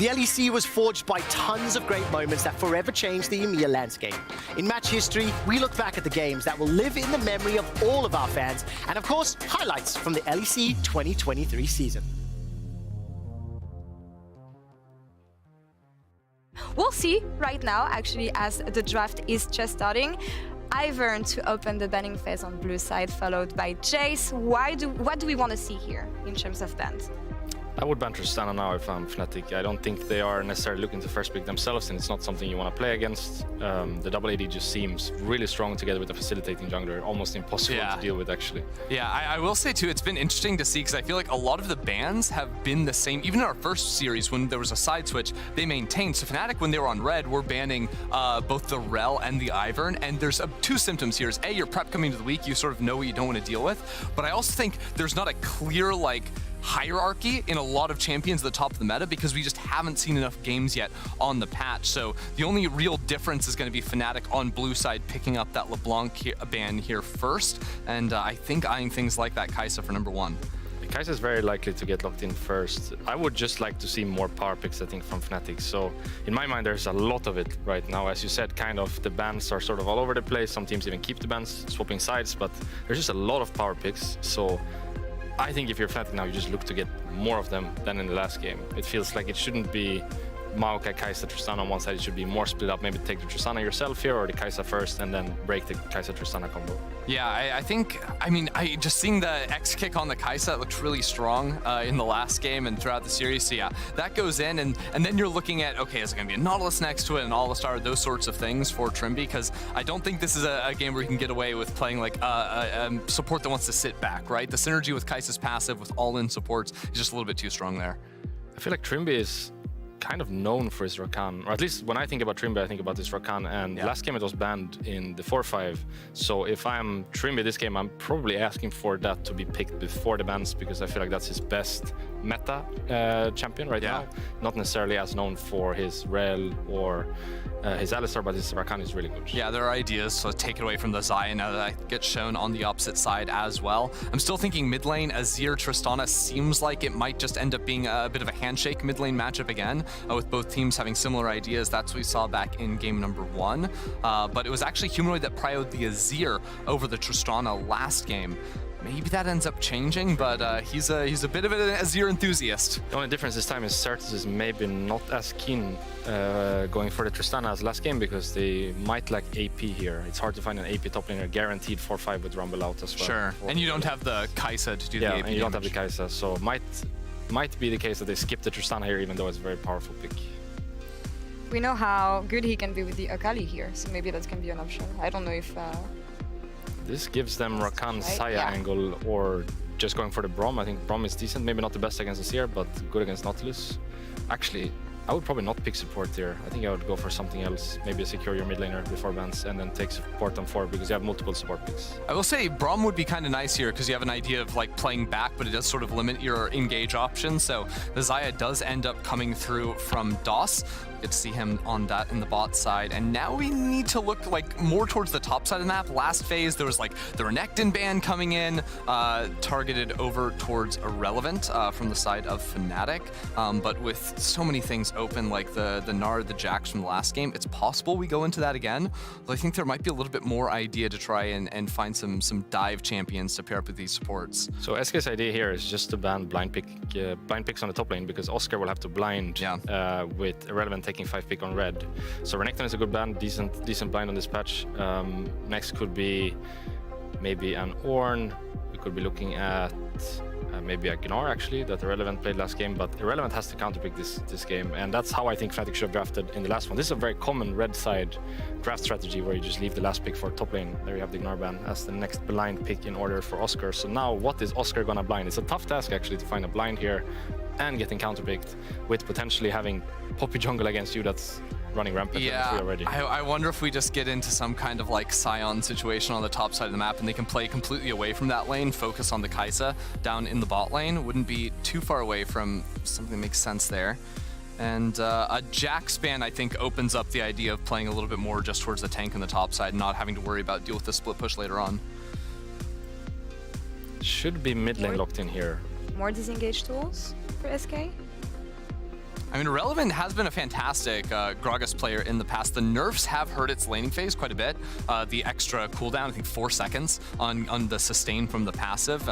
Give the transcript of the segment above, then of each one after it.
The LEC was forged by tons of great moments that forever changed the EMEA landscape. In match history, we look back at the games that will live in the memory of all of our fans, and of course, highlights from the LEC 2023 season. We'll see right now, actually, as the draft is just starting. Ivern to open the banning phase on blue side, followed by Jace. What do we want to see here in terms of bans? I would ban Tristana now if I'm Fnatic. I don't think they are necessarily looking to first pick themselves, and it's not something you want to play against. The double AD just seems really strong together with the facilitating jungler, almost impossible to deal with, actually. Yeah, I will say too, it's been interesting to see, because I feel like a lot of the bans have been the same. Even in our first series, when there was a side switch, they maintained. So Fnatic, when they were on red, were banning both the Rel and the Ivern, and there's two symptoms here. Is A, your prep coming to the week, you sort of know what you don't want to deal with, but I also think there's not a clear, like, hierarchy in a lot of champions at the top of the meta, because we just haven't seen enough games yet on the patch. So the only real difference is going to be Fnatic on blue side picking up that LeBlanc ban here first, and I think eyeing things like that Kai'Sa for number one. Kai'Sa is very likely to get locked in first. I would just like to see more power picks, I think, from Fnatic. So in my mind, there's a lot of it right now. As you said, kind of the bans are sort of all over the place. Some teams even keep the bans, swapping sides, but there's just a lot of power picks. So I think if you're Fnatic now, you just look to get more of them than in the last game. It feels like it shouldn't be Maokai, Kai'Sa, Tristana on one side. It should be more split up. Maybe take the Tristana yourself here, or the Kai'Sa first, and then break the Kai'Sa Tristana combo. Yeah, I think, I just seeing the X kick on the Kai'Sa, it looked really strong in the last game and throughout the series. So yeah, that goes in, and then you're looking at, okay, is it going to be a Nautilus next to it, an All-Star, those sorts of things for Trimby, because I don't think this is a game where you can get away with playing like a support that wants to sit back, right? The synergy with Kai'Sa's passive with all-in supports is just a little bit too strong there. I feel like Trimby is kind of known for his Rakan, or at least when I think about Trimby, I think about this Rakan, and last game it was banned in the 4-5. So if I'm Trimby this game, I'm probably asking for that to be picked before the bans, because I feel like that's his best meta champion right now. Not necessarily as known for his Rel or his Alistar, but his Rakan is really good. Yeah, there are ideas, so take it away from the Xayah now that gets shown on the opposite side as well. I'm still thinking mid lane, Azir, Tristana seems like it might just end up being a bit of a handshake mid lane matchup again, with both teams having similar ideas. That's what we saw back in game number 1. But it was actually Humanoid that prioed the Azir over the Tristana last game. Maybe that ends up changing, but he's a bit of an Azir enthusiast. The only difference this time is Certus is maybe not as keen going for the Tristana as last game, because they might lack AP here. It's hard to find an AP top laner guaranteed 4-5 with Rumble out as well. Sure, and you don't have the Kai'Sa to do the AP and you don't have damage. the Kai'Sa, so might be the case that they skip the Tristana here, even though it's a very powerful pick. We know how good he can be with the Akali here, so maybe that can be an option. I don't know if... This gives them Rakan Xayah yeah. angle, or just going for the Braum. I think Braum is decent, maybe not the best against Azir, but good against Nautilus. Actually, I would probably not pick support here. I think I would go for something else. Maybe secure your mid laner before bans, and then take support on 4, because you have multiple support picks. I will say Braum would be kind of nice here, because you have an idea of like playing back, but it does sort of limit your engage options. So the Xayah does end up coming through from DOS. Get to see him on that in the bot side, and now we need to look like more towards the top side of the map. Last phase there was like the Renekton ban coming in, targeted over towards Irrelevant from the side of Fnatic, but with so many things open like the Nard, the Jax from the last game, it's possible we go into that again. But I think there might be a little bit more idea to try and find some dive champions to pair up with these supports. So SK's idea here is just to ban blind picks on the top lane, because Oscar will have to blind with Irrelevant taking 5 pick on red. So Renekton is a good ban, decent blind on this patch. Next could be maybe an Ornn. We could be looking at maybe a Gnar, actually, that Irrelevant played last game, but Irrelevant has to counterpick this game, and that's how I think Fnatic should have drafted in the last one. This is a very common red side draft strategy, where you just leave the last pick for top lane. There you have the Gnar ban as the next blind pick in order for Oscar. So now what is Oscar gonna blind? It's a tough task, actually, to find a blind here and getting counterpicked, with potentially having Poppy jungle against you that's running rampant already. I wonder if we just get into some kind of like Sion situation on the top side of the map, and they can play completely away from that lane, focus on the Kai'Sa down in the bot lane. Wouldn't be too far away from something that makes sense there. And a Jax ban, I think, opens up the idea of playing a little bit more just towards the tank on the top side, not having to worry about deal with the split push later on. Should be mid lane locked in here. More disengage tools for SK? I mean, Irrelevant has been a fantastic Gragas player in the past. The nerfs have hurt its laning phase quite a bit. The extra cooldown, I think 4 seconds on the sustain from the passive,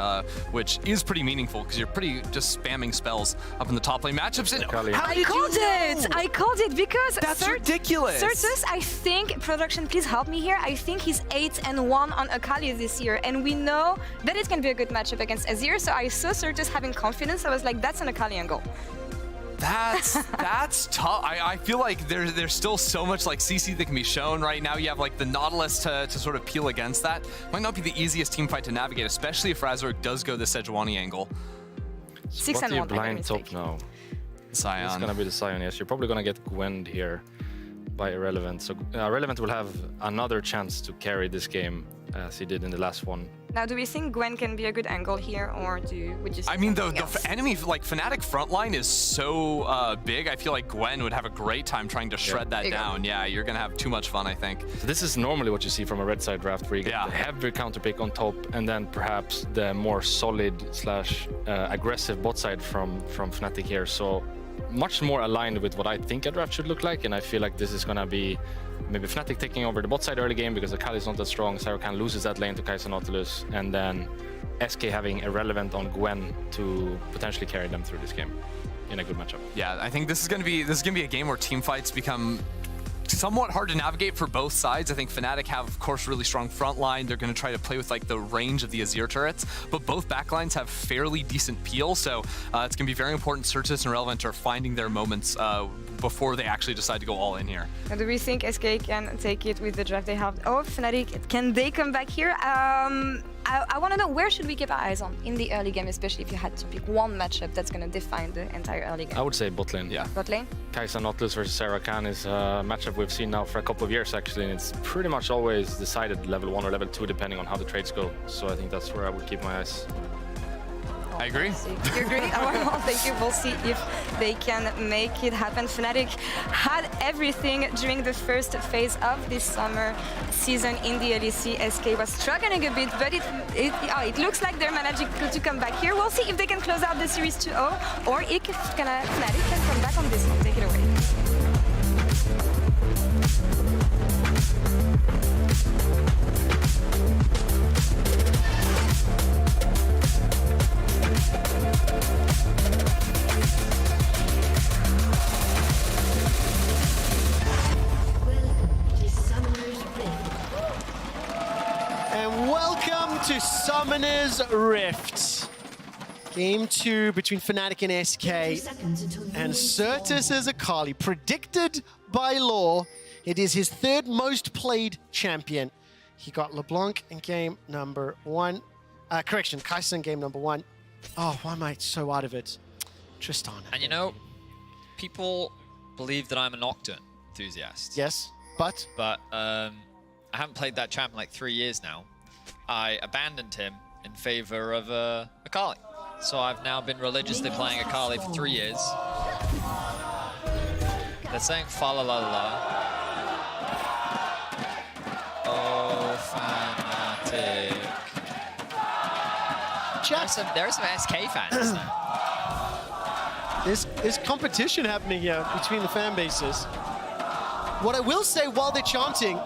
which is pretty meaningful because you're pretty just spamming spells up in the top lane matchups. And I called it! I called it because That's ridiculous. Certus, I think, production, please help me here. I think he's 8-1 on Akali this year, and we know that it can be a good matchup against Azir. So I saw Certus having confidence. I was like, that's an Akali angle. That's tough. I feel like there's still so much like CC that can be shown right now. You have like the Nautilus to sort of peel against that. Might not be the easiest team fight to navigate, especially if Razork does go the Sejuani angle. 6-1. What do you blind top now? Sion. It's gonna be the Sion, yes. You're probably gonna get Gwend here by Irrelevant. So Irrelevant will have another chance to carry this game as he did in the last one. Now, do we think Gwen can be a good angle here, or would you say I mean, the something else? enemy, like, Fnatic frontline is so big. I feel like Gwen would have a great time trying to shred that down. Yeah, you're going to have too much fun, I think. So this is normally what you see from a red side draft, where you get the heavy counter pick on top, and then perhaps the more solid slash aggressive bot side from Fnatic here. So much more aligned with what I think a draft should look like, and I feel like this is going to be maybe Fnatic taking over the bot side early game because Akali is not that strong. Sarukhan loses that lane to Kai'Sa Nautilus, and then SK having Irrelevant on Gwen to potentially carry them through this game in a good matchup. Yeah, I think this is gonna be a game where team fights become somewhat hard to navigate for both sides. I think Fnatic have, of course, really strong front line. They're going to try to play with like the range of the Azir turrets, but both backlines have fairly decent peel, so it's going to be very important Certus and Irrelevant are finding their moments before they actually decide to go all in here. Do we think SK can take it with the draft they have? Oh, Fnatic, can they come back here? I want to know, where should we keep our eyes on in the early game, especially if you had to pick one matchup that's going to define the entire early game? I would say bot lane. Yeah. Bot lane? Kai'Sa Nautilus versus Sarukhan is a matchup we've seen now for a couple of years, actually, and it's pretty much always decided level 1 or level 2, depending on how the trades go. So I think that's where I would keep my eyes. I agree. You agree? Oh, thank you. We'll see if they can make it happen. Fnatic had everything during the first phase of this summer season in the LEC. SK was struggling a bit, but it looks like they're managing to come back here. We'll see if they can close out the series 2-0, or if Fnatic can come back on this one. Take it away. Welcome to Summoner's Rift. Game 2 between Fnatic and SK. And Certus as Akali, predicted by law, it is his 3rd most played champion. He got LeBlanc in game number 1. Correction, Kai'Sa in game number 1. Oh, why am I so out of it? Tristan. And you know, people believe that I'm a Nocturne enthusiast. Yes, but? But I haven't played that champ in like 3 years now. I abandoned him in favor of Akali. So I've now been religiously playing Akali for 3 years. They're saying fa la la la. Oh, Fnatic. There are some SK fans now. There's competition happening here between the fan bases. What I will say while they're chanting,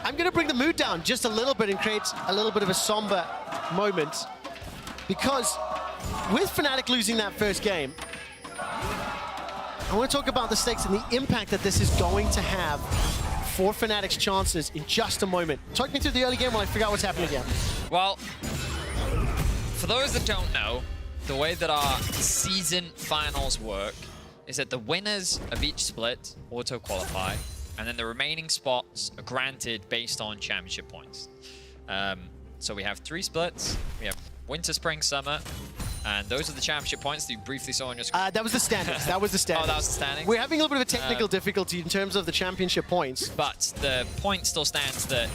I'm going to bring the mood down just a little bit and create a little bit of a somber moment. Because with Fnatic losing that first game, I want to talk about the stakes and the impact that this is going to have for Fnatic's chances in just a moment. Talk me through the early game while I figure out what's happening here. Well, for those that don't know, the way that our season finals work is that the winners of each split auto-qualify, and then the remaining spots are granted based on championship points. So we have 3 splits. We have Winter, Spring, Summer, and those are the championship points that you briefly saw on your screen. That was the standings. That was the standings. Oh, that was the standings? We're having a little bit of a technical difficulty in terms of the championship points. But the point still stands that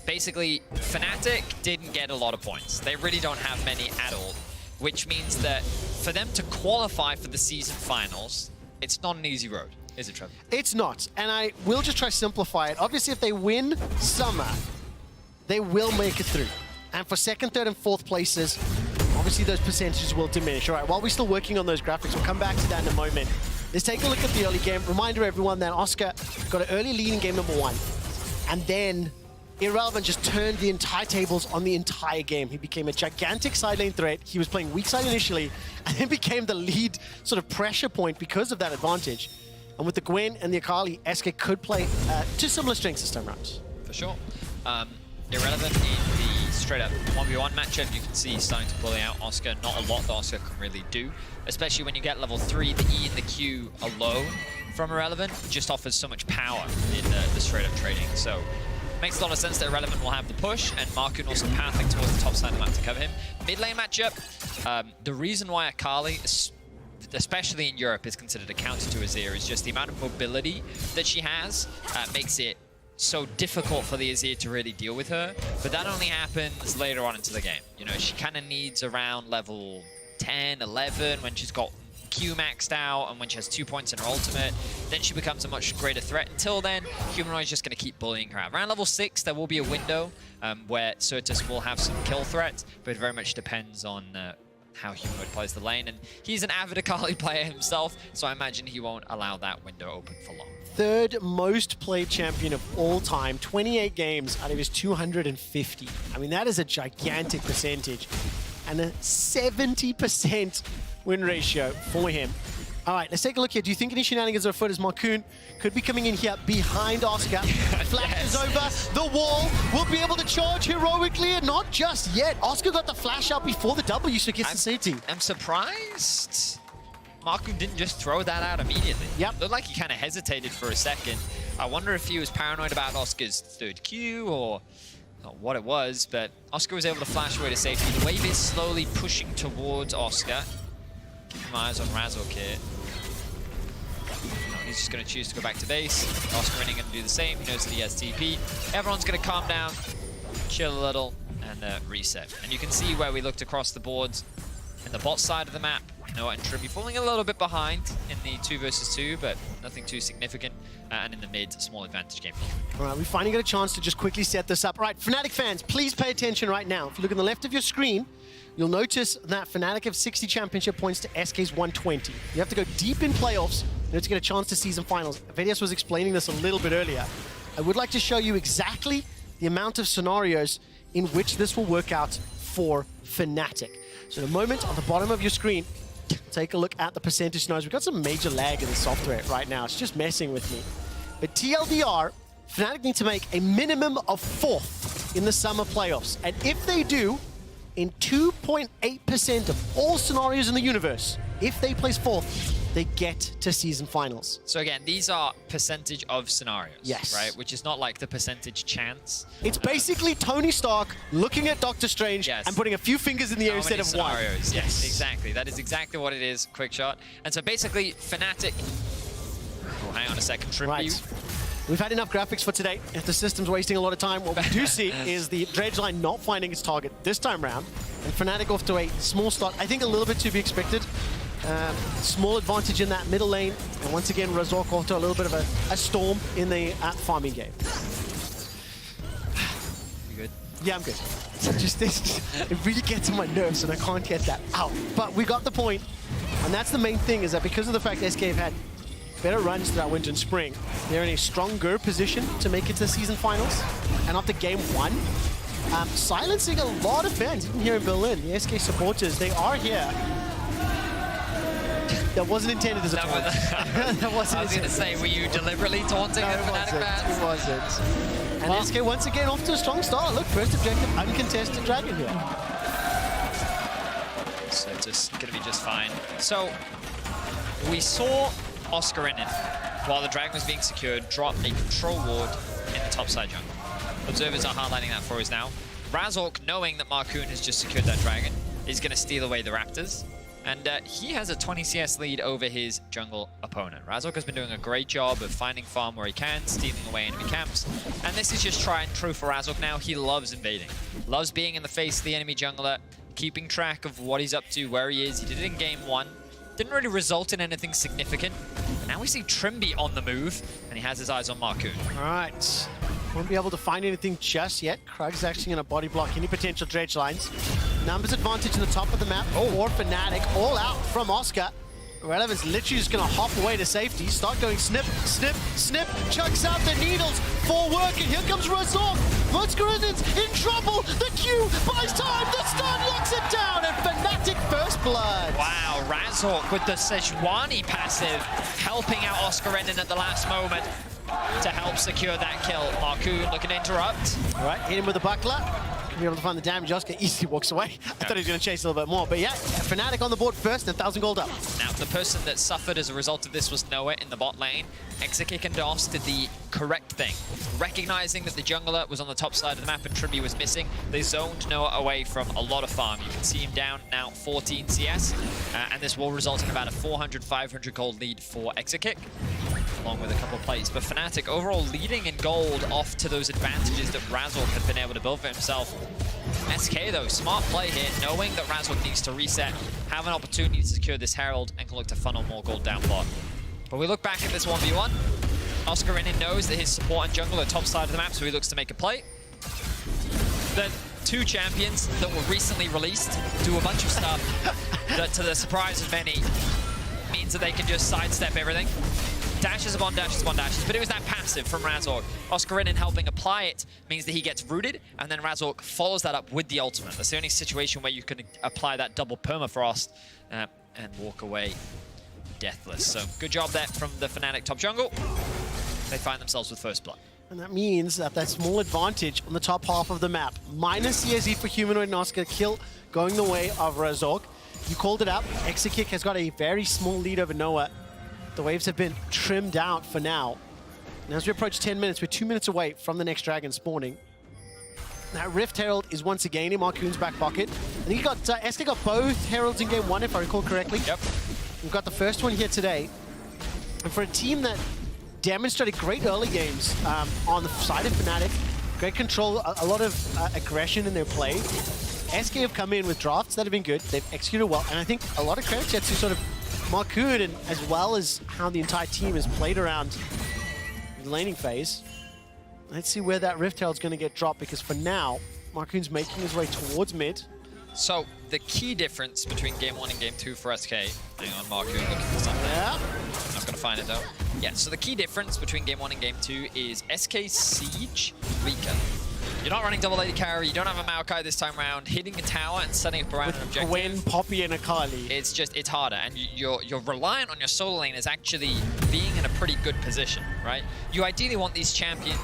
basically Fnatic didn't get a lot of points. They really don't have many at all, which means that for them to qualify for the season finals, it's not an easy road. Is it, Trevor? It's not, and I will just try to simplify it. Obviously, if they win Summer, they will make it through. And for 2nd, 3rd, and 4th places, obviously those percentages will diminish. All right, while we're still working on those graphics, we'll come back to that in a moment. Let's take a look at the early game. Reminder everyone that Oscar got an early lead in game number 1. And then Irrelevant just turned the entire tables on the entire game. He became a gigantic side lane threat. He was playing weak side initially, and then became the lead sort of pressure point because of that advantage. And with the Gwen and the Akali, SK could play to similar strengths this time around. For sure. Irrelevant in the straight-up 1v1 matchup, you can see he's starting to bully out Oscar. Not a lot that Oscar can really do, especially when you get level 3, the E and the Q alone from Irrelevant just offers so much power in the straight-up trading. So makes a lot of sense that Irrelevant will have the push, and Markun also pathing towards the top side of the map to cover him. Mid lane matchup, the reason why Akali, especially in Europe, is considered a counter to Azir is just the amount of mobility that she has makes it so difficult for the Azir to really deal with her. But that only happens later on into the game. You know, she kind of needs around level 10, 11 when she's got Q maxed out and when she has 2 points in her ultimate. Then she becomes a much greater threat. Until then, Humanoid's just going to keep bullying her out. Around level 6, there will be a window where Certus will have some kill threats, but it very much depends on how Humanoid plays the lane. And he's an avid Akali player himself, so I imagine he won't allow that window open for long. 3rd most played champion of all time, 28 games out of his 250. I mean, that is a gigantic percentage. And a 70% win ratio for him. All right, let's take a look here. Do you think any shenanigans are afoot as Markun could be coming in here behind Oscar? Flashes over the wall. Will be able to charge heroically, and not just yet. Oscar got the flash out before the W, so gets the safety. I'm surprised Markun didn't just throw that out immediately. Yep. Looked like he kind of hesitated for a second. I wonder if he was paranoid about Oscar's 3rd Q or what it was, but Oscar was able to flash away to safety. The wave is slowly pushing towards Oscar. Keep my eyes on Razork here. He's just going to choose to go back to base. Oscar running going to do the same. He knows that he has TP. Everyone's going to calm down, chill a little, and reset. And you can see where we looked across the boards in the bot side of the map. Noah and Trimby falling a little bit behind in the 2 versus 2, but nothing too significant. And in the mid, small advantage game. All right, we finally got a chance to just quickly set this up. All right, Fnatic fans, please pay attention right now. If you look on the left of your screen, you'll notice that Fnatic have 60 championship points to SK's 120. You have to go deep in playoffs in order to get a chance to season finals. Vedias was explaining this a little bit earlier. I would like to show you exactly the amount of scenarios in which this will work out for Fnatic. So in a moment, on the bottom of your screen, take a look at the percentage scenarios. We've got some major lag in the software right now. It's just messing with me. But TLDR, Fnatic need to make a minimum of 4th in the summer playoffs. And if they do, in 2.8% of all scenarios in the universe, if they place 4th, they get to season finals. So again, these are percentage of scenarios, yes, right? Which is not like the percentage chance. It's basically Tony Stark looking at Doctor Strange and putting a few fingers in the air instead of scenarios? one. Yes, exactly. That is exactly what it is. Quick shot. And so basically, Fnatic. Oh, hang on a second. Trim right. We've had enough graphics for today. If the system's wasting a lot of time, what we do see is the dredge line not finding its target this time round. And Fnatic off to a small start. I think a little bit to be expected. Small advantage in that middle lane. And once again, Razork off to a little bit of a storm in the farming game. You good? Yeah, I'm good. Just this, it really gets on my nerves and I can't get that out. But we got the point. And that's the main thing, is that because of the fact SK have had better runs throughout winter and spring, they're in a stronger position to make it to season finals. And after game 1, silencing a lot of fans, even here in Berlin. The SK supporters, they are here. That wasn't intended as a taunt. That wasn't I was going to say, were you deliberately taunting the Fnatic fans? It wasn't. And SK once again off to a strong start. Look, first objective, uncontested Dragon here. So it's just going to be just fine. So we saw Oscar in it, while the Dragon was being secured, drop a control ward in the topside jungle. Observers are highlighting that for us now. Razork, knowing that Markun has just secured that Dragon, is going to steal away the Raptors. And he has a 20 CS lead over his jungle opponent. Razork has been doing a great job of finding farm where he can, stealing away enemy camps. And this is just tried and true for Razork now. He loves invading. Loves being in the face of the enemy jungler, keeping track of what he's up to, where he is. He did it in game 1. Didn't really result in anything significant. And now we see Trimby on the move, and he has his eyes on Markun. All right. Won't be able to find anything just yet. Krug's actually going to body block any potential dredge lines. Numbers advantage in the top of the map for Fnatic. All out from Oscar. Irrelevant's literally just gonna hop away to safety, start going snip, snip, snip, chucks out the needles for work, and here comes Razork. Oscarin's in trouble, the Q buys time, the stun locks it down, and Fnatic first blood. Wow, Razork with the Sejuani passive, helping out Oscarin at the last moment to help secure that kill. Marcoon looking to interrupt. All right, hit him with the buckler. Be able to find the damage. Oscar easily walks away. I thought he was going to chase a little bit more, but yeah, Fnatic on the board first and 1,000 gold up. Now, the person that suffered as a result of this was Noah in the bot lane. Exekick and DOS did the correct thing. Recognizing that the jungler was on the top side of the map and Tribby was missing, they zoned Noah away from a lot of farm. You can see him down now 14 CS, and this will result in about a 400, 500 gold lead for Exekick, along with a couple of plays. But Fnatic overall leading in gold off to those advantages that Razork had been able to build for himself. SK though, smart play here, knowing that Razork needs to reset, have an opportunity to secure this Herald, and can look to funnel more gold down bot. But we look back at this 1v1. Oscarin knows that his support and jungle are top side of the map, so he looks to make a play. The two champions that were recently released do a bunch of stuff that, to the surprise of many, means that they can just sidestep everything. Dashes upon dashes upon dashes, but it was that passive from Razork. Oscarin helping apply it means that he gets rooted, and then Razork follows that up with the ultimate. That's the only situation where you can apply that double permafrost and walk away deathless. So good job there from the Fnatic top jungle. They find themselves with first blood. And that means that small advantage on the top half of the map, minus CSE for Humanoid and Oscar, kill going the way of Razork. You called it out. Exekick has got a very small lead over Noah. The waves have been trimmed out for now. And as we approach 10 minutes, we're 2 minutes away from the next dragon spawning. Now, Rift Herald is once again in Marcoon's back pocket. I think SK got both Heralds in game one, if I recall correctly. Yep. We've got the first one here today. And for a team that demonstrated great early games on the side of Fnatic, great control, a lot of aggression in their play, SK have come in with drafts that have been good. They've executed well, and I think a lot of credit to sort of Marcoon, and as well as how the entire team has played around the laning phase. Let's see where that Rift Herald's going to get dropped, because for now, Marcoon's making his way towards mid. So the key difference between game 1 and game 2 for SK, hang on, Marcoon looking for something. Yeah. I'm not going to find it though. Yeah, so the key difference between game 1 and game 2 is SK Siege weaker. You're not running double AD carry, you don't have a Maokai this time around, hitting a tower and setting up around an objective. Gwen, Poppy, and Akali. It's harder, and you're reliant on your solo lane as actually being in a pretty good position, right? You ideally want these champions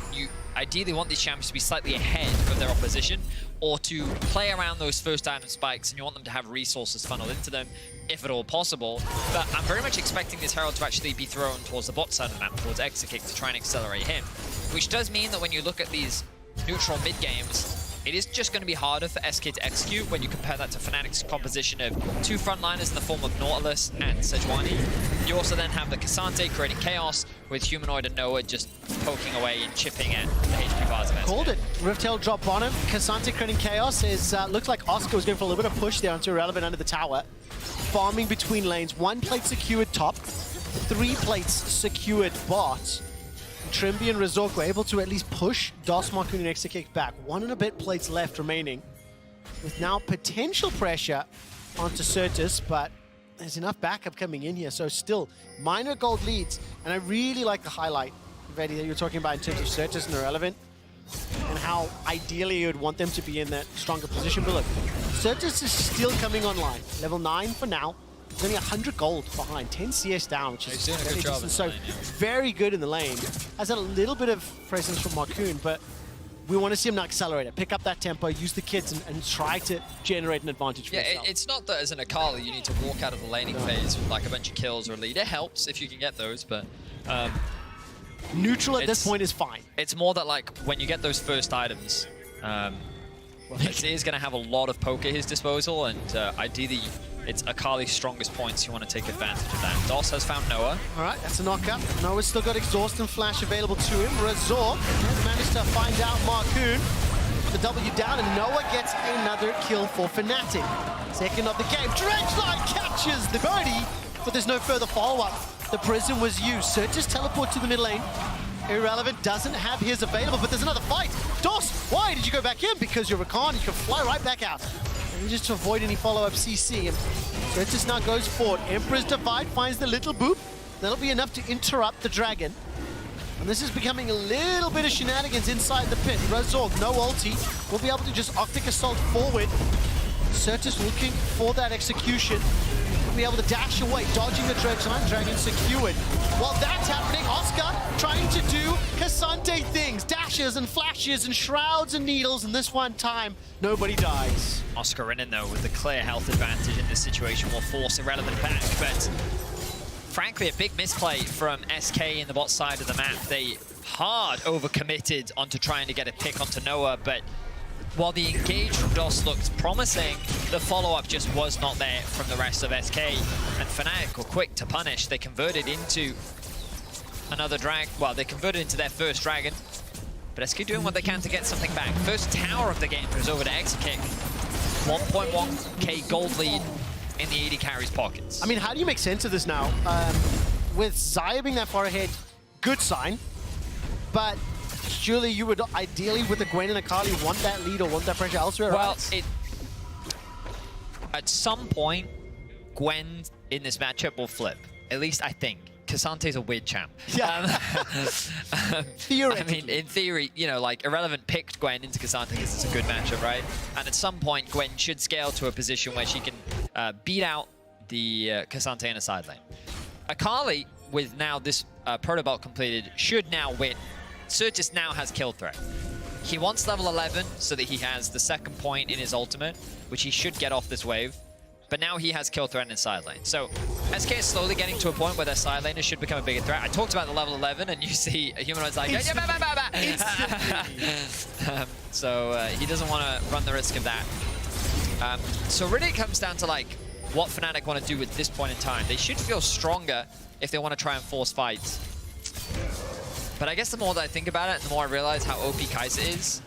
to be slightly ahead of their opposition, or to play around those first item spikes, and you want them to have resources funneled into them, if at all possible. But I'm very much expecting this Herald to actually be thrown towards the bot side of the map, towards Exekick, to try and accelerate him. Which does mean that when you look at these neutral mid games, it is just going to be harder for SK to execute when you compare that to Fnatic's composition of two frontliners in the form of Nautilus and Sejuani. You also then have the Cassante creating chaos, with Humanoid and Noah just poking away and chipping at the HP bars of SK. Called it. Rift Herald drop on him. Cassante creating chaos. Looks like Oscar was going for a little bit of push there onto Irrelevant under the tower. Farming between lanes. 1 plate secured top, 3 plates secured bot. Trimby and Razork were able to at least push DOS, Marcoon, and Exekick back. 1 and a bit plates left remaining, with now potential pressure onto Certus, but there's enough backup coming in here, so still minor gold leads. And I really like the highlight, Reddy, that you were talking about in terms of Certus and Irrelevant, and how ideally you would want them to be in that stronger position. But look, Certus is still coming online. Level 9 for now. He's only 100 gold behind, 10 CS down, which is doing a good job in the lane, yeah. Very good in the lane. Has had a little bit of presence from Marcoon, but we want to see him now accelerate it, pick up that tempo, use the kids, and try to generate an advantage for yourself. It's not that as an Akali you need to walk out of the laning phase with like a bunch of kills or a lead. It helps if you can get those, but neutral at this point is fine. It's more that like when you get those first items, he is going to have a lot of poke at his disposal, and ideally it's Akali's strongest points. You want to take advantage of that. DOS has found Noah. All right, that's a knockup. Noah's still got Exhaust and Flash available to him. Razork has managed to find out Marcoon. The W down, and Noah gets another kill for Fnatic. Second of the game. Dredgeline catches the birdie, but there's no further follow-up. The Prism was used. Certus teleport to the mid lane. Irrelevant doesn't have his available, but there's another fight. DOS, why did you go back in? Because you're Rakan, you can fly right back out. Just to avoid any follow-up CC. And Certus now goes forward. Emperor's Divide finds the little boop. That'll be enough to interrupt the dragon. And this is becoming a little bit of shenanigans inside the pit. Razorg, no ulti, will be able to just Octic Assault forward. Certus looking for that execution. Will be able to dash away, dodging the Giant Dragon secured. While that's happening, Oscar trying to do Cassante things. Dashes and flashes and shrouds and needles, and this one time, nobody dies. Oscarinin, though, with the clear health advantage in this situation, will force Irrelevant back, but frankly, a big misplay from SK in the bot side of the map. They hard overcommitted onto trying to get a pick onto Noah, but while the engage from DOS looked promising, the follow-up just was not there from the rest of SK. And Fnatic were quick to punish. They converted into another drag. Well, they converted into their first dragon, but SK doing what they can to get something back. First tower of the game goes over to Exekick. 1.1k gold lead in the AD carry's pockets. I mean, how do you make sense of this now? With Xayah being that far ahead, good sign, but surely you would ideally, with a Gwen and a Kali, want that lead or want that pressure elsewhere. Well, at some point, Gwen in this matchup will flip. At least I think. Cassante's a weird champ. Yeah. Theoretically. I mean, in theory, you know, like, Irrelevant picked Gwen into Cassante because it's a good matchup, right? And at some point, Gwen should scale to a position where she can beat out the Cassante in a side lane. Akali, with now this proto belt completed, should now win. Certus now has kill threat. He wants level 11 so that he has the second point in his ultimate, which he should get off this wave. But now he has kill threat in his side lane. So SK is slowly getting to a point where their side laners should become a bigger threat. I talked about the level 11, and you see a Humanoid's like, so he doesn't want to run the risk of that. So really it comes down to like what Fnatic want to do at this point in time. They should feel stronger if they want to try and force fights. But I guess the more that I think about it, the more I realize how OP Kai'Sa is.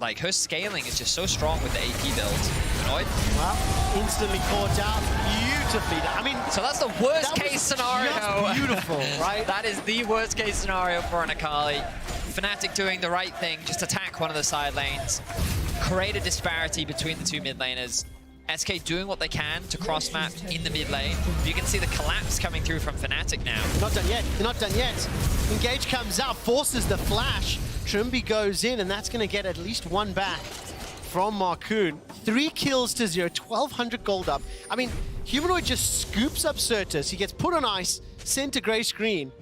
Like, her scaling is just so strong with the AP build. Humanoid. Well, instantly caught out. Beautifully done. I mean, so that's the worst case scenario. Just beautiful, right? That is the worst case scenario for an Akali. Fnatic doing the right thing, just attack one of the side lanes, create a disparity between the two mid laners. SK doing what they can to cross-map in the mid lane. You can see the collapse coming through from Fnatic now. Not done yet. They're not done yet. Engage comes out, forces the flash. Trimby goes in, and that's going to get at least one back from Marcoon. 3 kills to 0, 1,200 gold up. I mean, Humanoid just scoops up Certus. He gets put on ice, sent to gray screen,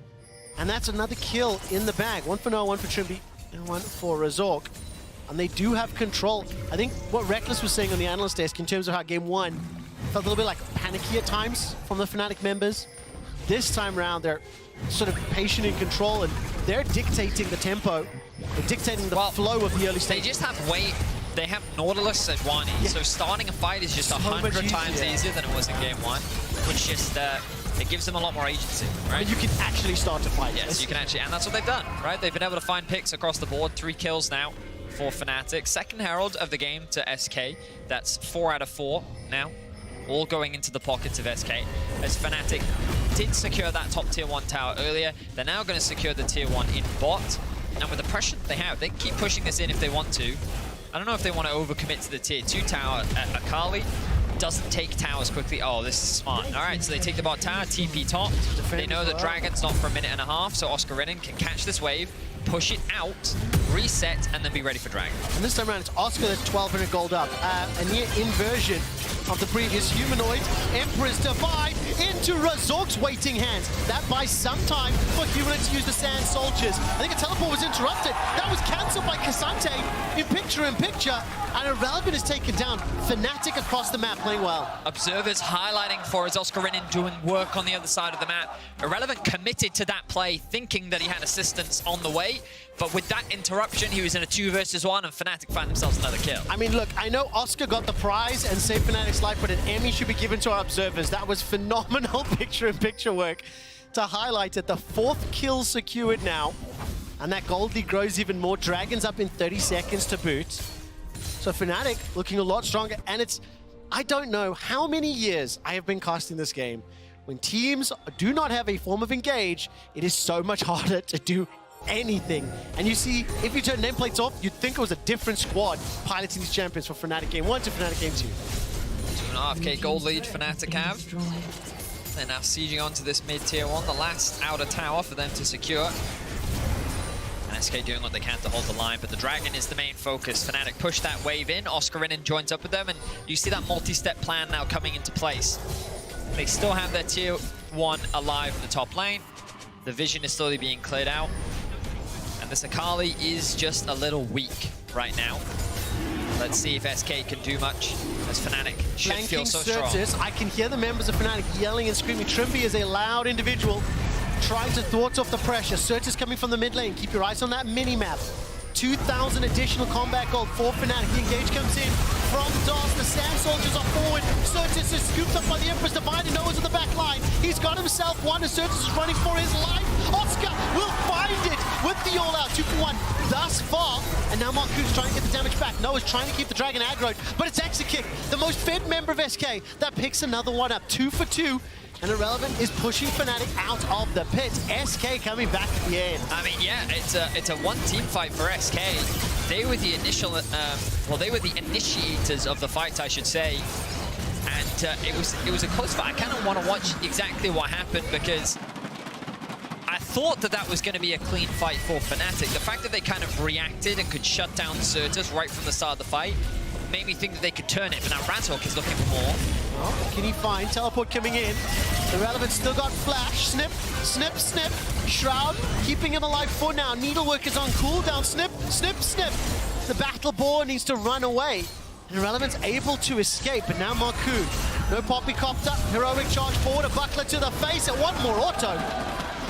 and that's another kill in the bag. 1 for Noah, 1 for Trimby, and 1 for Razorg. And they do have control. I think what Reckless was saying on the analyst desk in terms of how game 1 felt a little bit like panicky at times from the Fnatic members. This time around, they're sort of patient in control, and they're dictating the tempo. They're dictating the flow of the early stage. They just have they have Nautilus at 1E, so starting a fight is just 100 times easier than it was in game 1, which just, it gives them a lot more agency, right? I mean, you can actually start to fight. Yes, you can actually, and that's what they've done, right? They've been able to find picks across the board, 3 kills now for Fnatic. Second Herald of the game to SK, that's 4 out of 4 now, all going into the pockets of SK, as Fnatic did secure that top tier 1 tower earlier. They're now going to secure the tier 1 in bot. And with the pressure that they have, they can keep pushing this in if they want to. I don't know if they want to overcommit to the tier 2 tower. Akali doesn't take towers quickly. Oh, this is smart. All right, so they take the bot tower, TP top. They know that Dragon's not for a minute and a half, so Oscarinin can catch this wave, push it out, reset, and then be ready for Dragon. And this time around, it's Oscar that's 1,200 gold up. A near inversion of the previous Humanoid. Emperor's Divide into Razorg's waiting hands. That buys some time for Humanoid to use the Sand Soldiers. I think a teleport was interrupted. That was cancelled by Cassante in picture, and Irrelevant is taken down. Fnatic across the map playing well. Observers highlighting for his Oscarinin doing work on the other side of the map. Irrelevant committed to that play, thinking that he had assistance on the way. But with that interruption, he was in a 2 versus 1, and Fnatic found themselves another kill. I mean, look, I know Oscar got the prize and saved Fnatic's life, but an Emmy should be given to our observers. That was phenomenal picture-in-picture work to highlight it. The 4th kill secured now, and that gold lead grows even more. Dragons up in 30 seconds to boot. So Fnatic looking a lot stronger, and it's, I don't know how many years I have been casting this game. When teams do not have a form of engage, it is so much harder to do anything. And you see, if you turn nameplates off, you'd think it was a different squad piloting these champions from Fnatic Game 1 to Fnatic Game 2. 2.5k gold lead Fnatic have. They're now sieging onto this mid-tier one, the last outer tower for them to secure. And SK doing what they can to hold the line, but the Dragon is the main focus. Fnatic push that wave in, Oscarinin joins up with them, and you see that multi-step plan now coming into place. They still have their tier 1 alive in the top lane. The vision is slowly being cleared out. And this Akali is just a little weak right now. Let's see if SK can do much, as Fnatic should feel so strong. I can hear the members of Fnatic yelling and screaming. Trimby is a loud individual trying to thwart off the pressure. Certus coming from the mid lane. Keep your eyes on that mini-map. 2,000 additional combat gold for Fnatic. The engage comes in from DOS. The Sand Soldiers are forward. Certus is scooped up by the Empress Divine, and Noah's in the back line. He's got himself one, and Certus is running for his life. Oscar will find it with the all-out 2-for-1 thus far. And now Marku's trying to get the damage back. Noah's trying to keep the Dragon aggroed, but it's Exekick, the most fed member of SK, that picks another one up. 2 for 2. And Irrelevant is pushing Fnatic out of the pit. SK coming back at the end. I mean, yeah, it's a one-team fight for SK. They were the initial, they were the initiators of the fight, I should say. And it was a close fight. I kind of want to watch exactly what happened, because I thought that was going to be a clean fight for Fnatic. The fact that they kind of reacted and could shut down Certus right from the start of the fight made me think that they could turn it, but now Razork is looking for more. Oh, can he find teleport coming in? Irrelevant still got flash. Snip, snip, snip. Shroud keeping him alive for now. Needlework is on cooldown. Snip, snip, snip. The battle boar needs to run away. And Irrelevant's able to escape, but now Marku. No poppycopter. Heroic charge forward. A buckler to the face, and one more auto.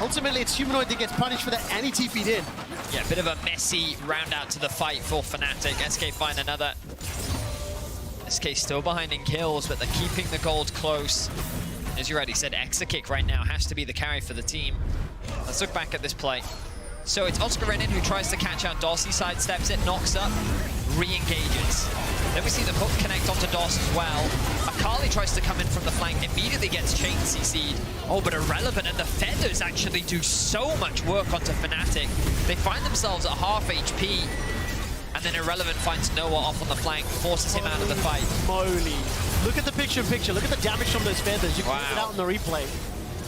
Ultimately, it's Humanoid that gets punished for that, and he TP'd in. Yeah, a bit of a messy round out to the fight for Fnatic. SK find another. SK still behind in kills, but they're keeping the gold close. As you already said, Exekick right now has to be the carry for the team. Let's look back at this play. So it's Oscarinin who tries to catch out DOS. He sidesteps it, knocks up, re-engages. Then we see the hook connect onto DOS as well. Akali tries to come in from the flank, immediately gets chain CC'd. Oh, but Irrelevant and the Feathers actually do so much work onto Fnatic. They find themselves at half HP. And then Irrelevant finds Noah off on the flank, forces him out of the fight. Moly. Look at the picture-in-picture. Look at the damage from those feathers. You can see it out in the replay.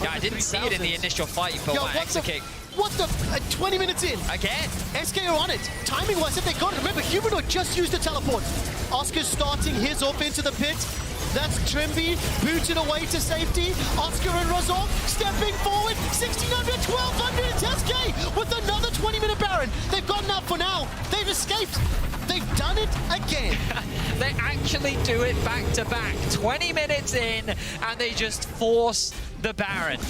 Yeah, I didn't see it in the initial fight, but wow, Exekick. What the? 20 minutes in. Again. SK are on it. Timing-wise, if they got it. Remember, Humanoid just used a teleport. Oscar's starting his off into the pit. That's Trimby, booted away to safety. Oscar and Razork stepping forward. 1,600, 1,200, it's SK with another 20-minute Baron. They've gotten up for now. They've escaped. They've done it again. They actually do it back-to-back. 20 minutes in, and they just force the Baron.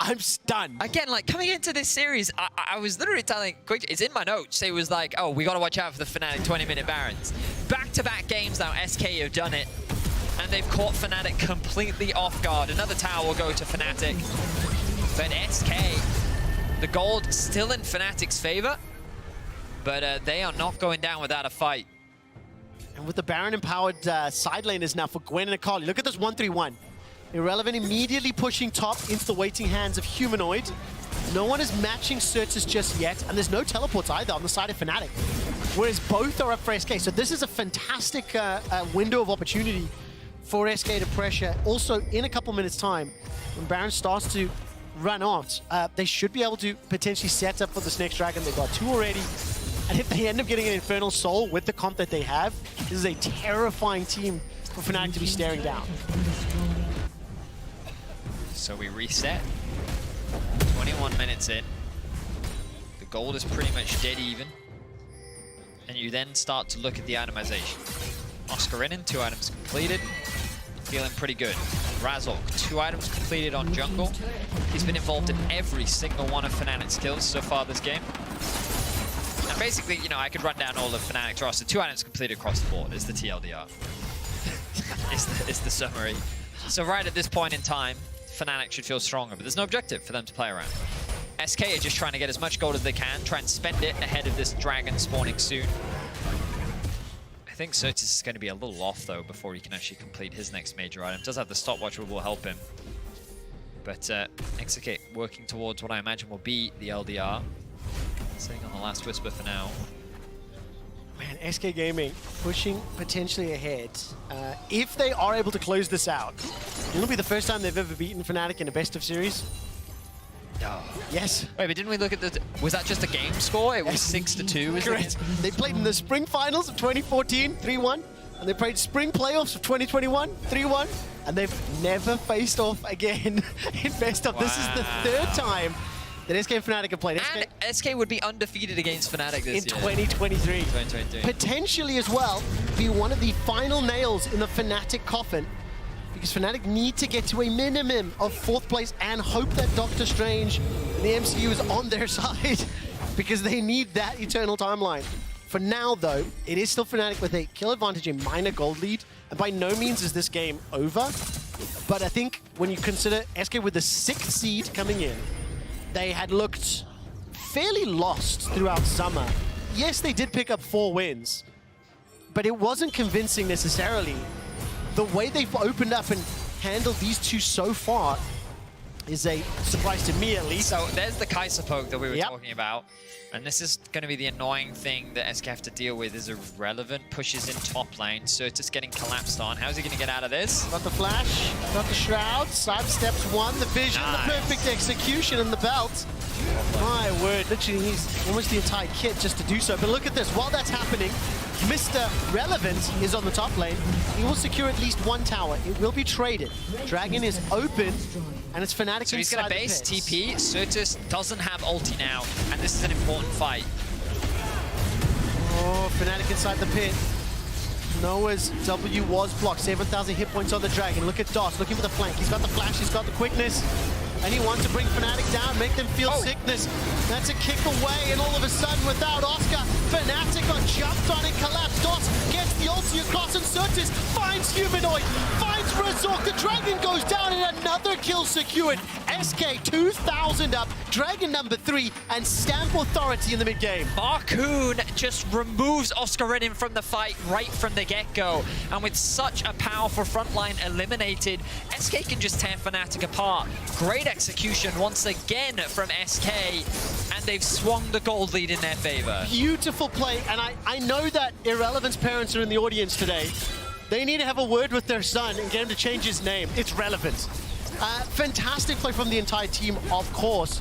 I'm stunned. Again, like, coming into this series, I was literally telling Quick, it's in my notes. It was like, oh, we got to watch out for the Fnatic 20-minute Barons. Back-to-back games now, SK have done it, and they've caught Fnatic completely off guard. Another tower will go to Fnatic, but SK, the gold still in Fnatic's favor, but they are not going down without a fight. And with the Baron-empowered side laners now for Gwen and Akali, look at this 1-3-1. Irrelevant immediately pushing top into the waiting hands of Humanoid. No one is matching Certus just yet, and there's no teleports either on the side of Fnatic. Whereas both are up for SK, so this is a fantastic window of opportunity for SK to pressure. Also, in a couple minutes' time, when Baron starts to run out, they should be able to potentially set up for this next Dragon. They've got 2 already, and if they end up getting an Infernal Soul with the comp that they have, this is a terrifying team for Fnatic to be staring down. So we reset. 21 minutes in. The gold is pretty much dead even. And you then start to look at the itemization. Oscarinin, 2 items completed. Feeling pretty good. Razork, 2 items completed on jungle. He's been involved in every single one of Fnatic's kills so far this game. And basically, you know, I could run down all of Fnatic's roster. 2 items completed across the board is the TLDR. It's the summary. So right at this point in time, Fnatic should feel stronger, but there's no objective for them to play around. SK are just trying to get as much gold as they can, try and spend it ahead of this Dragon spawning soon. I think Certus is going to be a little off, though, before he can actually complete his next major item. Does have the stopwatch, which will help him. But Exekick working towards what I imagine will be the LDR. Sitting on the last Whisper for now. Man, SK Gaming pushing potentially ahead. If they are able to close this out, it'll be the first time they've ever beaten Fnatic in a best of series. Yes. Wait, but didn't we look at the... Was that just a game score? It was 6-2, Correct. They played in the Spring Finals of 2014, 3-1. And they played Spring Playoffs of 2021, 3-1. And they've never faced off again in best of. Wow. This is the third time that SK and Fnatic have played. And SK would be undefeated against Fnatic this year. In 2023. 2023. Potentially as well be one of the final nails in the Fnatic coffin. Because Fnatic need to get to a minimum of 4th place and hope that Doctor Strange and the MCU is on their side. Because they need that eternal timeline. For now, though, it is still Fnatic with a kill advantage, a minor gold lead. And by no means is this game over. But I think when you consider SK with the 6th seed coming in, they had looked fairly lost throughout summer. Yes, they did pick up 4 wins, but it wasn't convincing necessarily. The way they've opened up and handled these two so far is a surprise to me, at least. So there's the Kai'Sa poke that we were talking about. And this is going to be the annoying thing that SK have to deal with is Irrelevant pushes in top lane. Certus getting collapsed on. How's he going to get out of this? Got the flash, got the shroud, sidesteps one, the vision, nice. The perfect execution, and the belt. My word, literally needs almost the entire kit just to do so. But look at this, while that's happening, Mr. Relevant is on the top lane. He will secure at least 1 tower. It will be traded. Dragon is open, and it's Fnatic inside the pit. So he's going to base TP. Certus doesn't have ulti now, and this is an important fight. Oh, Fnatic inside the pit. Noah's W was blocked. 7,000 hit points on the Dragon. Look at DOS looking for the flank. He's got the flash, he's got the quickness. And he wants to bring Fnatic down, make them feel sickness. That's a kick away, and all of a sudden, without Oscar, Fnatic got jumped on and collapsed. DOS gets the ulti across, and Certus finds Humanoid, finds Razork. The Dragon goes down, and another kill secured. SK 2,000 up, Dragon number 3, and Stamp Authority in the mid-game. Marcoon just removes Oscar Renin from the fight right from the get-go. And with such a powerful frontline eliminated, SK can just tear Fnatic apart. Great execution once again from SK, and they've swung the gold lead in their favor. Beautiful play, and I know that Irrelevant's parents are in the audience today. They need to have a word with their son and get him to change his name. It's Relevant. Fantastic play from the entire team, of course.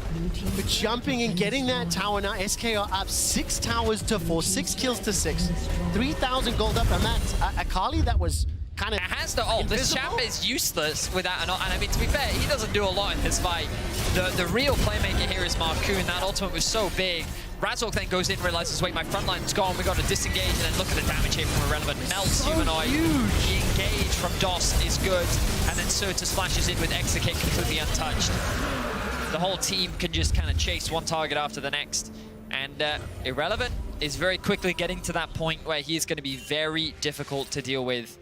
But jumping and getting that tower now, SK are up 6 towers to 4, 6 kills to 6, 3,000 gold up, and that's Akali that was kind of has the ult. This champ is useless without an ult, and I mean, to be fair, he doesn't do a lot in this fight. The real playmaker here is Marcoon. That ultimate was so big. Razork then goes in, realizes, wait, my front line's gone. We got to disengage, and then look at the damage here from Irrelevant. Melts so Humanoid. Huge. The engage from DOS is good, and then Certus flashes in with Execute completely untouched. The whole team can just kind of chase one target after the next, and Irrelevant is very quickly getting to that point where he is going to be very difficult to deal with.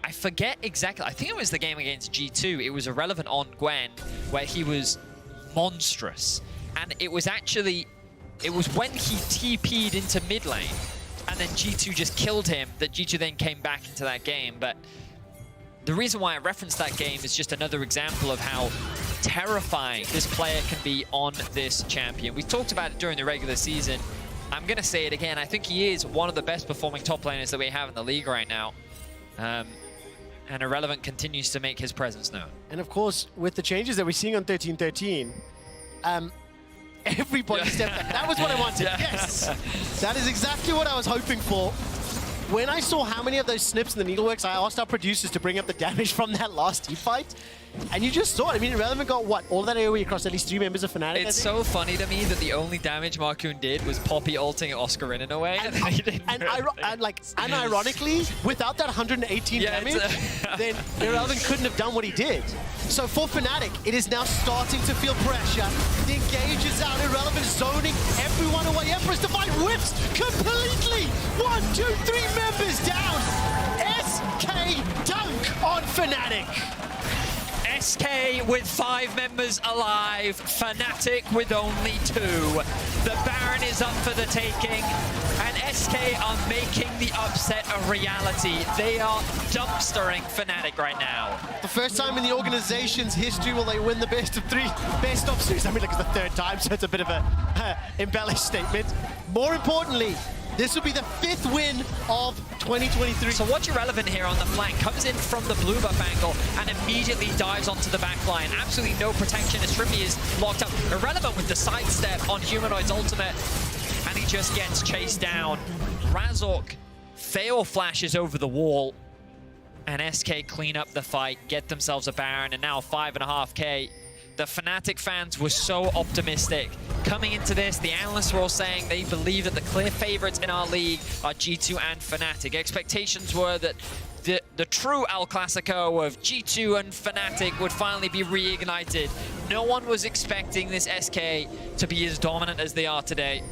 I forget exactly. I think it was the game against G2. It was Irrelevant on Gwen, where he was monstrous. And it was actually, it was when he TP'd into mid lane, and then G2 just killed him, that G2 then came back into that game. But the reason why I referenced that game is just another example of how terrifying this player can be on this champion. We talked about it during the regular season. I'm going to say it again. I think he is one of the best performing top laners that we have in the league right now. And Irrelevant continues to make his presence known. And of course, with the changes that we're seeing on 13-13, everybody stepped up. That was what I wanted. Yes! That is exactly what I was hoping for. When I saw how many of those snips in the needleworks, I asked our producers to bring up the damage from that last team fight. And you just saw it. I mean, Irrelevant got, what, all that AoE across at least 3 members of Fnatic? It's so funny to me that the only damage Marcoon did was Poppy ulting Oscar in a way. And ironically, without that 118 damage, then Irrelevant couldn't have done what he did. So for Fnatic, it is now starting to feel pressure. The engage is out, Irrelevant zoning everyone away. Empress Divine whips completely. 1, 2, 3 members down. SK dunk on Fnatic. SK with 5 members alive, Fnatic with only 2. The Baron is up for the taking, and SK are making the upset a reality. They are dumpstering Fnatic right now. The first time in the organization's history will they win the best of 3, best of series. I mean, like it's the 3rd time, so it's a bit of a embellished statement. More importantly, This will be the 5th win of 2023. So watch Irrelevant here on the flank. Comes in from the blue buff angle and immediately dives onto the back line. Absolutely no protection as Trippy is locked up. Irrelevant with the sidestep on Humanoid's ultimate. And he just gets chased down. Razork fail flashes over the wall. And SK clean up the fight, get themselves a Baron, and now 5.5k. The Fnatic fans were so optimistic. Coming into this, the analysts were all saying they believe that the clear favorites in our league are G2 and Fnatic. Expectations were that the true El Clasico of G2 and Fnatic would finally be reignited. No one was expecting this SK to be as dominant as they are today.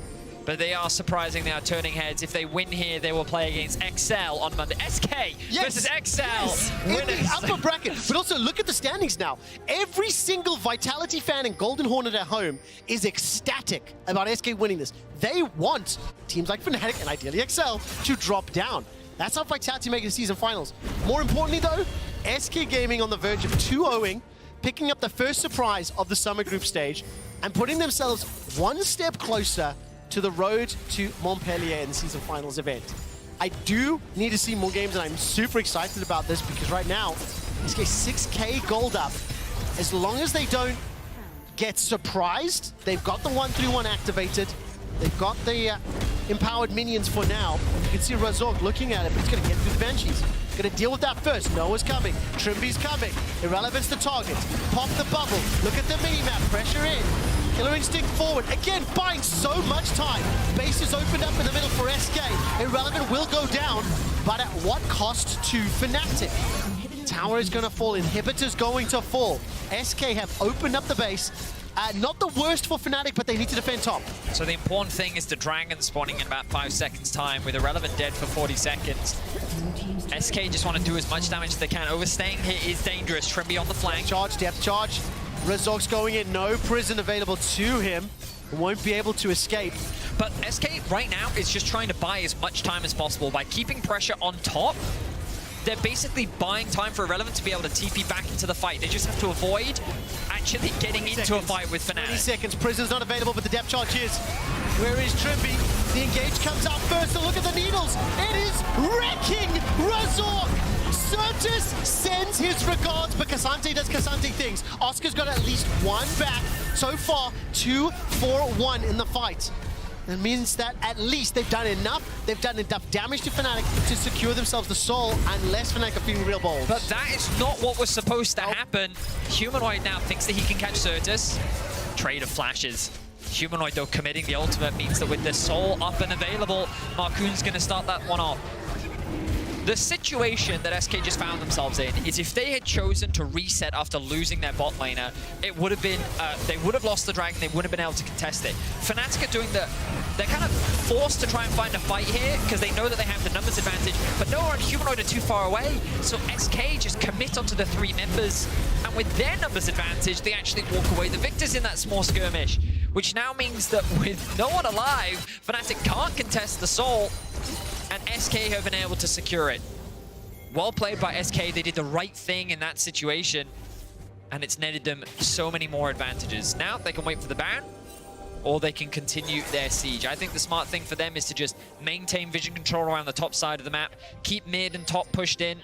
But they are surprising, they are turning heads. If they win here, they will play against XL on Monday. SK versus XL. In the upper bracket. But also, look at the standings now. Every single Vitality fan in Golden Hornet at home is ecstatic about SK winning this. They want teams like Fnatic and ideally XL to drop down. That's how Vitality make the season finals. More importantly, though, SK Gaming on the verge of 2-0ing, picking up the first surprise of the summer group stage, and putting themselves one step closer to the road to Montpellier in the season finals event. I do need to see more games, and I'm super excited about this because right now, SK 6k gold up. As long as they don't get surprised, they've got the 1-3-1 activated, they've got the empowered minions for now. You can see Razork looking at it, but he's gonna get through the Banshees. Gonna deal with that first. Noah's coming, Trimby's coming, Irrelevant's the target. Pop the bubble, look at the mini-map, pressure in. Killer Instinct forward, again buying so much time. Base is opened up in the middle for SK. Irrelevant will go down, but at what cost to Fnatic? Tower is gonna fall, Inhibitor's going to fall. SK have opened up the base. Not the worst for Fnatic, but they need to defend top. So the important thing is the Dragon spawning in about 5 seconds time with Irrelevant dead for 40 seconds. SK just want to do as much damage as they can. Overstaying here is dangerous. Trimby on the flank. Charge, depth charge. Razork's going in, no prison available to him. Won't be able to escape. But SK right now is just trying to buy as much time as possible by keeping pressure on top. They're basically buying time for Irrelevant to be able to TP back into the fight. They just have to avoid actually getting into a fight with Fnatic. 20 seconds, prison's not available, but the depth charge is. Where is Trimby? The engage comes out first, and look at the needles. It is wrecking Razork. Certus sends his regards, but Cassante does Cassante things. Oscar's got at least one back. So far, 2-4-1 in the fight. That means that at least they've done enough. They've done enough damage to Fnatic to secure themselves the soul, unless Fnatic are feeling real bold. But that is not what was supposed to happen. Humanoid now thinks that he can catch Certus. Trade of flashes. Humanoid, though, committing the ultimate means that with the soul up and available, Marcoon's going to start that one off. The situation that SK just found themselves in is if they had chosen to reset after losing their bot laner, it would have been, they would have lost the Dragon, they wouldn't have been able to contest it. Fnatic are doing they're kind of forced to try and find a fight here because they know that they have the numbers advantage, but Noah and Humanoid are too far away, so SK just commit onto the 3 members, and with their numbers advantage, they actually walk away the victors in that small skirmish, which now means that with no one alive, Fnatic can't contest the soul, and SK have been able to secure it. Well played by SK, they did the right thing in that situation, and it's netted them so many more advantages. Now they can wait for the Baron, or they can continue their siege. I think the smart thing for them is to just maintain vision control around the top side of the map, keep mid and top pushed in.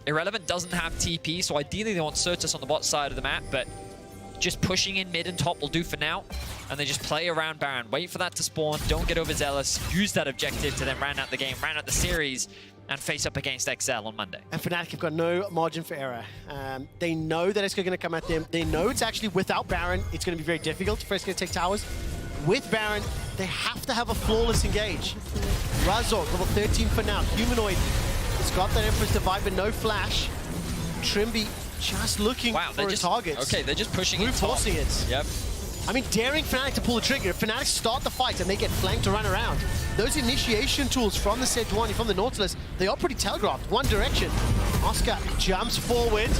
Irrelevant doesn't have TP, so ideally they want Certus on the bot side of the map, but just pushing in mid and top will do for now. And they just play around Baron. Wait for that to spawn. Don't get overzealous. Use that objective to then round out the game, round out the series, and face up against XL on Monday. And Fnatic have got no margin for error. They know that SK are going to come at them. They know it's actually without Baron, it's going to be very difficult for SK to take towers. With Baron, they have to have a flawless engage. Razork, level 13 for now. Humanoid has got that Emperor's Divide, but no flash. Trimby just looking for his targets. Okay, they're just pushing it. Forcing it. Yep. I mean, daring Fnatic to pull the trigger. If Fnatic start the fight and they get flanked to run around, those initiation tools from the Sejuani, from the Nautilus, they are pretty telegraphed. One direction. Oscar jumps forward,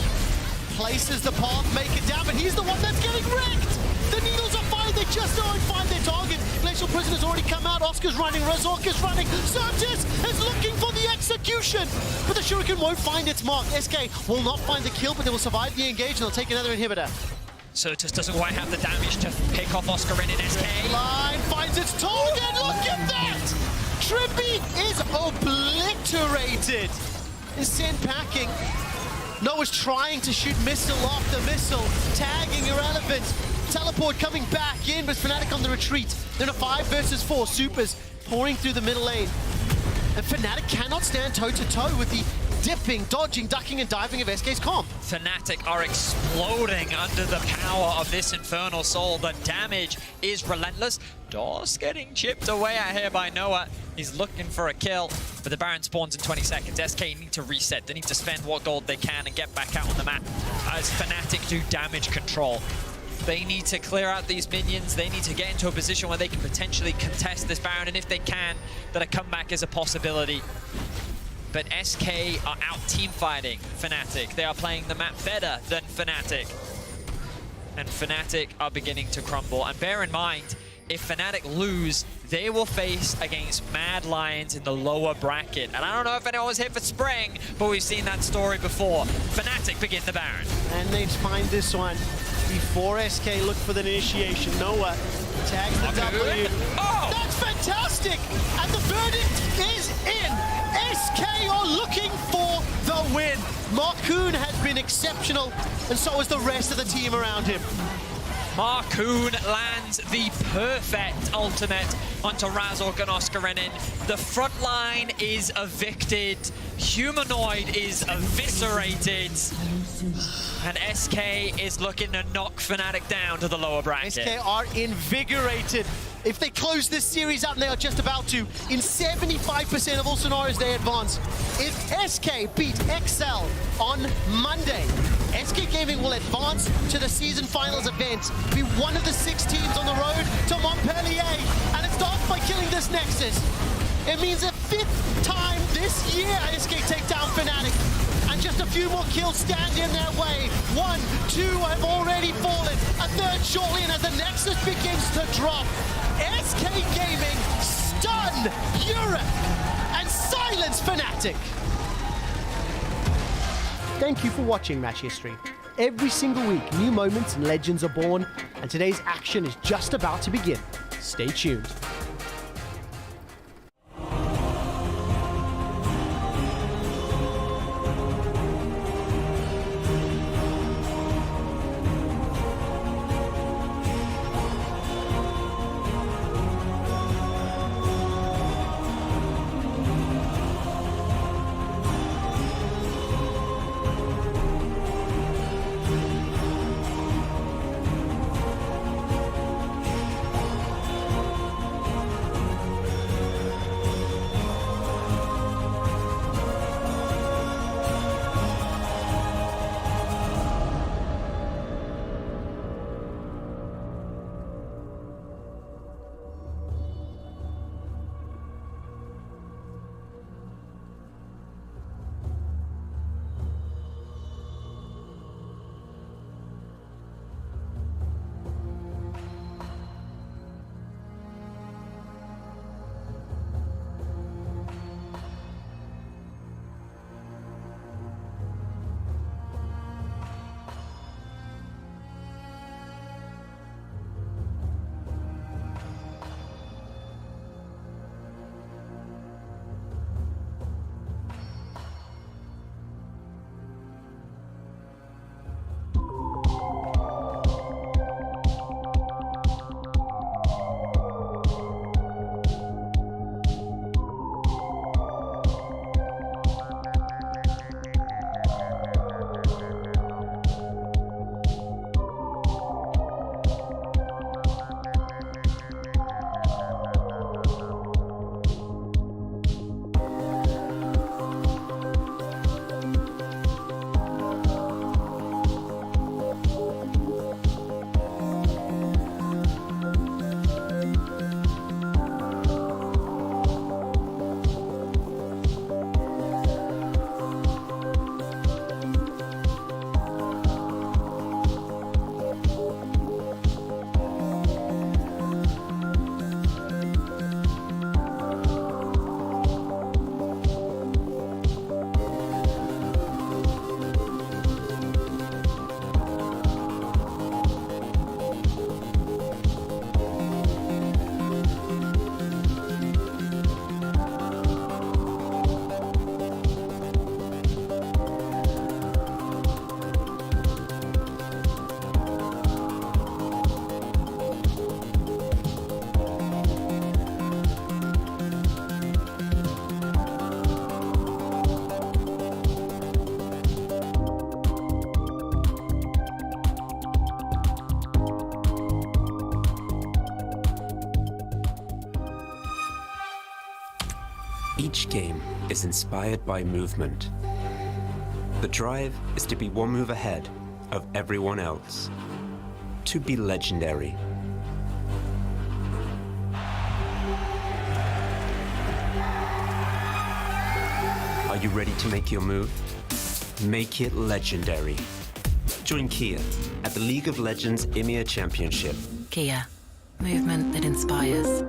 places the path, make it down, but he's the one that's getting wrecked! The needles are fine, they just don't find their target. Glacial Prisoner's already come out, Oscar's running, Razork is running, Certus is looking for the execution! But the Shuriken won't find its mark. SK will not find the kill, but they will survive the engage and they'll take another inhibitor. Certus doesn't quite have the damage to pick off Oscar in SK. Line finds its target, look at that! Trippy is obliterated. Insane packing. Noah's trying to shoot missile after missile, tagging Irrelevant. Teleport coming back in, but Fnatic on the retreat. They're in a 5 versus 4. Supers pouring through the middle lane. And Fnatic cannot stand toe-to-toe with the dipping, dodging, ducking, and diving of SK's comp. Fnatic are exploding under the power of this Infernal Soul. The damage is relentless. DOS getting chipped away at here by Noah. He's looking for a kill, but the Baron spawns in 20 seconds. SK need to reset. They need to spend what gold they can and get back out on the map as Fnatic do damage control. They need to clear out these minions. They need to get into a position where they can potentially contest this Baron, and if they can, then a comeback is a possibility. But SK are out team-fighting Fnatic. They are playing the map better than Fnatic. And Fnatic are beginning to crumble. And bear in mind, if Fnatic lose, they will face against Mad Lions in the lower bracket. And I don't know if anyone was here for Spring, but we've seen that story before. Fnatic begin the Baron. And they find this one before SK look for the initiation. Noah tags the W. Oh! That's fantastic! And the verdict is in! SK are looking for the win. Marcoon has been exceptional, and so has the rest of the team around him. Marcoon lands the perfect ultimate onto Razork and Oscarinin. The front line is evicted. Humanoid is eviscerated. And SK is looking to knock Fnatic down to the lower bracket. SK are invigorated. If they close this series out, and they are just about to, in 75% of all scenarios they advance. If SK beat XL on Monday, SK Gaming will advance to the season finals event, be one of the 6 teams on the road to Montpellier, and it starts by killing this Nexus. It means a 5th time this year SK take down Fnatic, and just a few more kills stand in their way. 1, 2 have already fallen, a 3rd shortly, and as the Nexus begins to drop, SK Gaming stun Europe and silence Fnatic. Thank you for watching Match History. Every single week, new moments and legends are born, and today's action is just about to begin. Stay tuned. Each game is inspired by movement. The drive is to be one move ahead of everyone else, to be legendary. Are you ready to make your move? Make it legendary. Join Kia at the League of Legends EMEA Championship. Kia, movement that inspires.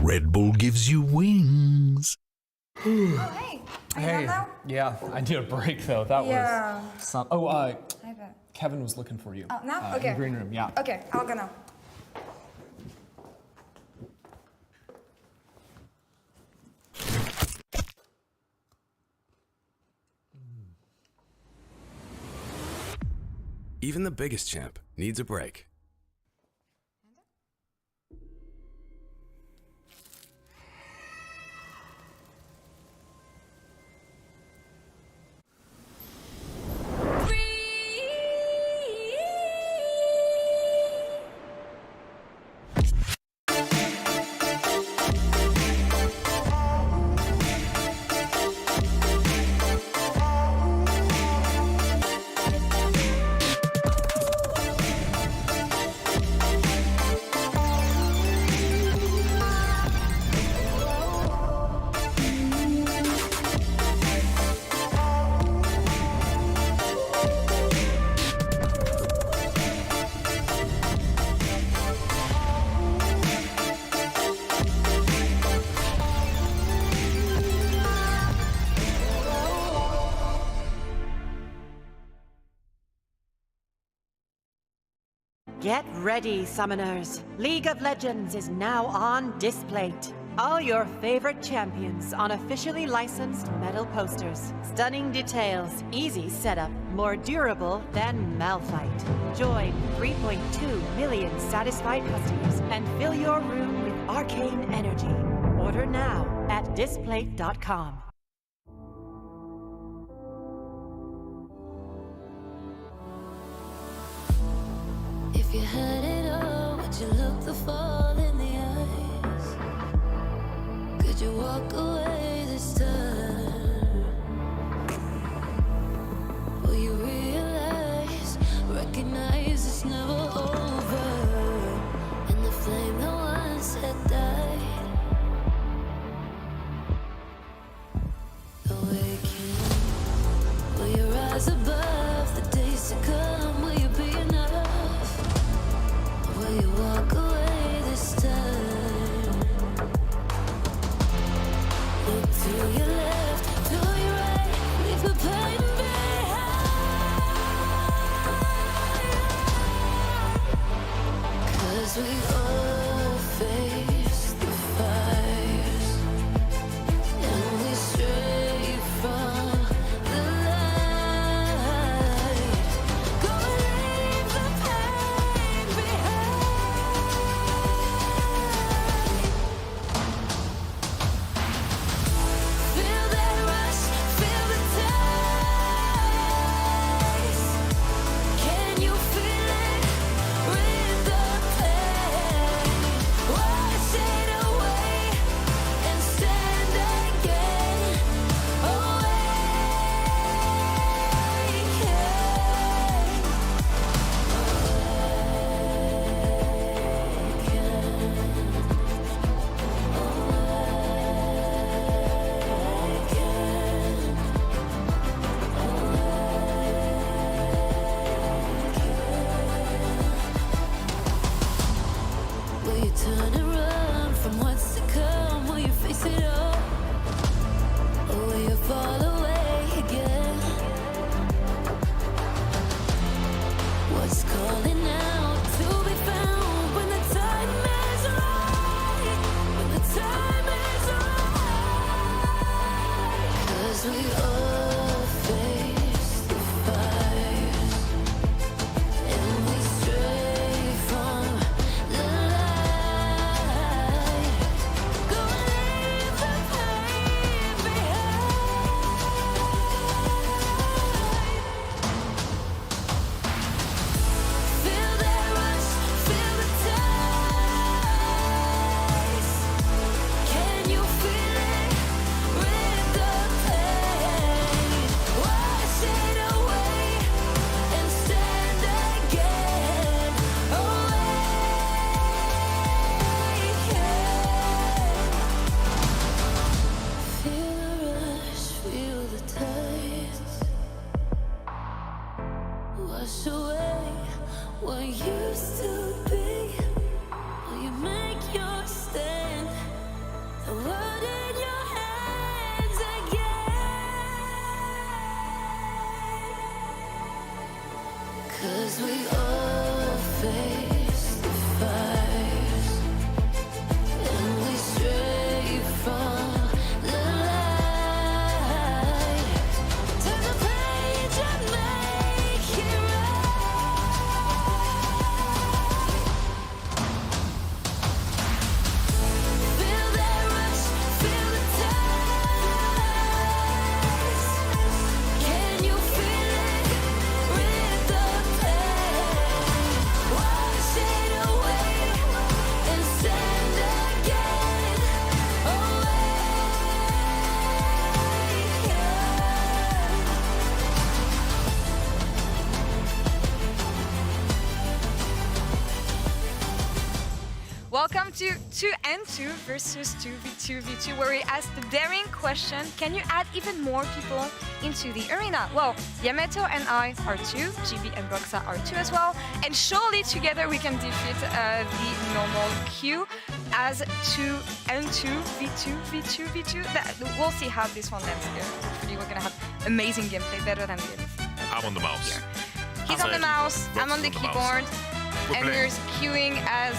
Red Bull gives you wings. Hey, Hey, yeah, I need a break though. That Yeah. was some. Oh, I bet. Kevin was looking for you. Oh, now? In Okay. the green room, yeah. Okay, I'll go now. Even the biggest champ needs a break. Get ready, summoners. League of Legends is now on Displate. All your favorite champions on officially licensed metal posters. Stunning details, easy setup, more durable than Malphite. Join 3.2 million satisfied customers and fill your room with arcane energy. Order now at Displate.com. If you had it all, would you look the fall in the eyes? Could you walk away this time? Will you realize, recognize it's never over? And the flame that once had died, awaken. Will you rise above the days to come? Will you be enough? Will you walk away this time? used to be. Will you make your stand? The world in your hands again. 'Cause we all face the fires, and we stray from the light. Turn the page and make it right. Feel that rush, feel the ties. Can you feel it? Rip the pain, wash it away, and stand again. Welcome to 2N2 versus 2v2v2, where we ask the daring question: can you add even more people into the arena? Well, Yamato and I are 2, GB and Broxa are 2 as well, and surely together we can defeat the normal queue as 2N2 v2v2v2. We'll see how this one lands here. Hopefully we're gonna have amazing gameplay, better than this. I'm on the mouse. He's on the mouse, I'm on the keyboard. And we're queuing as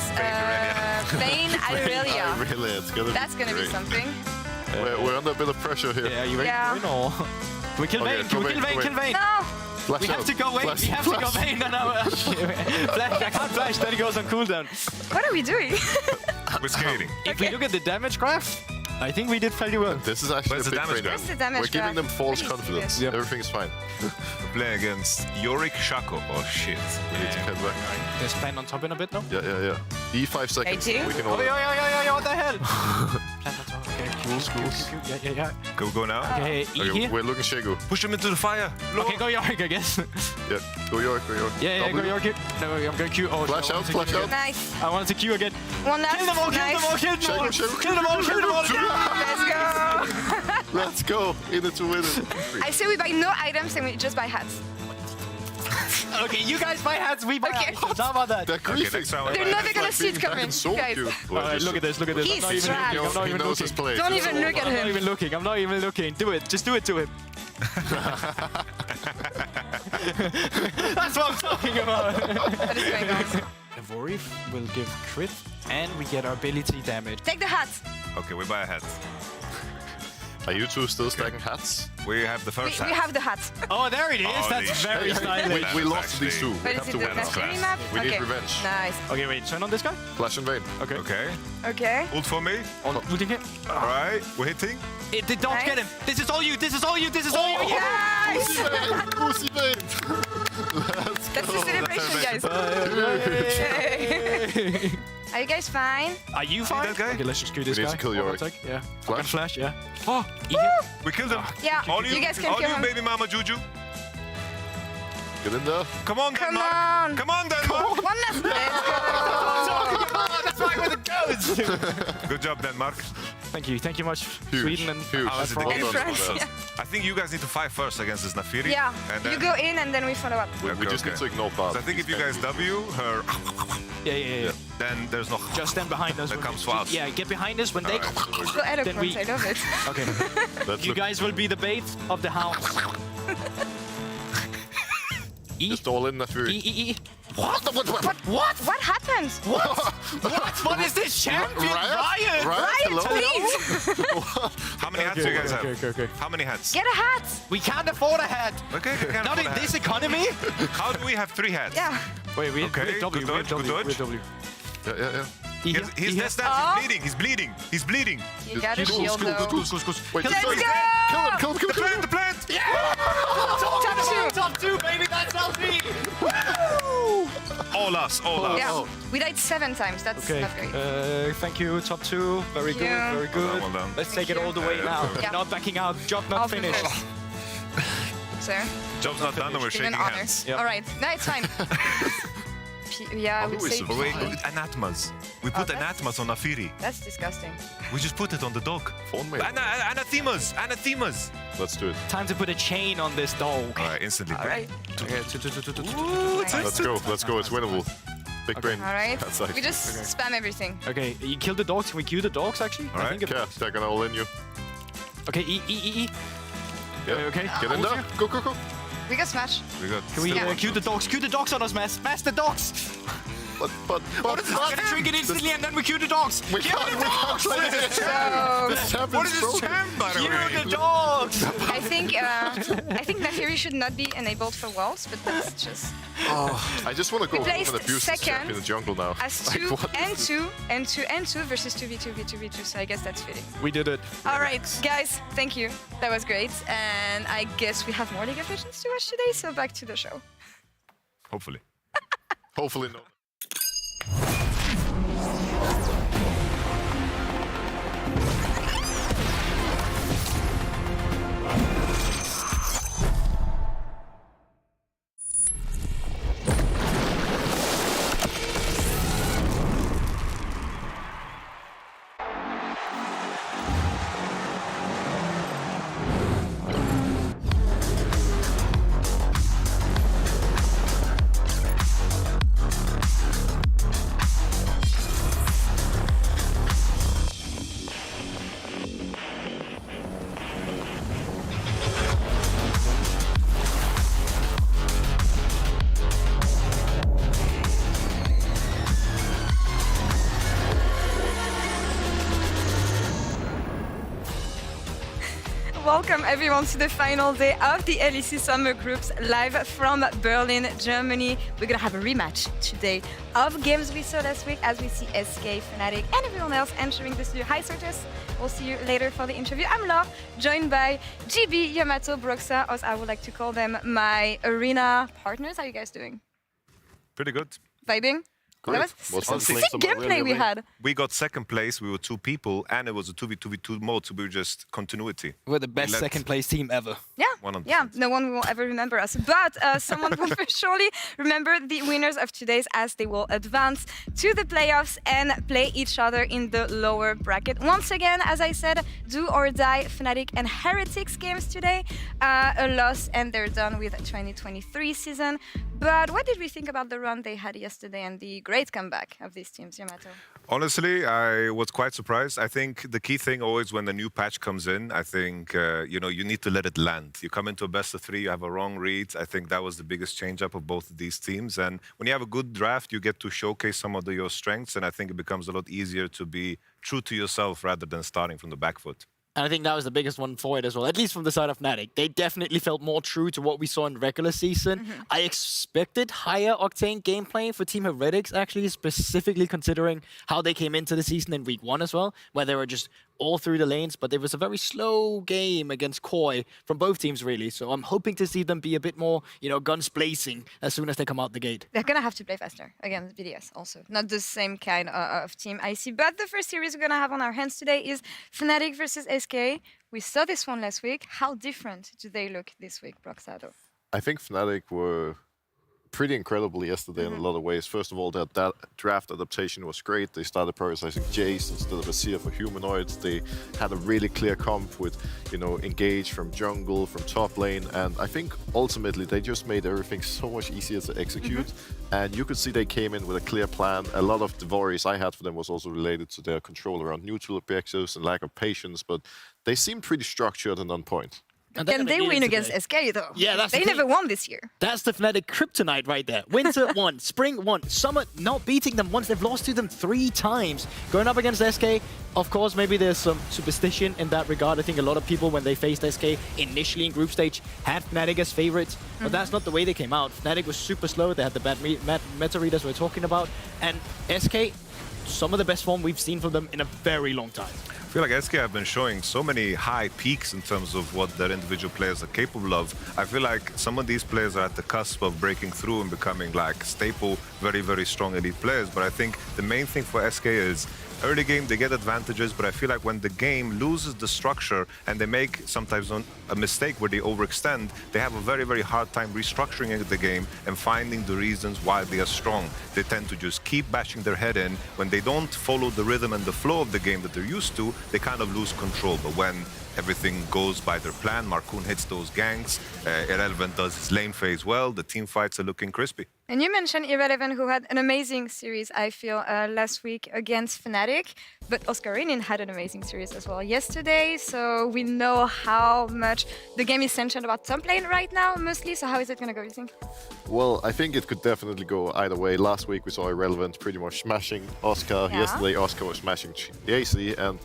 Vayne Irelia. That's gonna be something. We're under a bit of pressure here. Yeah, you ready Yeah. to win or? We kill Vayne, kill we kill Vayne, Vayne, kill Vayne. No! Flash We have out. to go Vayne, we have to go Vayne. No. Flash, I can't flash, then it goes on cooldown. What are we doing? We're skating. If we look at the damage graph, I think we did fairly well. This is actually Where's a the big damage win. graph? Where's the damage We're giving them graph? false Let me see confidence. this. Everything's fine. Playing against Yorick Shako. Oh shit. We need to cut back. There's plan on top in a bit, no? Yeah. E5 seconds. do? We can Oh, hold it. yeah, what the hell? Plan on top, okay. Schools. Yeah. Can we go now? Okay, E Okay, here. we're looking Shegu. Push him into the fire. Okay, go Yorick, I guess. Yeah. Go York, go York. Yeah, go W. Yorick here. No, I'm going Q. Oh, Flash no, I out, want to flash Q out. again. Nice. I wanted to Q again. One last. Kill them all, kill nice. them all, kill them all. Shegu. Kill them all, kill them all. Let's go! Let's go. In it to win it. I say we buy no items and we just buy hats. Okay, you guys buy hats, we buy Okay. items. How about that? They're griefing. next round. They're never gonna see it coming. So Guys, cute. Alright, look at this, look at this. He's I'm not even trash. looking, I'm not He even knows looking. his place. don't even look at I'm not him. even looking, I'm not even looking. Do it, just do it to him. That's what I'm talking about. What is going on? Evorif will give crit and we get our ability damage. Take the hat. Okay, we buy a hat. Are you two still stacking hats? We have the first hat. We have the hat. Oh, there it is. Holy That's shit. very stylish. We lost these two. What We is have it? to The win now. Nashville map? We need Okay. revenge. Nice. Okay, wait, turn on this guy. Flash and Vayne. Okay. Okay. Okay. Ult for me. On looting him. Alright, we're hitting. Don't Nice. get him. This is all you, this is all you, this is all you. Yes! Goosey Vayne. That's the celebration, guys. Yay. Are you guys fine? Are you fine? that guy? Okay, let's just kill this We guy. need to kill One Yorick. attack, yeah. Flash? Can flash, yeah. Oh, E here. we killed him. Yeah, All you guys can all kill you, him. baby mama Juju. Get in there. Come on, Come Denmark. on. Come on, Denmark. One last. Let's go. That's right where it goes. Good job, Denmark. Thank you much, Huge, Sweden and huge. How is it the Well game? done, France, well done. yeah. I think you guys need to fight first against this Nafiri. Yeah, And you then, go in and then we follow up. We Okay, just need okay. to ignore Bob. So I think if you guys W her, yeah. then there's no. Just stand behind us. That when comes we- for us. Yeah, get behind us when they. Go Then eloquent, we- I love it. Okay. Let's You look. guys will be the bait of the hounds. E. Just all in that fury. E. What? What happened? What is this champion? Riot! Riot, hello? please! How many hats do you guys have? Okay. How many hats? Get a hat! We can't afford a hat. Okay, can't Not afford in a this hat. economy. How do we have 3 hats? Yeah. Wait, we Okay, have W. good We have dodge, W. good We have W. Yeah. E here, He's E here. this that. Oh. He's bleeding. He's bleeding. You got a Cool, shield cool, though. cool, cool. Wait, Let's just- go! Kill him. The plant. Top two, baby. That's LP. All us. Yeah, we died 7 times. That's Okay. not great. Thank you, top 2. Very good, you. very good. Well done. Let's take it all the way now. Yeah. Not backing out. Job not Off finished. first. Sir, Job's not done and we're been shaking an honor. hands. Yep. All right, no, it's fine. Yeah, I would Who is say it? Wait, anathemas. We put that's- anathemas on Nafiri. that's disgusting. We just put it on the dog. Phone mail. Anathemas. Let's do it. Time to put a chain on this dog. All right, instantly. All right. Okay. Let's go. It's winnable. Big brain. All right. That's like, We just spam everything. Okay, you kill the dogs. Can we queue the dogs, actually? all right, yeah, they're gonna all in you. Okay, E. Yeah. Okay. Get in there. Go, go, go. We got smash. We got Can we still one queue the shot. dogs? Queue the dogs on us, Mass. Mass the dogs. But I'm gonna drink it instantly and then we queue the dogs. we can't play this. This champion's What is this broken. champ, by the Queue way? the dogs. I think Neferi should not be enabled for walls, but that's just I just want to go We home placed and abuse this champ second in the jungle now. as Like, 2 what and is 2 and 2 and 2 versus 2v2 v2v2. So I guess that's fitting. We did it. All right, guys, thank you. That was great, and I guess we have more League of Legends to watch today. So back to the show. Hopefully. Hopefully not. Welcome everyone to the final day of the LEC Summer Groups live from Berlin, Germany. We're gonna have a rematch today of games we saw last week as we see SK, Fnatic, and everyone else entering the studio. Hi, Sortus. We'll see you later for the interview. I'm Laure, joined by GB, Yamato, Broxa, as I would like to call them, my arena partners. How are you guys doing? Pretty good. Vibing? Great. That Was was fun sick playing some gameplay we really had. We got second place. We were 2 people, and it was a 2v2v2 mode, so we were just continuity. We're the best Let's- second place team ever. Yeah, 100%. yeah, no one will ever remember us. But someone will for surely remember the winners of today's as they will advance to the playoffs and play each other in the lower bracket. Once again, as I said, do or die Fnatic and Heretics games today. A loss and they're done with 2023 season. But what did we think about the run they had yesterday and the great comeback of these teams, Yamato? Honestly, I was quite surprised. I think the key thing always when the new patch comes in, I think, you need to let it land. You come into a best of 3, you have a wrong read. I think that was the biggest change-up of both of these teams. And when you have a good draft, you get to showcase some of your strengths, and I think it becomes a lot easier to be true to yourself rather than starting from the back foot. And I think that was the biggest one for it as well, at least from the side of Fnatic. They definitely felt more true to what we saw in regular season. I expected higher octane gameplay for Team Heretics, actually, specifically considering how they came into the season in week 1 as well, where they were just all through the lanes, but it was a very slow game against Koi from both teams, really. So I'm hoping to see them be a bit more, guns blazing as soon as they come out the gate. They're gonna have to play faster against BDS also. Not the same kind of team I see. But the first series we're gonna have on our hands today is Fnatic versus SK. We saw this one last week. How different do they look this week, Broxado? I think Fnatic were pretty incredible yesterday in a lot of ways. First of all, that draft adaptation was great. They started prioritizing Jace instead of a Seer for humanoids. They had a really clear comp with, engage from jungle, from top lane, and I think ultimately they just made everything so much easier to execute. And you could see they came in with a clear plan. A lot of the worries I had for them was also related to their control around neutral objectives and lack of patience, but they seemed pretty structured and on point. And Can they win today. against SK though? Yeah, that's the they thing. never won this year. That's the Fnatic kryptonite right there. Winter 1, Spring 1, Summer not beating them once. They've lost to them 3 times. Going up against SK, of course, maybe there's some superstition in that regard. I think a lot of people, when they faced SK initially in group stage, had Fnatic as favorites. But that's not the way they came out. Fnatic was super slow. They had the bad meta readers we're talking about. And SK, some of the best form we've seen from them in a very long time. I feel like SK have been showing so many high peaks in terms of what their individual players are capable of. I feel like some of these players are at the cusp of breaking through and becoming like staple, very, very strong elite players. But I think the main thing for SK is early game, they get advantages, but I feel like when the game loses the structure and they make sometimes a mistake where they overextend, they have a very, very hard time restructuring the game and finding the reasons why they are strong. They tend to just keep bashing their head in. When they don't follow the rhythm and the flow of the game that they're used to, they kind of lose control. But when everything goes by their plan, Markoon hits those ganks, Irrelevant does his lane phase well, the team fights are looking crispy. And you mentioned Irrelevant, who had an amazing series, I feel, last week against Fnatic. But Oscarinin had an amazing series as well yesterday. So we know how much the game is centered about top lane right now, mostly. So how is it going to go, you think? Well, I think it could definitely go either way. Last week we saw Irrelevant pretty much smashing Oscar. Yeah. Yesterday Oscar was smashing AC, and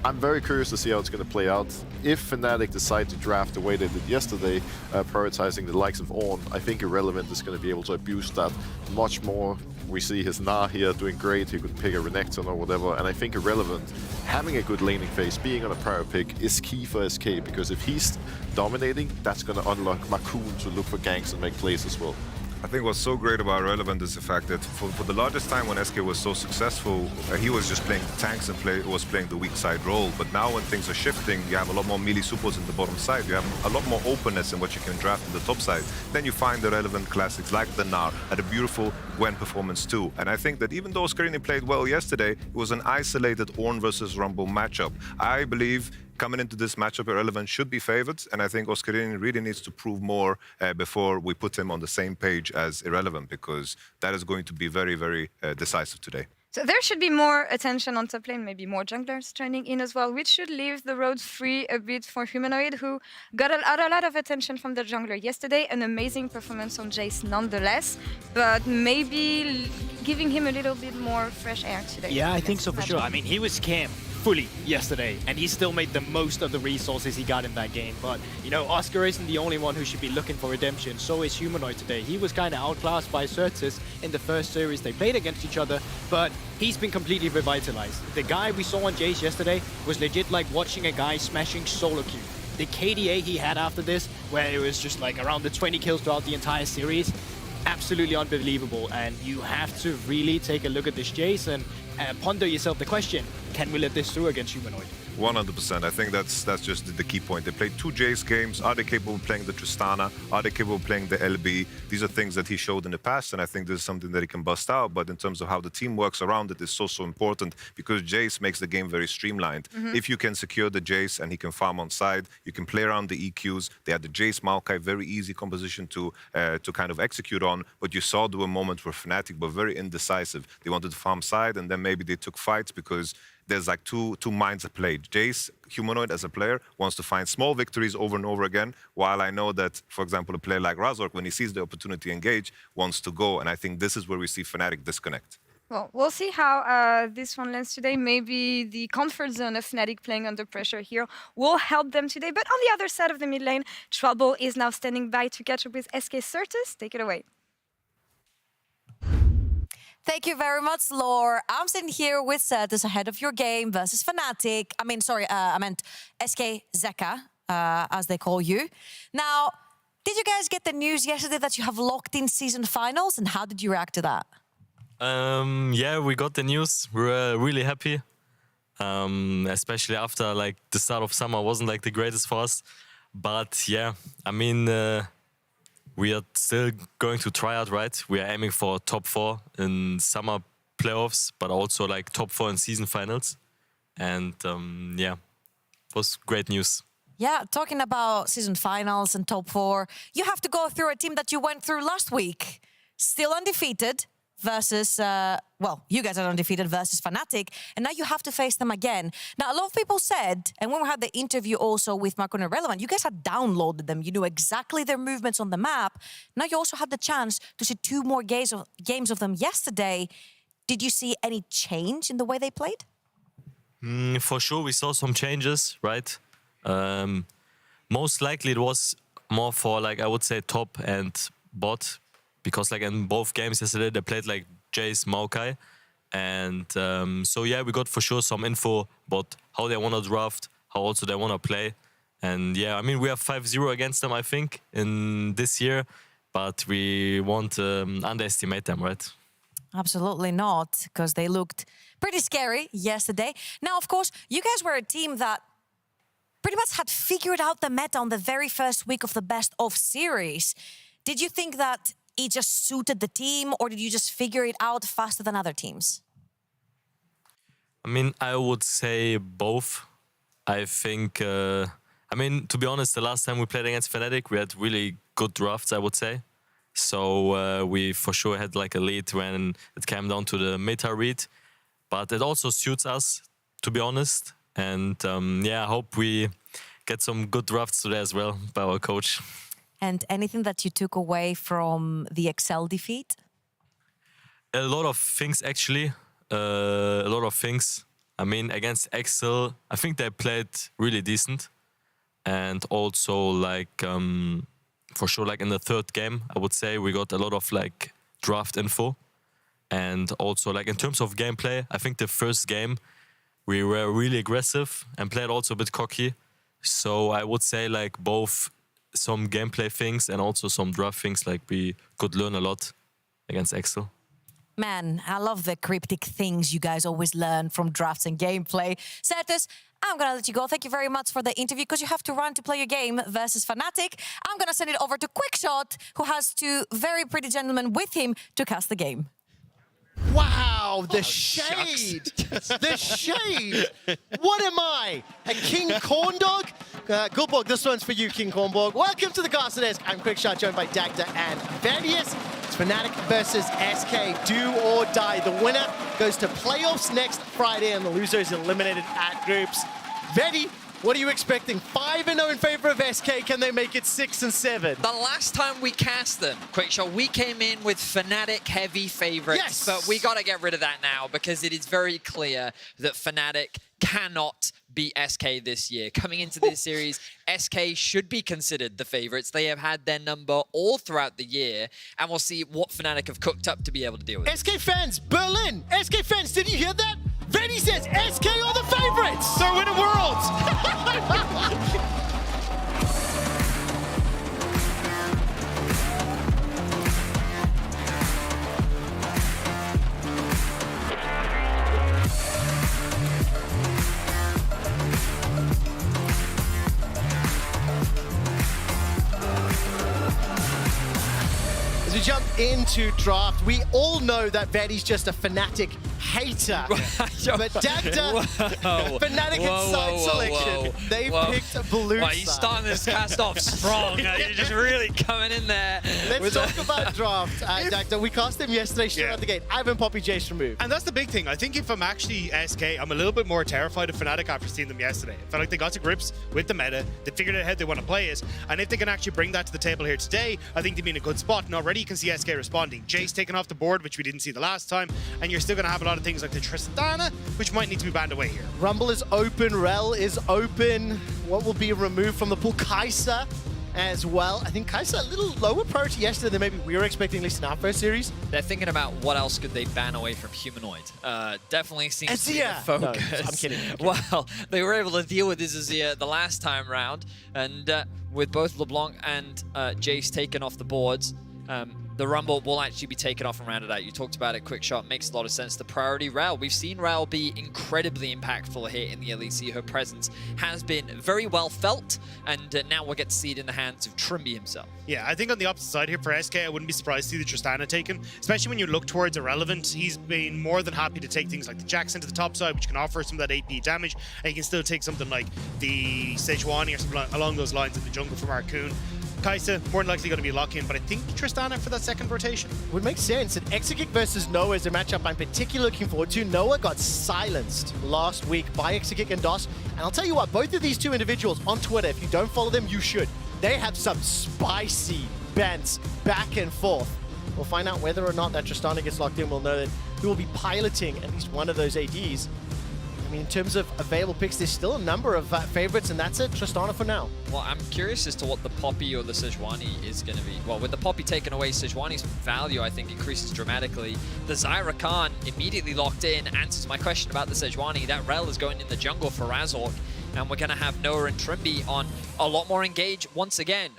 I'm very curious to see how it's going to play out. If Fnatic decide to draft the way they did yesterday, prioritizing the likes of Ornn, I think Irrelevant is going to be able to abuse that much more. We see his Na here doing great. He could pick a Renekton or whatever, and I think Irrelevant, having a good laning phase, being on a prior pick, is key for SK, because if he's dominating, that's going to unlock Makoon to look for ganks and make plays as well. I think what's so great about Relevant is the fact that for the largest time when SK was so successful, he was just playing tanks and was playing the weak side role. But now when things are shifting, you have a lot more melee support in the bottom side. You have a lot more openness in what you can draft in the top side. Then you find the relevant classics like the Gnar, had a beautiful Gwen performance too. And I think that even though Oscarini played well yesterday, it was an isolated Ornn versus Rumble matchup. I believe coming into this matchup, Irrelevant should be favored, and I think Oscarini really needs to prove more before we put him on the same page as Irrelevant, because that is going to be very, very decisive today. So there should be more attention on top lane, maybe more junglers joining in as well, which should leave the road free a bit for Humanoid, who got a lot of attention from the jungler yesterday. An amazing performance on Jace nonetheless, but maybe giving him a little bit more fresh air today. Yeah, I think so for sure. I mean, he was camped fully yesterday, and he still made the most of the resources he got in that game. But, you know, Oscar isn't the only one who should be looking for redemption. So is Humanoid today. He was kind of outclassed by Certus in the first series they played against each other, but he's been completely revitalized. The guy we saw on Jace yesterday was legit like watching a guy smashing solo queue. The KDA he had after this, where it was just like around the 20 kills throughout the entire series, absolutely unbelievable. And you have to really take a look at this Jace and ponder yourself the question, can we let this through against Humanoid? 100%. I think that's just the key point. They played 2 Jace games. Are they capable of playing the Tristana? Are they capable of playing the LB? These are things that he showed in the past, and I think this is something that he can bust out. But in terms of how the team works around it is so important, because Jace makes the game very streamlined. If you can secure the Jace and he can farm on side, you can play around the EQs. They had the Jace Maokai, very easy composition to kind of execute on. But you saw there were moments where Fnatic were very indecisive. They wanted to farm side, and then maybe they took fights because there's like two minds at play. Jace, Humanoid as a player, wants to find small victories over and over again, while I know that, for example, a player like Razork, when he sees the opportunity to engage, wants to go. And I think this is where we see Fnatic disconnect. Well, we'll see how this one lands today. Maybe the comfort zone of Fnatic playing under pressure here will help them today. But on the other side of the mid lane, Trouble is now standing by to catch up with SK Certus. Take it away. Thank you very much, Lore. I'm sitting here with Certus ahead of your game versus Fnatic. I meant SK Zeka, as they call you. Now, did you guys get the news yesterday that you have locked in season finals, and how did you react to that? Yeah, we got the news. We were really happy, especially after like the start of summer wasn't like the greatest for us. But yeah, I mean, we are still going to try out, right? We are aiming for top 4 in summer playoffs, but also like top 4 in season finals. And yeah, it was great news. Yeah, talking about season finals and top 4, you have to go through a team that you went through last week. Still undefeated versus, well, you guys are undefeated versus Fnatic, and now you have to face them again. Now, a lot of people said, and when we had the interview also with Marco and Irrelevant, you guys had downloaded them. You knew exactly their movements on the map. Now you also had the chance to see 2 more games of them yesterday. Did you see any change in the way they played? For sure, we saw some changes, right? Most likely it was more for, like, I would say top and bot, because like in both games yesterday, they played like Jace, Maokai. And so yeah, we got for sure some info about how they want to draft, how also they want to play. And yeah, I mean, we have 5-0 against them, I think, in this year. But we won't underestimate them, right? Absolutely not, because they looked pretty scary yesterday. Now, of course, you guys were a team that pretty much had figured out the meta on the very first week of the best of series. Did you think that it just suited the team, or did you just figure it out faster than other teams? I mean, I would say both. I think, I mean, to be honest, the last time we played against Fnatic, we had really good drafts, I would say. So we for sure had like a lead when it came down to the meta read. But it also suits us, to be honest. And yeah, I hope we get some good drafts today as well by our coach. And anything that you took away from the Excel defeat? A lot of things, actually. A lot of things. I mean, against Excel, I think they played really decent. And also, like, for sure, like in the third game, I would say we got a lot of like draft info. And also, like in terms of gameplay, I think the first game we were really aggressive and played also a bit cocky. So I would say like both some gameplay things and also some draft things, like we could learn a lot against Excel. Man, I love the cryptic things you guys always learn from drafts and gameplay. Certus, I'm going to let you go. Thank you very much for the interview because you have to run to play your game versus Fnatic. I'm going to send it over to Quickshot, who has two very pretty gentlemen with him to cast the game. Wow, the shade! The shade! What am I? A King Corndog? Gulborg, this one's for you, King Cornborg. Welcome to the Caster Desk. I'm Quickshot, joined by Dagda and Vedius. It's Fnatic versus SK, do or die. The winner goes to playoffs next Friday, and the loser is eliminated at groups. Vedi, what are you expecting? 5-0 in favor of SK. Can they make it 6-7? The last time we cast them, Quickshot, we came in with Fnatic heavy favorites, yes! But we got to get rid of that now because it is very clear that Fnatic cannot beat SK this year. Coming into this series, SK should be considered the favorites. They have had their number all throughout the year, and we'll see what Fnatic have cooked up to be able to deal with it. SK fans, Berlin! SK fans, did you hear that? Vedi says SK are the favorites! They're winning worlds! As we jump into draft, we all know that Vedi's just a Fnatic hater. But Dagda, Fnatic and side selection, they picked blue Well, he's starting this cast off strong. You're just really coming in there. Let's talk about draft, Dagda. We cast him yesterday, straight out the gate. Ivan Poppy, Jace removed. And that's the big thing. I think if I'm actually SK, I'm a little bit more terrified of Fnatic after seeing them yesterday. I felt like they got to grips with the meta. They figured out how they want to play it. And if they can actually bring that to the table here today, I think they'd be in a good spot. And already you can see SK responding. Jace taken off the board, which we didn't see the last time. And you're still going to have a lot of things like the Tristana, which might need to be banned away here. Rumble is open, Rel is open. What will be removed from the pool? Kai'Sa as well. I think Kai'Sa a little lower priority yesterday than maybe we were expecting, at least in our first series. They're thinking about what else could they ban away from Humanoid. Definitely seems to be the focus. No, I'm kidding. Well, they were able to deal with Azir the last time round, and with both LeBlanc and Jace taken off the boards, the Rumble will actually be taken off and rounded out. You talked about it, Quickshot, makes a lot of sense. The priority Rel, we've seen Rel be incredibly impactful here in the LEC. Her presence has been very well felt, and now we'll get to see it in the hands of Trimby himself. Yeah, I think on the opposite side here for SK, I wouldn't be surprised to see the Tristana taken, especially when you look towards Irrelevant. He's been more than happy to take things like the Jackson to the top side, which can offer some of that AP damage, and you can still take something like the Sejuani or something along those lines in the jungle from Arcoon. Kai'Sa, more than likely going to be lock-in, but I think Tristana for that second rotation. Would make sense. And Exegik versus Noah is a matchup I'm particularly looking forward to. Noah got silenced last week by Exegik and DOS. And I'll tell you what, both of these two individuals on Twitter, if you don't follow them, you should. They have some spicy bants back and forth. We'll find out whether or not that Tristana gets locked in. We'll know that who will be piloting at least one of those ADs. I mean, in terms of available picks, there's still a number of favorites, and that's it. Tristana for now. Well, I'm curious as to what the Poppy or the Sejuani is going to be. Well, with the Poppy taken away, Sejuani's value, I think, increases dramatically. The Zyra Khan immediately locked in answers my question about the Sejuani. That Rel is going in the jungle for Razork, and we're going to have Noah and Trimby on a lot more engage once again.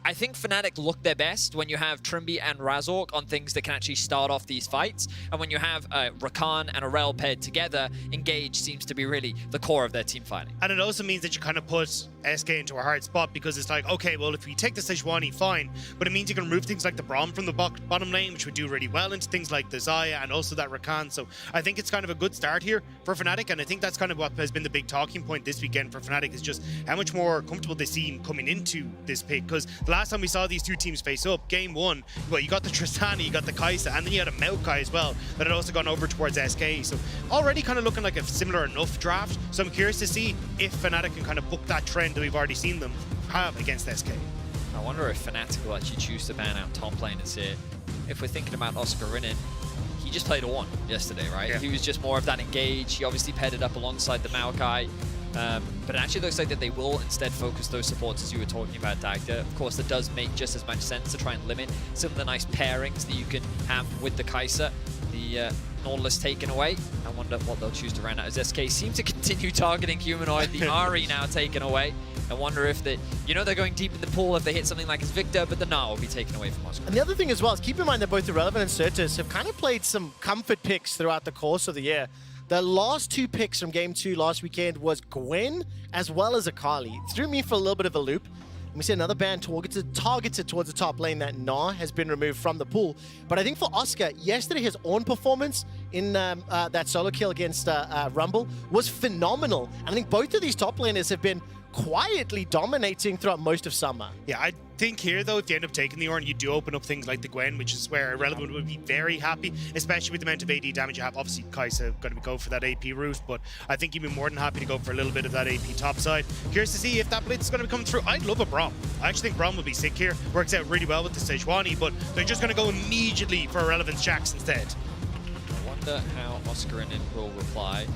I think Fnatic look their best when you have Trimby and Razork on things that can actually start off these fights. And when you have Rakan and a Rel paired together, Engage seems to be really the core of their team fighting. And it also means that you kind of put SK into a hard spot because it's like, okay, well, if we take the Sejuani, fine. But it means you can remove things like the Braum from the bottom lane, which would do really well into things like the Xayah and also that Rakan. So I think it's kind of a good start here for Fnatic. And I think that's kind of what has been the big talking point this weekend for Fnatic is just how much more comfortable they seem coming into this pick. Because the last time we saw these two teams face up, game 1, well, you got the Tristana, you got the Kai'Sa, and then you had a Maokai as well that had also gone over towards SK. So already kind of looking like a similar enough draft. So I'm curious to see if Fnatic can kind of book that trend that we've already seen them have against SK. I wonder if Fnatic will actually choose to ban out top laners here. If we're thinking about Oscar Rinnin, he just played a 1 yesterday, right? Yeah. He was just more of that engage. He obviously paired it up alongside the Maokai. But it actually looks like that they will instead focus those supports as you were talking about, Dagda. Of course, that does make just as much sense to try and limit some of the nice pairings that you can have with the Kai'Sa. The Nautilus taken away. I wonder what they'll choose to round out as SK seem to continue targeting Humanoid. The Ari now taken away. I wonder if they're going deep in the pool if they hit something like his Victor, but the Gnar will be taken away from Oscar. And the other thing as well is keep in mind that both Irrelevant and Certus have kind of played some comfort picks throughout the course of the year. The last 2 picks from Game 2 last weekend was Gwen as well as Akali. It threw me for a little bit of a loop. And we see another ban targeted towards the top lane. That Gnar has been removed from the pool. But I think for Oscar, yesterday his own performance in that solo kill against Rumble was phenomenal. And I think both of these top laners have been quietly dominating throughout most of summer. Yeah, I think here, though, if you end up taking the Ornn, you do open up things like the Gwen, which is where Irrelevant would be very happy, especially with the amount of AD damage you have. Obviously, Kai'Sa going to go for that AP route, but I think you'd be more than happy to go for a little bit of that AP top side. Curious to see if that blitz is going to come through. I'd love a Braum. I actually think Braum will be sick here. Works out really well with the Sejuani, but they're just going to go immediately for Irrelevant's Jax instead. I wonder how Oscar Rinnin will reply.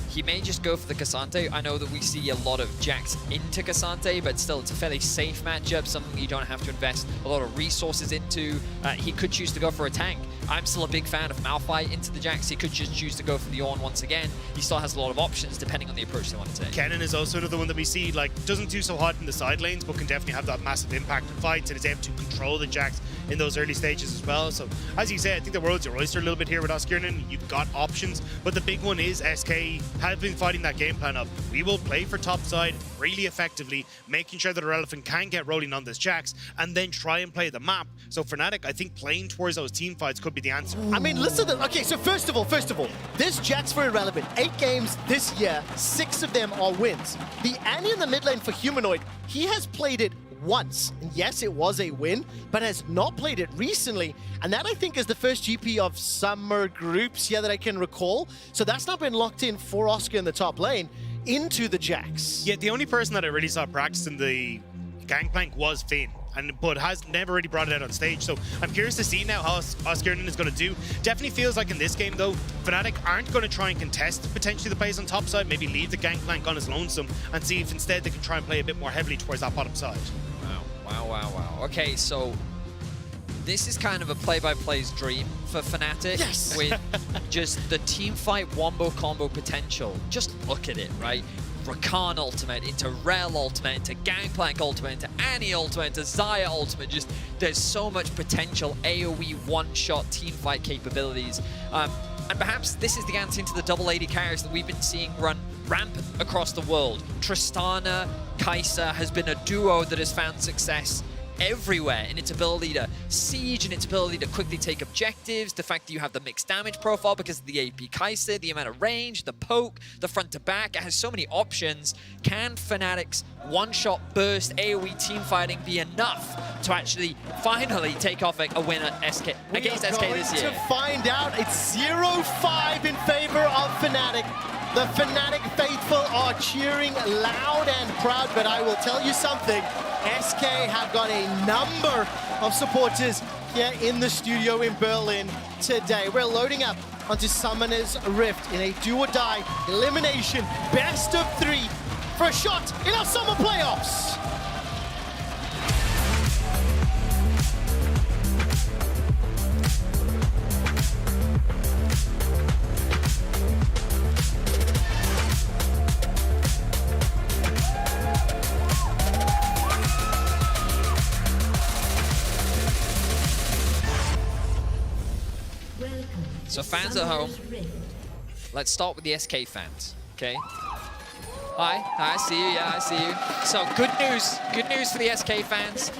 He may just go for the Cassante. I know that we see a lot of Jax into Cassante, but still it's a fairly safe matchup, something you don't have to invest a lot of resources into. He could choose to go for a tank. I'm still a big fan of Malphite into the Jax. He could just choose to go for the Ornn once again. He still has a lot of options depending on the approach they want to take. Kennen is also another one that we see, like, doesn't do so hot in the side lanes, but can definitely have that massive impact in fights and is able to control the Jax in those early stages as well. So, as you say, I think the world's your oyster a little bit here with Oscar Rinnin. You've got options, but the big one is SK have been fighting that game plan of we will play for top side really effectively, making sure that Irrelevant can get rolling on this Jax, and then try and play the map. So Fnatic, I think playing towards those team fights could be the answer. I mean, listen to okay, so first of all, this Jax for Irrelevant, 8 games this year, 6 of them are wins. The Annie in the mid lane for Humanoid, he has played it once. And yes, it was a win, but has not played it recently. And that, I think, is the first GP of summer groups here that I can recall. So that's not been locked in for Oscar in the top lane into the Jax. Yeah, the only person that I really saw practicing the Gangplank was Finn, but has never really brought it out on stage. So I'm curious to see now how Oscar Rinnin is going to do. Definitely feels like in this game, though, Fnatic aren't going to try and contest potentially the plays on top side, maybe leave the Gangplank on his lonesome and see if instead they can try and play a bit more heavily towards that bottom side. Wow. Okay, so this is kind of a play-by-play's dream for Fnatic. Yes! With just the teamfight wombo combo potential. Just look at it, right? Rakan ultimate into Rel ultimate into Gangplank ultimate into Annie ultimate into Xayah ultimate. Just there's so much potential AoE one-shot teamfight capabilities. And perhaps this is the answer into the double AD carries that we've been seeing run rampant across the world. Tristana, Kai'Sa has been a duo that has found success everywhere in its ability to siege and its ability to quickly take objectives, the fact that you have the mixed damage profile because of the AP Kai'Sa, the amount of range, the poke, the front to back, it has so many options. Can Fnatic's one-shot burst AoE teamfighting be enough to actually finally take off a win at SK, against SK this year? To find out, it's 0-5 in favor of Fnatic. The Fnatic faithful are cheering loud and proud, but I will tell you something, SK have got a number of supporters here in the studio in Berlin today. We're loading up onto Summoner's Rift in a do-or-die elimination best of 3 for a shot in our summer playoffs. So fans at home, let's start with the SK fans, okay? Hi, I see you, yeah, I see you. So good news for the SK fans.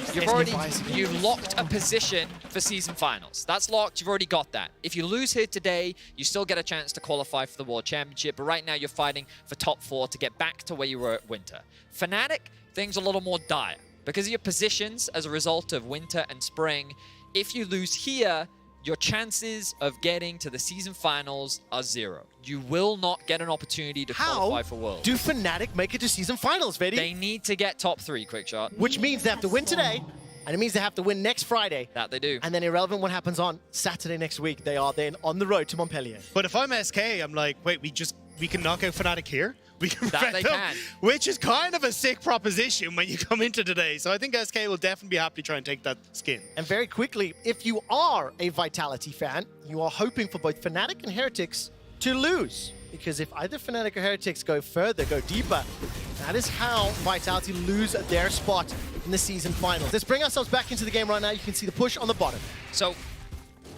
You've locked a position for season finals. That's locked, you've already got that. If you lose here today, you still get a chance to qualify for the World Championship, but right now you're fighting for top 4 to get back to where you were at Winter. Fnatic, things a little more dire. Because of your positions as a result of winter and spring, if you lose here, your chances of getting to the season finals are 0. You will not get an opportunity to qualify for Worlds. Do Fnatic make it to season finals, Vedi? They need to get top 3, Quickshot. Which means they have to win today, and it means they have to win next Friday. That they do. And then irrelevant what happens on Saturday next week, they are then on the road to Montpellier. But if I'm SK, I'm like, wait, we can knock out Fnatic here? We can That prevent they them, can. which is kind of a sick proposition when you come into today. So I think SK will definitely be happy to try and take that skin. And very quickly, if you are a Vitality fan, you are hoping for both Fnatic and Heretics to lose. Because if either Fnatic or Heretics go further, go deeper, that is how Vitality lose their spot in the season finals. Let's bring ourselves back into the game right now. You can see the push on the bottom. So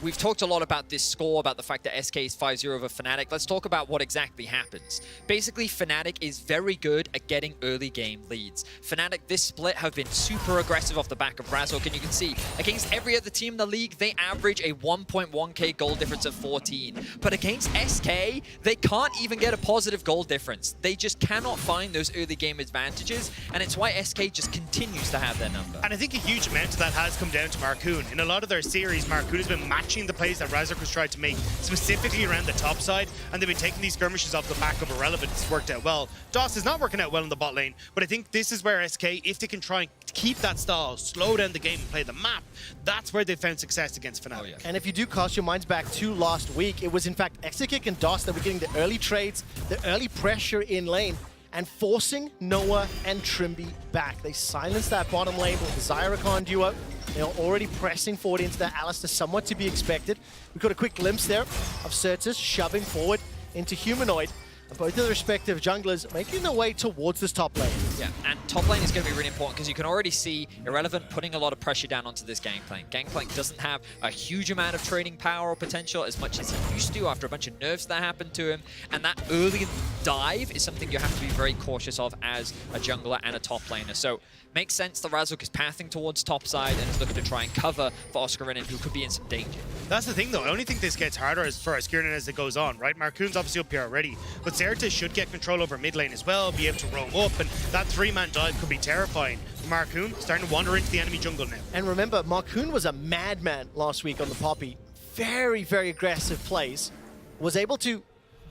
we've talked a lot about this score, about the fact that SK is 5-0 over Fnatic. Let's talk about what exactly happens. Basically, Fnatic is very good at getting early game leads. Fnatic this split have been super aggressive off the back of Razork, and you can see against every other team in the league, they average a 1.1k goal difference of 14. But against SK, they can't even get a positive goal difference. They just cannot find those early game advantages, and it's why SK just continues to have their number. And I think a huge amount of that has come down to Marcoon. In a lot of their series, Marcoon has been matching the plays that Razork was trying to make, specifically around the top side, and they've been taking these skirmishes off the back of Irrelevant. It's worked out well. DOS is not working out well in the bot lane, but I think this is where SK, if they can try and keep that style, slow down the game and play the map, that's where they found success against Fnatic. Oh, yeah. And if you do cast your minds back to last week, it was in fact Exekick and DOS that were getting the early trades, the early pressure in lane, and forcing Noah and Trimby back. They silenced that bottom lane with the Zyrakan duo. They are already pressing forward into that Alistar, somewhat to be expected. We got a quick glimpse there of Certus shoving forward into Humanoid. And both of the respective junglers making their way towards this top lane. Yeah, and top lane is going to be really important because you can already see Irrelevant putting a lot of pressure down onto this Gangplank. Gangplank doesn't have a huge amount of trading power or potential as much as he used to after a bunch of nerfs that happened to him. And that early dive is something you have to be very cautious of as a jungler and a top laner. So makes sense that Razork is pathing towards top side and is looking to try and cover for Oscarinin, who could be in some danger. That's the thing, though. I only think this gets harder for Oscarinin as it goes on, right? Marcoon's obviously up here already, but Certus should get control over mid lane as well, be able to roam up, and that 3-man dive could be terrifying. Marcoon starting to wander into the enemy jungle now. And remember, Marcoon was a madman last week on the Poppy. Very, very aggressive plays. Was able to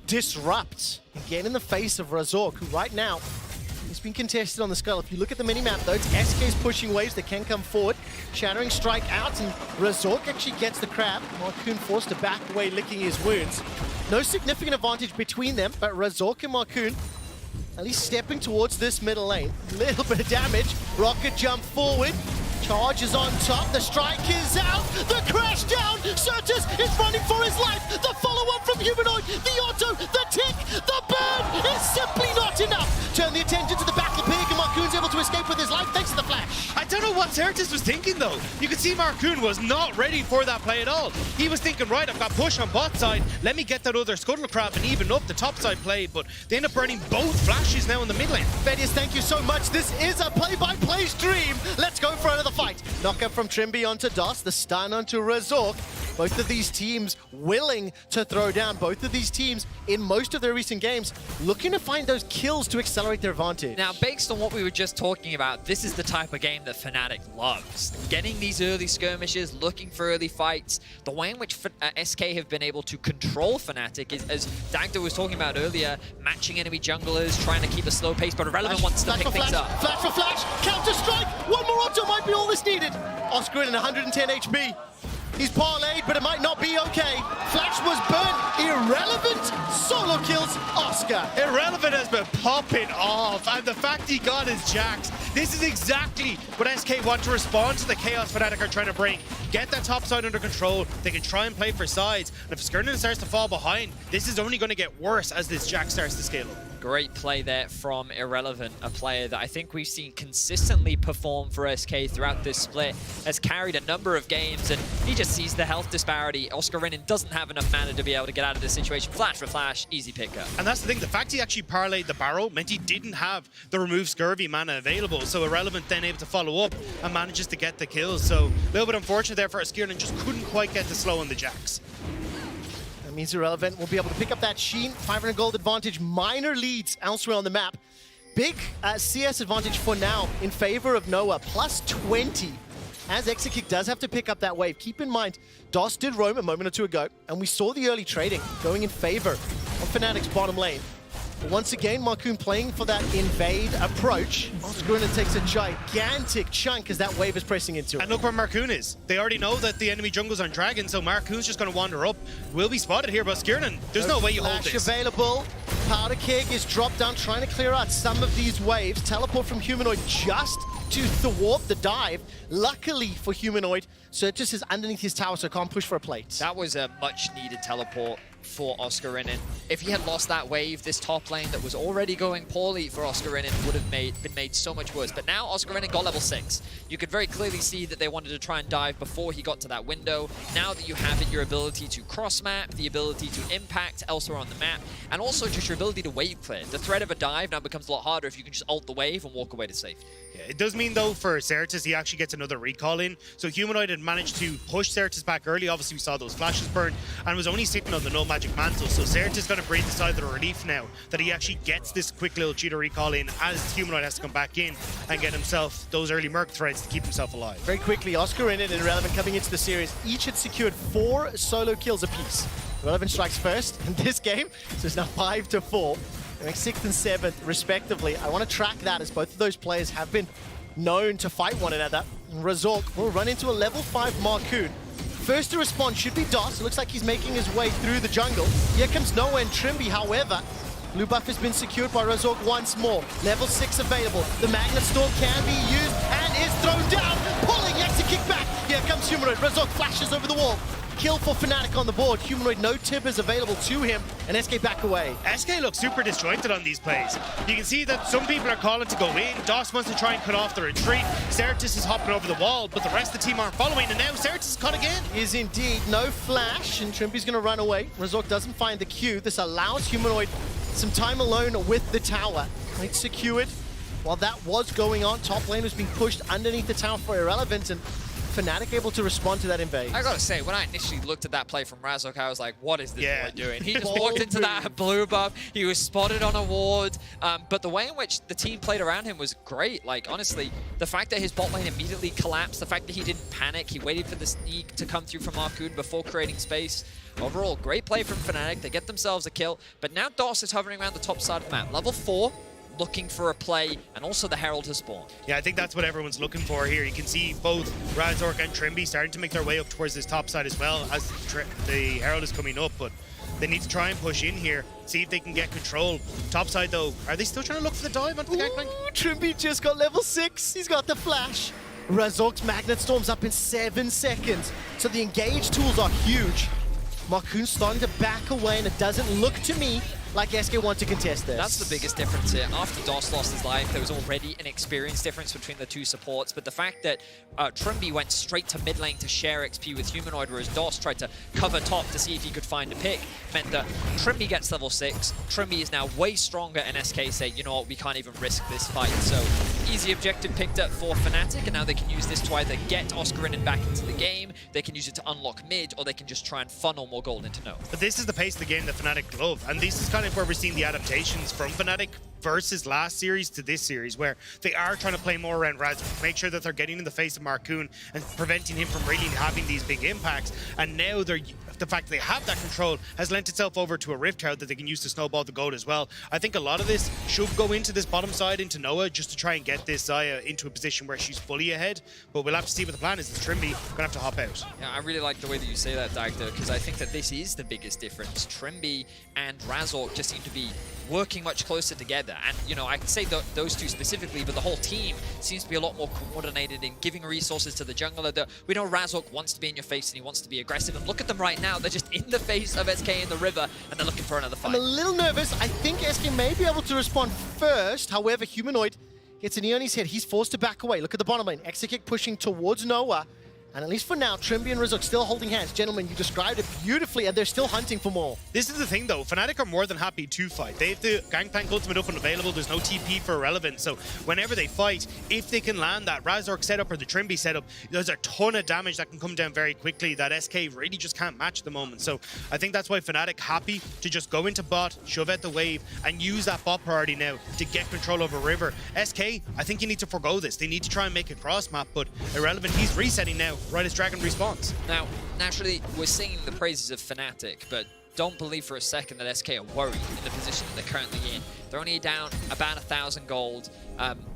disrupt and get in the face of Razork, who right now has been contested on the skull. If you look at the mini-map, though, it's SK's pushing waves that can come forward. Shattering Strike out, and Razork actually gets the crab. Marcoon forced to back away, licking his wounds. No significant advantage between them, but Razork and Marcoon at least stepping towards this middle lane. Little bit of damage. Rocket jump forward. Charges on top. The strike is out. The crash down. Certus is running for his life. The follow-up from Humanoid. The auto. The tick. The burn is simply not enough. Turn the attention to the battle pig, and Marcoon's able to escape with his life thanks to the flash. I don't know what Certus was thinking, though. You can see Marcoon was not ready for that play at all. He was thinking, right, I've got push on bot side. Let me get that other Scuttle Crab and even up the top side play, but they end up burning both flashes now in the mid lane. Vedius, thank you so much. This is a play-by-play stream. Let's go for another fight. Knockup from Trimby onto DOS, the stun onto Razork. Both of these teams willing to throw down. Both of these teams, in most of their recent games, looking to find those kills to accelerate their advantage. Now, based on what we were just talking about, this is the type of game that Fnatic loves. Getting these early skirmishes, looking for early fights. The way in which SK have been able to control Fnatic is, as Dagda was talking about earlier, matching enemy junglers, trying to keep a slow pace, but Irrelevant wants to pick things up. Flash for flash, counter-strike, one more auto might be all that's needed. Oscarinin 110 HP. He's parlayed, but it might not be okay. Flash was burnt. Irrelevant solo kills Oscar. Irrelevant has been popping off, and the fact he got his jacks. This is exactly what SK want to respond to the chaos Fnatic are trying to bring. Get that top side under control. They can try and play for sides. And if Skirnin starts to fall behind, this is only going to get worse as this jack starts to scale up. Great play there from Irrelevant, a player that I think we've seen consistently perform for SK throughout this split, has carried a number of games, and he just sees the health disparity. Oscarinin doesn't have enough mana to be able to get out of this situation. Flash for flash, easy pickup. And that's the thing, the fact he actually parlayed the barrow meant he didn't have the remove scurvy mana available, so Irrelevant then able to follow up and manages to get the kills. So a little bit unfortunate there for Skirnin, just couldn't quite get the slow on the jacks. Means Irrelevant will be able to pick up that Sheen 500 gold advantage. Minor leads elsewhere on the map. Big CS advantage for now in favor of Noah, plus 20. As Exekick does have to pick up that wave. Keep in mind, DOS did roam a moment or two ago, and we saw the early trading going in favor of Fnatic's bottom lane. But once again, Marcoon playing for that invade approach. Oscarina takes a gigantic chunk as that wave is pressing into it. And look where Marcoon is. They already know that the enemy jungle's on Dragon, so Marcoon's just going to wander up. Will be spotted here, but Skirnan, there's no way you hold Flash this. available. Powder Keg is dropped down, trying to clear out some of these waves. Teleport from Humanoid just to thwart the dive. Luckily for Humanoid, Certus is underneath his tower, so can't push for a plate. That was a much-needed teleport for Oscarina. If he had lost that wave, this top lane that was already going poorly for Oscarina would have been made so much worse. But now Oscarina got level 6. You could very clearly see that they wanted to try and dive before he got to that window. Now that you have it, your ability to cross-map, the ability to impact elsewhere on the map, and also just your ability to wave clear. The threat of a dive now becomes a lot harder if you can just ult the wave and walk away to safety. Yeah, it does mean, though, for Certus, he actually gets another recall in. So Humanoid had managed to push Certus back early. Obviously, we saw those flashes burn, and was only sitting on the no magic mantle. So Certus is going to breathe a sigh of relief now that he actually gets this quick little cheater recall in as Humanoid has to come back in and get himself those early Merc threads to keep himself alive. Very quickly, Oscarina and Irrelevant coming into the series. Each had secured 4 solo kills apiece. Irrelevant strikes first in this game, so it's now 5-4. They're 6th and 7th, respectively. I want to track that as both of those players have been known to fight one another. Razork will run into a level 5 Marcoon. First to respond should be DOS. It looks like he's making his way through the jungle. Here comes Noah and Trimby, however. Blue buff has been secured by Razork once more. Level 6 available. The Magnet Storm can be used and is thrown down. Pulling Exekick back. Here comes Humanoid. Razork flashes over the wall. Kill for Fnatic on the board. Humanoid, no tippers available to him, and SK back away. SK looks super disjointed on these plays. You can see that some people are calling to go in. DOS wants to try and cut off the retreat. Certus is hopping over the wall, but the rest of the team aren't following, and now Certus is cut again. Is indeed no flash, and Trimby's going to run away. Razork doesn't find the Q. This allows Humanoid some time alone with the tower. It's secured. While that was going on, top lane was being pushed underneath the tower for Irrelevant, and Fnatic able to respond to that invade. I gotta say, when I initially looked at that play from Razork, I was like, what is this boy doing? He just Bold walked into move. that blue buff, he was spotted on a ward, but the way in which the team played around him was great. Like, honestly, the fact that his bot lane immediately collapsed, the fact that he didn't panic, he waited for the sneak to come through from Marcoon before creating space. Overall, great play from Fnatic. They get themselves a kill, but now DOS is hovering around the top side of the map. Level 4. Looking for a play, and also the Herald has spawned. Yeah, I think that's what everyone's looking for here. You can see both Razork and Trimby starting to make their way up towards this top side as well as the Herald is coming up, but they need to try and push in here, see if they can get control. Top side, though, are they still trying to look for the dive onto the gangplank? Trimby just got level 6. He's got the flash. Razork's Magnet Storm's up in 7 seconds, so the engage tools are huge. Marcoon's starting to back away, and it doesn't look to me like SK want to contest this. That's the biggest difference here. After DOS lost his life, there was already an experience difference between the two supports, but the fact that Trimby went straight to mid lane to share XP with Humanoid, whereas DOS tried to cover top to see if he could find a pick, meant that Trimby gets level 6. Trimby is now way stronger, and SK say, you know what, we can't even risk this fight. So, easy objective picked up for Fnatic, and now they can use this to either get Oscarina back into the game, they can use it to unlock mid, or they can just try and funnel more gold into Noah. But this is the pace of the game that Fnatic love, and this is kind of where we're seeing the adaptations from Fnatic versus last series to this series, where they are trying to play more around Razork, make sure that they're getting in the face of Marcoon and preventing him from really having these big impacts. And now the fact that they have that control has lent itself over to a Rift Cloud that they can use to snowball the gold as well. I think a lot of this should go into this bottom side, into Noah, just to try and get this Xayah into a position where she's fully ahead. But we'll have to see what the plan is. Is Trimby going to have to hop out? Yeah, I really like the way that you say that, Dagda, because I think that this is the biggest difference. Trimby and Razork just seem to be working much closer together. And, you know, I can say those two specifically, but the whole team seems to be a lot more coordinated in giving resources to the jungler. We know Razork wants to be in your face and he wants to be aggressive. And look at them right now. They're just in the face of SK in the river, and they're looking for another fight. I'm a little nervous. I think SK may be able to respond first. However, Humanoid gets an E on his head. He's forced to back away. Look at the bottom lane. Exekick pushing towards Noah. And at least for now, Trimby and Rizok still holding hands. Gentlemen, you described it beautifully, and they're still hunting for more. This is the thing, though. Fnatic are more than happy to fight. They have the Gangplank ultimate up and available. There's no TP for Irrelevant. So whenever they fight, if they can land that Razork setup or the Trimby setup, there's a ton of damage that can come down very quickly that SK really just can't match at the moment. So I think that's why Fnatic happy to just go into bot, shove out the wave, and use that bot priority now to get control over River. SK, I think you need to forgo this. They need to try and make a cross map, but Irrelevant, he's resetting now right as Dragon respawns. Now, naturally, we're singing the praises of Fnatic, but don't believe for a second that SK are worried in the position that they're currently in. They're only down about 1,000 gold.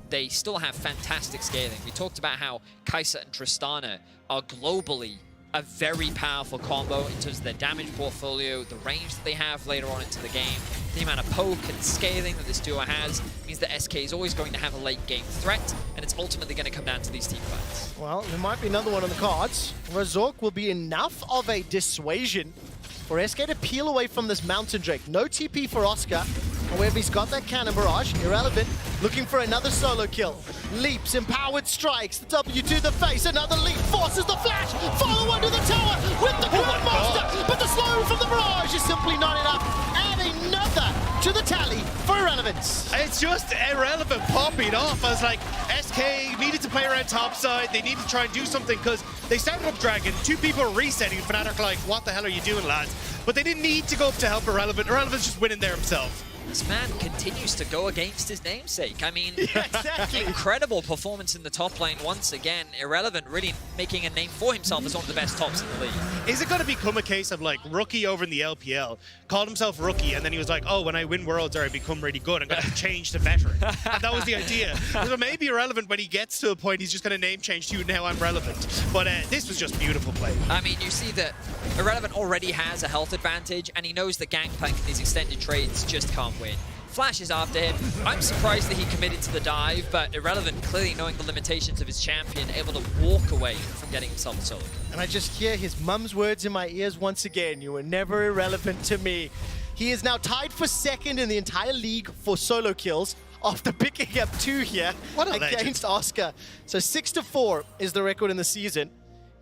They still have fantastic scaling. We talked about how Kai'Sa and Tristana are globally a very powerful combo in terms of their damage portfolio, the range that they have later on into the game, the amount of poke and scaling that this duo has means that SK is always going to have a late game threat, and it's ultimately going to come down to these team fights. Well, there might be another one on the cards. Razork will be enough of a dissuasion for SK to peel away from this Mountain Drake. No TP for Oscar. However, he's got that Cannon Barrage. Irrelevant, looking for another solo kill. Leaps, empowered strikes, the W to the face, another leap, forces the flash, follow under the tower with the Grandmaster, but the slow from the Barrage is simply not enough. And another to the tally for Irrelevance. It's just Irrelevant popping off. I was like, SK needed to play around topside. They needed to try and do something because they started up Dragon. 2 people are resetting. Fnatic are like, what the hell are you doing, lads? But they didn't need to go up to help Irrelevant. Irrelevant's just winning there himself. This man continues to go against his namesake. I mean, yeah, exactly. Incredible performance in the top lane once again. Irrelevant really making a name for himself as one of the best tops in the league. Is it going to become a case of like Rookie over in the LPL, called himself Rookie, and then he was like, oh, when I win Worlds or I become really good, I'm going to change to Veteran. And that was the idea. So maybe Irrelevant, when he gets to a point, he's just going to name change to now I'm Relevant. But this was just beautiful play. I mean, you see that Irrelevant already has a health advantage, and he knows that Gangplank in these extended trades just can't win. Flash is after him. I'm surprised that he committed to the dive, but Irrelevant, clearly knowing the limitations of his champion, able to walk away from getting himself a solo kill. And I just hear his mum's words in my ears once again. You were never irrelevant to me. He is now tied for second in the entire league for solo kills after picking up 2 here against Oscar. So 6-4 is the record in the season.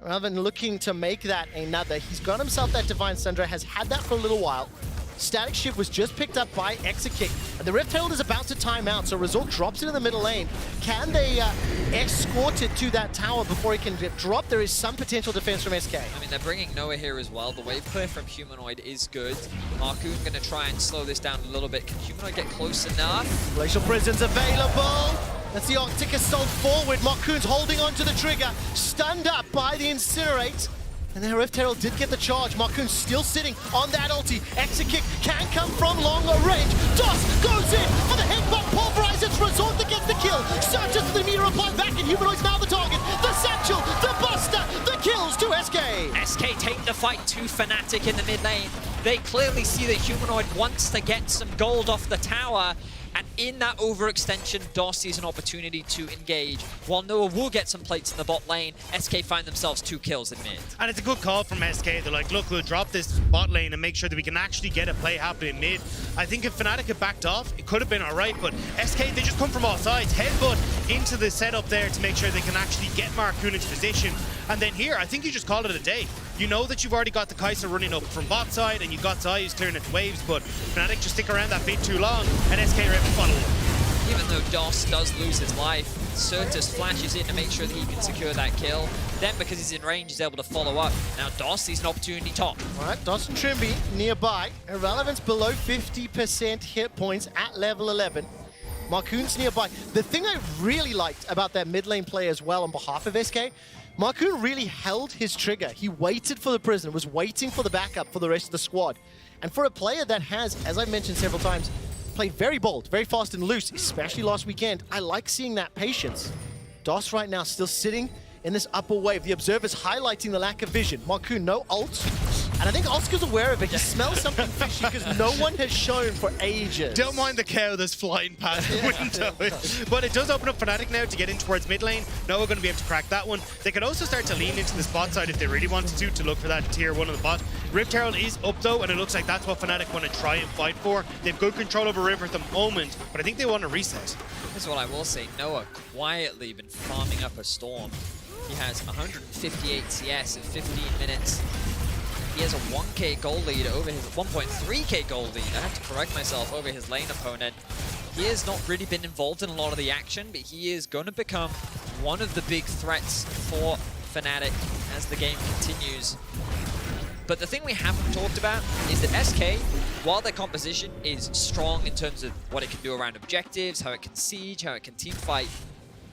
Irrelevant looking to make that another. He's got himself that Divine Sundra, has had that for a little while. Static Shift was just picked up by Exekick, and the Rift Herald is about to time out, so Resort drops it in the middle lane. Can they escort it to that tower before it can get dropped? There is some potential defense from SK. I mean, they're bringing Noah here as well. The wave clear from Humanoid is good. Marcoon going to try and slow this down a little bit. Can Humanoid get close enough? Glacial Prison's available. That's the Arctic Assault forward. Marcoon's holding onto the trigger, stunned up by the Incinerate. And then Rift Herald did get the charge. Marcoon's still sitting on that ulti. Exekick can come from longer range. Doss goes in for the headbutt. Pulverizes Resort that gets the kill. Searches for the meter reply back, and Humanoid's now the target. The satchel, the buster, the kills to SK. SK take the fight to Fnatic in the mid lane. They clearly see that Humanoid wants to get some gold off the tower. And in that overextension, Doss sees an opportunity to engage. While Noah will get some plates in the bot lane, SK find themselves 2 kills in mid. And it's a good call from SK. They're like, look, we'll drop this bot lane and make sure that we can actually get a play happening in mid. I think if Fnatic had backed off, it could have been all right, but SK, they just come from all sides. Headbutt into the setup there to make sure they can actually get Marcoon into position. And then here, I think you just called it a day. You know that you've already got the Kai'Sa running up from bot side, and you've got Zai who's clearing its waves, but Fnatic just stick around that bit too long, and SK are able to follow up. Even though Doss does lose his life, Certus flashes in to make sure that he can secure that kill. Then, because he's in range, he's able to follow up. Now Doss sees an opportunity top. All right, Doss and Trimby nearby. Irrelevance below 50% hit points at level 11. Marcoon's nearby. The thing I really liked about that mid lane play as well on behalf of SK, Marcoon really held his trigger. He waited for the prison, was waiting for the backup for the rest of the squad. And for a player that has, as I've mentioned several times, played very bold, very fast and loose, especially last weekend, I like seeing that patience. Doss right now still sitting in this upper wave. The observer's highlighting the lack of vision. Marcoon, no ult. And I think Oscar's aware of it. He smells something fishy because no one has shown for ages. Don't mind the cow that's flying past the window. But it does open up Fnatic now to get in towards mid lane. Noah going to be able to crack that one. They could also start to lean into the spot side if they really wanted to look for that tier 1 on the bot. Rift Herald is up though, and it looks like that's what Fnatic want to try and fight for. They've good control over River at the moment, but I think they want to reset. Here's what I will say. Noah quietly been farming up a storm. He has 158 CS at 15 minutes. He has a 1k goal lead over his 1.3k goal lead. I have to correct myself, over his lane opponent. He has not really been involved in a lot of the action, but he is going to become one of the big threats for Fnatic as the game continues. But the thing we haven't talked about is that SK, while their composition is strong in terms of what it can do around objectives, how it can siege, how it can team fight,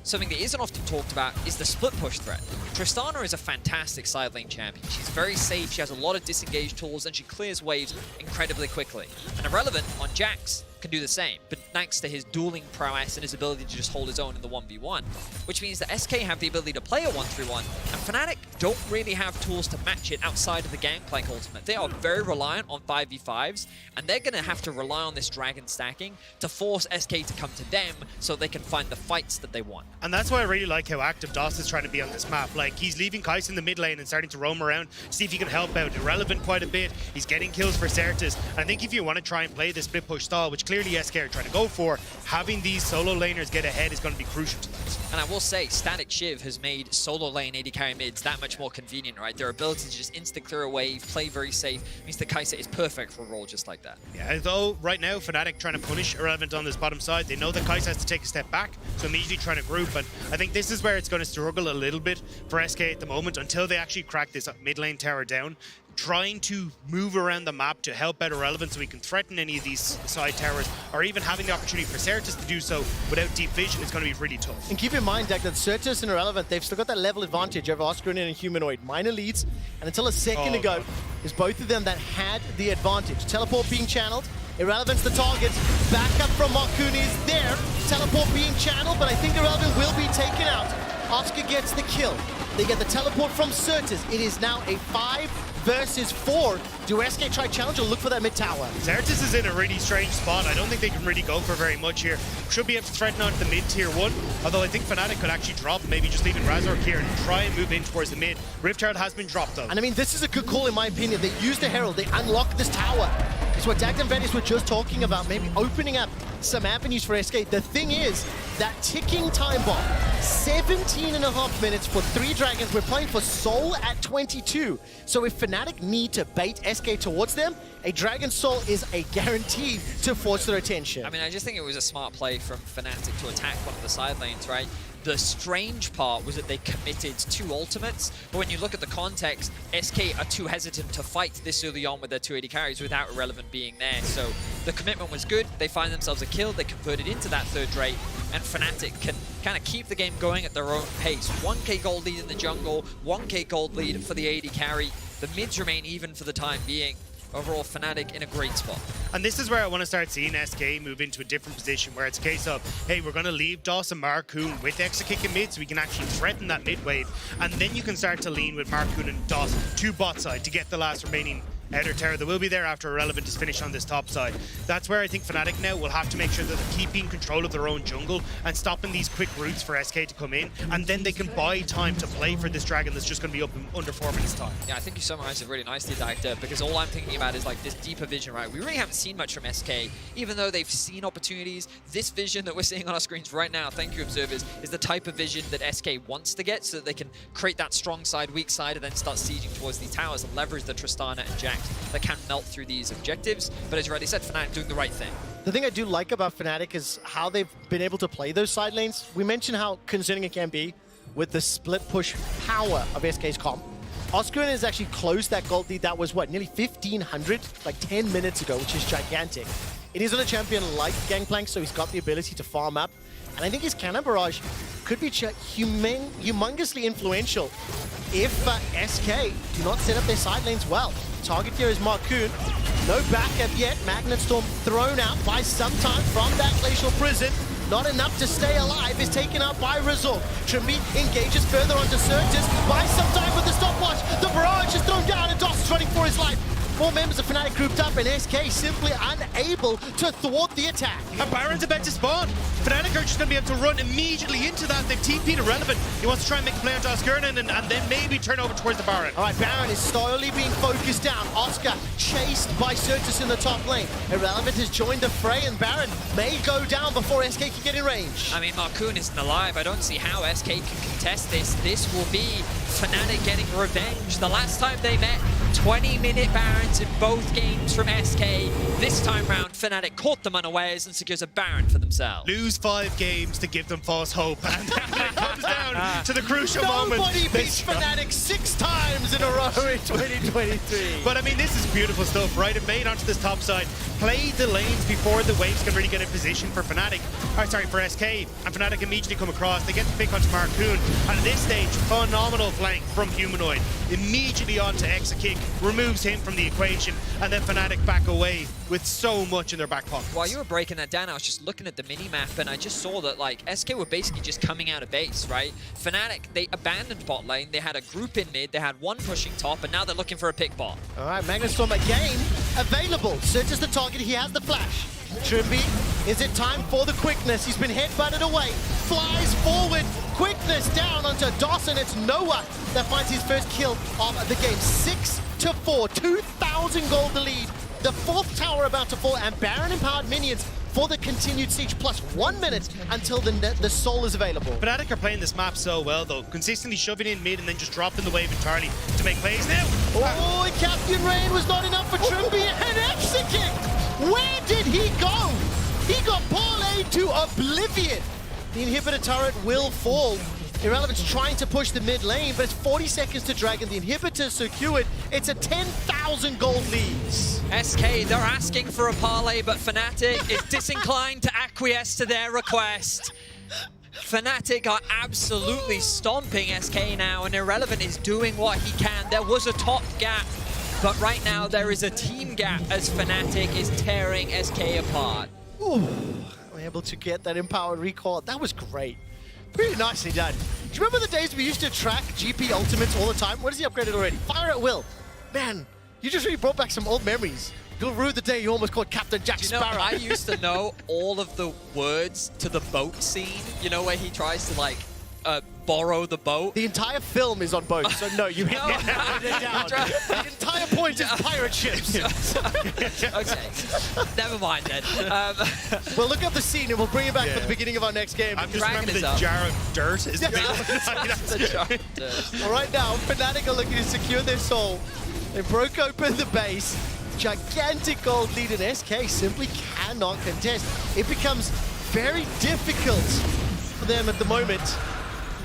something that isn't often talked about is the split push threat. Tristana is a fantastic side lane champion. She's very safe, she has a lot of disengage tools, and she clears waves incredibly quickly. And Irrelevant on Jax can do the same, but thanks to his dueling prowess and his ability to just hold his own in the 1v1, which means that SK have the ability to play a 1-3-1, and Fnatic don't really have tools to match it outside of the Gangplank ultimate. They are very reliant on 5v5s, and they're going to have to rely on this dragon stacking to force SK to come to them so they can find the fights that they want. And that's why I really like how active DOS is trying to be on this map. Like, he's leaving Kai'Sa in the mid lane and starting to roam around, see if he can help out Irrelevant quite a bit. He's getting kills for Certus. And I think if you want to try and play the split push style, which clearly SK are trying to go for, having these solo laners get ahead is going to be crucial to that. And I will say, Static Shiv has made solo lane AD carry mids that much more convenient, right? Their ability to just insta-clear a wave, play very safe, means that Kai'Sa is perfect for a role just like that. Yeah, although right now Fnatic trying to punish Irrelevant on this bottom side, they know that Kai'Sa has to take a step back, so immediately trying to group, but I think this is where it's going to struggle a little bit for SK at the moment until they actually crack this mid lane tower down. Trying to move around the map to help out Irrelevant so we can threaten any of these side towers, or even having the opportunity for Certus to do so without deep vision is going to be really tough. And keep in mind, Dak, that Certus and Irrelevant, they've still got that level advantage over Oscarin and Humanoid. Minor leads, and until a second ago, it was both of them that had the advantage. Teleport being channeled, Irrelevant's the target. Backup from Marcoon is there. Teleport being channeled, but I think Irrelevant will be taken out. Oscar gets the kill. They get the teleport from Certus. It is now a 5 versus 4. Do SK try challenge or look for that mid tower? Certus is in a really strange spot. I don't think they can really go for very much here. Should be able to threaten onto the mid tier 1, although I think Fnatic could actually drop, maybe just leaving Razork here and try and move in towards the mid. Rift Herald has been dropped though. And I mean, this is a good call in my opinion. They use the Herald, they unlock this tower. It's what Dak and Venice were just talking about, maybe opening up some avenues for SK. The thing is, that ticking time bomb, 17.5 minutes for 3 dragons. We're playing for Soul at 22. So if Fnatic need to bait SK towards them, a Dragon Soul is a guarantee to force their attention. I mean, I just think it was a smart play from Fnatic to attack one of the side lanes, right? The strange part was that they committed 2 ultimates, but when you look at the context, SK are too hesitant to fight this early on with their 2 AD carries without Irrelevant being there. So the commitment was good, they find themselves a kill, they convert it into that 3rd Drake, and Fnatic can kind of keep the game going at their own pace. 1k gold lead in the jungle, 1k gold lead for the AD carry. The mids remain even for the time being. Overall, Fnatic in a great spot. And this is where I want to start seeing SK move into a different position, where it's a case of, hey, we're going to leave DOS and Marcoon with extra kick in mid so we can actually threaten that mid wave, and then you can start to lean with Marcoon and DOS to bot side to get the last remaining outer tower that will be there after Irrelevant is finished on this top side. That's where I think Fnatic now will have to make sure that they're keeping control of their own jungle and stopping these quick routes for SK to come in, and then they can buy time to play for this dragon that's just going to be up in under 4 minutes time. Yeah, I think you summarized it really nicely, Dacta, because all I'm thinking about is like this deeper vision, right? We really haven't seen much from SK, even though they've seen opportunities. This vision that we're seeing on our screens right now, thank you observers, is the type of vision that SK wants to get so that they can create that strong side, weak side, and then start sieging towards these towers and leverage the Tristana and Jax that can melt through these objectives. But as you already said, Fnatic doing the right thing. The thing I do like about Fnatic is how they've been able to play those side lanes. We mentioned how concerning it can be with the split push power of SK's comp. Oscarin has actually closed that gold lead that was, what, nearly 1,500, like 10 minutes ago, which is gigantic. It is on a champion like Gangplank, so he's got the ability to farm up. And I think his cannon barrage could be humongously influential if SK do not set up their side lanes well. Target here is Marcoon. No backup yet. Magnet Storm thrown out by sometime from that glacial prison. Not enough to stay alive, is taken out by Razork. Trimby engages further onto Certus. By sometime with the stopwatch. The barrage is thrown down and DOS is running for his life. 4 members of Fnatic grouped up, and SK simply unable to thwart the attack. And Baron's about to spawn. Fnatic are just going to be able to run immediately into that. They've TP'd Irrelevant. He wants to try and make a play onto Oscarnan and then maybe turn over towards the Baron. All right, Baron is slowly being focused down. Oscar chased by Certus in the top lane. Irrelevant has joined the fray, and Baron may go down before SK can get in range. I mean, Marcoon isn't alive. I don't see how SK can contest this. This will be Fnatic getting revenge. The last time they met, 20-minute Barons in both games from SK. This time round, Fnatic caught them unawares and secures a Baron for themselves. Lose 5 games to give them false hope. And then it comes down to the crucial moment. Nobody beats Fnatic 6 times in a row in 2023. But I mean, this is beautiful stuff, right? Invade onto this top side, play the lanes before the waves can really get in position for Fnatic. Or sorry, for SK. And Fnatic immediately come across. They get the pick onto Marcoon. And at this stage, phenomenal flank from Humanoid. Immediately onto Exakick, removes him from the equation, and then Fnatic back away with so much in their back pockets. While you were breaking that down, I was just looking at the mini-map, and I just saw that, like, SK were basically just coming out of base, right? Fnatic, they abandoned bot lane, they had a group in mid, they had one pushing top, and now they're looking for a pick bot. All right, Magnustorm again available. Certus the target, he has the flash. Trimby, is it time for the quickness? He's been headbutted away, flies forward, quickness down onto Dawson. It's Noah that finds his first kill of the game. 6-4, 2,000 gold the lead. The 4th tower about to fall, and Baron empowered minions for the continued siege, plus 1 minute until the soul is available. Fnatic are playing this map so well, though. Consistently shoving in mid and then just dropping the wave entirely to make plays now. Oh, Captain Rain was not enough for Trimby, and Exakick! Where did he go? He got parlayed to oblivion. The inhibitor turret will fall. Irrelevant's trying to push the mid lane, but it's 40 seconds to Dragon. The inhibitor secured. It's a 10,000 gold lead. SK, they're asking for a parlay, but Fnatic is disinclined to acquiesce to their request. Fnatic are absolutely stomping SK now, and Irrelevant is doing what he can. There was a top gap, but right now there is a team gap as Fnatic is tearing SK apart. Ooh, we're able to get that empowered recall. That was great. Pretty nicely done. Do you remember the days we used to track GP ultimates all the time? What is he upgraded already? Fire at will. Man, you just really brought back some old memories. You'll rue the day you almost called Captain Jack Sparrow. I used to know all of the words to the boat scene, you know, where he tries to, like, borrow the boat. The entire film is on boats, so no, you have to narrow it down. The entire point is pirate ships. Okay, never mind then. We'll look up the scene and we'll bring it back for the beginning of our next game. I'm just remember the jar of dirt is the big one. All right now, Fnatic are looking to secure their soul. They broke open the base. Gigantic gold lead, and SK simply cannot contest. It becomes very difficult for them at the moment.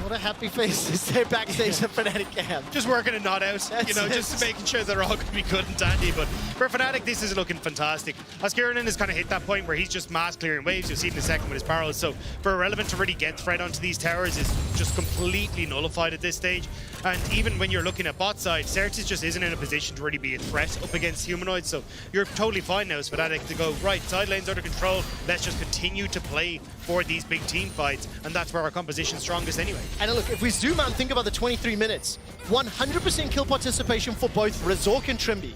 What a happy face is there backstage at Fnatic camp. Just working a knot out, you know, just making sure they're all going to be good and dandy. But for Fnatic, this is looking fantastic. Oscarnan has kind of hit that point where he's just mass clearing waves. You'll see it in a second with his barrels. So for Irrelevant to really get threat onto these towers is just completely nullified at this stage. And even when you're looking at bot side, Certus just isn't in a position to really be a threat up against Humanoids. So you're totally fine now as Fnatic to go, right, side lane's under control. Let's just continue to play for these big team fights. And that's where our composition's strongest anyway. And look, if we zoom out and think about the 23 minutes, 100% kill participation for both Razork and Trimby.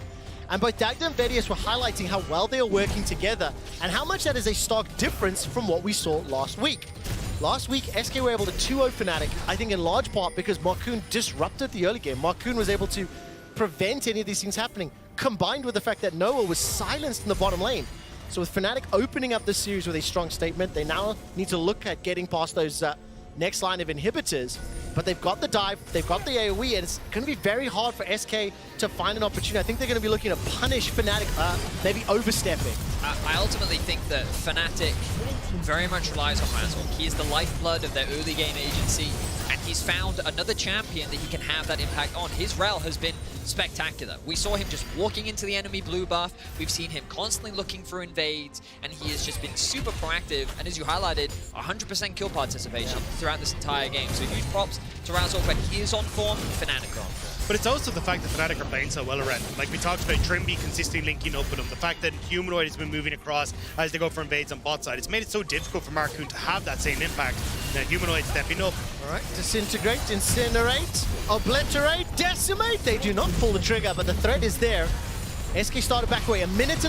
And both Dagda and Vedius were highlighting how well they are working together and how much that is a stark difference from what we saw last week. Last week, SK were able to 2-0 Fnatic, I think in large part because Marcoon disrupted the early game. Marcoon was able to prevent any of these things happening, combined with the fact that Noah was silenced in the bottom lane. So with Fnatic opening up this series with a strong statement, they now need to look at getting past those next line of inhibitors, but they've got the dive, they've got the AoE, and it's going to be very hard for SK to find an opportunity. I think they're going to be looking to punish Fnatic, maybe overstepping. I ultimately think that Fnatic very much relies on Razork. He is the lifeblood of their early game agency, and he's found another champion that he can have that impact on. His rel has been spectacular. We saw him just walking into the enemy blue buff. We've seen him constantly looking for invades, and he has just been super proactive. And as you highlighted, 100% kill participation throughout this entire game. So huge props to Razork when he is on form, Fnatic are on form. But it's also the fact that Fnatic are playing so well around him. Like we talked about Trimby consistently linking up with him. The fact that Humanoid has been moving across as they go for invades on bot side. It's made it so difficult for Marcoon to have that same impact. Now Humanoid stepping up. All right, disintegrate, incinerate, obliterate, decimate. They do not pull the trigger, but the threat is there. SK started back away 1.5 minutes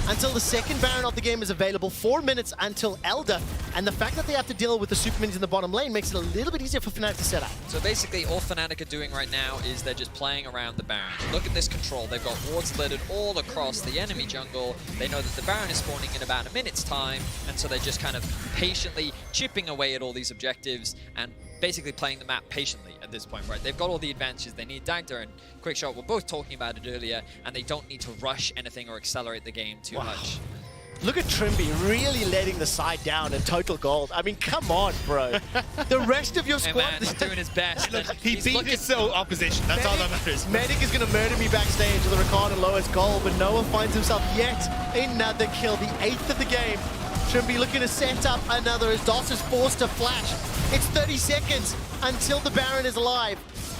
until the second Baron of the game is available, 4 minutes until Elder, and the fact that they have to deal with the super minions in the bottom lane makes it a little bit easier for Fnatic to set up. So basically all Fnatic are doing right now is they're just playing around the Baron. Look at this control. They've got wards littered all across the enemy jungle. They know that the Baron is spawning in about a minute's time, and so they're just kind of patiently chipping away at all these objectives and basically playing the map patiently at this point, right? They've got all the advantages they need. Dagda and Quickshot were both talking about it earlier, and they don't need to rush anything or accelerate the game too much. Look at Trimby really letting the side down in total gold. I mean, come on, bro. The rest of your squad... Hey man, he's doing his best. He beat his opposition. That's all that matters. Medic is going to murder me backstage with a Rakan and lowest goal, but Noah finds himself yet another kill, the 8th of the game. Trimby looking to set up another as Doss is forced to flash. It's 30 seconds until the Baron is alive.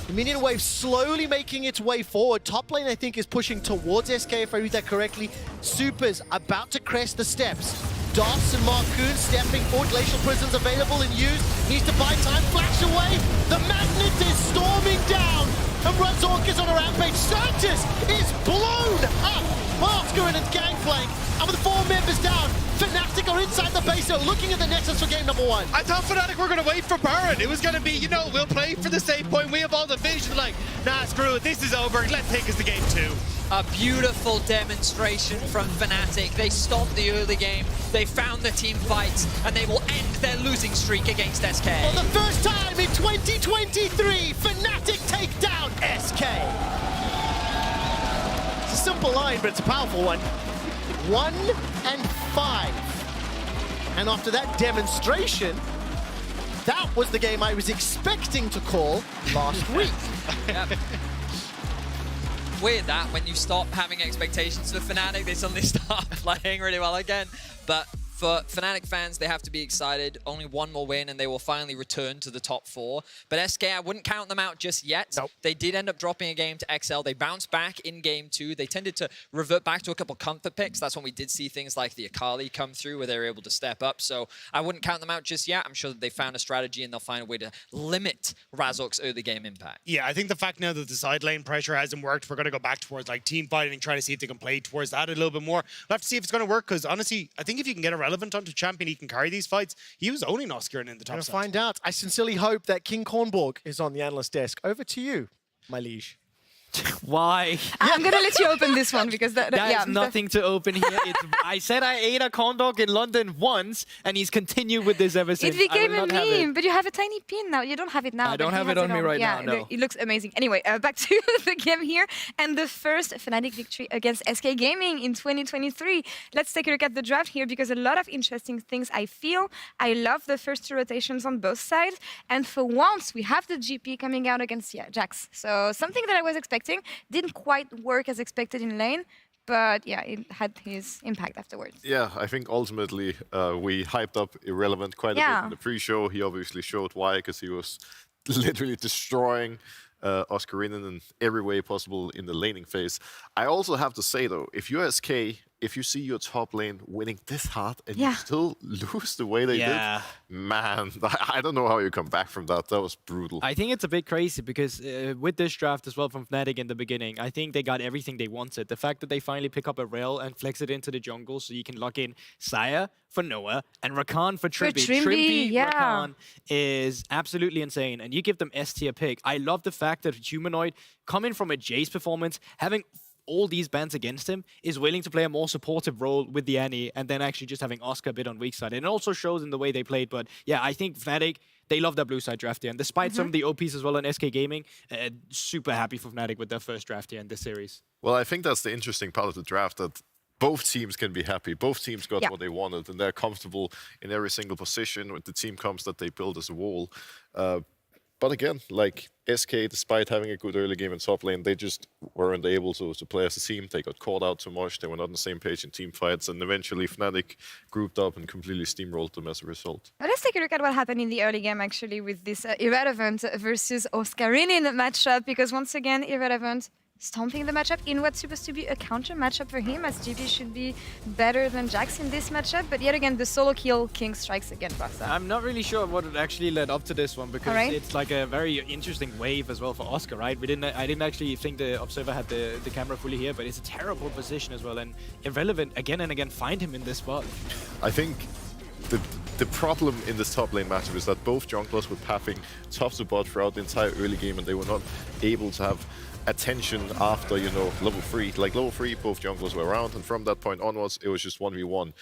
The minion wave slowly making its way forward. Top lane, I think, is pushing towards SK, if I read that correctly. Super's about to crest the steps. Doss and Marcoon stepping forward. Glacial Prison's available and used. Needs to buy time. Flash away. The Magnet is storming down. And Razork is on a rampage. Santis is blown up. Oscar in its gangplank. And with 4 members down, Fnatic are inside the base, so looking at the Nexus for game number 1. I thought Fnatic were going to wait for Baron. It was going to be, you know, we'll play for the save point. We have all the vision. Like, nah, screw it. This is over. Let's take us to game 2. A beautiful demonstration from Fnatic. They stopped the early game, they found the team fights, and they will end their losing streak against SK. For the first time in 2023, Fnatic take down SK. It's a simple line, but it's a powerful one. 1 and 5. And after that demonstration, that was the game I was expecting to call last week. Yep. Weird that when you stop having expectations for Fnatic, they suddenly start playing really well again. But for Fnatic fans, they have to be excited. Only one more win and they will finally return to the top 4. But SK, I wouldn't count them out just yet. Nope. They did end up dropping a game to XL. They bounced back in game 2. They tended to revert back to a couple comfort picks. That's when we did see things like the Akali come through where they were able to step up. So I wouldn't count them out just yet. I'm sure that they found a strategy and they'll find a way to limit Razork's early game impact. Yeah, I think the fact now that the side lane pressure hasn't worked, we're going to go back towards like team fighting and try to see if they can play towards that a little bit more. We'll have to see if it's going to work, because honestly, I think if you can get a relevant onto champion, he can carry these fights. He was owning Oscar in the top side. We'll find out. I sincerely hope that King Kornborg is on the analyst desk. Over to you, my liege. Why? I'm gonna let you open this one because There's nothing to open here. I said I ate a corn dog in London once, and he's continued with this ever since. It became a meme, but you have a tiny pin now. You don't have it now. I don't have it on me right now, no. It looks amazing. Anyway, back to the game here, and the first Fnatic victory against SK Gaming in 2023. Let's take a look at the draft here, because a lot of interesting things I feel. I love the first 2 rotations on both sides, and for once, we have the GP coming out against Jax. So something that I was expecting. Didn't quite work as expected in lane, but yeah, it had his impact afterwards. Yeah, I think ultimately we hyped up Irrelevant quite a bit in the pre-show. He obviously showed why, because he was literally destroying Oscarinen in every way possible in the laning phase. I also have to say though, if you're SK, if you see your top lane winning this hard and you still lose the way they did, man, I don't know how you come back from that. That was brutal. I think it's a bit crazy because with this draft as well from Fnatic in the beginning, I think they got everything they wanted. The fact that they finally pick up a rail and flex it into the jungle so you can lock in Saya for Noah and Rakan for Trimby. Trimby, Rakan is absolutely insane. And you give them S tier pick. I love the fact that Humanoid, coming from a Jace performance, having all these bans against him, is willing to play a more supportive role with the Annie and then actually just having Oscar a bit on weak side. And it also shows in the way they played. But yeah, I think Fnatic, they love their blue side draft here. And despite some of the OPs as well on SK Gaming, super happy for Fnatic with their first draft here in this series. Well, I think that's the interesting part of the draft, that both teams can be happy. Both teams got what they wanted, and they're comfortable in every single position with the team comps that they build as a wall. But again, like SK, despite having a good early game in top lane, they just weren't able to play as a team. They got caught out too much. They were not on the same page in team fights. And eventually Fnatic grouped up and completely steamrolled them as a result. Now let's take a look at what happened in the early game, actually, with this Irrelevant versus Oscarinin matchup. Because once again, Irrelevant stomping the matchup in what's supposed to be a counter matchup for him, as GB should be better than Jax in this matchup. But yet again, the solo kill, King strikes again, Barca. I'm not really sure what actually led up to this one, because it's like a very interesting wave as well for Oscar, right? I didn't actually think the Observer had the camera fully here, but it's a terrible position as well, and Irrelevant again and again find him in this spot. I think the problem in this top lane matchup is that both junglers were pathing top to bot throughout the entire early game, and they were not able to have attention after, you know, level 3. Like level 3, both junglers were around, and from that point onwards, it was just 1v1.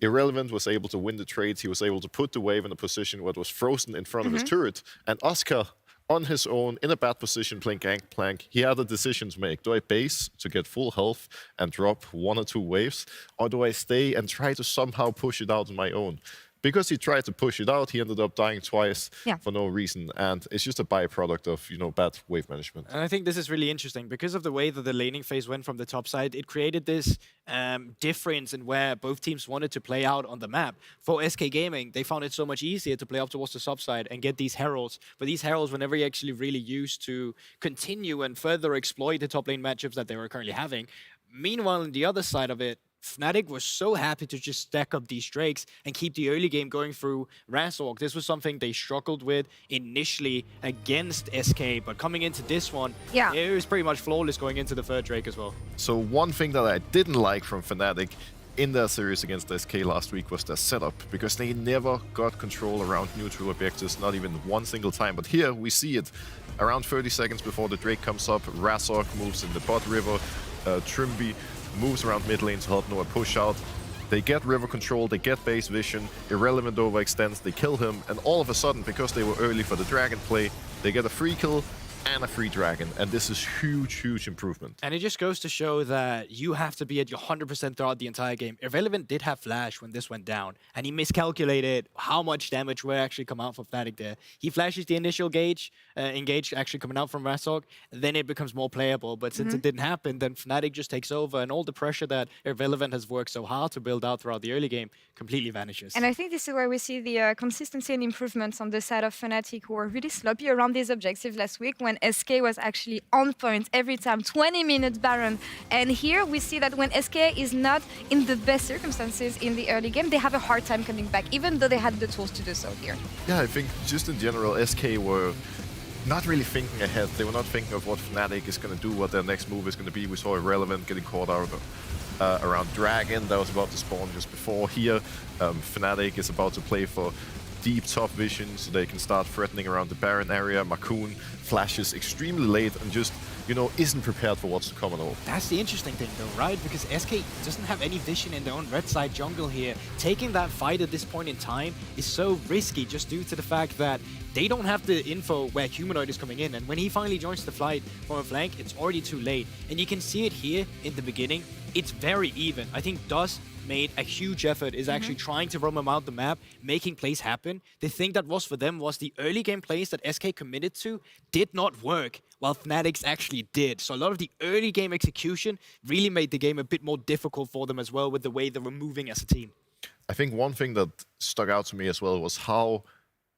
Irrelevant was able to win the trades. He was able to put the wave in a position where it was frozen in front of his turret, and Oscar, on his own, in a bad position, playing Gangplank, he had a decision to make. Do I base to get full health and drop 1 or 2 waves, or do I stay and try to somehow push it out on my own? Because he tried to push it out, he ended up dying twice for no reason, and it's just a byproduct of, you know, bad wave management. And I think this is really interesting because of the way that the laning phase went from the top side. It created this difference in where both teams wanted to play out on the map. For SK Gaming, they found it so much easier to play up towards the top side and get these heralds. But these heralds were never actually really used to continue and further exploit the top lane matchups that they were currently having. Meanwhile, on the other side of it, Fnatic was so happy to just stack up these Drakes and keep the early game going through Razork. This was something they struggled with initially against SK, but coming into this one, it was pretty much flawless going into the third Drake as well. So one thing that I didn't like from Fnatic in their series against SK last week was their setup, because they never got control around neutral objectives, not even one single time. But here we see it. Around 30 seconds before the Drake comes up, Razork moves in the bot river, Trimby moves around mid lane to help Noah push out. They get river control, they get base vision, Irrelevant overextends, they kill him, and all of a sudden, because they were early for the dragon play, they get a free kill and a free dragon, and this is huge improvement. And it just goes to show that you have to be at your 100% throughout the entire game. Irrelevant did have flash when this went down, and he miscalculated how much damage will actually come out from Fnatic there. He flashes the initial engage actually coming out from Razork, then it becomes more playable, but since it didn't happen, then Fnatic just takes over, and all the pressure that Irrelevant has worked so hard to build out throughout the early game completely vanishes. And I think this is where we see the consistency and improvements on the side of Fnatic, who were really sloppy around these objectives last week when SK was actually on point every time, 20-minute Baron. And here we see that when SK is not in the best circumstances in the early game, they have a hard time coming back, even though they had the tools to do so here. Yeah, I think just in general, SK were not really thinking ahead. They were not thinking of what Fnatic is going to do, what their next move is going to be. We saw Irrelevant getting caught out around Dragon that was about to spawn just before. Here, Fnatic is about to play for deep top vision so they can start threatening around the Baron area. Makoon flashes extremely late and just, you know, isn't prepared for what's to come at all. That's the interesting thing though, right? Because SK doesn't have any vision in their own red side jungle here. Taking that fight at this point in time is so risky just due to the fact that they don't have the info where Humanoid is coming in, and when he finally joins the fight from a flank, it's already too late. And you can see it here in the beginning. It's very even. I think Dust made a huge effort, is actually trying to roam him out the map, making plays happen. The thing that was for them was the early game plays that SK committed to did not work, while Fnatic's actually did. So a lot of the early game execution really made the game a bit more difficult for them as well, with the way they were moving as a team. I think one thing that stuck out to me as well was how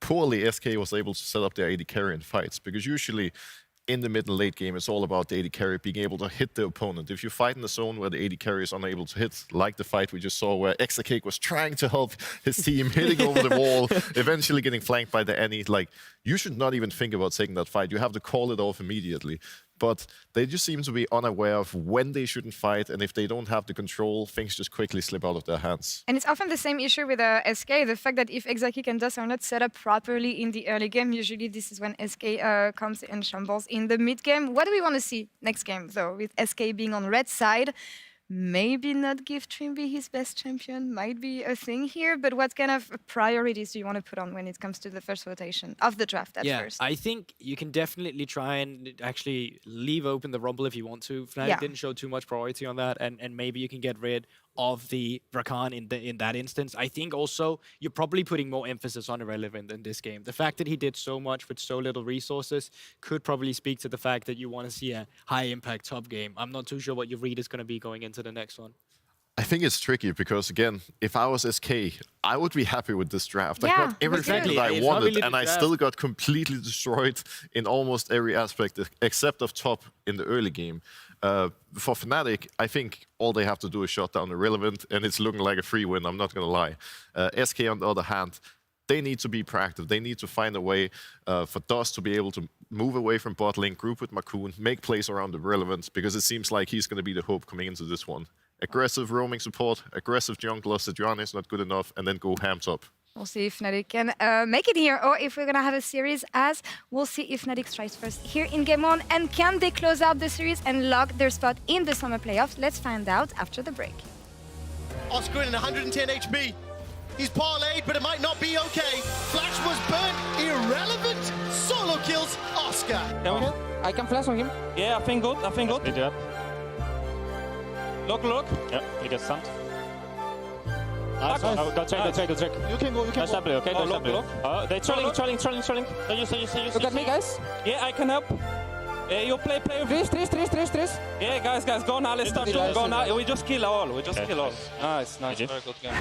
poorly SK was able to set up their AD carry in fights, because usually in the mid and late game, it's all about the AD carry being able to hit the opponent. If you fight in the zone where the AD carry is unable to hit, like the fight we just saw where Exacake was trying to help his team, hitting over the wall, eventually getting flanked by the Annie, like, you should not even think about taking that fight. You have to call it off immediately. But they just seem to be unaware of when they shouldn't fight, and if they don't have the control, things just quickly slip out of their hands. And it's often the same issue with SK, the fact that if Exakik and Dust are not set up properly in the early game, usually this is when SK comes in shambles in the mid game. What do we want to see next game, though, with SK being on red side? Maybe not give Trimby his best champion might be a thing here, but what kind of priorities do you want to put on when it comes to the first rotation of the draft at first? I think you can definitely try and actually leave open the Rumble if you want to. Fnatic didn't show too much priority on that, and maybe you can get rid of the Rakan in that instance. I think also you're probably putting more emphasis on Irrelevant in this game. The fact that he did so much with so little resources could probably speak to the fact that you want to see a high impact top game. I'm not too sure what your read is going to be going into the next one. I think it's tricky because, again, if I was SK, I would be happy with this draft. I Yeah, got everything exactly. that I It's not wanted, really and the I draft. still got completely destroyed in almost every aspect except of top in the early game. For Fnatic, I think all they have to do is shut down Irrelevant, and it's looking like a free win, I'm not going to lie. SK, on the other hand, they need to be proactive. They need to find a way for DOS to be able to move away from bot lane, group with Makoon, make plays around the Relevant, because it seems like he's going to be the hope coming into this one. Aggressive roaming support, aggressive jungler, Sejuani is not good enough, and then go ham top. We'll see if Fnatic can make it here, or if we're gonna have a series as we'll see if Fnatic strikes first here in Game 1, and can they close out the series and lock their spot in the summer playoffs? Let's find out after the break. Oscar in 110 HP. He's parlayed, but it might not be okay. Flash was burnt. Irrelevant. Solo kills Oscar. I can flash on him. Yeah, I think good. I think good. Split it up. Look. Yeah, he gets stunned. Nice. Oh, go check. You can go. Let's W, okay? Oh, Let's look, W. look. They're trolling. Look at me, guys. Yeah, I can help. You play. Trees. Yeah, guys, go now. Let's start. Go now. We just kill all. Nice. Very good game.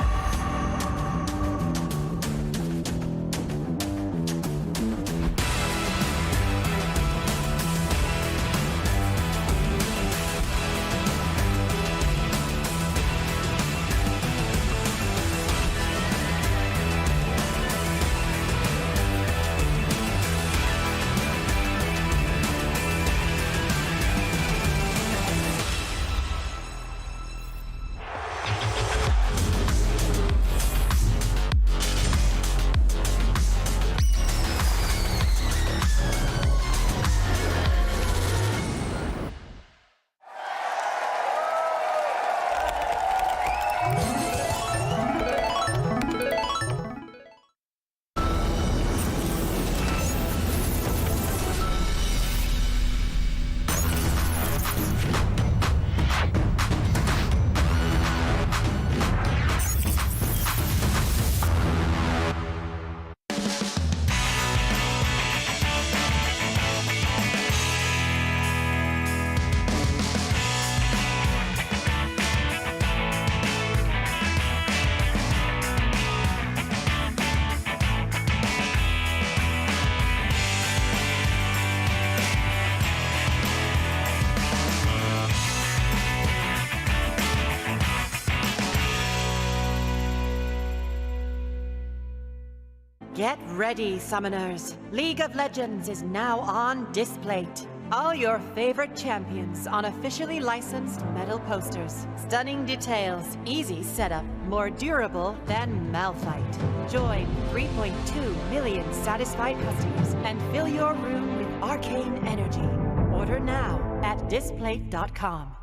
Get ready, summoners. League of Legends is now on Displate. All your favorite champions on officially licensed metal posters. Stunning details, easy setup, more durable than Malphite. Join 3.2 million satisfied customers and fill your room with arcane energy. Order now at displate.com.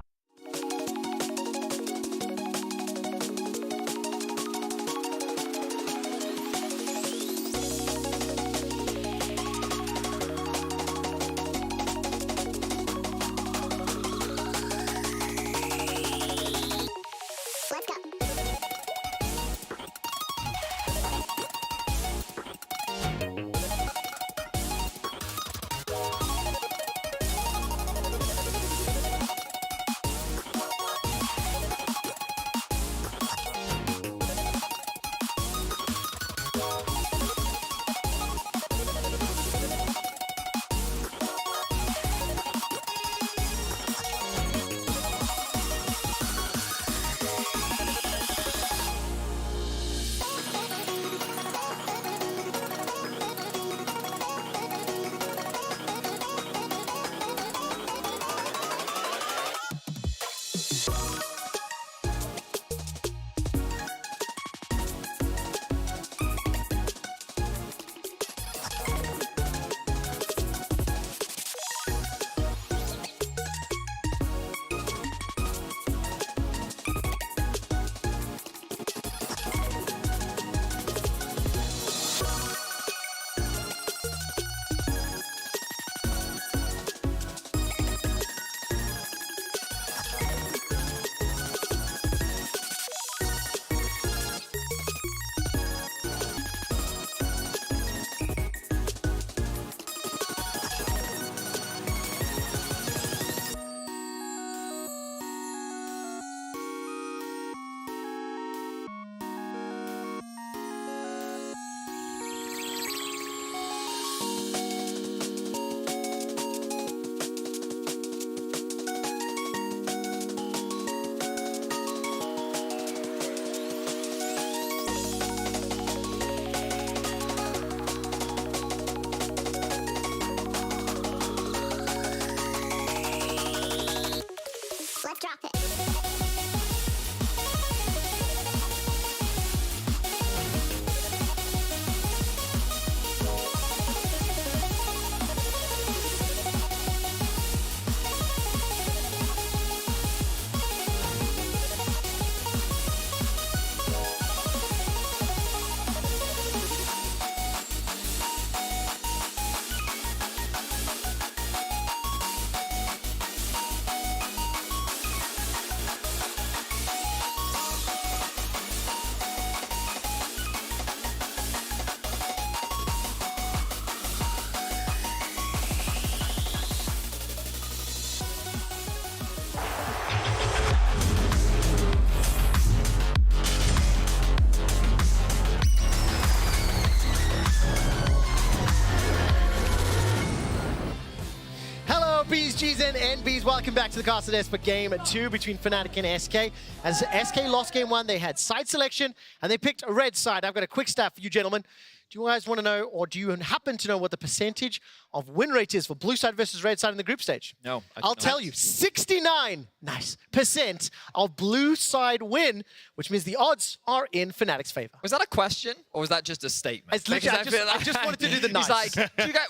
Ladies and NBs, welcome back to the Castle Esper Game 2 between Fnatic and SK. As SK lost Game 1, they had side selection, and they picked a red side. I've got a quick stat for you gentlemen. Do you guys want to know, or do you happen to know what the percentage of win rate is for blue side versus red side in the group stage? No. I'll tell you, 69% of blue side win, which means the odds are in Fnatic's favor. Was that a question, or was that just a statement? It's literally, I just wanted to do the nice. He's like, do you guys,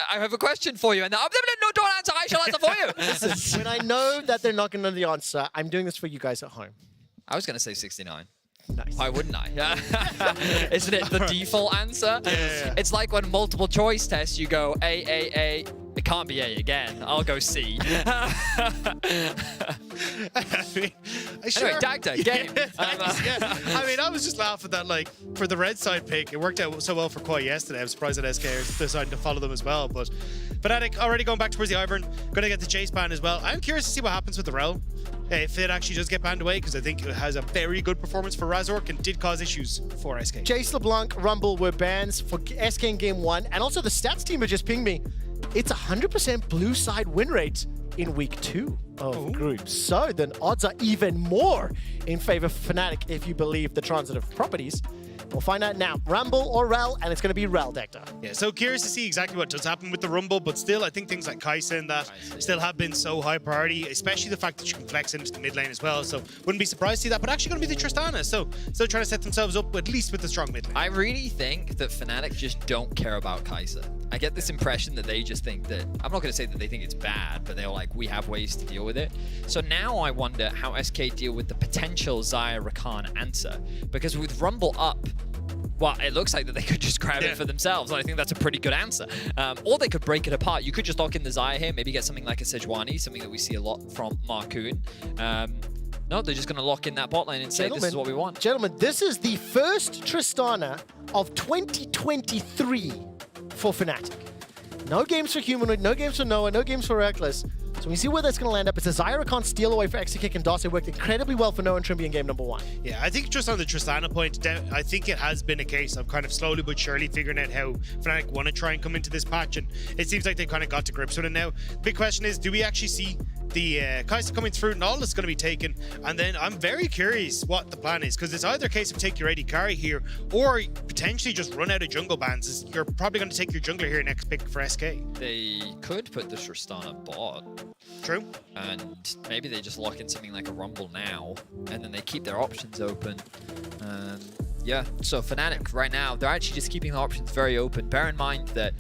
I have a question for you, and no, don't answer, I shall answer for you. Listen, when I know that they're not going to know the answer, I'm doing this for you guys at home. I was going to say 69. Nice. Why wouldn't I? Isn't it the default answer? Yeah. It's like when multiple choice tests, you go A. It can't be A again. I'll go C. Anyway, Dagda, game. I mean, I was just laughing that, like, for the red side pick, it worked out so well for Koi yesterday. I'm surprised that SK are deciding to follow them as well. But Fnatic already going back towards the Ivern, going to get the Jace ban as well. I'm curious to see what happens with the Rel. If it actually does get banned away, because I think it has a very good performance for Razork and did cause issues for SK. Jace LeBlanc, Rumble were bans for SK in Game 1, and also the stats team have just pinged me. It's 100% blue side win rate in Week 2 of groups. So then odds are even more in favor of Fnatic if you believe the transitive properties. We'll find out now. Rumble or Rel, and it's going to be Rel, Dector. Yeah, so curious to see exactly what does happen with the Rumble, but still, I think things like Kai'Sa and that still have been so high priority, especially the fact that you can flex into the mid lane as well, so wouldn't be surprised to see that, but actually going to be the Tristana, so still trying to set themselves up at least with the strong mid lane. I really think that Fnatic just don't care about Kai'Sa. I get this impression that they just think that, I'm not going to say that they think it's bad, but they're like, we have ways to deal with it. So now I wonder how SK deal with the potential Xayah Rakan answer, because with Rumble up, well, it looks like that they could just grab it for themselves, and I think that's a pretty good answer. Or they could break it apart. You could just lock in the Xayah here, maybe get something like a Sejuani, something that we see a lot from Marcoon. No, they're just going to lock in that bot lane and say, this is what we want. Gentlemen, this is the first Tristana of 2023 for Fnatic. No games for Humanoid, no games for Noah, no games for Reckless. So we see where that's going to land up. It's a Xayah Rakan steal away for Exekick and Darcy. It worked incredibly well for Noah and Trimby in game number 1. Yeah, I think just on the Tristana point, I think it has been a case of kind of slowly but surely figuring out how Fnatic want to try and come into this patch, and it seems like they've kind of got to grips with it now. Big question is, do we actually see the Kai'Sa coming through and all that's going to be taken? And then I'm very curious what the plan is, because it's either a case of take your AD carry here or potentially just run out of jungle bans. You're probably going to take your jungler here next pick for SK. They could put the Tristana bot. True. And maybe they just lock in something like a Rumble now, and then they keep their options open. Yeah, so Fnatic right now, they're actually just keeping the options very open. Bear in mind that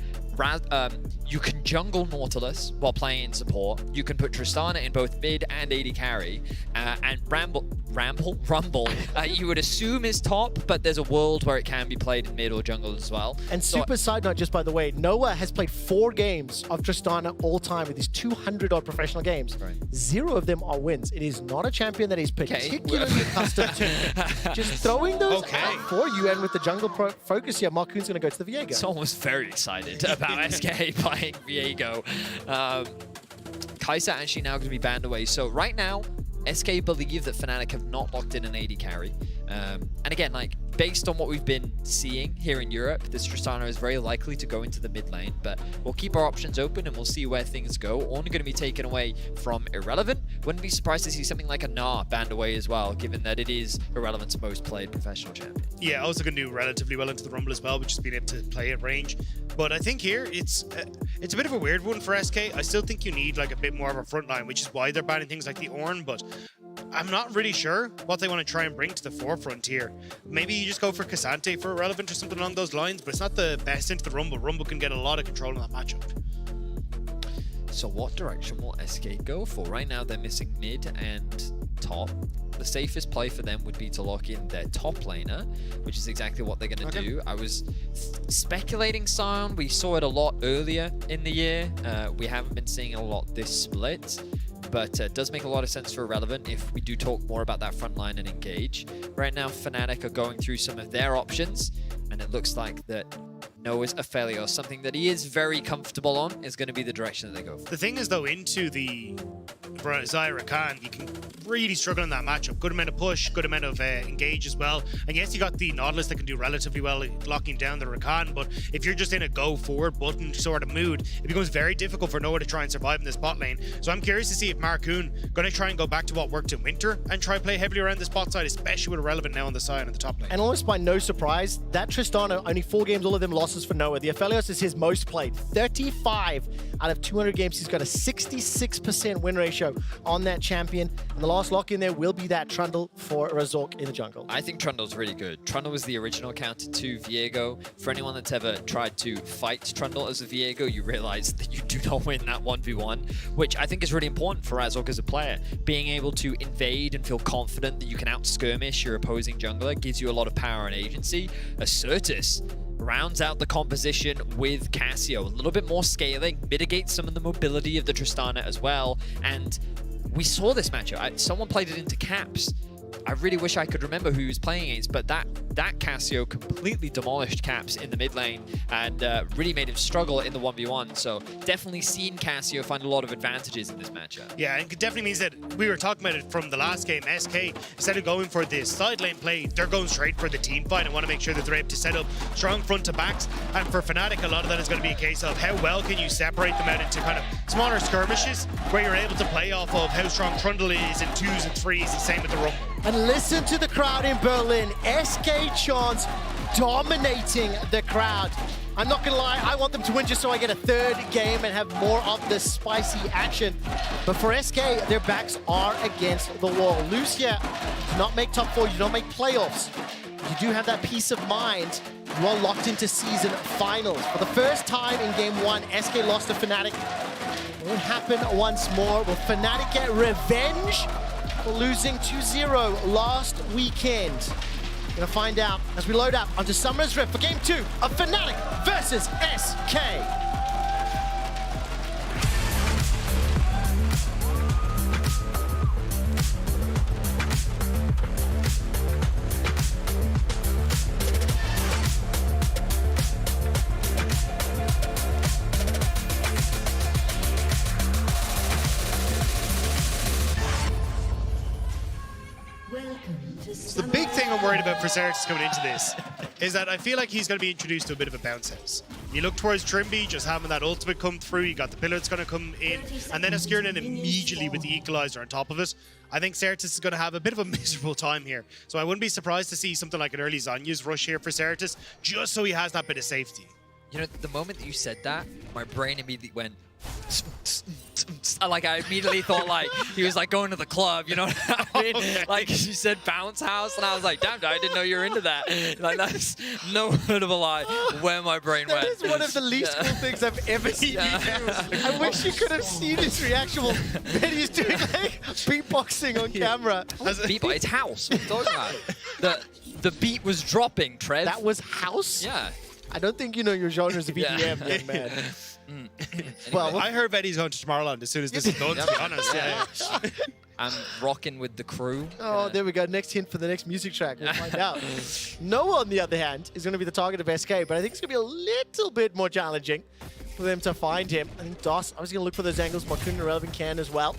you can jungle Nautilus while playing support. You can put Tristana in both mid and AD carry. And Rumble, you would assume is top, but there's a world where it can be played in mid or jungle as well. And super side note, just by the way, Noah has played 4 games of Tristana all time with his 200-odd professional games. Right. 0 of them are wins. It is not a champion that is particularly accustomed to just throwing those out for you. And with the jungle focus here, Marcoon's going to go to the Viego. It's almost very excited about SK playing Viego. Kai'Sa actually now going to be banned away. So right now, SK believe that Fnatic have not locked in an AD carry. And again, like, based on what we've been seeing here in Europe, this Tristana is very likely to go into the mid lane, but we'll keep our options open and we'll see where things go. Only going to be taken away from Irrelevant. Wouldn't be surprised to see something like a Gnar banned away as well, given that it is Irrelevant's most played professional champion. Yeah, also going to do relatively well into the Rumble as well, which is being able to play at range. But I think here, it's a bit of a weird one for SK. I still think you need like a bit more of a front line, which is why they're banning things like the Ornn, but I'm not really sure what they want to try and bring to the forefront here. Maybe you just go for Cassante for Irrelevant or something along those lines, but it's not the best into the Rumble. Rumble can get a lot of control in that matchup. So what direction will SK go for? Right now they're missing mid and top. The safest play for them would be to lock in their top laner, which is exactly what they're going to do. I was speculating Sion. We saw it a lot earlier in the year. We haven't been seeing it a lot this split, but it does make a lot of sense for Irrelevant if we do talk more about that front line and engage. Right now, Fnatic are going through some of their options, and it looks like that Noah's Aphelios. Something that he is very comfortable on is going to be the direction that they go for. The thing is, though, into the Zyra Khan, you can really struggle in that matchup. Good amount of push, good amount of engage as well. And yes, you got the Nautilus that can do relatively well locking down the Rakan, but if you're just in a go forward button sort of mood, it becomes very difficult for Noah to try and survive in this bot lane. So I'm curious to see if Marcoon going to try and go back to what worked in Winter and try play heavily around the spot side, especially with Irrelevant now on the side on the top lane. And almost by no surprise, that Tristana, only 4 games, all of them losses for Noah. The Aphelios is his most played. 35 out of 200 games. He's got a 66% win ratio on that champion. And the last lock in there will be that Trundle for Razork in the jungle. I think Trundle's really good. Trundle was the original counter to Viego. For anyone that's ever tried to fight Trundle as a Viego, you realize that you do not win that 1v1, which I think is really important for Razork as a player. Being able to invade and feel confident that you can out-skirmish your opposing jungler gives you a lot of power and agency. Acertus rounds out the composition with Cassio. A little bit more scaling, mitigates some of the mobility of the Tristana as well. And we saw this matchup. Someone played it into Caps. I really wish I could remember who he was playing against, but that Cassio completely demolished Caps in the mid lane and really made him struggle in the 1v1. So definitely seen Cassio find a lot of advantages in this matchup. Yeah, and it definitely means that we were talking about it from the last game. SK, instead of going for this side lane play, they're going straight for the team fight and want to make sure that they're able to set up strong front to backs. And for Fnatic, a lot of that is going to be a case of how well can you separate them out into kind of smaller skirmishes where you're able to play off of how strong Trundle is in 2s and 3s, the same with the Rumble. And listen to the crowd in Berlin. SK Chance dominating the crowd. I'm not gonna lie, I want them to win just so I get a 3rd game and have more of the spicy action. But for SK, their backs are against the wall. Lucia does not make top 4, you don't make playoffs. You do have that peace of mind. You are locked into season finals. For the first time in game 1, SK lost to Fnatic. It will happen once more. Will Fnatic get revenge for losing 2-0 last weekend? Gonna find out as we load up onto Summer's Rift for game 2 of Fnatic versus SK. The big thing I'm worried about for Xeratus coming into this is that I feel like he's going to be introduced to a bit of a bounce house. You look towards Trimby, just having that ultimate come through, you got the pillar that's going to come in, and then Askirnan immediately with the equalizer on top of it. I think Xeratus is going to have a bit of a miserable time here. So I wouldn't be surprised to see something like an early Zhonya's rush here for Xeratus, just so he has that bit of safety. You know, the moment that you said that, my brain immediately went... Like, I immediately thought, like, he was, like, going to the club, you know what I mean? Okay. Like, you said bounce house, and I was like, damn, I didn't know you were into that. Like, that's no word of a lie where my brain went. That is one of the least cool things I've ever seen you do. I wish you could have seen his reaction. Well, then he's doing, like, beatboxing on camera. Beatbox, it's house. What are you talking about? The beat was dropping, Trev. That was house? Yeah. I don't think you know your genres of EDM, young man. Anyway. Well, I heard Betty's going to Tomorrowland as soon as this is done, to be honest. Yeah. I'm rocking with the crew. Oh, there we go. Next hint for the next music track. We'll find out. Noah, on the other hand, is going to be the target of SK, but I think it's going to be a little bit more challenging for them to find him. I think DOS, I was going to look for those angles. Marcoon and Irrelevant can as well.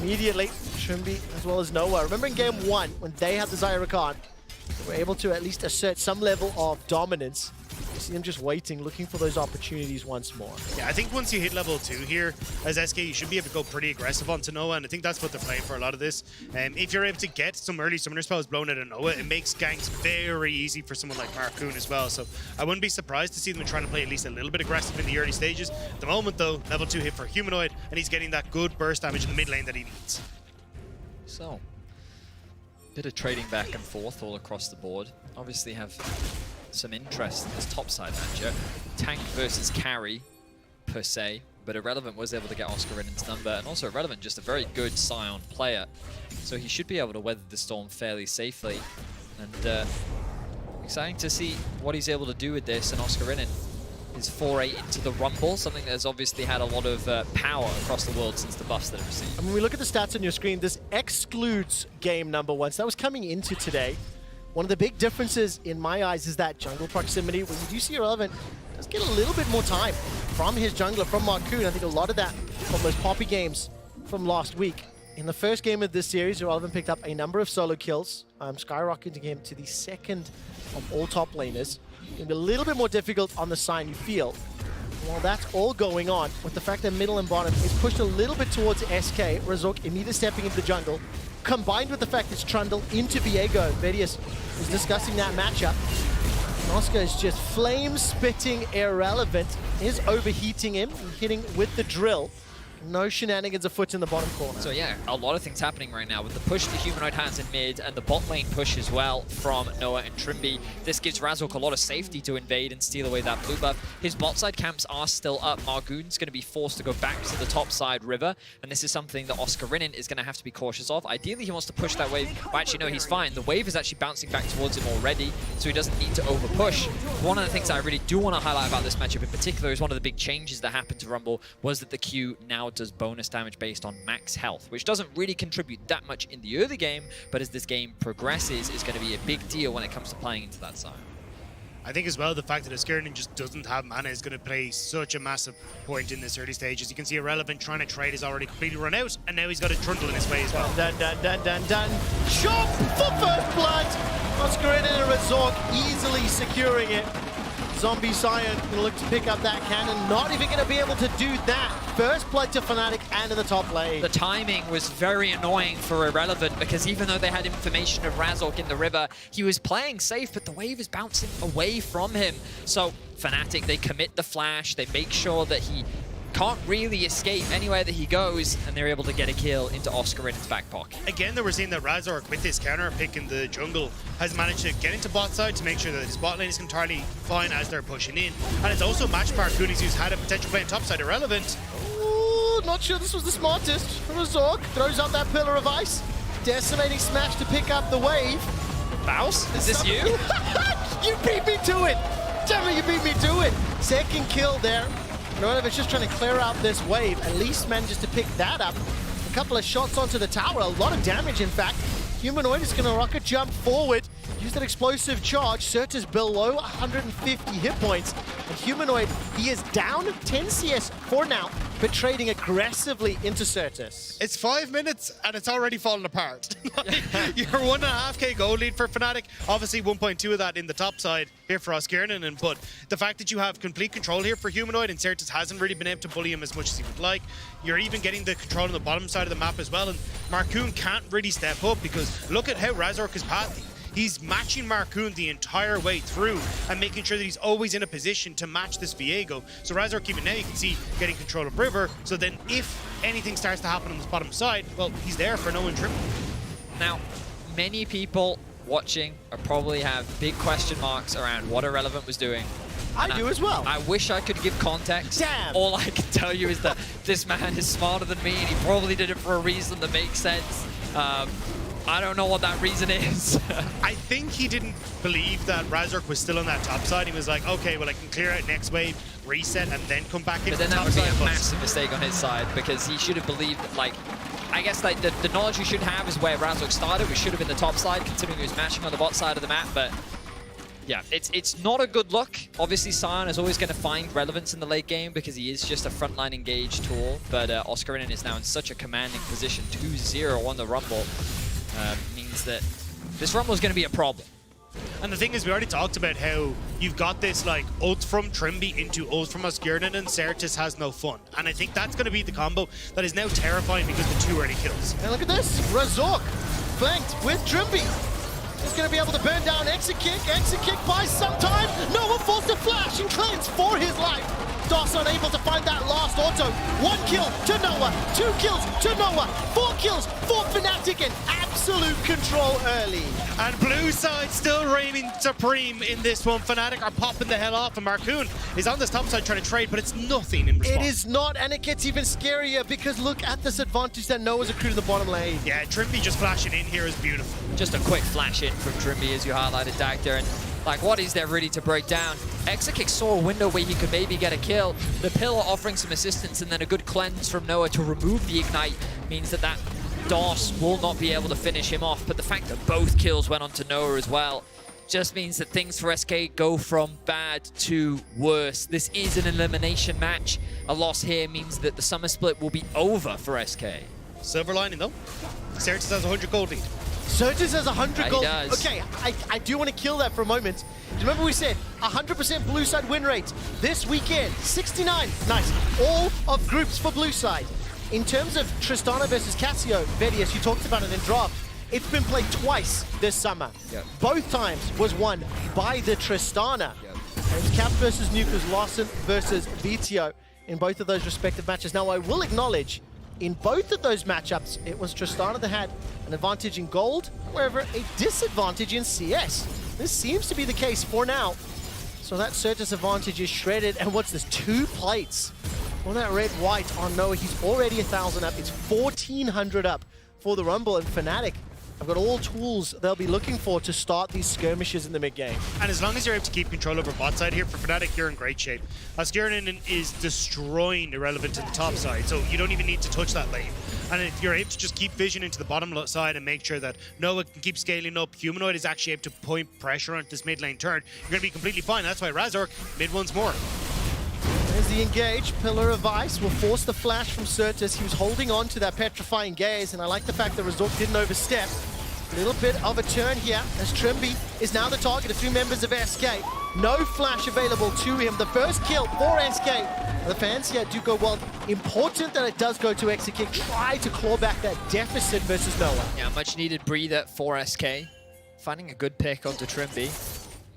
Immediately, Trimby as well as Noah. Remember in game 1, when they had the Zyra Khan, they were able to at least assert some level of dominance. You see them just waiting, looking for those opportunities once more. Yeah, I think once you hit level 2 here, as SK, you should be able to go pretty aggressive onto Noah, and I think that's what they're playing for a lot of this. If you're able to get some early summoner spells blown out of Noah, it makes ganks very easy for someone like Marcoon as well. So I wouldn't be surprised to see them trying to play at least a little bit aggressive in the early stages. At the moment, though, level 2 hit for Humanoid, and he's getting that good burst damage in the mid lane that he needs. So, bit of trading back and forth all across the board. Obviously have some interest in this topside matchup. Tank versus carry, per se, but Irrelevant was able to get Oscar in into number, and also Irrelevant, just a very good Scion player, so he should be able to weather the storm fairly safely. And exciting to see what he's able to do with this, and Oscar in his foray into the Rumble, something that has obviously had a lot of power across the world since the buffs that it received. And when we look at the stats on your screen, this excludes game number 1, so that was coming into today. One of the big differences in my eyes is that jungle proximity, where you do see Irrelevant does get a little bit more time from his jungler, from Marcoon. I think a lot of that from those Poppy games from last week. In the first game of this series, Irrelevant picked up a number of solo kills, skyrocketing him to the second of all top laners. It'll be a little bit more difficult on the side, you feel. While that's all going on, with the fact that middle and bottom is pushed a little bit towards SK, Razork immediately stepping into the jungle, combined with the fact it's Trundle into Viego. Vedius was discussing that matchup. And Oscar is just flame-spitting Irrelevant, is overheating him, hitting with the drill. No shenanigans afoot in the bottom corner. So yeah, a lot of things happening right now with the push the Humanoid has in mid and the bot lane push as well from Noah and Trimby. This gives Razork a lot of safety to invade and steal away that blue buff. His bot side camps are still up. Margoon's going to be forced to go back to the top side river, and this is something that Oscarinin is going to have to be cautious of. Ideally, he wants to push that wave. Well, actually, no, he's fine. The wave is actually bouncing back towards him already, so he doesn't need to over push. One of the things I really do want to highlight about this matchup in particular is one of the big changes that happened to Rumble was that the Q now does bonus damage based on max health, which doesn't really contribute that much in the early game, but as this game progresses, is going to be a big deal when it comes to playing into that side. I think as well the fact that Oscarinin just doesn't have mana is going to play such a massive point in this early stage. As you can see, Irrelevant trying to trade is already completely run out, and now he's got a Trundle in his way as well. Dun, dun, dun, dun, dun. Shot for first blood! Oscarinin and Razork easily securing it. Zombie Scion gonna look to pick up that cannon, not even gonna be able to do that. First blood to Fnatic and in the top lane. The timing was very annoying for Irrelevant because even though they had information of Razork in the river, he was playing safe, but the wave is bouncing away from him. So Fnatic, they commit the flash, they make sure that he can't really escape anywhere that he goes, and they're able to get a kill into Oscarin's back pocket. Again, though, we're seeing that Razork, with this counter pick in the jungle, has managed to get into bot side to make sure that his bot lane is entirely fine as they're pushing in. And it's also matched Marcoon, who's had a potential play on top side Irrelevant. Ooh, not sure this was the smartest. Razork throws out that pillar of ice. Decimating smash to pick up the wave. Baus, is this you? You beat me to it! Damn it, you beat me to it! Second kill there. Irrelevant's just trying to clear out this wave. At least manages to pick that up. A couple of shots onto the tower, a lot of damage in fact. Humanoid is going to rocket jump forward, use that explosive charge. Certus below 150 hit points. And Humanoid, he is down 10 CS for now, but trading aggressively into Certus. It's 5 minutes and it's already fallen apart. You're 1.5k gold lead for Fnatic. Obviously 1.2 of that in the top side here for Oscarinin, but the fact that you have complete control here for Humanoid and Certus hasn't really been able to bully him as much as he would like. You're even getting the control on the bottom side of the map as well, and Marcoon can't really step up because look at how Razork is pathing. He's matching Marcoon the entire way through and making sure that he's always in a position to match this Viego. So Razork, even now you can see getting control of River, so then if anything starts to happen on this bottom side, well, he's there for no one triple. Now, many people watching probably have big question marks around what Irrelevant was doing. I do as well. I wish I could give context. Damn. All I can tell you is that this man is smarter than me and he probably did it for a reason that makes sense. I don't know what that reason is. I think he didn't believe that Razork was still on that top side. He was like, okay, well, I can clear out next wave, reset, and then come back into But then the that top would be side. a massive mistake on his side because he should have believed that, like, I guess like the knowledge we should have is where Razork started. We should have been the top side considering he was mashing on the bot side of the map, but yeah, it's not a good look. Obviously, Sion is always going to find relevance in the late game because he is just a frontline engaged tool, but Oscarinin is now in such a commanding position. 2-0 on the Rumble means that this Rumble is going to be a problem. And the thing is, we already talked about how you've got this like ult from Trimby into ult from Oscarinin, and Certus has no fun. And I think that's going to be the combo that is now terrifying because of the 2 early kills. And look at this, Razork flanked with Trimby. He's going to be able to burn down exit kick buys some time. Noah forced to flash and cleanse for his life. Doss unable to find that last auto. 1 kill to Noah, 2 kills to Noah, 4 kills for Fnatic, and absolute control early. And blue side still reigning supreme in this one. Fnatic are popping the hell off, and Marcoon is on this top side trying to trade, but it's nothing in response. It is not, and it gets even scarier because look at this advantage that Noah's accrued in the bottom lane. Yeah, Trimby just flashing in here is beautiful. Just a quick flash in from Trimby as you highlighted, Dak there, and like, what is there really to break down? Exakick saw a window where he could maybe get a kill. The Pillar offering some assistance, and then a good cleanse from Noah to remove the Ignite means that DOS will not be able to finish him off, but the fact that both kills went on to Noah as well just means that things for SK go from bad to worse. This is an elimination match. A loss here means that the summer split will be over for SK. Silver lining though, Certus has 100 gold lead. Certus has 100 gold. Does. Okay, I do want to kill that for a moment. Do you remember we said 100% blue side win rate this weekend? 69. Nice. All of groups for blue side. In terms of Tristana versus Cassio, Vedius, you talked about it in draft. It's been played twice this summer. Yep. Both times was won by the Tristana. Yep. And it's Cap versus Nukas, Larson versus Vitio in both of those respective matches. Now, I will acknowledge, in both of those matchups, it was Tristana that had an advantage in gold, however, a disadvantage in CS. This seems to be the case for now. So that Certus advantage is shredded, and what's this, 2 plates on that red-white on Noah. He's already 1,000 up. It's 1,400 up for the Rumble, and Fnatic have got all tools they'll be looking for to start these skirmishes in the mid-game. And as long as you're able to keep control over bot side here, for Fnatic, you're in great shape. Askirinen is destroying Irrelevant to the top side, so you don't even need to touch that lane. And if you're able to just keep vision into the bottom side and make sure that Noah can keep scaling up, Humanoid is actually able to point pressure onto this mid lane turn, you're going to be completely fine. That's why Razork mid once more. There's the engage. Pillar of Ice will force the flash from Certus. He was holding on to that petrifying gaze, and I like the fact that Razork didn't overstep. A little bit of a turn here as Trimby is now the target of 2 members of SK. No flash available to him. The first kill for SK. The fans here do go well. Important that it does go to Exekick. Try to claw back that deficit versus Noah. Yeah, much needed breather for SK. Finding a good pick onto Trimby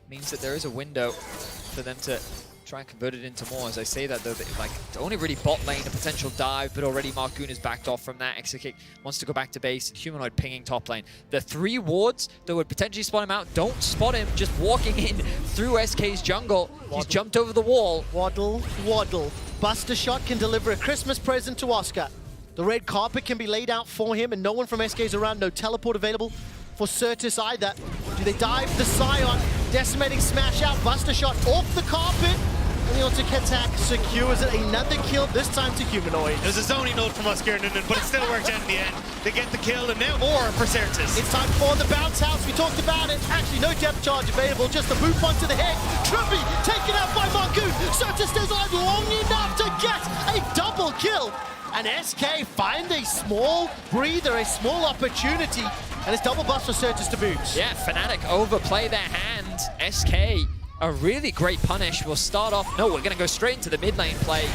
means that there is a window for them to try and convert it into more. As I say that though, like only really bot lane a potential dive, but already Markoon is backed off from that. Exekick wants to go back to base. Humanoid pinging top lane. The 3 wards that would potentially spot him out don't spot him, just walking in through SK's jungle. Waddle. He's jumped over the wall. Waddle, waddle. Buster Shot can deliver a Christmas present to Oscar. The red carpet can be laid out for him, and no one from SK is around. No teleport available for Certus either. Do they dive the Scion? Decimating smash out. Buster Shot off the carpet. And the auto attack secures it. Another kill, this time to Humanoid. It was a zoning note from Askirinen, but it still worked out in the end. They get the kill, and now more for Certus. It's time for the bounce house. We talked about it. Actually, no depth charge available, just a boot onto the head. Trimby taken out by Markoon. Certus stays alive long enough to get a double kill. And SK find a small breather, a small opportunity, and it's double bust for Certus to boot. Yeah, Fnatic overplay their hand. SK, a really great punish. We'll start off. No, we're going to go straight into the mid lane play.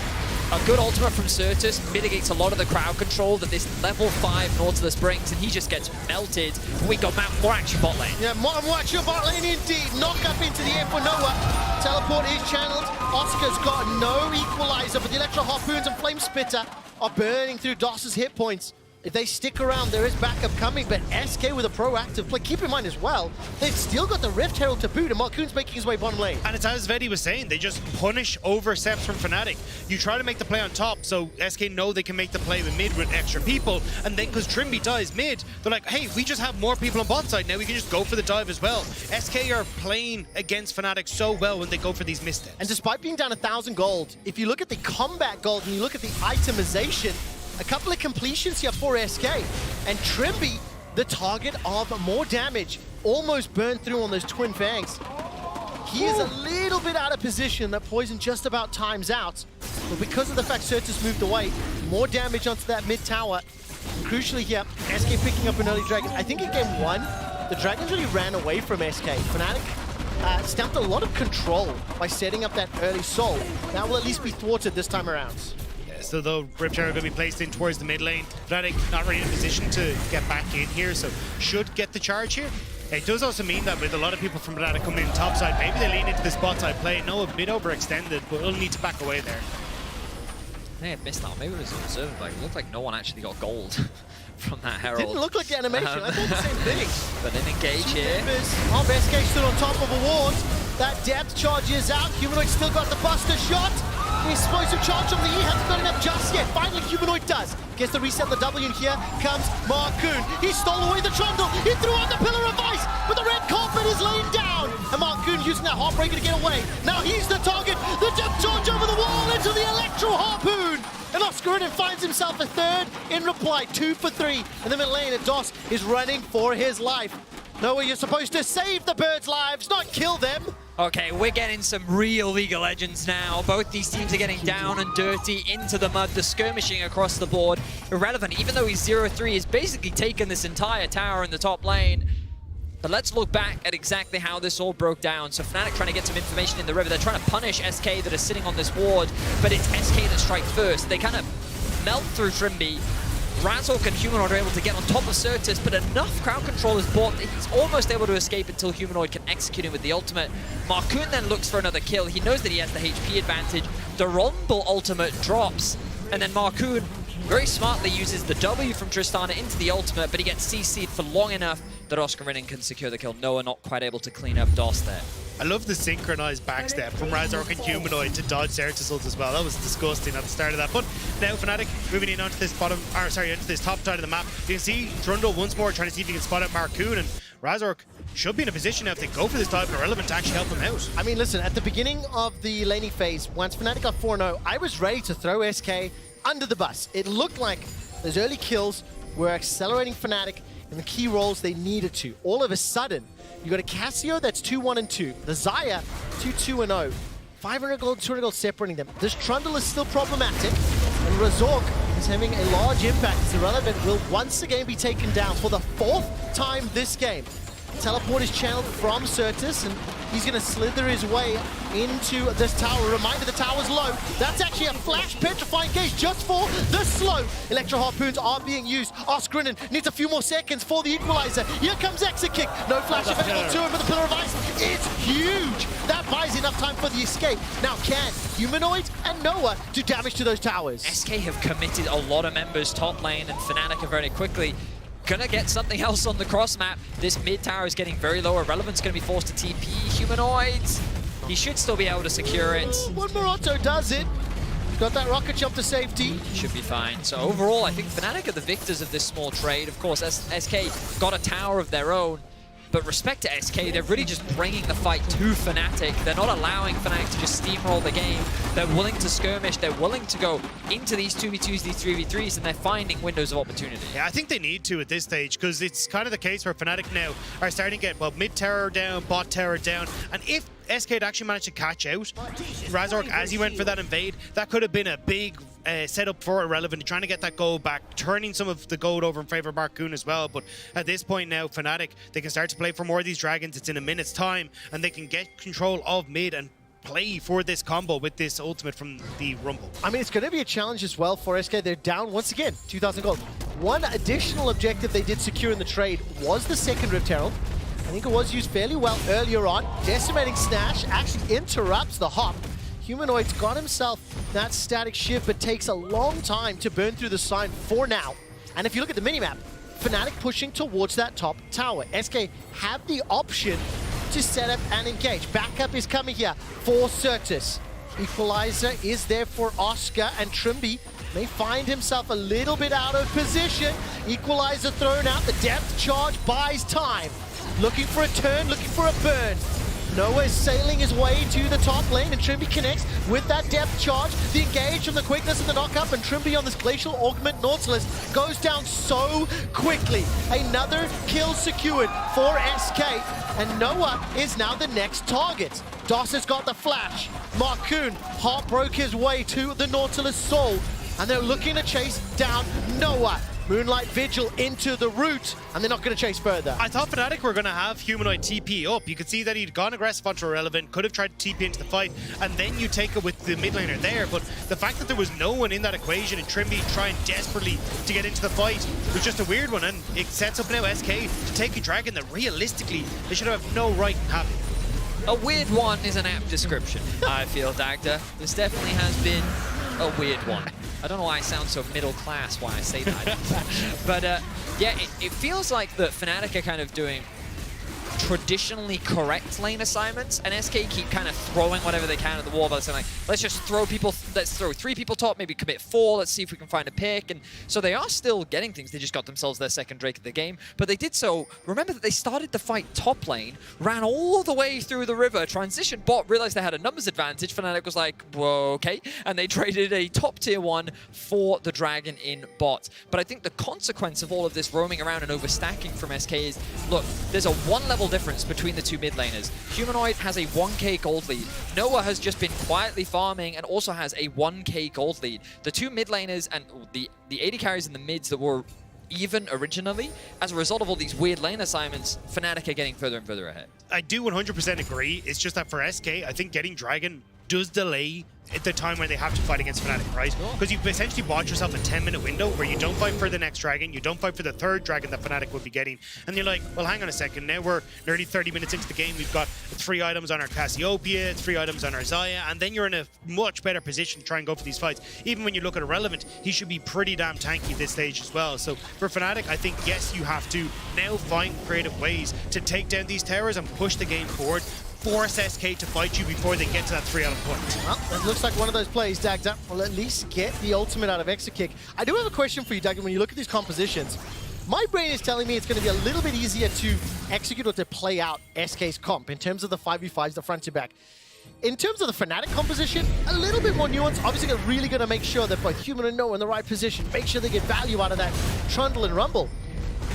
A good ultimate from Certus mitigates a lot of the crowd control that this level 5 Nautilus brings, and he just gets melted. We got more action bot lane. Yeah, more action bot lane indeed. Knock up into the air for Noah. Teleport is channeled. Oscar's got no equalizer, but the Electro Harpoons and Flame Spitter are burning through DOS's hit points. If they stick around, there is backup coming, but SK with a proactive play. Keep in mind as well, they've still got the Rift Herald to boot, and Markoon's making his way bottom lane. And it's as Vedi was saying, they just punish oversteps from Fnatic. You try to make the play on top, so SK know they can make the play with mid with extra people, and then because Trimby dies mid, they're like, hey, we just have more people on bot side now, we can just go for the dive as well. SK are playing against Fnatic so well when they go for these missteps. And despite being down 1,000 gold, if you look at the combat gold and you look at the itemization, a couple of completions here for SK, and Trimby, the target of more damage, almost burned through on those Twin Fangs. He is a little bit out of position. That poison just about times out, but because of the fact Certus moved away, more damage onto that mid tower. Crucially here, SK picking up an early Dragon. I think in game 1, the Dragons really ran away from SK. Fnatic stamped a lot of control by setting up that early soul. That will at least be thwarted this time around. So though Rift Herald going to be placed in towards the mid lane, Fnatic not really in a position to get back in here, so should get the charge here. It does also mean that with a lot of people from Fnatic coming in top side, maybe they lean into this bot side play. No, a bit overextended, but we'll need to back away there. I think I missed that. Maybe it was observed, but it looked like no one actually got gold from that Herald. Didn't look like the animation. I thought the same thing. But then engage here. Oh, SK stood on top of a ward. That depth charge is out. Humanoid still got the Buster Shot. The explosive charge on the E hasn't got enough just yet. Finally, Humanoid does. Gets to reset the W, and here comes Markoon. He stole away the Trundle. He threw on the Pillar of Ice, but the red carpet is laying down. And Markoon using that Heartbreaker to get away. Now he's the target. The depth charge over the wall into the Electro Harpoon. and Oscar finds himself a third in reply, 2 for 3. In the middle lane, and DOS is running for his life. Noah, you're supposed to save the birds' lives, not kill them. Okay, we're getting some real League of Legends now. Both these teams are getting down and dirty into the mud. The skirmishing across the board. Irrelevant, even though he's 0-3, he's basically taken this entire tower in the top lane. But let's look back at exactly how this all broke down. So Fnatic trying to get some information in the river. They're trying to punish SK that are sitting on this ward, but it's SK that strike first. They kind of melt through Trimby. Razork and Humanoid are able to get on top of Certus, but enough crowd control is bought that he's almost able to escape until Humanoid can execute him with the ultimate. Marcoon then looks for another kill. He knows that he has the HP advantage. The Rumble ultimate drops, and then Marcoon very smartly uses the W from Tristana into the ultimate, but he gets CC'd for long enough that Oscar can secure the kill. Noah not quite able to clean up DOS there. I love the synchronized backstep from Razork and Humanoid to dodge Certus ult as well. That was disgusting at the start of that. But now Fnatic moving in onto this into this top side of the map. You can see Trundle once more trying to see if he can spot out Marcoon, and Razork should be in a position now if they go for this type of Irrelevant to actually help him out. I mean, listen, at the beginning of the laning phase, once Fnatic got 4-0, I was ready to throw SK under the bus. It looked like those early kills were accelerating Fnatic in the key roles they needed to. All of a sudden, you got a Cassio that's 2-1-2. The Xayah 2-2-0. 500 gold, 200 gold separating them. This Trundle is still problematic, and Razork is having a large impact as Irrelevant will once again be taken down for the 4th time this game. Teleport is channeled from Certus, and he's going to slither his way into this tower. Reminder, the tower's low. That's actually a flash petrifying gauge just for the slow. Electro Harpoons are being used. Oscrinen needs a few more seconds for the equalizer. Here comes Exit Kick. No flash available to him, but the Pillar of Ice is huge. That buys enough time for the escape. Now can Humanoid and Noah do damage to those towers? SK have committed a lot of members top lane, and Fnatic are very quickly gonna get something else on the cross map. This mid tower is getting very low. Irrelevant's gonna be forced to TP. Humanoids, he should still be able to secure it. One more auto does it. Got that rocket jump to safety. Should be fine. So overall, I think Fnatic are the victors of this small trade. Of course, SK got a tower of their own. But respect to SK, they're really just bringing the fight to Fnatic. They're not allowing Fnatic to just steamroll the game. They're willing to skirmish. They're willing to go into these 2v2s, these 3v3s, and they're finding windows of opportunity. Yeah, I think they need to at this stage, because it's kind of the case where Fnatic now are starting to get, well, mid tower down, bot tower down, and if SK had actually managed to catch out Razork as he went for that invade, that could have been a big setup for Irrelevant, trying to get that gold back, turning some of the gold over in favor of Marcoon as well. But at this point now, Fnatic, they can start to play for more of these dragons. It's in a minute's time, and they can get control of mid and play for this combo with this ultimate from the Rumble. I mean, it's going to be a challenge as well for SK. They're down once again, 2,000 gold. One additional objective they did secure in the trade was the second Rift Herald. I think it was used fairly well earlier on. Decimating Snash actually interrupts the hop. Humanoid's got himself that static shift, but takes a long time to burn through the sign for now. And if you look at the minimap, Fnatic pushing towards that top tower. SK have the option to set up and engage. Backup is coming here for Certus. Equalizer is there for Oscar, and Trimby may find himself a little bit out of position. Equalizer thrown out, the depth charge buys time. Looking for a turn, looking for a burn. Noah's sailing his way to the top lane, and Trimby connects with that depth charge. The engage from the quickness of the knock-up, and Trimby on this Glacial Augment Nautilus goes down so quickly. Another kill secured for SK, and Noah is now the next target. DOS has got the flash. Marcoon heartbroke his way to the Nautilus Soul, and they're looking to chase down Noah. Moonlight Vigil into the root, and they're not going to chase further. I thought Fnatic were going to have Humanoid TP up. You could see that he'd gone aggressive onto Irrelevant, could have tried to TP into the fight, and then you take it with the mid laner there. But the fact that there was no one in that equation and Trimby trying desperately to get into the fight was just a weird one, and it sets up now SK to take a dragon that realistically they should have no right in having. A weird one is an apt description, I feel, Dagda. This definitely has been a weird one. I don't know why I sound so middle class when I say that. But yeah, it feels like that Fnatic are kind of doing traditionally correct lane assignments, and SK keep kind of throwing whatever they can at the wall by saying, like, let's just throw people, let's throw 3 people top, maybe commit 4, let's see if we can find a pick. And so they are still getting things. They just got themselves their second Drake of the game, but they did so. Remember that they started the fight top lane, ran all the way through the river, transitioned bot, realized they had a numbers advantage. Fnatic was like, whoa, okay, and they traded a top tier 1 for the dragon in bot. But I think the consequence of all of this roaming around and overstacking from SK is, look, there's a 1 level difference between the 2 mid laners. Humanoid has a 1k gold lead. Noah has just been quietly farming and also has a 1k gold lead. The 2 mid laners and the AD carries in the mids that were even originally, as a result of all these weird lane assignments, Fnatic are getting further and further ahead. I do 100% agree. It's just that for SK, I think getting Dragon does delay at the time when they have to fight against Fnatic, right? Because you've essentially bought yourself a 10-minute window where you don't fight for the next dragon, you don't fight for the 3rd dragon that Fnatic would be getting, and you're like, well, hang on a second, now we're nearly 30 minutes into the game, we've got 3 items on our Cassiopeia, 3 items on our Xayah, and then you're in a much better position to try and go for these fights. Even when you look at Irrelevant, he should be pretty damn tanky at this stage as well. So for Fnatic, I think, yes, you have to now find creative ways to take down these towers and push the game forward. Force SK to fight you before they get to that 3 out of point. Well, it looks like one of those plays, Dagda will at least get the ultimate out of Exakick. I do have a question for you, Dagda, when you look at these compositions. My brain is telling me it's going to be a little bit easier to execute or to play out SK's comp in terms of the 5v5s, the front to back. In terms of the Fnatic composition, a little bit more nuanced. Obviously, they're really going to make sure that both Human and Noah are in the right position, make sure they get value out of that Trundle and Rumble.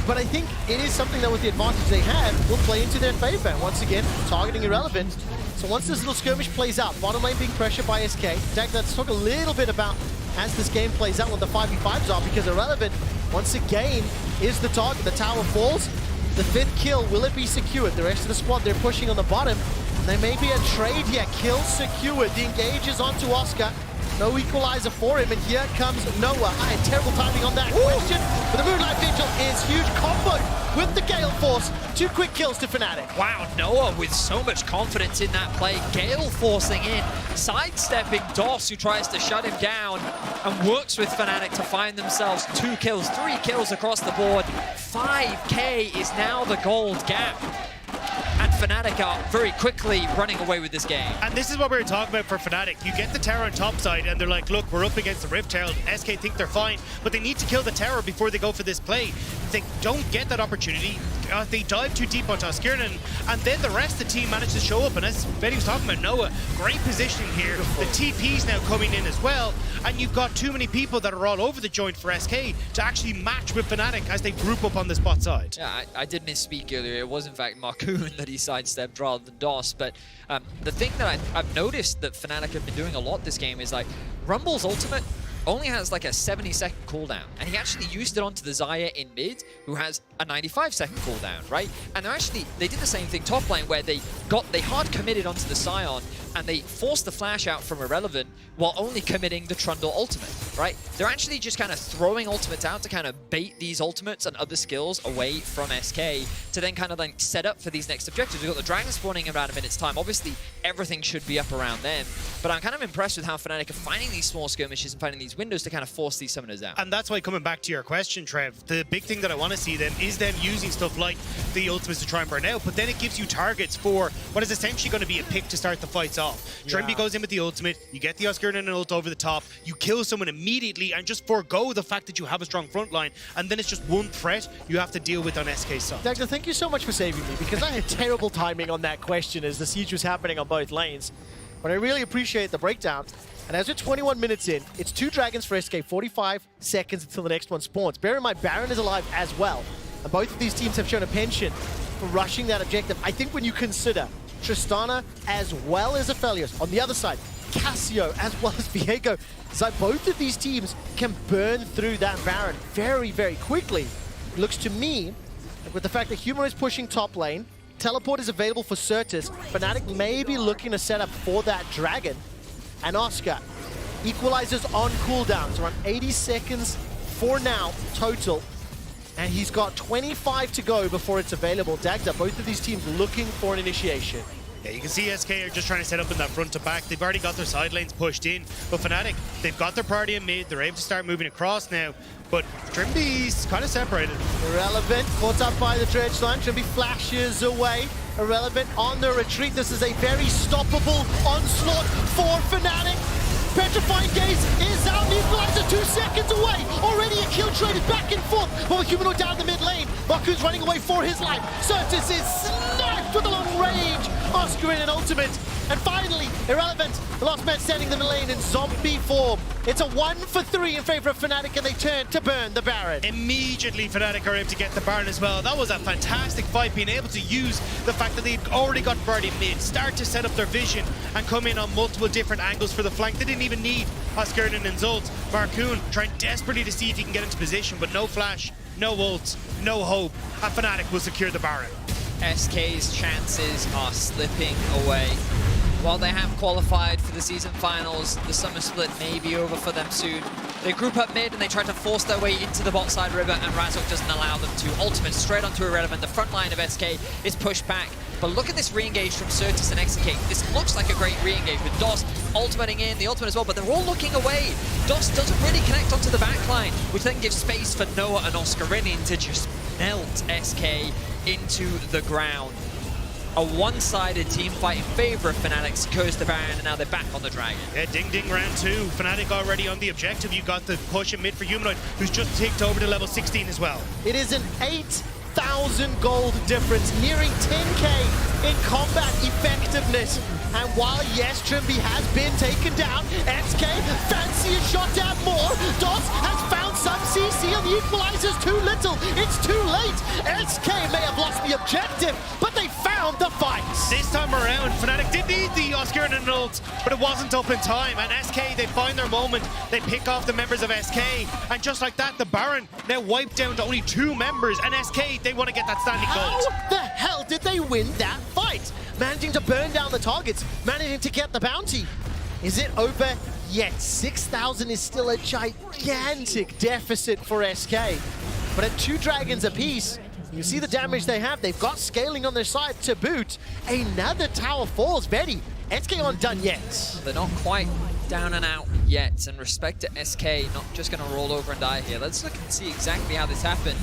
But I think it is something that with the advantage they have will play into their favor. Once again, targeting Irrelevant. So once this little skirmish plays out, bottom lane being pressured by SK, let's talk a little bit about as this game plays out what the 5v5s are, because Irrelevant, once again, is the target. The tower falls. The 5th kill, will it be secured? The rest of the squad, they're pushing on the bottom. There may be a trade here. Kill secured. The engage is onto Oscar. No equalizer for him, and here comes Noah. I had terrible timing on that question, but the Moonlight Vigil is huge. Combo with the Gale Force. 2 quick kills to Fnatic. Wow, Noah with so much confidence in that play. Gale forcing in, sidestepping DOS, who tries to shut him down, and works with Fnatic to find themselves 2 kills, 3 kills across the board. 5k is now the gold gap. And Fnatic are very quickly running away with this game. And this is what we were talking about for Fnatic. You get the tower on top side and they're like, look, we're up against the Rift Herald. SK think they're fine, but they need to kill the tower before they go for this play. If they don't get that opportunity, they dive too deep onto Oskirnan, and then the rest of the team managed to show up. And as Betty was talking about, Noah, great positioning here. The TP's now coming in as well, and you've got too many people that are all over the joint for SK to actually match with Fnatic as they group up on the spot side. Yeah, I did misspeak earlier. It was in fact Marcoon that he sidestepped rather than DOS, but the thing that I've noticed that Fnatic have been doing a lot this game is like Rumble's ultimate only has like a 70-second cooldown, and he actually used it onto the Xayah in mid, who has a 95-second cooldown, right? And they did the same thing top lane, where they hard committed onto the Scion, and they forced the flash out from Irrelevant while only committing the Trundle ultimate, right? They're actually just kind of throwing ultimates out to kind of bait these ultimates and other skills away from SK to then kind of like set up for these next objectives. We've got the Dragon spawning in about a minute's time. Obviously, everything should be up around them, but I'm kind of impressed with how Fnatic are finding these small skirmishes and finding these windows to kind of force these summoners out. And that's why, coming back to your question, Trev, the big thing that I want to see then is them using stuff like the ultimates to try and burn out, but then it gives you targets for what is essentially going to be a pick to start the fights off. Trimby goes in with the ultimate, you get the Oskirnan and ult over the top, you kill someone immediately and just forego the fact that you have a strong front line, and then it's just one threat you have to deal with on SK's side. Dagda, thank you so much for saving me, because I had terrible timing on that question as the siege was happening on both lanes. But I really appreciate the breakdown. And as we're 21 minutes in, it's 2 dragons for SK, 45 seconds until the next one spawns. Bear in mind, Baron is alive as well. And both of these teams have shown a penchant for rushing that objective. I think when you consider Tristana as well as Aphelios, on the other side, Cassio as well as Viego, so both of these teams can burn through that Baron very, very quickly. It looks to me, like with the fact that Humor is pushing top lane, Teleport is available for Certus, Fnatic may be looking to set up for that Dragon. And Oscar equalizes on cooldowns, around 80 seconds for now total. And he's got 25 to go before it's available. Dagda, both of these teams looking for an initiation. Yeah, you can see SK are just trying to set up in that front to back. They've already got their side lanes pushed in, but Fnatic, they've got their party in mid. They're able to start moving across now, but Trimby's kind of separated. Irrelevant, caught up by the dredge line. Trimby flashes away. Irrelevant on the retreat. This is a very stoppable onslaught for Fnatic. Petrifying Gaze is out. Equalizer 2 seconds away. Already a kill traded back and forth. But Humanoid down the mid lane. Maku's running away for his life. Certus is sniped with a long range. Oscar in an ultimate. And finally, Irrelevant, the last man standing in the lane in zombie form. It's a 1 for 3 in favor of Fnatic, and they turn to burn the Baron. Immediately, Fnatic are able to get the Baron as well. That was a fantastic fight, being able to use the fact that they'd already got Birdie mid, start to set up their vision, and come in on multiple different angles for the flank. They didn't even need Oscarden and Zult. Marcoon trying desperately to see if he can get into position, but no flash, no ult, no hope, and Fnatic will secure the Baron. SK's chances are slipping away. While they have qualified for the season finals, the summer split may be over for them soon. They group up mid and they try to force their way into the bot side river, and Razok doesn't allow them to. Ultimate straight onto Irrelevant. The front line of SK is pushed back. But look at this re-engage from Certus and Execute. This looks like a great re-engage with DOS ultimating in, the ultimate as well, but they're all looking away. DOS doesn't really connect onto the backline, which then gives space for Noah and Oscarinin to just melt SK into the ground. A one-sided team fight in favor of Fnatic secures the Baron, and now they're back on the Dragon. Yeah, ding ding round 2. Fnatic already on the objective. You got the push in mid for Humanoid, who's just ticked over to level 16 as well. It is an 8,000 gold difference, nearing 10k in combat effectiveness. And while, yes, Trimby has been taken down, SK fancy a shot down more. DOS has found some CC on the equalizers. Too little, it's too late. SK may have lost the objective, but they found the fight. This time around, Fnatic did need the Oscar and ult, but it wasn't up in time. And SK, they find their moment. They pick off the members of SK, and just like that, the Baron now wiped down to only 2 members. And SK, they want to get that standing gold. How the hell did they win that fight? Managing to burn down the targets, managing to get the bounty. Is it over yet? 6,000 is still a gigantic deficit for SK. But at 2 dragons apiece, you see the damage they have. They've got scaling on their side to boot. Another tower falls. Betty, SK aren't done yet. They're not quite down and out yet, and respect to SK, not just going to roll over and die here. Let's look and see exactly how this happened.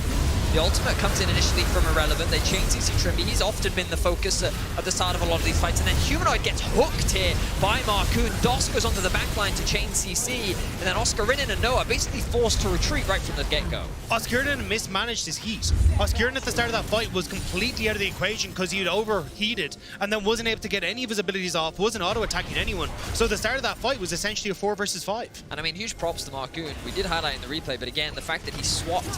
The ultimate comes in initially from Irrelevant. They chain CC Trimby. He's often been the focus at the start of a lot of these fights, and then Humanoid gets hooked here by Marcoon. DOS goes onto the backline to chain CC, and then Oscarinin and Noah basically forced to retreat right from the get-go. Oscarinin mismanaged his heat. Oscarinin at the start of that fight was completely out of the equation because he had overheated and then wasn't able to get any of his abilities off, wasn't auto-attacking anyone. So the start of that fight was essentially a 4 versus 5. And I mean, huge props to Marcoon. We did highlight in the replay, but again, the fact that he swapped,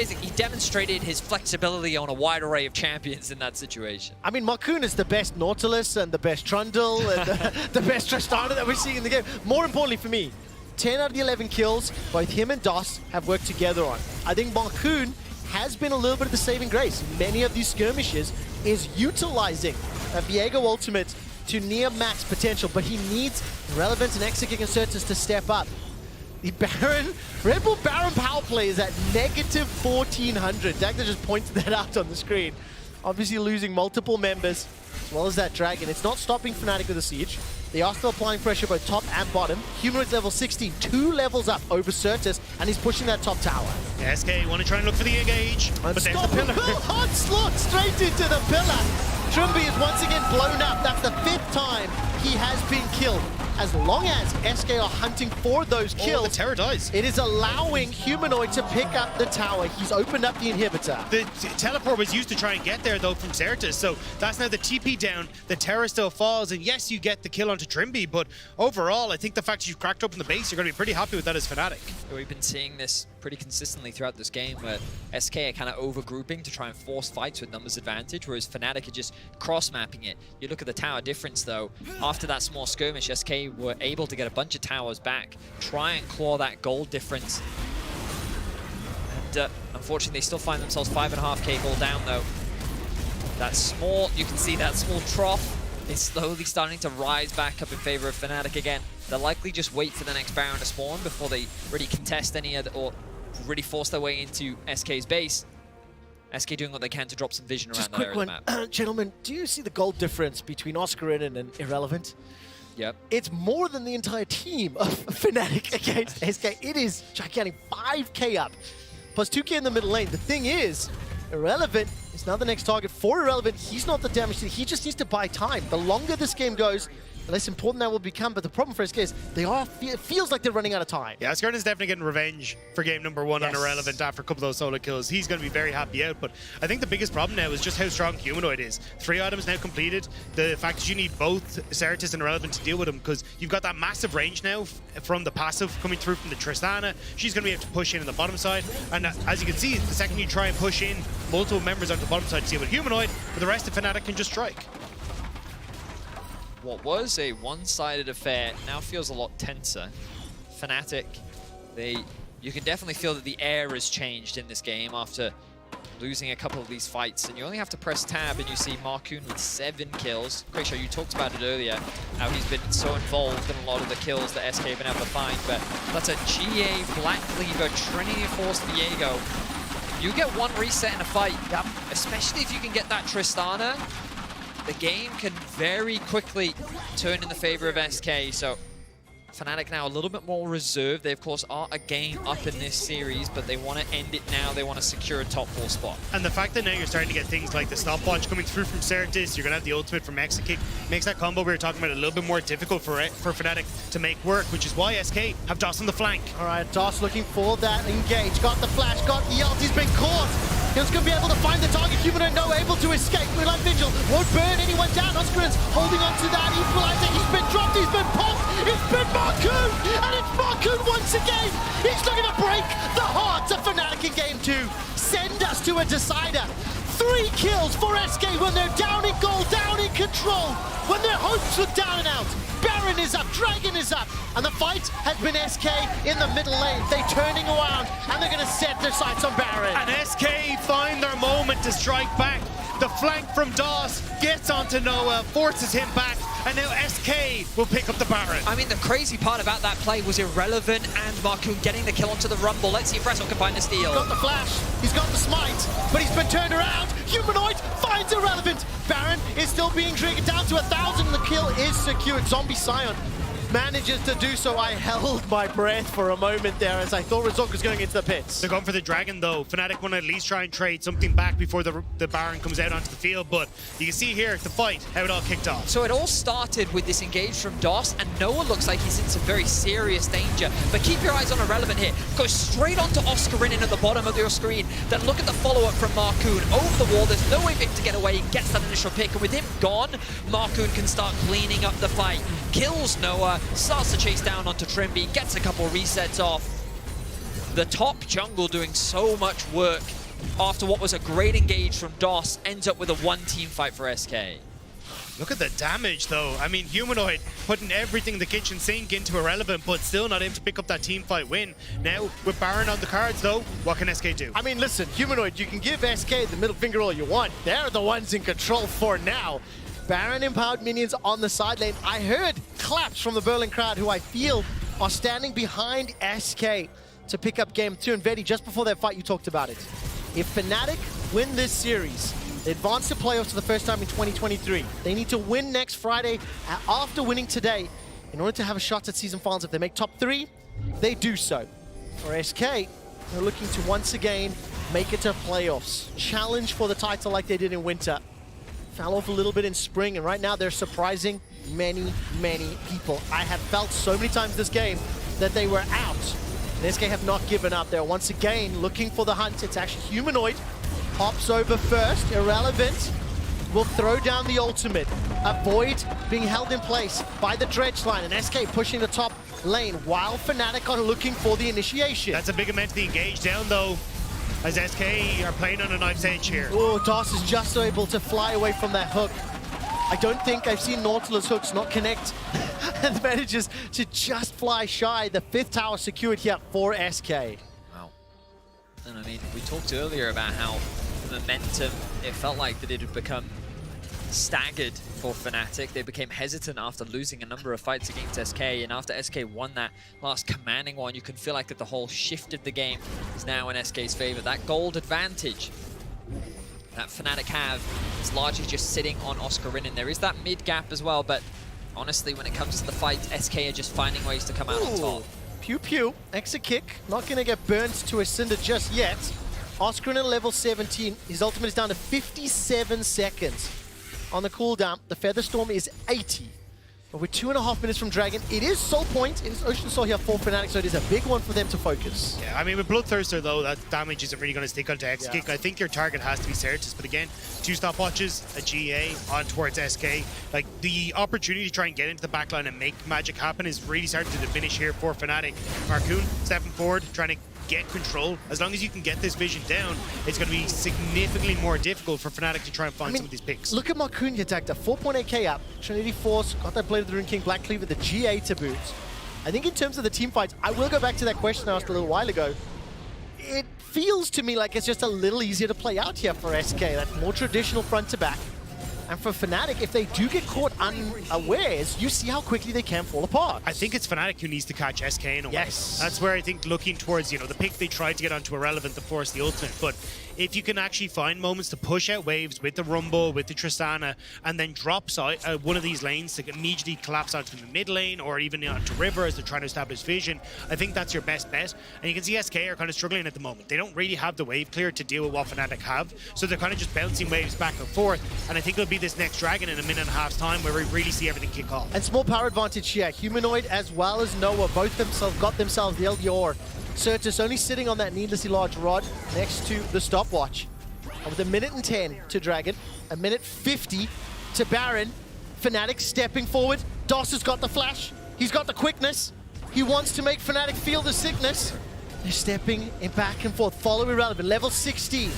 he demonstrated his flexibility on a wide array of champions in that situation. I mean, Marcoon is the best Nautilus and the best Trundle and the best Tristana that we're seeing in the game. More importantly for me, 10 out of the 11 kills both him and DOS have worked together on. I think Marcoon has been a little bit of the saving grace. Many of these skirmishes is utilizing a Viego ultimate to near max potential, but he needs Relevance and Exeking and Certus to step up. The Baron, Red Bull Baron power play is at negative 1400. Dagda just pointed that out on the screen. Obviously losing multiple members, as well as that Dragon. It's not stopping Fnatic with a siege. They are still applying pressure both top and bottom. Humanoid's level 16, 2 levels up over Certus, and he's pushing that top tower. Yeah, SK want to try and look for the engage, but there's the pillar. Onslaught straight into the pillar. Trimby is once again blown up. That's the 5th time he has been killed. As long as SK are hunting for those kills, the Terror dies. It is allowing Humanoid to pick up the tower. He's opened up the inhibitor. The teleport was used to try and get there, though, from Certus, so that's now the TP down. The Terror still falls, and yes, you get the kill onto Trimby, but overall, I think the fact that you've cracked open the base, you're going to be pretty happy with that as Fnatic. We've been seeing this pretty consistently throughout this game, where SK are kind of over-grouping to try and force fights with numbers advantage, whereas Fnatic are just cross-mapping it. You look at the tower difference, though. After that small skirmish, SK were able to get a bunch of towers back, try and claw that gold difference. And unfortunately, they still find themselves 5.5k gold down, though. That small, you can see that small trough is slowly starting to rise back up in favor of Fnatic again. They'll likely just wait for the next Baron to spawn before they really contest any other, or really force their way into SK's base. SK doing what they can to drop some vision Just around that quick area of one. the map. Gentlemen, do you see the goal difference between Oscarinin and Irrelevant? Yep. It's more than the entire team of Fnatic against SK. It is gigantic. 5k up, plus 2k in the middle lane. The thing is, Irrelevant is now the next target for Irrelevant. He's not the damage dealer. He just needs to buy time. The longer this game goes, the less important that will become. But the problem for SK is it feels like they're running out of time. Yeah, Skarn is definitely getting revenge for game number 1 on Irrelevant after a couple of those solo kills. He's going to be very happy out, but I think the biggest problem now is just how strong Humanoid is. 3 items now completed. The fact that you need both Certus and Irrelevant to deal with him, because you've got that massive range now from the passive coming through from the Tristana. She's going to be able to push in on the bottom side, and as you can see, the second you try and push in multiple members on the bottom side to deal with Humanoid, but the rest of Fnatic can just strike. What was a one-sided affair now feels a lot tenser. Fnatic, you can definitely feel that the air has changed in this game after losing a couple of these fights, and you only have to press tab and you see Markoon with 7 kills. Kreisha, you talked about it earlier, how he's been so involved in a lot of the kills that SK have been able to find, but that's a GA, Black Cleaver, Trinity Force Viego. You get one reset in a fight, especially if you can get that Tristana, the game can very quickly turn in the favor of SK, so Fnatic now a little bit more reserved. They, of course, are a game up in this series, but they want to end it now. They want to secure a top 4 spot. And the fact that now you're starting to get things like the stopwatch coming through from Certus, you're going to have the ultimate from Exakick, makes that combo we were talking about a little bit more difficult for Fnatic to make work, which is why SK have DOS on the flank. All right, DOS looking for that engage. Got the flash, got the ult, he's been caught. He's going to be able to find the target. Humanoid no able to escape. Moonlight Vigil won't burn anyone down. Oscarin's holding on to that. Equalizer, he's been dropped, he's been popped. It's been Markoon, and it's Markoon once again. He's looking to break the heart of Fnatic in game 2. Send us to a decider. 3 kills for SK when they're down in goal, down in control. When their hopes look down and out. Baron is up, Dragon is up, and the fight has been SK in the middle lane. They're turning around, and they're going to set their sights on Baron. And SK find their moment to strike back. The flank from DOS gets onto Noah, forces him back, and now SK will pick up the Baron. I mean, the crazy part about that play was Irrelevant and Markoon getting the kill onto the Rumble. Let's see if Resso can find the steal. He's got the flash, he's got the smite, but he's been turned around. Humanoid finds Irrelevant. Baron is still being triggered down to 1,000. The kill is secured. Zombie Scion manages to do so. I held my breath for a moment there as I thought Razok was going into the pits. They're going for the Dragon though. Fnatic want to at least try and trade something back before the Baron comes out onto the field, but you can see here the fight, how it all kicked off. So it all started with this engage from DOS, and Noah looks like he's in some very serious danger. But keep your eyes on Irrelevant here. Goes straight onto Oscarinin at the bottom of your screen. Then look at the follow-up from Markoon. Over the wall, there's no way for him to get away. He gets that initial pick, and with him gone, Markoon can start cleaning up the fight. Kills Noah, starts to chase down onto Trimby, gets a couple resets off. The top jungle doing so much work after what was a great engage from DOS ends up with a 1-team fight for SK. Look at the damage though. I mean, Humanoid putting everything in the kitchen sink into Irrelevant, but still not able to pick up that team fight win. Now, with Baron on the cards though, what can SK do? I mean, listen, Humanoid, you can give SK the middle finger all you want. They're the ones in control for now. Baron empowered minions on the side lane. I heard claps from the Berlin crowd, who I feel are standing behind SK to pick up game 2. And Vedi, just before that fight, you talked about it. If Fnatic win this series, they advance to playoffs for the first time in 2023. They need to win next Friday after winning today in order to have a shot at season finals. If they make top 3, they do so. For SK, they're looking to once again make it to playoffs. Challenge for the title like they did in winter. Fell off a little bit in spring, and right now they're surprising many, many people. I have felt so many times this game that they were out. And SK have not given up. They're once again looking for the hunt. It's actually Humanoid. Hops over first. Irrelevant will throw down the ultimate. Avoid being held in place by the dredge line, and SK pushing the top lane while Fnatic are looking for the initiation. That's a big amount to the engage down though, as SK are playing on a knife's edge here. Oh, DOS is just able to fly away from that hook. I don't think I've seen Nautilus hooks not connect and manages to just fly shy. The 5th tower secured here for SK. Wow. And I mean, we talked earlier about how the momentum, it felt like that it had become staggered for Fnatic. They became hesitant after losing a number of fights against SK, and after SK won that last commanding one, you can feel like that the whole shift of the game is now in SK's favor. That gold advantage that Fnatic have is largely just sitting on Oscar Rin, and there is that mid gap as well, but honestly, when it comes to the fight, SK are just finding ways to come out on top. Pew pew, exit kick, not gonna get burnt to a cinder just yet. Oscar Rin at level 17, his ultimate is down to 57 seconds. On the cooldown, the Feather Storm is 80. But we're 2.5 minutes from Dragon. It is Soul Point, it is Ocean Soul here for Fnatic, so it is a big one for them to focus. Yeah, I mean, with Bloodthirster, though, that damage isn't really going to stick onto X-Kick. I think your target has to be Certus, but again, 2 stopwatches, a GA on towards SK. Like, the opportunity to try and get into the backline and make magic happen is really starting to diminish here for Fnatic. Marcoon stepping forward, trying to get control. As long as you can get this vision down, it's going to be significantly more difficult for Fnatic to try and find some of these picks. Look at Marcoon here, Dacta. 4.8k up. Trinity Force got that Blade of the Rune King, Black Cleaver, the GA to boot. I think in terms of the team fights, I will go back to that question I asked a little while ago. It feels to me like it's just a little easier to play out here for SK. That more traditional front to back. And for Fnatic, if they do get caught unawares, you see how quickly they can fall apart. I think it's Fnatic who needs to catch SK in a way. Yes. That's where I think looking towards, the pick they tried to get onto Irrelevant to force the ultimate, but if you can actually find moments to push out waves with the Rumble, with the Tristana, and then drop one of these lanes to immediately collapse onto the mid lane or even onto River as they're trying to establish vision, I think that's your best bet. And you can see SK are kind of struggling at the moment. They don't really have the wave clear to deal with what Fnatic have, so they're kind of just bouncing waves back and forth, and I think it'll be this next Dragon in a minute and a half's time where we really see everything kick off. And small power advantage here. Humanoid as well as Noah, both themselves got themselves the LDR. Certus only sitting on that needlessly large rod next to the stopwatch. And with 1:10 to Dragon, 1:50 to Baron, Fnatic stepping forward. Doss has got the flash, he's got the quickness, he wants to make Fnatic feel the sickness. They're stepping in back and forth, follow Irrelevant, level 16.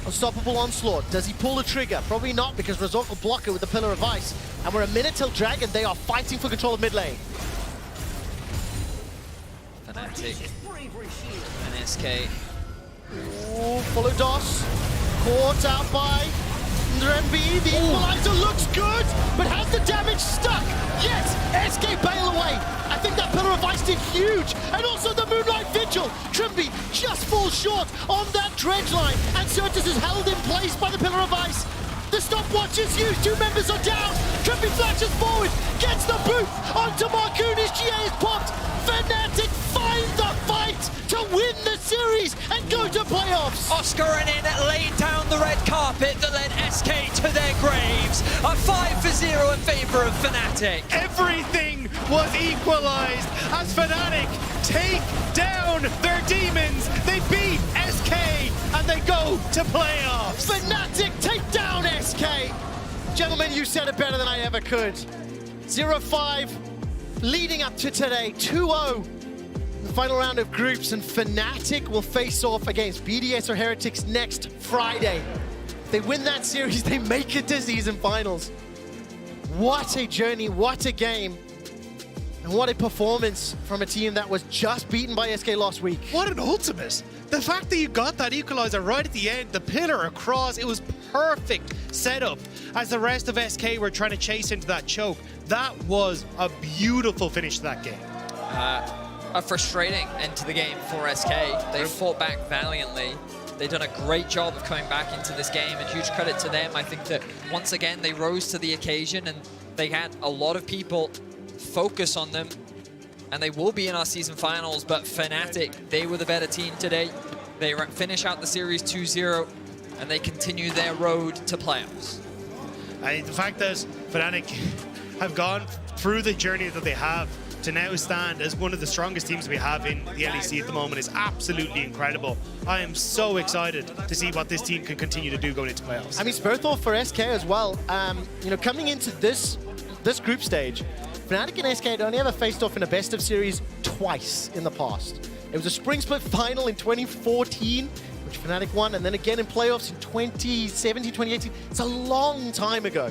Unstoppable Onslaught, does he pull the trigger? Probably not, because Razork will block it with the Pillar of Ice. And we're a minute till Dragon, they are fighting for control of mid lane. Fnatic and SK. Ooh, follow Doss. Caught out by Dremby. The equalizer looks good, but has the damage stuck? Yes, SK bail away. I think that Pillar of Ice did huge. And also the Moonlight Vigil. Trimby just falls short on that dredge line. And Certus is held in place by the Pillar of Ice. The stopwatch is used, 2 members are down. Trimby flashes forward, gets the boot onto Marcoon, his GA is popped. Fnatic find the fight to win the series and go to playoffs. Oscar and in laid down the red carpet that led SK to their graves. A 5-0 in favor of Fnatic. Everything was equalized as Fnatic take down their demons. They beat SK and they go to playoffs. Fnatic take down SK. Gentlemen, you said it better than I ever could. 0-5 leading up to today, 2-0. The final round of groups, and Fnatic will face off against BDS or Heretics next Friday. If they win that series, they make it to season finals. What a journey, what a game. And what a performance from a team that was just beaten by SK last week. What an ultimate. The fact that you got that equalizer right at the end, the pillar across, it was perfect setup as the rest of SK were trying to chase into that choke. That was a beautiful finish to that game. A frustrating end to the game for SK. They fought back valiantly. They've done a great job of coming back into this game, and huge credit to them. I think that once again, they rose to the occasion and they had a lot of people focus on them, and they will be in our season finals, but Fnatic, they were the better team today. They finish out the series 2-0, and they continue their road to playoffs. The fact that Fnatic have gone through the journey that they have to now stand as one of the strongest teams we have in the LEC at the moment is absolutely incredible. I am so excited to see what this team can continue to do going into playoffs. I mean, Spurthor for SK as well. Coming into this group stage, Fnatic and SK had only ever faced off in a best of series twice in the past. It was a spring split final in 2014, which Fnatic won, and then again in playoffs in 2017, 2018. It's a long time ago.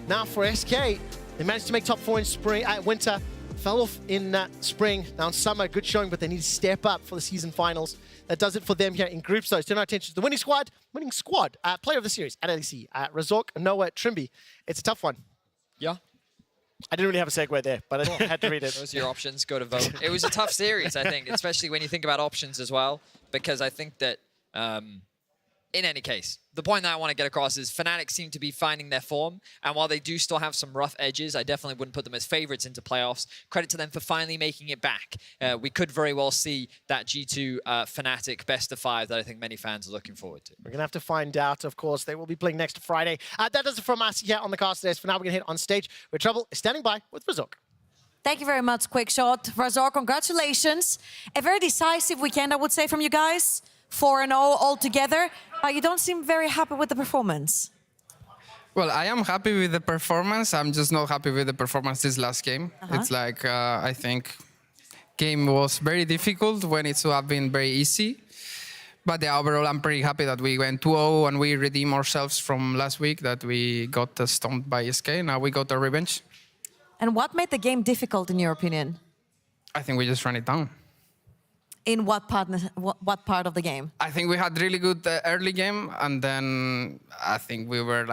Now for SK, they managed to make top 4 in winter, fell off in spring. Now in summer, good showing, but they need to step up for the season finals. That does it for them here in groups, though. Turn our attention to the winning squad. Player of the series at LEC. Razork, Noah, Trimby. It's a tough one. Yeah. I didn't really have a segue there, but I had to read it. Those are your options. Go to vote. It was a tough series, I think, especially when you think about options as well, because I think that In any case, the point that I want to get across is Fnatic seem to be finding their form, and while they do still have some rough edges, I definitely wouldn't put them as favorites into playoffs. Credit to them for finally making it back. We could very well see that G2 Fnatic best of 5 that I think many fans are looking forward to. We're going to have to find out, of course. They will be playing next Friday. That does it from us here on the cast today. For now, we're going to hit on stage where Trouble is standing by with Razork. Thank you very much, Quickshot. Razor, congratulations. A very decisive weekend, I would say, from you guys. 4-0 altogether. You don't seem very happy with the performance. Well, I am happy with the performance. I'm just not happy with the performance this last game. It's like, I think game was very difficult when it should have been very easy. But overall, I'm pretty happy that we went 2-0 and we redeemed ourselves from last week, that we got stomped by SK. Now we got our revenge. And what made the game difficult, in your opinion? I think we just ran it down. In what part of the game? I think we had really good early game, and then I think we were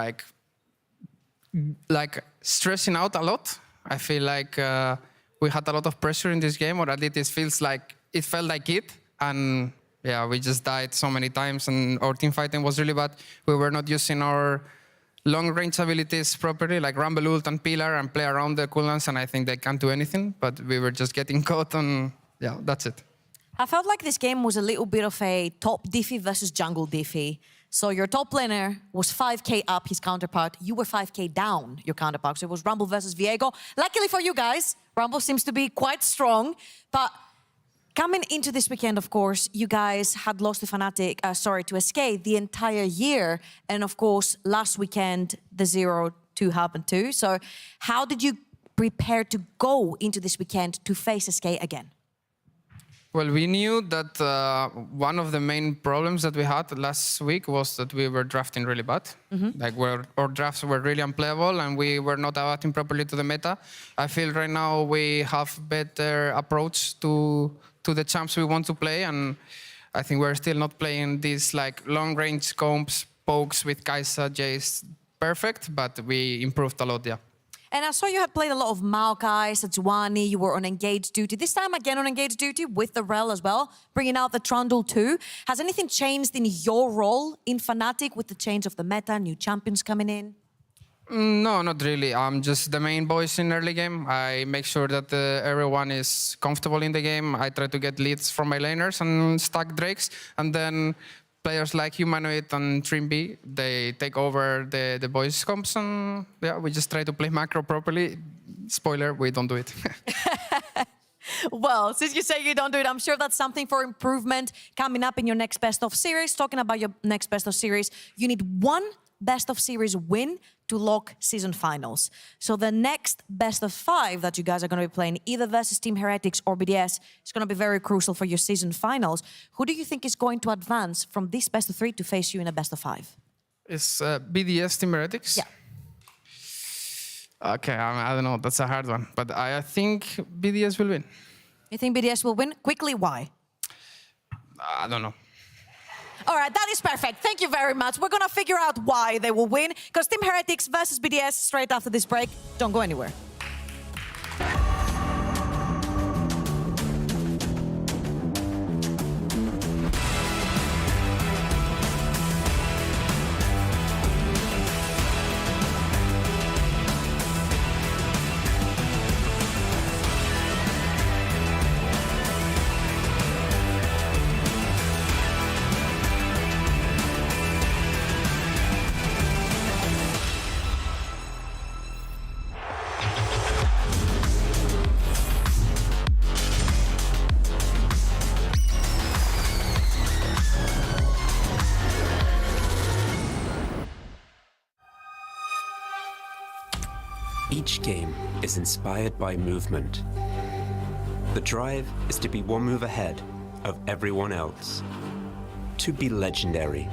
like stressing out a lot. I feel like we had a lot of pressure in this game, or at least it felt like it. And yeah, we just died so many times, and our team fighting was really bad. We were not using our long-range abilities properly, like Rumble Ult and Pillar, and play around the cooldowns, and I think they can't do anything, but we were just getting caught, and yeah, that's it. I felt like this game was a little bit of a top diffy versus jungle diffy. So your top laner was 5k up his counterpart. You were 5k down your counterpart. So it was Rumble versus Viego. Luckily for you guys, Rumble seems to be quite strong. But coming into this weekend, of course, you guys had lost to Fnatic, to SK the entire year. And of course, last weekend, the 0-2 happened too. So how did you prepare to go into this weekend to face SK again? Well, we knew that one of the main problems that we had last week was that we were drafting really bad. Like our drafts were really unplayable and we were not adapting properly to the meta. I feel right now we have better approach to the champs we want to play, and I think we're still not playing these like long-range combs, pokes with Kai'Sa, Jace perfect, but we improved a lot, yeah. And I saw you had played a lot of Maokai, Sejuani, you were on engaged duty. This time again on engaged duty with the Rel as well, bringing out the Trundle too. Has anything changed in your role in Fnatic with the change of the meta, new champions coming in? No, not really. I'm just the main voice in early game. I make sure that everyone is comfortable in the game. I try to get leads from my laners and stack Drakes. And then players like Humanoid and Trimby, they take over the voice comps, and yeah, we just try to play macro properly. Spoiler, we don't do it. Well, since you say you don't do it, I'm sure that's something for improvement coming up in your next best of series. Talking about your next best of series, you need one best of series win to lock season finals. So the next best of 5 that you guys are going to be playing, either versus Team Heretics or BDS, is going to be very crucial for your season finals. Who do you think is going to advance from this best of 3 to face you in a best of 5? Is BDS Team Heretics? Yeah. Okay, I don't know. That's a hard one. But I think BDS will win. You think BDS will win? Quickly, why? I don't know. All right, that is perfect. Thank you very much. We're going to figure out why they will win, because Team Heretics versus BDS straight after this break. Don't go anywhere. Each game is inspired by movement. The drive is to be one move ahead of everyone else, to be legendary.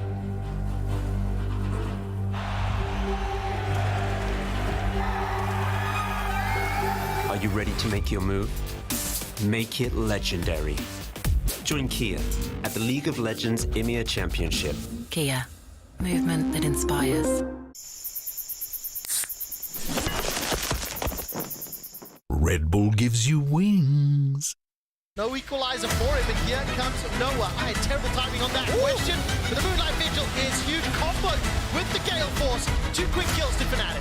Are you ready to make your move? Make it legendary. Join Kia at the League of Legends EMEA Championship. Kia, movement that inspires. Red Bull gives you wings. No equalizer for him, and here comes Noah. I had terrible timing on that question, but the Moonlight Vigil is huge. Combo with the Gale Force. 2 quick kills to Fnatic.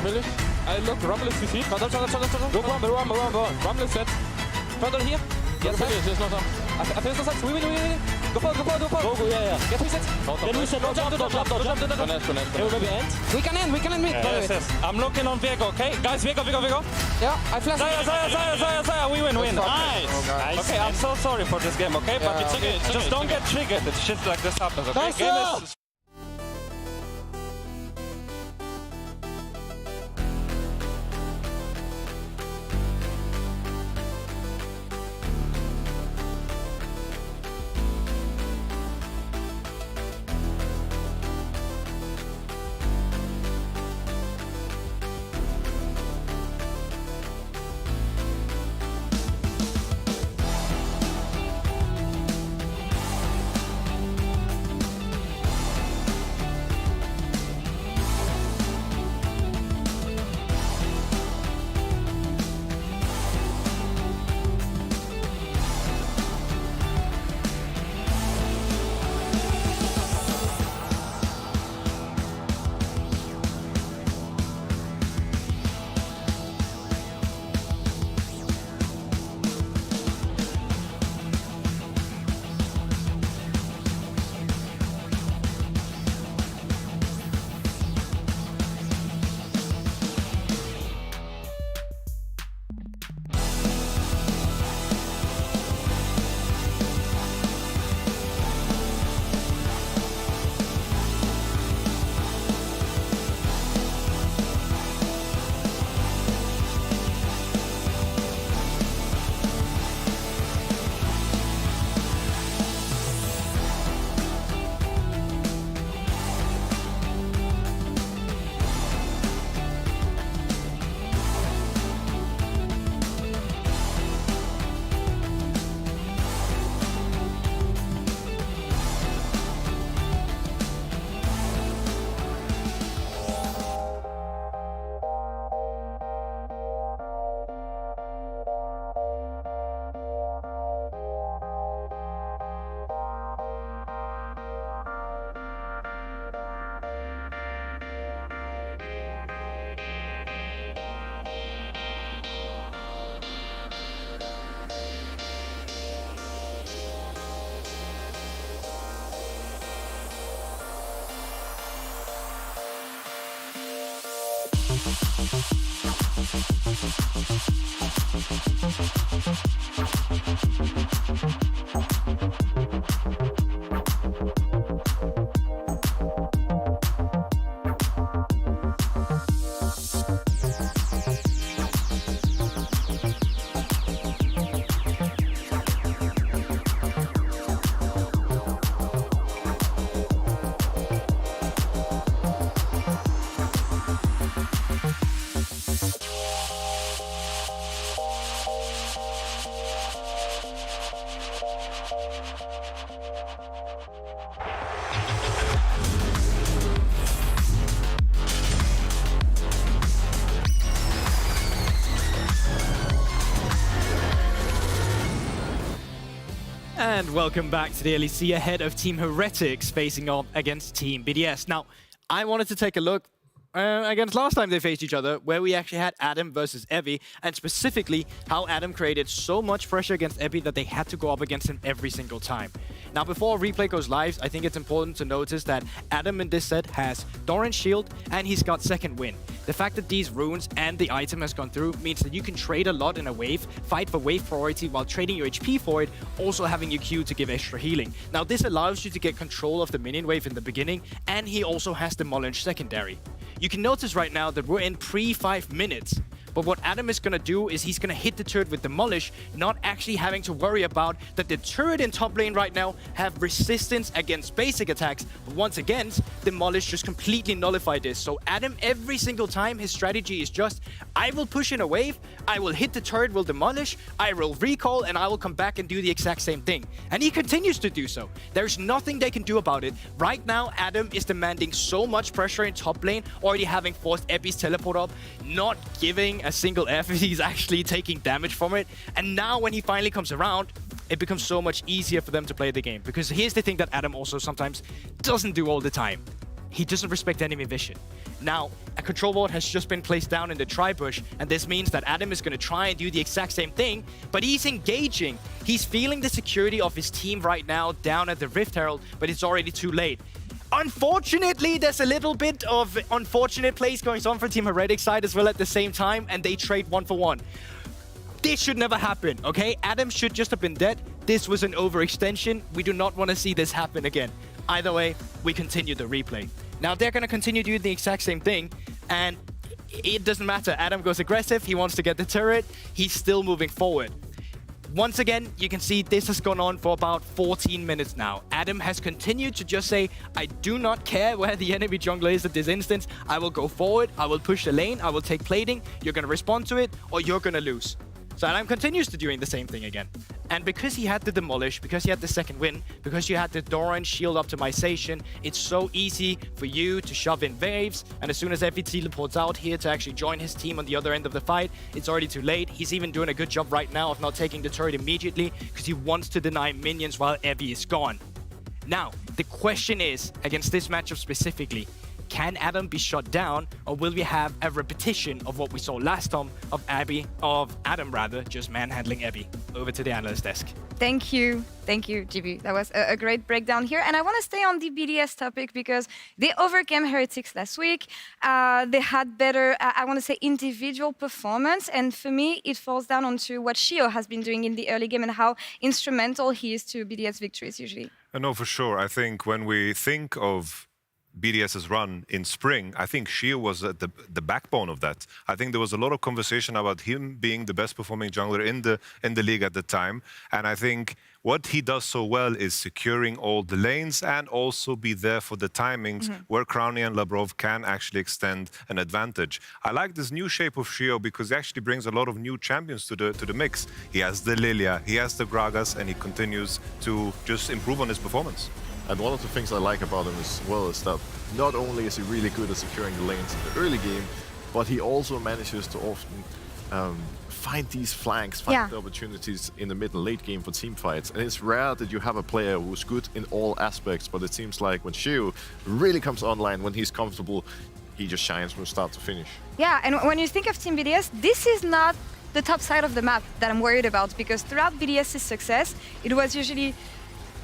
Village. Look, Rumble is CC. Go Rumble is set. Further here. Yes, there's no time. I think it's we win. Go, yeah. Get reset. Then we said no jump. We can end mid. Yes. I'm looking on Viego, okay? Guys, Viego. Yeah, I flash. Zaya, we win. Nice. Okay, I'm so sorry for this game, okay? But it's okay. Just don't get triggered if shit like this happens, okay? Game is And welcome back to the LEC ahead of Team Heretics facing off against Team BDS. Now, I wanted to take a look against last time they faced each other, where we actually had Adam versus Evie, and specifically how Adam created so much pressure against Evie that they had to go up against him every single time. Now, before replay goes live, I think it's important to notice that Adam in this set has Doran's shield and he's got second wind. The fact that these runes and the item has gone through means that you can trade a lot in a wave, fight for wave priority while trading your HP for it, also having your Q to give extra healing. Now, this allows you to get control of the minion wave in the beginning, and he also has Demolish secondary. You can notice right now that we're in pre-5 minutes. But what Adam is going to do is he's going to hit the turret with Demolish, not actually having to worry about that the turret in top lane right now have resistance against basic attacks. But once again, Demolish just completely nullified this. So Adam, every single time, his strategy is just, I will push in a wave, I will hit the turret with Demolish, I will recall, and I will come back and do the exact same thing. And he continues to do so. There's nothing they can do about it. Right now, Adam is demanding so much pressure in top lane, already having forced Epi's teleport up, not giving a single F, he's actually taking damage from it. And now when he finally comes around, it becomes so much easier for them to play the game. Because here's the thing that Adam also sometimes doesn't do all the time. He doesn't respect enemy vision. Now, a control ward has just been placed down in the tri-bush, and this means that Adam is going to try and do the exact same thing, but he's engaging. He's feeling the security of his team right now down at the Rift Herald, but it's already too late. Unfortunately, there's a little bit of unfortunate plays going on for Team Heretic side as well at the same time, and they trade 1-for-1. This should never happen, okay? Adam should just have been dead. This was an overextension. We do not want to see this happen again. Either way, we continue the replay. Now they're going to continue doing the exact same thing, and it doesn't matter. Adam goes aggressive. He wants to get the turret. He's still moving forward. Once again, you can see this has gone on for about 14 minutes now. Adam has continued to just say, I do not care where the enemy jungler is at this instance. I will go forward. I will push the lane. I will take plating. You're going to respond to it, or you're going to lose. So Adam continues to doing the same thing again. And because he had the demolish, because he had the second win, because you had the Doran shield optimization, it's so easy for you to shove in waves. And as soon as Effie teleports out here to actually join his team on the other end of the fight, it's already too late. He's even doing a good job right now of not taking the turret immediately because he wants to deny minions while Evie is gone. Now, the question is, against this matchup specifically, can Adam be shut down, or will we have a repetition of what we saw last time of Adam just manhandling Abby? Over to the analyst desk. Thank you, GB. That was a great breakdown here. And I want to stay on the BDS topic because they overcame Heretics last week. They had better, I want to say, individual performance. And for me, it falls down onto what Shio has been doing in the early game and how instrumental he is to BDS victories usually. No, for sure. I think when we think of BDS's run in spring, I think Shio was at the backbone of that. I think there was a lot of conversation about him being the best performing jungler in the league at the time. And I think what he does so well is securing all the lanes and also be there for the timings where Crowny and Labrov can actually extend an advantage. I like this new shape of Shio because he actually brings a lot of new champions to the mix. He has the Lilia, he has the Gragas, and he continues to just improve on his performance. And one of the things I like about him as well is that not only is he really good at securing the lanes in the early game, but he also manages to often find these flanks, find the opportunities in the mid and late game for team fights. And it's rare that you have a player who's good in all aspects, but it seems like when Shio really comes online, when he's comfortable, he just shines from start to finish. Yeah, and when you think of Team BDS, this is not the top side of the map that I'm worried about, because throughout BDS's success, it was usually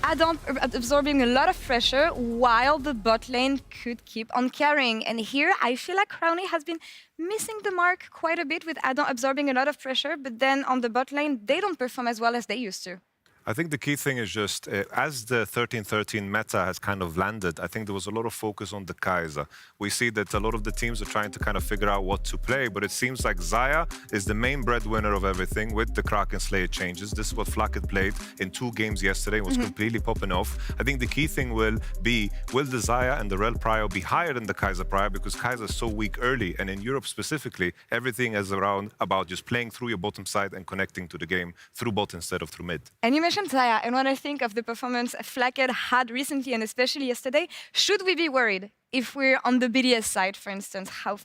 Adam absorbing a lot of pressure while the bot lane could keep on carrying. And here, I feel like Crowny has been missing the mark quite a bit with Adam absorbing a lot of pressure, but then on the bot lane, they don't perform as well as they used to. I think the key thing is just, as the 13-13 meta has kind of landed, I think there was a lot of focus on the Kai'Sa. We see that a lot of the teams are trying to kind of figure out what to play, but it seems like Xayah is the main breadwinner of everything with the Kraken Slayer changes. This is what Flacket played in 2 games yesterday and was completely popping off. I think the key thing will be, will the Xayah and the Rel Prio be higher than the Kai'Sa Prio, because Kai'Sa is so weak early, and in Europe specifically, everything is around about just playing through your bottom side and connecting to the game through bot instead of through mid. And you mentioned Xayah, and when I think of the performance Flacket had recently, and especially yesterday, should we be worried if we're on the BDS side, for instance, how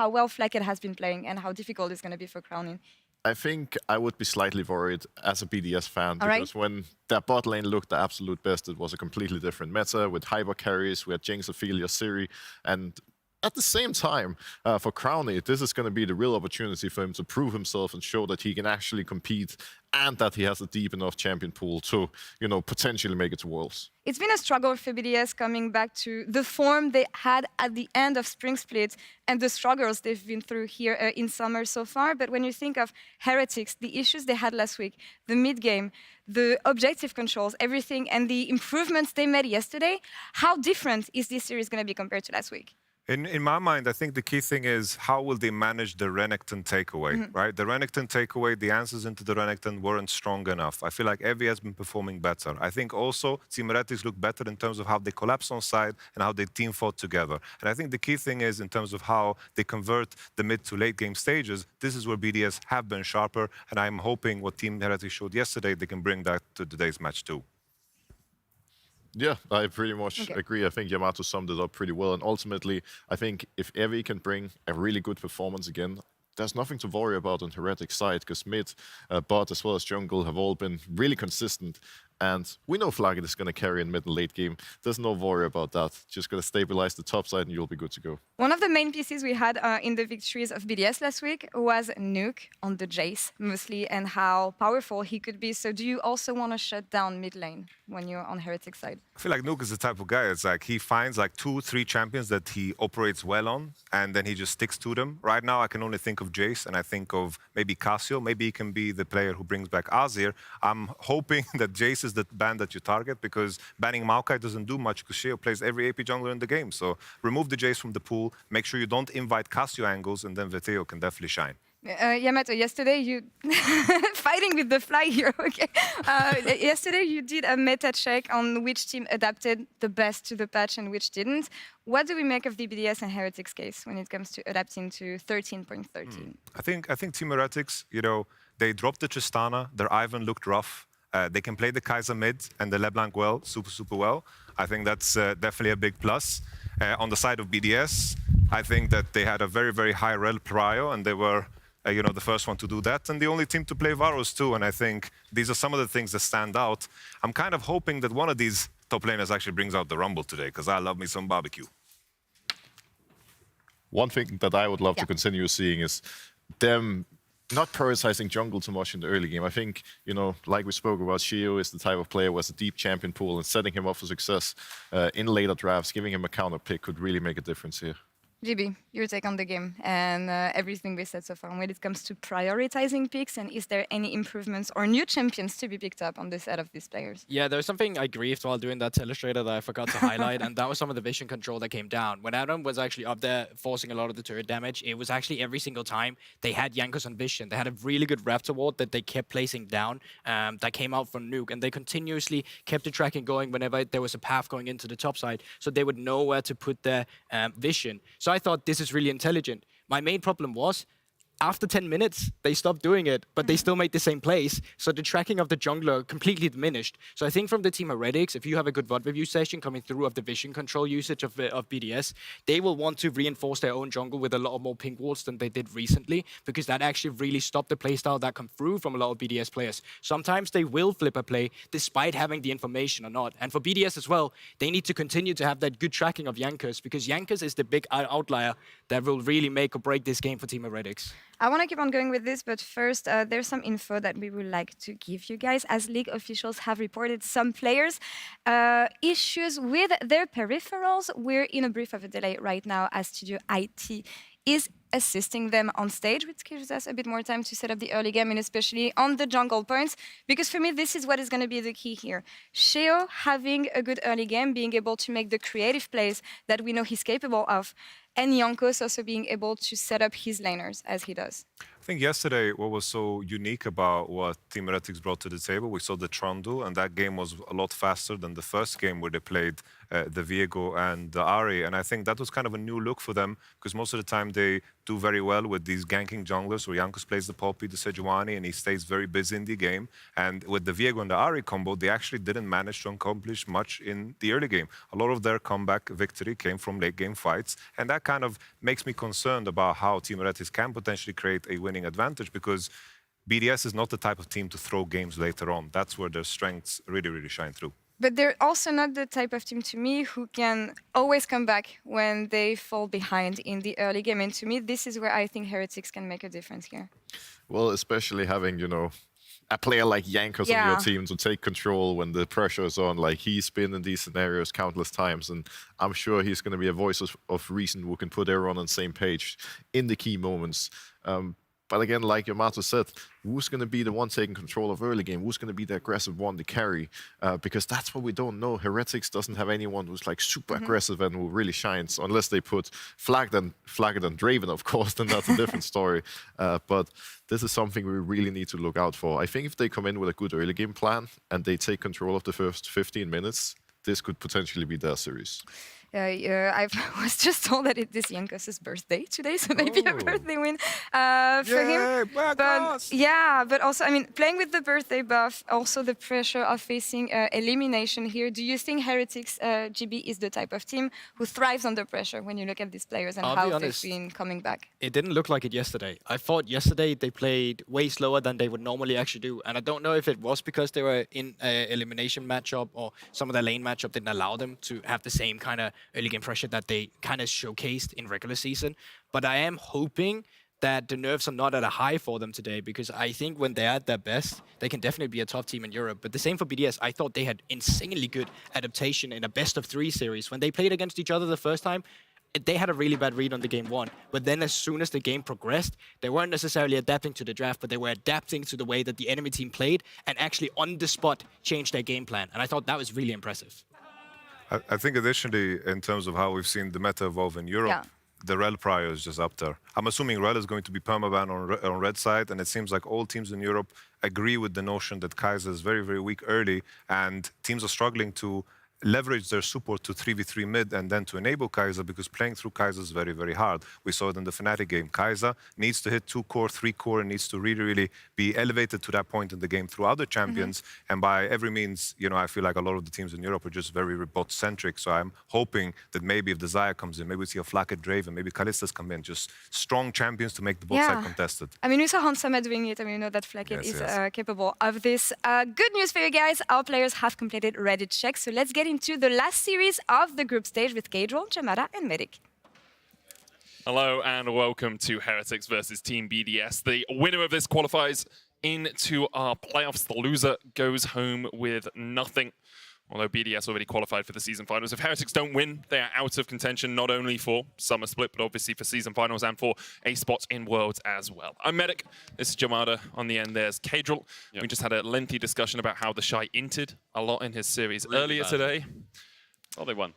well Flacket has been playing and how difficult it's going to be for Crowny? I think I would be slightly worried as a BDS fan, because when their bot lane looked the absolute best, it was a completely different meta with hyper carries, we had Jinx, Ophelia, Siri, and at the same time, for Crowny, this is going to be the real opportunity for him to prove himself and show that he can actually compete and that he has a deep enough champion pool to, potentially make it to Worlds. It's been a struggle for BDS coming back to the form they had at the end of Spring Split and the struggles they've been through here in summer so far. But when you think of Heretics, the issues they had last week, the mid-game, the objective controls, everything, and the improvements they made yesterday, how different is this series going to be compared to last week? In my mind, I think the key thing is how will they manage the Renekton takeaway, right? The Renekton takeaway, the answers into the Renekton weren't strong enough. I feel like Evie has been performing better. I think also Team Heretics look better in terms of how they collapse on side and how they team fought together. And I think the key thing is in terms of how they convert the mid to late game stages, this is where BDS have been sharper. And I'm hoping what Team Heretics showed yesterday, they can bring that to today's match too. Yeah, I pretty much agree. I think Yamato summed it up pretty well. And ultimately, I think if Evie can bring a really good performance again, there's nothing to worry about on Heretic's side, because mid, bot, as well as jungle have all been really consistent. And we know Flagged is going to carry in mid and late game. There's no worry about that. Just going to stabilize the top side and you'll be good to go. One of the main pieces we had in the victories of BDS last week was Nuke on the Jace, mostly, and how powerful he could be. So do you also want to shut down mid lane when you're on Heretic's side? I feel like Nuke is the type of guy, it's like he finds like 2-3 champions that he operates well on, and then he just sticks to them. Right now, I can only think of Jace, and I think of maybe Cassio. Maybe he can be the player who brings back Azir. I'm hoping that Jace is the ban that you target, because banning Maokai doesn't do much, because Sheo plays every AP jungler in the game. So remove the Jace from the pool, make sure you don't invite Cassio angles, and then Veteo can definitely shine. Yamato, yesterday you fighting with the fly here. Okay. Yesterday you did a meta check on which team adapted the best to the patch and which didn't. What do we make of the BDS and Heretics case when it comes to adapting to 13.13? I think Team Heretics, you know, they dropped the Tristana. Their Ivan looked rough. They can play the Kai'Sa mid and the LeBlanc well, super well. I think that's definitely a big plus. On the side of BDS, I think that they had a very high rel prio, and they were you know, the first one to do that, and the only team to play Varus too. And I think these are some of the things that stand out. I'm kind of hoping that one of these top laners actually brings out the Rumble today, because I love me some barbecue. One thing that I would love to continue seeing is them not prioritizing jungle too much in the early game. I think, you know, like we spoke about, Sheo is the type of player who has a deep champion pool, and setting him up for success in later drafts, giving him a counter pick could really make a difference here. GB, your take on the game and everything we said so far when it comes to prioritizing picks, and is there any improvements or new champions to be picked up on the side of these players? Yeah, there's something I grieved while doing that Telestrator that I forgot to highlight, and that was some of the vision control that came down. When Adam was actually up there forcing a lot of the turret damage, it was actually every single time they had Jankos on vision. They had a really good Raptor ward that they kept placing down that came out from Nuke, and they continuously kept the tracking going whenever there was a path going into the top side, so they would know where to put their vision. So I thought this is really intelligent. My main problem was, after 10 minutes, they stopped doing it, but they still made the same plays. So the tracking of the jungler completely diminished. So I think from the team Heretics, if you have a good VOD review session coming through of the vision control usage of BDS, they will want to reinforce their own jungle with a lot more pink wards than they did recently, because that actually really stopped the playstyle that come through from a lot of BDS players. Sometimes they will flip a play despite having the information or not. And for BDS as well, they need to continue to have that good tracking of Jankos, because Jankos is the big outlier that will really make or break this game for Team Heretics. I want to keep on going with this, but first, there's some info that we would like to give you guys. As league officials have reported, some players issues with their peripherals. We're in a brief of a delay right now as Studio IT is assisting them on stage, which gives us a bit more time to set up the early game, and especially on the jungle points, because for me, this is what is going to be the key here. Sheo having a good early game, being able to make the creative plays that we know he's capable of, and Jankos also being able to set up his laners as he does. I think yesterday what was so unique about what Team Heretics brought to the table, we saw the Trundle, and that game was a lot faster than the first game where they played the Viego and the Ahri, and I think that was kind of a new look for them, because most of the time they do very well with these ganking junglers, where Jankos plays the Poppy, the Sejuani, and he stays very busy in the game. And with the Viego and the Ahri combo, they actually didn't manage to accomplish much in the early game. A lot of their comeback victory came from late game fights, and that kind of makes me concerned about how Team Heretics can potentially create a winning advantage, because BDS is not the type of team to throw games later on. That's where their strengths really shine through. But they're also not the type of team, to me, who can always come back when they fall behind in the early game. And to me, this is where I think Heretics can make a difference here. Well, especially having, you know, a player like Jankos on your team to take control when the pressure is on. Like, he's been in these scenarios countless times, and I'm sure he's going to be a voice of reason who can put everyone on the same page in the key moments. But again, like Yamato said, who's going to be the one taking control of early game? Who's going to be the aggressive one to carry? Because that's what we don't know. Heretics doesn't have anyone who's like super aggressive and who really shines, unless they put Flagged and Draven, of course, then that's a different story. But this is something we really need to look out for. I think if they come in with a good early game plan and they take control of the first 15 minutes, this could potentially be their series. I was just told that it is Jankos' birthday today, so maybe a birthday win for him. But yeah, but also, I mean, playing with the birthday buff, also the pressure of facing elimination here. Do you think Heretics GB is the type of team who thrives under pressure when you look at these players and how they've been coming back? It didn't look like it yesterday. I thought yesterday they played way slower than they would normally actually do. And I don't know if it was because they were in an elimination matchup or some of their lane matchup didn't allow them to have the same kind of early game pressure that they kind of showcased in regular season. But I am hoping that the nerves are not at a high for them today, because I think when they're at their best, they can definitely be a top team in Europe. But the same for BDS. I thought they had insanely good adaptation in a best-of-3 series. When they played against each other the first time, they had a really bad read on the game one. But then as soon as the game progressed, they weren't necessarily adapting to the draft, but they were adapting to the way that the enemy team played and actually on the spot changed their game plan. And I thought that was really impressive. I think additionally, in terms of how we've seen the meta evolve in Europe, the Rel Prior is just up there. I'm assuming Rel is going to be permaban on red side, and it seems like all teams in Europe agree with the notion that Kaiser is very, very weak early, and teams are struggling to leverage their support to 3v3 mid and then to enable Kaiser, because playing through Kaiser is very, very hard. We saw it in the Fnatic game. Kaiser needs to hit 2 core, 3 core, and needs to really, really be elevated to that point in the game through other champions. And by every means, you know, I feel like a lot of the teams in Europe are just very bot-centric. So I'm hoping that maybe if the Xayah comes in, maybe we see a Flacket Draven, maybe Kallistas come in, just strong champions to make the bot side contested. I mean, we saw Hansama doing it. I mean, we know that Flacket is capable of this. Good news for you guys. Our players have completed Reddit checks. So let's get into the last series of the group stage with Cadrol, Jamada, and Medic. Hello and welcome to Heretics versus Team BDS. The winner of this qualifies into our playoffs. The loser goes home with nothing. Although BDS already qualified for the season finals. If Heretics don't win, they are out of contention, not only for Summer Split, but obviously for season finals and for a spot in Worlds as well. I'm Medic. This is Jamada. On the end, there's Cadrol. We just had a lengthy discussion about how the Shy inted a lot in his series earlier today. Oh, they won.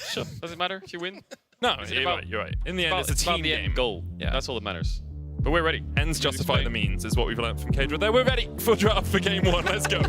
Sure. Does it matter if you win? No, you're right. In the end, it's a team game. Goal. Yeah. That's all that matters. But we're ready. Ends justify the means is what we've learned from Cadrol there. We're ready for draft for game one. Let's go.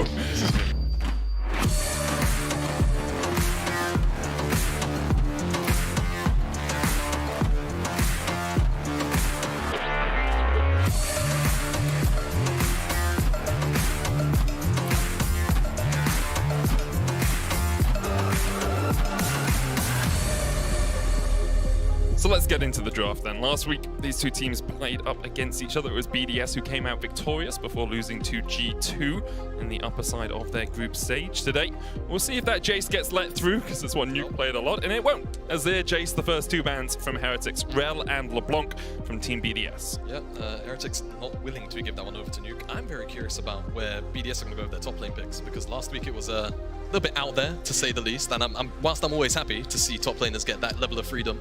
So let's get into the draft then. Last week, these two teams played up against each other. It was BDS who came out victorious before losing to G2 in the upper side of their group stage. Today, we'll see if that Jace gets let through, because this one Nuke played a lot, and it won't, as they're Jace the first 2 bans from Heretics, Rel and LeBlanc from Team BDS. Yeah, Heretics not willing to give that one over to Nuke. I'm very curious about where BDS are going to go with their top lane picks, because last week it was a little bit out there, to say the least, and whilst I'm always happy to see top laners get that level of freedom,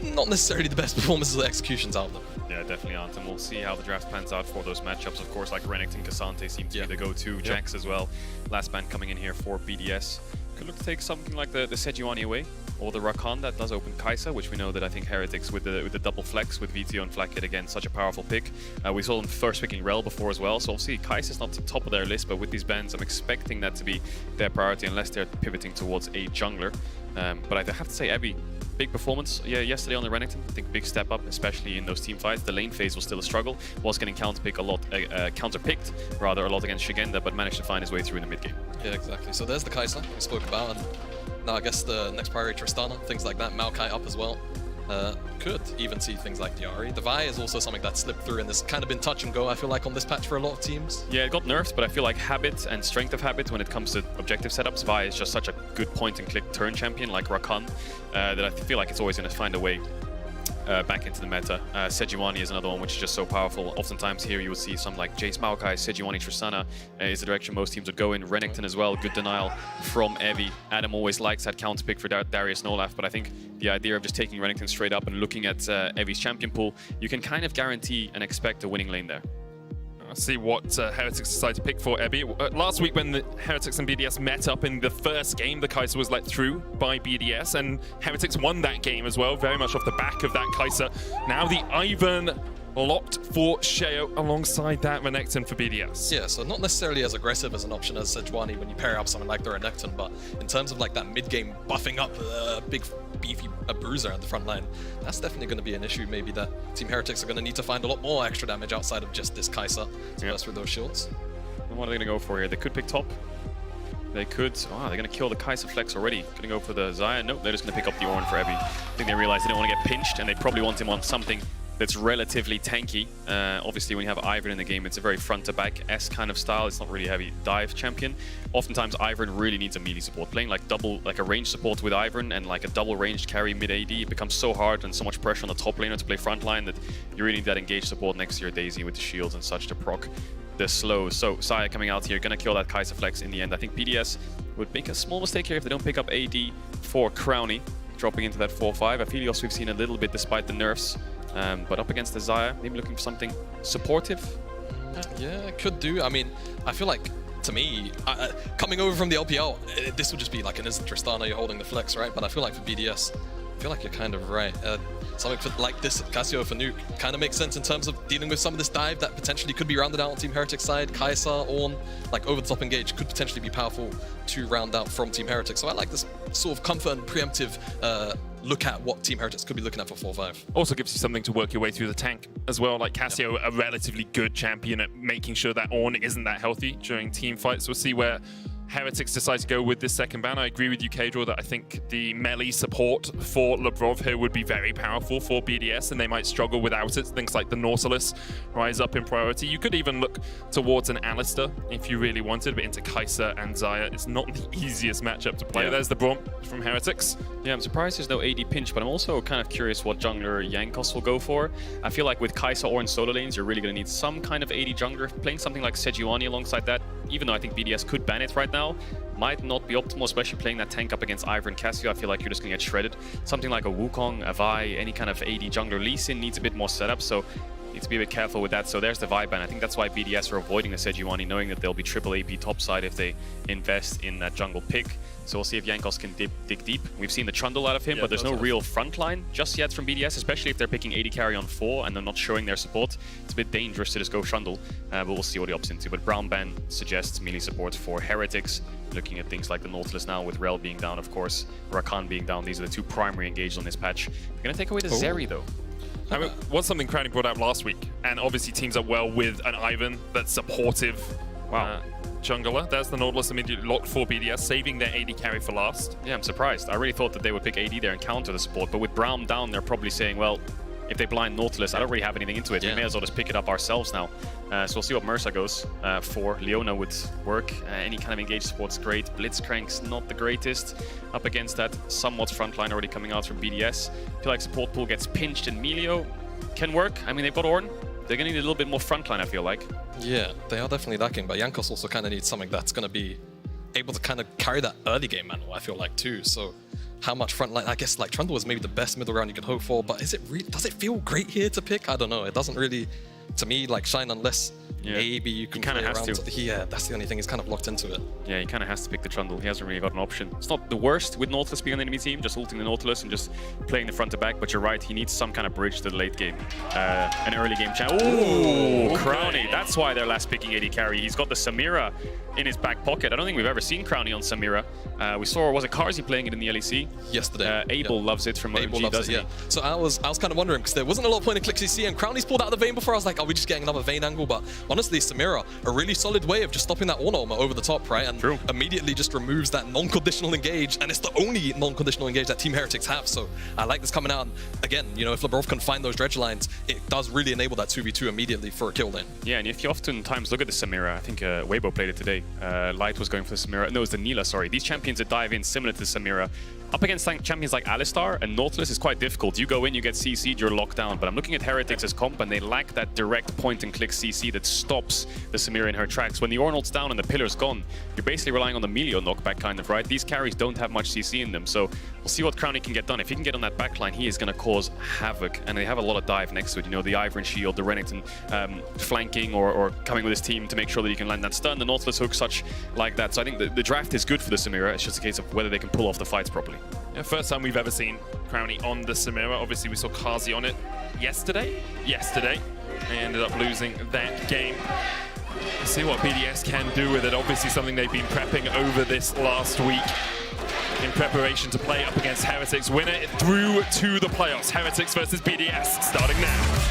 not necessarily the best performances or executions out of them. Yeah, definitely aren't, and we'll see how the draft pans out for those matchups. Of course, like Renekton, Cassante seem to be the go-to. Jax as well. Last ban coming in here for BDS. Could look to take something like the Sejuani away, or the Rakan that does open Kai'Sa, which we know that I think Heretics with the double flex with VTO and Flacket, again, such a powerful pick. We saw them first picking Rel before as well, so obviously Kai'Sa's not the top of their list, but with these bans, I'm expecting that to be their priority unless they're pivoting towards a jungler. But I have to say, Abby, big performance yesterday on the Renekton. I think big step up, especially in those team fights. The lane phase was still a struggle. Was getting counterpicked a lot against Shigenda, but managed to find his way through in the mid game. Yeah, exactly. So there's the Kai'Sa we spoke about, and now I guess the next priority Tristana, things like that. Maokai up as well. Could even see things like Diari. The Vi is also something that slipped through and has kind of been touch and go, I feel like, on this patch for a lot of teams. Yeah, it got nerfed, but I feel like habit and strength of habit when it comes to objective setups, Vi is just such a good point-and-click turn champion like Rakan that I feel like it's always going to find a way back into the meta. Sejuani is another one which is just so powerful. Oftentimes here you will see some like Jace Maokai, Sejuani, Tristana is the direction most teams would go in. Renekton as well, good denial from Evi. Adam always likes that counter pick for Darius and Olaf, but I think the idea of just taking Renekton straight up and looking at Evi's champion pool, you can kind of guarantee and expect a winning lane there. See what Heretics decide to pick for Ebby. Last week when the Heretics and BDS met up in the first game, the Kai'Sa was let through by BDS, and Heretics won that game as well, very much off the back of that Kai'Sa. Now the Ivern locked for Sheo alongside that Renekton for BDS. Yeah, so not necessarily as aggressive as an option as Sejuani when you pair up something like the Renekton, but in terms of like that mid-game buffing up a big beefy bruiser at the front line, that's definitely going to be an issue maybe that Team Heretics are going to need to find a lot more extra damage outside of just this Kai'Sa to burst through those shields. And what are they going to go for here? They could pick top. They could. Oh, they're going to kill the Kai'Sa flex already. Going to go for the Xayah. Nope, they're just going to pick up the Ornn for Evi. I think they realize they don't want to get pinched, and they probably want him on something that's relatively tanky. Obviously, when you have Ivern in the game, it's a very front-to-back-esque kind of style. It's not really a heavy dive champion. Oftentimes, Ivern really needs a melee support. Playing like a range support with Ivern and like a double ranged carry mid-AD, it becomes so hard and so much pressure on the top laner to play frontline that you really need that engaged support next to your Daisy with the shields and such to proc the slow. So Xayah coming out here, gonna kill that Kai'Sa flex in the end. I think BDS would make a small mistake here if they don't pick up AD for Crowny, dropping into that 4-5. Aphelios we've seen a little bit despite the nerfs. But up against the Xayah, maybe looking for something supportive. Yeah, it could do. I mean, I feel like, to me, coming over from the LPL, this would just be like an instant Tristana, you're holding the flex, right? But I feel like for BDS, I feel like you're kind of right. Something like this, Cassio for Nuke, kind of makes sense in terms of dealing with some of this dive that potentially could be rounded out on Team Heretics side. Kai'Sa, Ornn, like over-the-top engage could potentially be powerful to round out from Team Heretics. So I like this sort of comfort and preemptive look at what Team Heretics could be looking at for 4-5. Also gives you something to work your way through the tank as well. Like Cassio, a relatively good champion at making sure that Ornn isn't that healthy during team fights. We'll see where Heretics decide to go with this second ban. I agree with you, Kdraw, that I think the melee support for Labrov here would be very powerful for BDS, and they might struggle without it. Things like the Nautilus rise up in priority. You could even look towards an Alistair if you really wanted, but into Kai'Sa and Xayah, it's not the easiest matchup to play. There's the Braum from Heretics. Yeah, I'm surprised there's no AD pinch, but I'm also kind of curious what jungler Jankos will go for. I feel like with Kai'Sa or in solo lanes, you're really going to need some kind of AD jungler. Playing something like Sejuani alongside that, even though I think BDS could ban it right now, might not be optimal, especially playing that tank up against Ivern and Cassio. I feel like you're just going to get shredded. Something like a Wukong, a Vi, any kind of AD jungler. Lee Sin needs a bit more setup, so need to be a bit careful with that. So there's the Vi ban. I think that's why BDS are avoiding the Sejuani, knowing that they'll be triple AP topside if they invest in that jungle pick. So we'll see if Jankos can dig deep. We've seen the Trundle out of him, but there's no real frontline just yet from BDS, especially if they're picking AD carry on 4 and they're not showing their support. It's a bit dangerous to just go Trundle, but we'll see what he opts into. But Brown ban suggests melee support for Heretics. Looking at things like the Nautilus now, with Rel being down, of course, Rakan being down. These are the two primary engaged on this patch. They're going to take away the Zeri, though. I mean, what's something Crowny brought out last week, and obviously teams up well with an Ivern that's supportive. Wow. Jungler. There's the Nautilus immediately locked for BDS, saving their AD carry for last. Yeah, I'm surprised. I really thought that they would pick AD there and counter the support, but with Braum down, they're probably saying, well, if they blind Nautilus, I don't really have anything into it. We may as well just pick it up ourselves now. So we'll see what Mercer goes for. Leona would work. Any kind of engaged support's great. Blitzcrank's not the greatest. Up against that somewhat frontline already coming out from BDS. I feel like support pool gets pinched and Melio can work. I mean, they've got Ornn. They're going to need a little bit more frontline, I feel like. Yeah, they are definitely lacking, but Jankos also kind of needs something that's going to be able to kind of carry that early game mantle, I feel like, too. So how much frontline? I guess like Trundle was maybe the best middle ground you can hope for, but is it does it feel great here to pick? I don't know. It doesn't really, to me, like shine unless maybe you can kind of has to. Yeah, that's the only thing. He's kind of locked into it. Yeah, he kind of has to pick the Trundle. He hasn't really got an option. It's not the worst with Nautilus being on the enemy team, just ulting the Nautilus and just playing the front to back, but you're right, he needs some kind of bridge to the late game. An early game champ. Ooh, Crowny. That's why they're last picking AD carry. He's got the Samira in his back pocket. I don't think we've ever seen Crowny on Samira. We saw, was it Carzzy playing it in the LEC? Yesterday. Abel loves it from OG, doesn't he? So I was kind of wondering, because there wasn't a lot of point in Click CC, and Crowny's pulled out of the Vayne before. I was like, are we just getting another Vayne angle? But honestly, Samira, a really solid way of just stopping that Ornn armor over the top, right? And immediately just removes that non-conditional engage, and it's the only non-conditional engage that Team Heretics have. So I like this coming out. And again, you know, if Labrov can find those dredge lines, it does really enable that 2v2 immediately for a kill lane. Yeah, and if you oftentimes look at the Samira, I think Weibo played it today. Light was going for the Samira. No, it was the Neela, sorry. These champions that dive in similar to the Samira. Up against champions like Alistar and Nautilus is quite difficult. You go in, you get CC'd, you're locked down. But I'm looking at Heretics as comp, and they lack that direct point-and-click CC that stops the Samira in her tracks. When the Ornn ult's down and the pillar's gone, you're basically relying on the Melio knockback, kind of, right? These carries don't have much CC in them, so we'll see what Crowny can get done. If he can get on that backline, he is going to cause havoc. And they have a lot of dive next to it. You know, the Ivern shield, the Renekton flanking or coming with his team to make sure that he can land that stun, the Nautilus hook, such like that. So I think the draft is good for the Samira. It's just a case of whether they can pull off the fights properly. Yeah, first time we've ever seen Crowny on the Samira. Obviously, we saw Carzzy on it yesterday. They ended up losing that game. Let's see what BDS can do with it. Obviously something they've been prepping over this last week in preparation to play up against Heretics. Winner through to the playoffs. Heretics versus BDS starting now.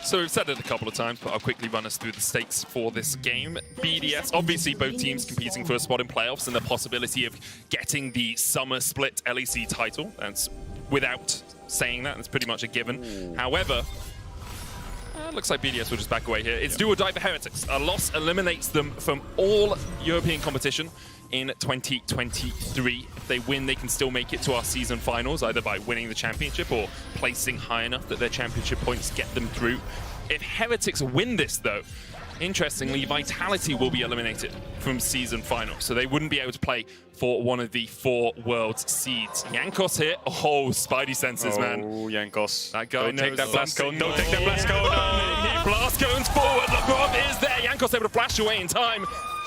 So we've said it a couple of times, but I'll quickly run us through the stakes for this game. BDS, obviously both teams competing for a spot in playoffs and the possibility of getting the summer split LEC title. That's without saying that, that's pretty much a given. Ooh. However, looks like BDS will just back away here. It's do or die for Heretics. A loss eliminates them from all European competition in 2023. If they win, they can still make it to our season finals, either by winning the championship or placing high enough that their championship points get them through. If Heretics win this, though, interestingly, Vitality will be eliminated from season finals, so they wouldn't be able to play for one of the 4 world seeds. Jankos here. Oh, Spidey senses, man. Oh, Jankos. That guy knows take that blast cone. Don't take that blast cone. He blast cones forward. LeBron is there. Jankos able to flash away in time.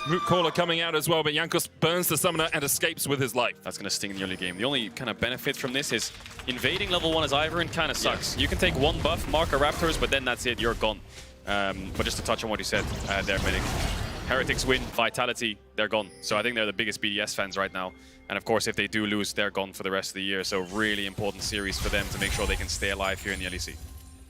Root Caller coming out as well, but Jankos burns the summoner and escapes with his life. That's going to sting in the early game. The only kind of benefit from this is invading level 1 as Ivern kind of sucks. You can take 1 buff, mark a Raptors, but then that's it, you're gone. But just to touch on what you said there, Medic. Heretics win, Vitality, they're gone. So I think they're the biggest BDS fans right now. And of course, if they do lose, they're gone for the rest of the year. So really important series for them to make sure they can stay alive here in the LEC.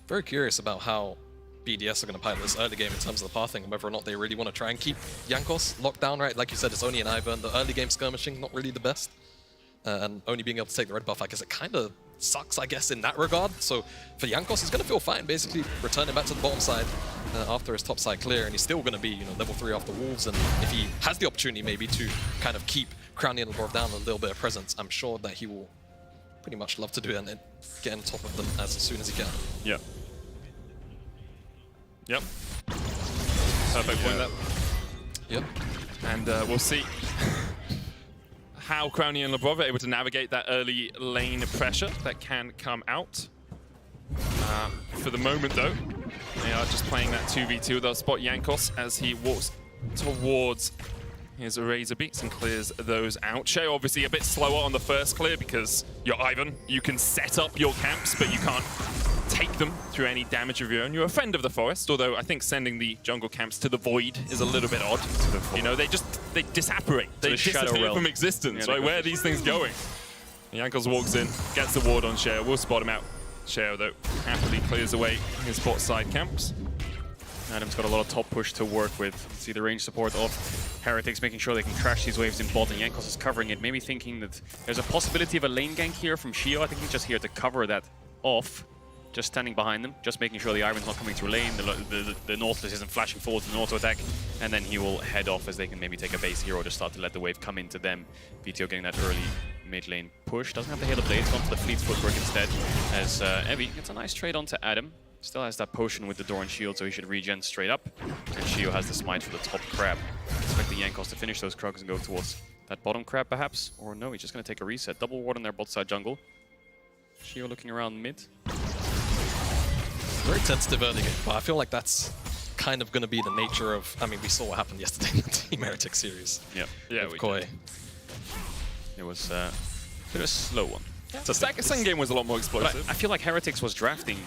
Very curious about how BDS are going to pilot this early game in terms of the pathing, and whether or not they really want to try and keep Jankos locked down, right? Like you said, it's only an Ivern. The early game skirmishing, not really the best. And only being able to take the red buff, I guess it kind of sucks, I guess, in that regard. So for Jankos, he's going to feel fine, basically returning back to the bottom side after his top side clear, and he's still going to be, you know, level 3 after Wolves. And if he has the opportunity maybe to kind of keep Crowny and LeBron down a little bit of presence, I'm sure that he will pretty much love to do it and get on top of them as soon as he can. Yeah. Yep. Perfect point there. Yep. And we'll see how Crowny and Lebrov are able to navigate that early lane pressure that can come out. For the moment, though, they are just playing that 2v2. They'll spot Jankos as he walks towards his Razor Beats and clears those out. Shay obviously a bit slower on the first clear because you're Ivan. You can set up your camps, but you can't take them through any damage of your own. You're a friend of the forest, although I think sending the jungle camps to the void is a little bit odd. You know, they disapparate. They disappear from existence, right? Where are these things going? Jankos walks in, gets the ward on Sheo. We'll spot him out. Sheo, though, happily clears away his bot side camps. Adam's got a lot of top push to work with. See the range support of Heretics, making sure they can crash these waves in bot, and Jankos is covering it, maybe thinking that there's a possibility of a lane gank here from Sheo. I think he's just here to cover that off. Just standing behind them, just making sure the Iron's not coming through lane, the Nautilus isn't flashing forward to an auto attack, and then he will head off as they can maybe take a base here or just start to let the wave come into them. VTO getting that early mid lane push. Doesn't have to hit the blades, gone for the Fleet's footwork instead, as Evie gets a nice trade onto Adam. Still has that potion with the door and shield, so he should regen straight up. And Sheo has the smite for the top crab. Expecting Jankos to finish those Krugs and go towards that bottom crab perhaps, or no, he's just going to take a reset. Double ward on their bot side jungle. Sheo looking around mid. Very tentative early game, but I feel like that's kind of going to be the nature of... I mean, we saw what happened yesterday in the Team Heretic series. Yeah, with Koi. It was a bit of a slow one. Yeah. So second game was a lot more explosive. I feel like Heretics was drafting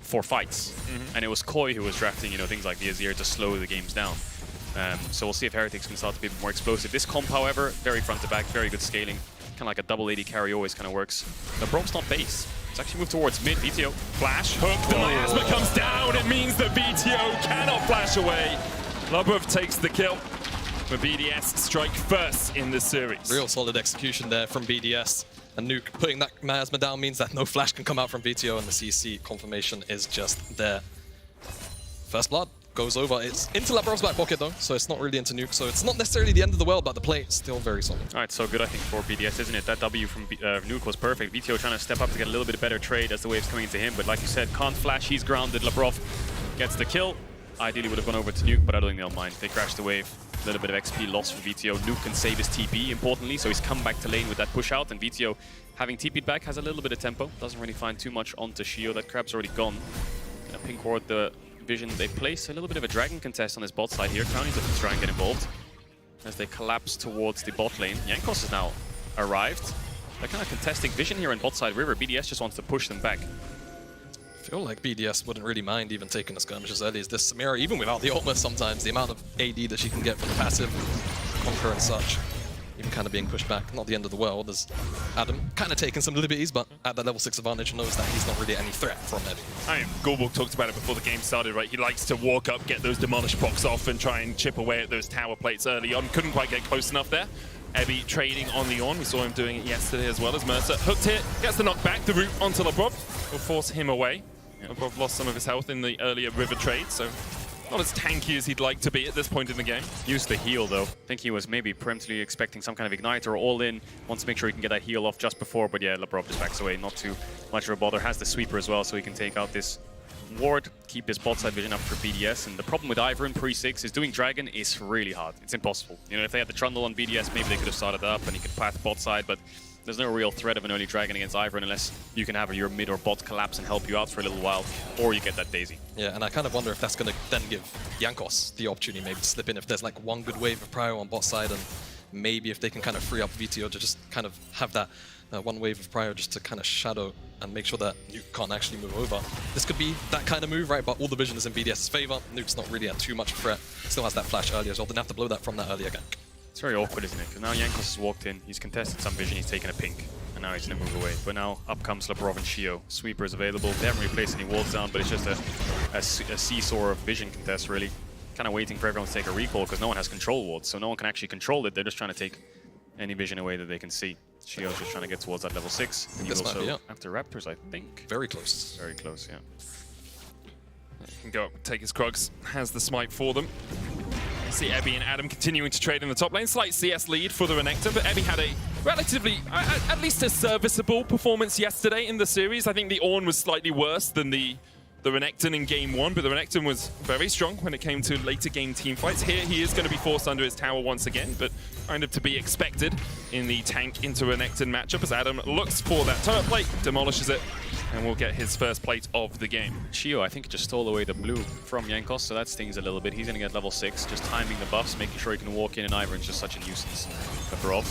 for fights, and it was Koi who was drafting, you know, things like the Azir to slow the games down. So we'll see if Heretics can start to be a bit more explosive. This comp, however, very front to back, very good scaling. Kind of like a double AD carry always kind of works. The Brok's not base. It's actually moved towards mid. VTO. Flash, hook, the miasma comes down. It means that VTO cannot flash away. Lobov takes the kill. But BDS strike first in this series. Real solid execution there from BDS. And Nuke putting that miasma down means that no flash can come out from VTO, and the CC confirmation is just there. First blood goes over. It's into Labrov's back pocket though, so it's not really into Nuke. So it's not necessarily the end of the world, but the play is still very solid. All right, so good I think for BDS, isn't it? That W from Nuke was perfect. VTO trying to step up to get a little bit better trade as the wave's coming into him, but like you said, can't flash, he's grounded. Labrov gets the kill. Ideally would have gone over to Nuke, but I don't think they'll mind. They crash the wave. A little bit of XP loss for VTO. Nuke can save his TP, importantly, so he's come back to lane with that push out, and VTO, having TP'd back, has a little bit of tempo. Doesn't really find too much onto Shio. That crab's already gone. Gonna pink ward the vision they place. A little bit of a dragon contest on this bot side here. Crowny's looking to try and get involved as they collapse towards the bot lane. Jankos has now arrived. They're kind of contesting vision here in bot side river. BDS just wants to push them back. I feel like BDS wouldn't really mind even taking the skirmish as early as this. Samira, even without the ultimate sometimes, the amount of AD that she can get from the passive, Conquer and such, even kind of being pushed back. Not the end of the world. There's Adam kind of taking some liberties, but at that level 6 advantage knows that he's not really any threat from Eddie. I mean, Gorbok talked about it before the game started, right? He likes to walk up, get those Demolish procs off, and try and chip away at those tower plates early on. Couldn't quite get close enough there. Ebby trading on the Ornn. We saw him doing it yesterday as well as Mercer. Hooked here, gets the knockback. The route onto Labrov will force him away. Labrov lost some of his health in the earlier river trade, so not as tanky as he'd like to be at this point in the game. Used the heal though. I think he was maybe preemptively expecting some kind of ignite or all in. Wants to make sure he can get that heal off just before, but yeah, Labrov just backs away. Not too much of a bother. Has the sweeper as well, so he can take out this ward, keep his bot side vision up for BDS. And the problem with Ivern in pre-6 is doing Dragon is really hard. It's impossible. You know, if they had the Trundle on BDS, maybe they could have started up and he could path bot side, but there's no real threat of an early Dragon against Ivern unless you can have your mid or bot collapse and help you out for a little while, or you get that Daisy. Yeah, and I kind of wonder if that's going to then give Jankos the opportunity maybe to slip in if there's like one good wave of prio on bot side, and maybe if they can kind of free up VTO to just kind of have that one wave of prio just to kind of shadow and make sure that Nuke can't actually move over. This could be that kind of move, right? But all the vision is in BDS's favor. Nuke's not really at too much threat. Still has that flash earlier as well. Didn't have to blow that from that earlier gank. It's very awkward, isn't it? Because now Jankos has walked in, he's contested some vision, he's taken a pink, and now he's going to move away. But now up comes Labrov and Shio. Sweeper is available. They haven't really placed any walls down, but it's just a seesaw of vision contest, really. Kind of waiting for everyone to take a recall because no one has control wards, so no one can actually control it. They're just trying to take any vision away that they can see. Shio's just trying to get towards that level 6. And you also after Raptors, I think. Very close. Very close, yeah. He can go up, take his Krugs, has the smite for them. See Ebby and Adam continuing to trade in the top lane. Slight CS lead for the Renekton, but Ebby had a relatively, at least a serviceable performance yesterday in the series. I think the Ornn was slightly worse than the Renekton in game 1, but the Renekton was very strong when it came to later game team fights. Here he is going to be forced under his tower once again, but kind of to be expected in the tank into Renekton matchup as Adam looks for that turret plate, demolishes it, and will get his first plate of the game. Shio, I think, just stole away the blue from Jankos, so that stings a little bit. He's going to get level 6, just timing the buffs, making sure he can walk in, and Ivern's just such a nuisance. Labrov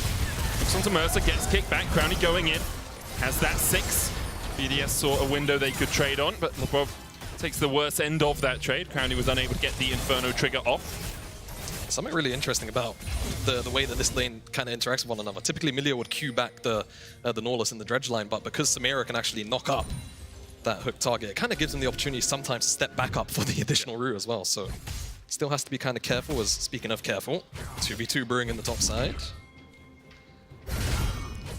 looks onto Mercer, gets kicked back, Crowny going in, has that 6. BDS saw a window they could trade on, but Labrov takes the worst end of that trade. Crowny was unable to get the Inferno trigger off. Something really interesting about the way that this lane kind of interacts with one another. Typically, Milio would queue back the Nautilus in the dredge line, but because Samira can actually knock up that hook target, it kind of gives him the opportunity sometimes to step back up for the additional route as well. So still has to be kind of careful, as speaking of careful, 2v2 brewing in the top side.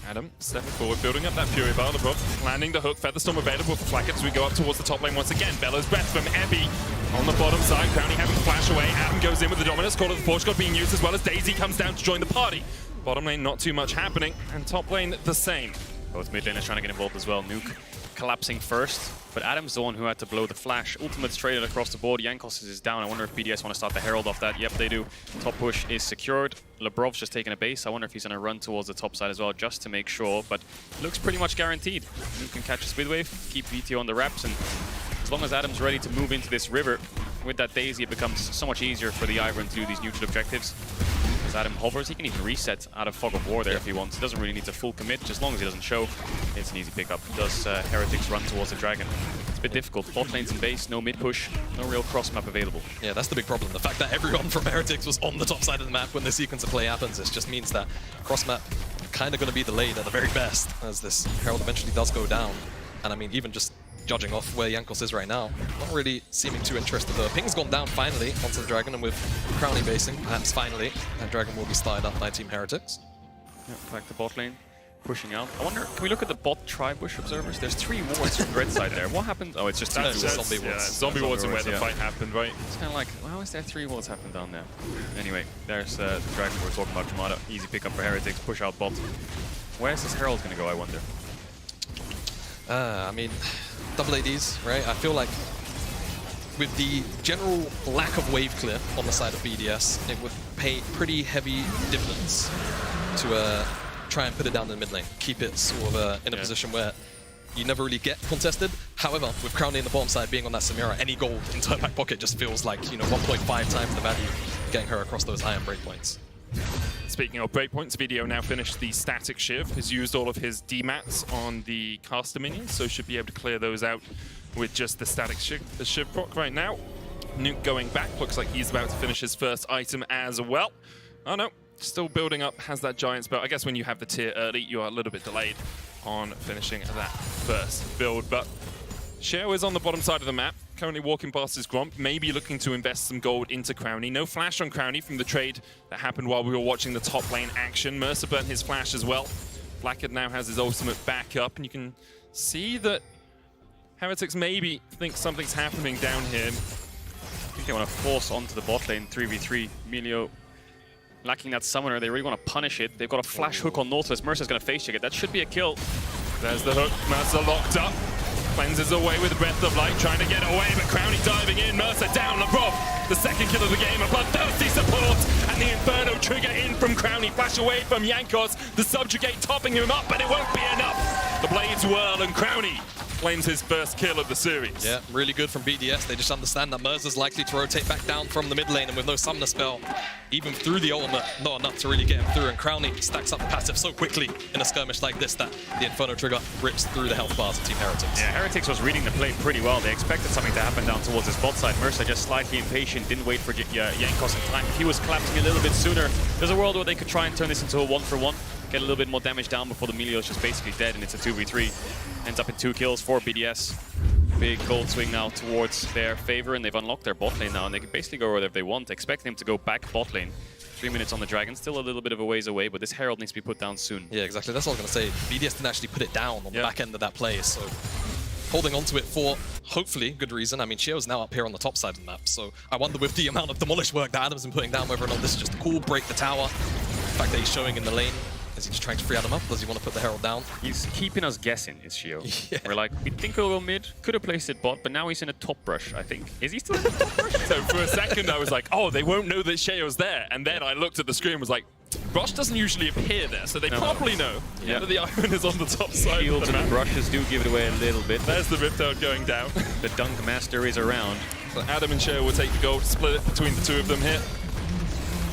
Adam stepping forward, building up that Fury Bar. Labrov landing the hook, Featherstorm available for Flacket as we go up towards the top lane once again. Bellows breath from Ebby on the bottom side. Crowny having to flash away. Adam goes in with the Dominus. Call of the Forge God being used as well as Daisy comes down to join the party. Bottom lane, not too much happening, and top lane, the same. Both mid laners trying to get involved as well. Nuke collapsing first, but Adam's the one who had to blow the flash. Ultimate's traded across the board. Jankos is down. I wonder if BDS want to start the Herald off that. Yep, they do. Top push is secured. Labrov's just taking a base. I wonder if he's going to run towards the top side as well, just to make sure, but looks pretty much guaranteed. Nuke can catch a speed wave, keep VTO on the wraps, and as long as Adam's ready to move into this river, with that Daisy, it becomes so much easier for the Ivern to do these neutral objectives. As Adam hovers, he can even reset out of Fog of War there if he wants. He doesn't really need to full commit, just as long as he doesn't show, it's an easy pickup. Does Heretics run towards the Dragon? It's a bit difficult. Bot lane's in base, no mid push, no real cross map available. Yeah, that's the big problem. The fact that everyone from Heretics was on the top side of the map when the sequence of play happens, it just means that cross map kind of going to be delayed at the very best as this Herald eventually does go down. And I mean, even just judging off where Jankos is right now, not really seeming too interested though. Ping's gone down finally onto the Dragon, and with Crowley basing, perhaps finally, that Dragon will be started up by Team Heretics. Yeah, back to bot lane, pushing out. I wonder, can we look at the bot Tribush observers? There's 3 wards from the red side there. What happened? Oh, it's just zombie wards. Yeah, zombie wards and where the fight happened, right? It's kind of like, well, how is there 3 wards happening down there? Anyway, there's the Dragon we're talking about, Kamada. Easy pickup for Heretics, push out bot. Where's this Herald going to go, I wonder? I mean, double ADs, right? I feel like with the general lack of wave clear on the side of BDS, it would pay pretty heavy dividends to try and put it down in the mid lane, keep it sort of in a position where you never really get contested. However, with Crowny in the bottom side being on that Samira, any gold into her back pocket just feels like, 1.5 times the value getting her across those iron breakpoints. Speaking of breakpoints, Video now finished the static Shiv, has used all of his D-mats on the caster minions, so should be able to clear those out with just the static Shiv proc right now. Nuke going back, looks like he's about to finish his first item as well. Oh no, still building up, has that giant spell. I guess when you have the tier early, you are a little bit delayed on finishing that first build, but Sheo is on the bottom side of the map, currently walking past his Gromp, maybe looking to invest some gold into Crowny. No flash on Crowny from the trade that happened while we were watching the top lane action. Mercer burnt his flash as well. Blackhead now has his ultimate back up, and you can see that Heretics maybe think something's happening down here. I think they want to force onto the bot lane 3v3. Emilio lacking that summoner, they really want to punish it. They've got a flash hook on Nautilus. Mercer's going to face check it. That should be a kill. There's the hook. Mercer locked up. Cleanses away with Breath of Light, trying to get away, but Crowny diving in. Mercer down. Rob, the second kill of the game. A bloodthirsty support, and the Inferno trigger in from Crowny. Flash away from Yankos. The Subjugate topping him up, but it won't be enough. The Blades whirl, and Crowny claims his first kill of the series. Yeah, really good from BDS. They just understand that Mercer's likely to rotate back down from the mid lane, and with no summoner spell, even through the ultimate, not enough to really get him through. And Crowny stacks up the passive so quickly in a skirmish like this that the Inferno trigger rips through the health bars of Team Heretics. Yeah, Heretics was reading the play pretty well. They expected something to happen down towards his bot side. Mercer just slightly impatient, didn't wait for Yankos in time. If he was collapsing a little bit sooner, there's a world where they could try and turn this into a 1-for-1. Get a little bit more damage down before the Melio is just basically dead, and it's a 2v3. Ends up in 2 kills for BDS. Big gold swing now towards their favor, and they've unlocked their bot lane now, and they can basically go wherever they want. Expecting him to go back bot lane. 3 minutes on the Dragon, still a little bit of a ways away, but this Herald needs to be put down soon. Yeah, exactly. That's all I was going to say. BDS didn't actually put it down on the back end of that play, so holding on to it for, hopefully, good reason. I mean, Shio's now up here on the top side of the map, so I wonder with the amount of demolish work that Adam's been putting down, whether or not this is just a cool break the tower. The fact that he's showing in the lane. Is he just trying to free Adam up? Does he want to put the Herald down? He's keeping us guessing, is Shio. Yeah. We're like, we think he'll go mid, could have placed it bot, but now he's in a top brush, I think. Is he still in a top brush? So for a second I was like, oh, they won't know that Shio's there. And then I looked at the screen and was like, brush doesn't usually appear there, so they probably know that the Iron is on the top side. Shields and brushes do give it away a little bit. There's the Rift Herald going down. The Dunk Master is around. So Adam and Shio will take the gold, split it between the two of them here.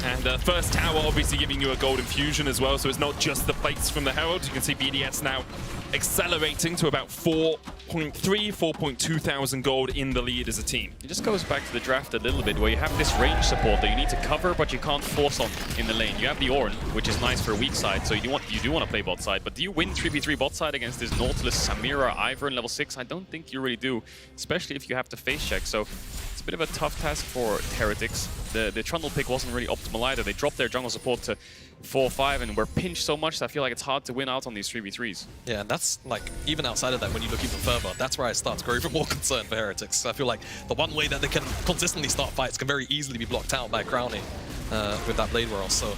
And first tower obviously giving you a gold infusion as well, so it's not just the plates from the Herald. You can see BDS now accelerating to about 4.2 thousand gold in the lead as a team. It just goes back to the draft a little bit, where you have this range support that you need to cover, but you can't force on in the lane. You have the Ornn, which is nice for a weak side, so you do want to play bot side, but do you win 3v3 bot side against this Nautilus, Samira, Ivern level 6? I don't think you really do, especially if you have to face check, so it's a bit of a tough task for Heretics. The Trundle pick wasn't really optimal either. They dropped their jungle support to 4-5 and were pinched so much that I feel like it's hard to win out on these 3v3s. Yeah, and that's like, even outside of that, when you look even further, that's where I start to grow even more concerned for Heretics. I feel like the one way that they can consistently start fights can very easily be blocked out by Crowny with that Blade Whirl. So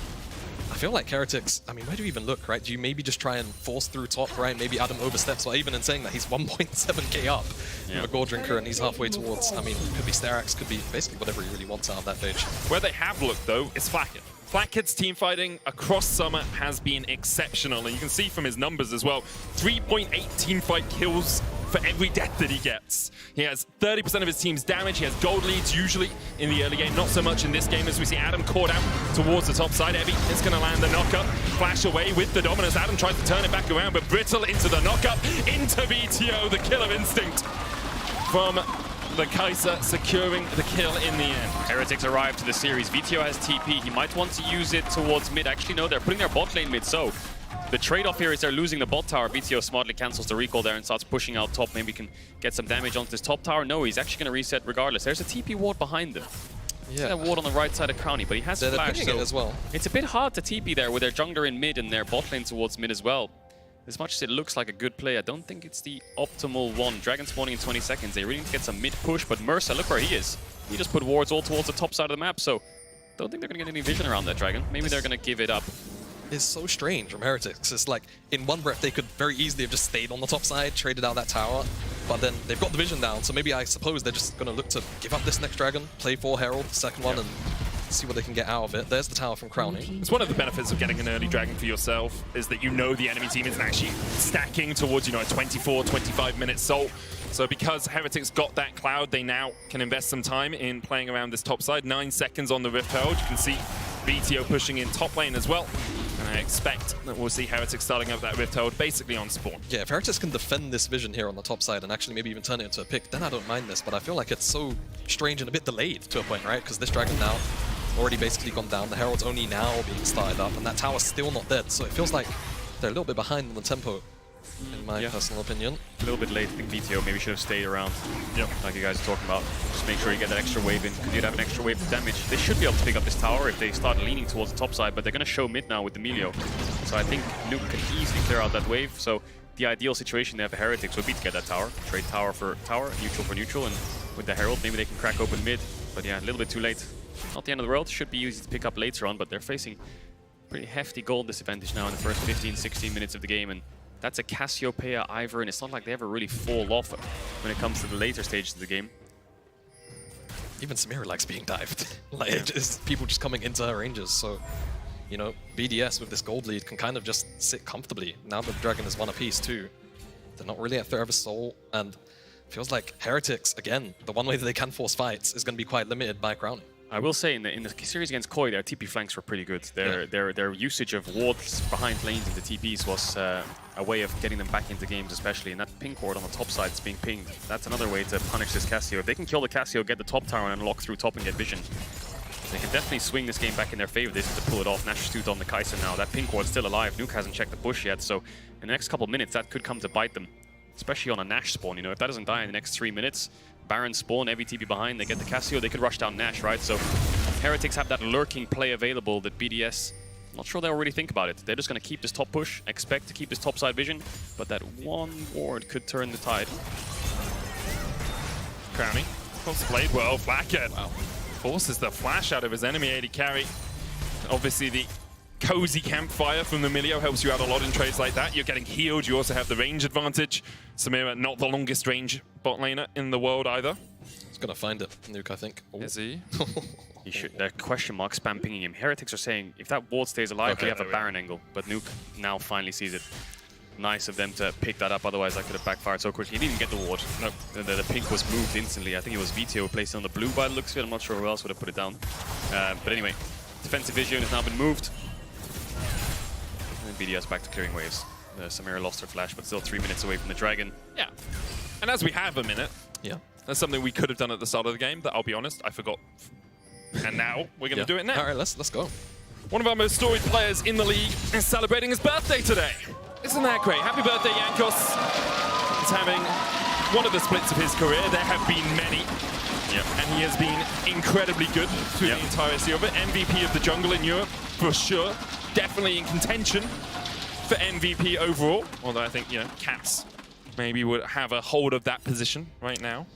I feel like Heretics, I mean, where do you even look, right? Do you maybe just try and force through top, right? Maybe Adam oversteps, or even in saying that he's 1.7k up with a Gore Drinker and he's halfway towards, I mean, could be Sterax, could be basically whatever he really wants out of that page. Where they have looked, though, is Flackett. Flackett's team fighting across summer has been exceptional, and you can see from his numbers as well, 3.8 teamfight kills for every death that he gets. He has 30% of his team's damage. He has gold leads usually in the early game, not so much in this game as we see Adam caught out towards the top side. Evie is going to land the knockup, flash away with the dominance. Adam tries to turn it back around, but Brittle into the knockup, into VTO, the kill of instinct from the Kaiser, securing the kill in the end. Heretics arrive to the series. VTO has TP. He might want to use it towards mid. Actually, no, they're putting their bot lane mid, so the trade-off here is they're losing the bot tower. VTO smartly cancels the recall there and starts pushing out top. Maybe can get some damage onto this top tower. No, he's actually going to reset regardless. There's a TP ward behind them. Yeah, a ward on the right side of Crowny, but he has flash, so as well. It's a bit hard to TP there with their jungler in mid and their bot lane towards mid as well. As much as it looks like a good play, I don't think it's the optimal one. Dragon spawning in 20 seconds. They really need to get some mid push, but Mercer, look where he is. He just put wards all towards the top side of the map, so don't think they're going to get any vision around that Dragon. Maybe they're going to give it up. It's so strange from Heretics. It's like, in one breath, they could very easily have just stayed on the top side, traded out that tower, but then they've got the vision down, so maybe I suppose they're just going to look to give up this next dragon, play for Herald, the second one, and see what they can get out of it. There's the tower from Crowning. It's one of the benefits of getting an early dragon for yourself, is that you know the enemy team isn't actually stacking towards, you know, a 24, 25-minute Soul. So because Heretics got that cloud, they now can invest some time in playing around this top side. 9 seconds on the Rift Herald. You can see BTO pushing in top lane as well. And I expect that we'll see Heretics starting up that Rift Herald basically on spawn. Yeah, if Heretics can defend this vision here on the top side and actually maybe even turn it into a pick, then I don't mind this. But I feel like it's so strange and a bit delayed to a point, right? Because this dragon now already basically gone down. The Herald's only now being started up, and that tower's still not dead. So it feels like they're a little bit behind on the tempo, in my personal opinion. A little bit late. I think BTO maybe should have stayed around, like you guys are talking about. Just make sure you get that extra wave in, because you'd have an extra wave of damage. They should be able to pick up this tower if they start leaning towards the top side, but they're going to show mid now with the Melio. So I think Nuke can easily clear out that wave. So the ideal situation there for Heretics would be to get that tower, trade tower for tower, neutral for neutral, and with the Herald, maybe they can crack open mid. But yeah, a little bit too late. Not the end of the world. Should be easy to pick up later on, but they're facing pretty hefty gold disadvantage now in the first 15, 16 minutes of the game. And that's a Cassiopeia, Ivern. It's not like they ever really fall off when it comes to the later stages of the game. Even Samira likes being dived. Like, it's just people just coming into her ranges. So, you know, BDS with this gold lead can kind of just sit comfortably. Now that the dragon is 1 apiece too, they're not really at threat of a soul, and feels like Heretics, again, the one way that they can force fights is going to be quite limited by Crowning. I will say in the series against Koi, their TP flanks were pretty good. Their usage of wards behind lanes in the TPs was a way of getting them back into games, especially. And that pink ward on the top side is being pinged. That's another way to punish this Cassio. If they can kill the Cassio, get the top tower and unlock through top and get vision, they can definitely swing this game back in their favor. This is to pull it off. Nash Stute on the Kai'Sa now. That pink ward's still alive. Nuke hasn't checked the bush yet, so in the next couple of minutes, that could come to bite them, especially on a Nash spawn. You know, if that doesn't die in the next 3 minutes, Baron spawn, every TP behind, they get the Cassio, they could rush down Nash, right? So Heretics have that lurking play available that BDS, I'm not sure they'll really think about it. They're just going to keep this top push, expect to keep this top side vision, but that one ward could turn the tide. Crowning, played well, Flacket forces the flash out of his enemy AD carry. Obviously the cozy campfire from the Melio helps you out a lot in trades like that. You're getting healed, you also have the range advantage. Samira, not the longest range bot laner in the world either. He's gonna find it, Nuke, I think. Ooh. Is he? He should. They're question mark spam pinging him. Heretics are saying, if that ward stays alive, we have a Baron angle. But Nuke now finally sees it. Nice of them to pick that up, otherwise that could have backfired so quickly. He didn't even get the ward. No, the pink was moved instantly. I think it was VTO who placed it on the blue by the looks of it. I'm not sure who else would have put it down. But anyway, defensive vision has now been moved. And BDS back to clearing waves. Samira lost her flash, but still 3 minutes away from the dragon. Yeah. And as we have a minute, that's something we could have done at the start of the game that, I'll be honest, I forgot. And now we're going to do it now. All right, let's go. One of our most storied players in the league is celebrating his birthday today. Isn't that great? Happy birthday, Jankos. He's having one of the splits of his career. There have been many. And he has been incredibly good through the entirety of it. MVP of the jungle in Europe, for sure. Definitely in contention for MVP overall. Although I think, you know, Cats maybe would have a hold of that position right now.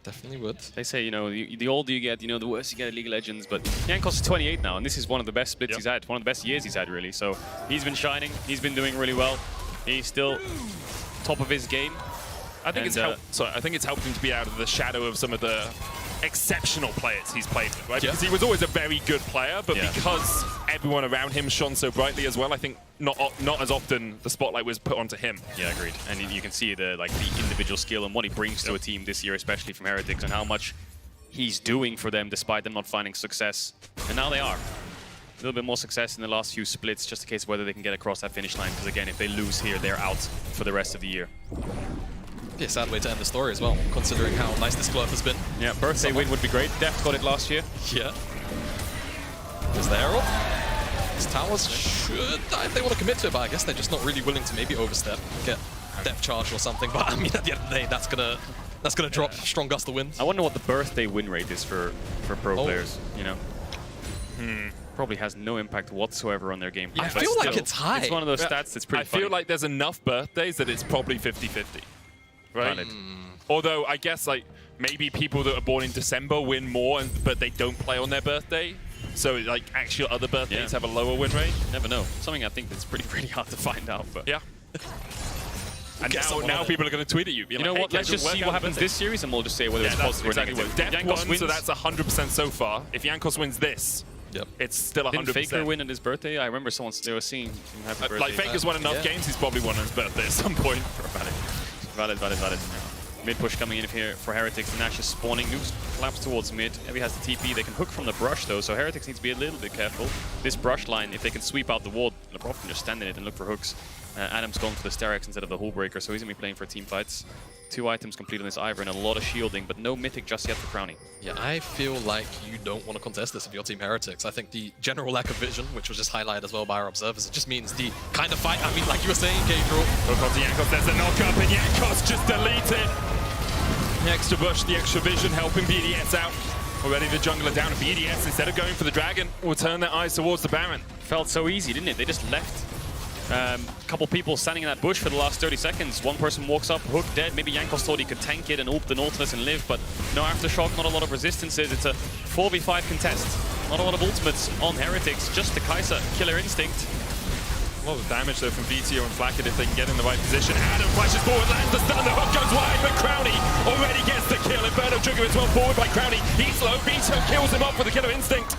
Definitely would. They say, you know, the older you get, you know, the worse you get at League of Legends. But Jankos is 28 now, and this is one of the best splits he's had, one of the best years he's had, really. So he's been shining. He's been doing really well. He's still top of his game. I think it's helped him to be out of the shadow of some of the exceptional players he's played with, right? Because he was always a very good player, but because everyone around him shone so brightly as well, I think not as often the spotlight was put onto him. Yeah, agreed. And you can see the individual skill and what he brings to a team this year, especially from Heretics, and how much he's doing for them despite them not finding success. And now they are. A little bit more success in the last few splits, just in case whether they can get across that finish line, because again, if they lose here, they're out for the rest of the year. Be a sad way to end the story as well, considering how nice this glove has been. Yeah, birthday win would be great. Deft got it last year. Yeah. There's the Herald. These towers should die if they want to commit to it, but I guess they're just not really willing to maybe overstep, get depth charge or something. But I mean, at the end of the day, that's gonna drop strong gust of wins. I wonder what the birthday win rate is for pro players. You know, probably has no impact whatsoever on their game. Yeah, I feel like it's high. It's one of those stats that's pretty funny. I feel like there's enough birthdays that it's probably 50-50. Right? Although I guess like maybe people that are born in December win more, but they don't play on their birthday. So like actual other birthdays have a lower win rate. Never know. Something I think that's pretty hard to find out. But yeah. And now people are going to tweet at you. You know what? Let's just see what happens this series, and we'll just say whether it's positive or negative. Def Jankos won, wins. so that's 100% so far. If Jankos wins this, it's still 100%. Didn't Faker win on his birthday? I remember they were seeing him happy birthday. Like Faker's won enough games, he's probably won on his birthday at some point. Valid. Mid push coming in here for Heretics. The Nash is spawning. Nukes collapse towards mid. Heavy has the TP. They can hook from the brush though, so Heretics needs to be a little bit careful. This brush line, if they can sweep out the wall, LeBron can just stand in it and look for hooks. Adam's going for the Sterex instead of the Hull Breaker, so he's going to be playing for team fights. 2 items complete on this Ivor and a lot of shielding, but no Mythic just yet for Crownie. Yeah, I feel like you don't want to contest this if you're Team Heretics. I think the general lack of vision, which was just highlighted as well by our observers, it just means the kind of fight, I mean, like you were saying, Gabriel. Hook onto Jankos, there's a knock-up, and Jankos just deleted. The extra bush, the extra vision helping BDS out. Already the jungler down to BDS, instead of going for the dragon, will turn their eyes towards the Baron. Felt so easy, didn't it? They just left. A couple people standing in that bush for the last 30 seconds. One person walks up, hook dead. Maybe Jankos thought he could tank it and ult the Nautilus and live, but no aftershock, not a lot of resistances. It's a 4v5 contest. Not a lot of ultimates on Heretics, just the Kai'Sa killer instinct. A lot of damage though from VTO and Flacket if they can get in the right position. Adam flashes forward, lands the stun, the hook goes wide, but Crownie already gets the kill. Inferno Trigger is well forward by Crownie. He's low, VTO kills him off with the killer instinct.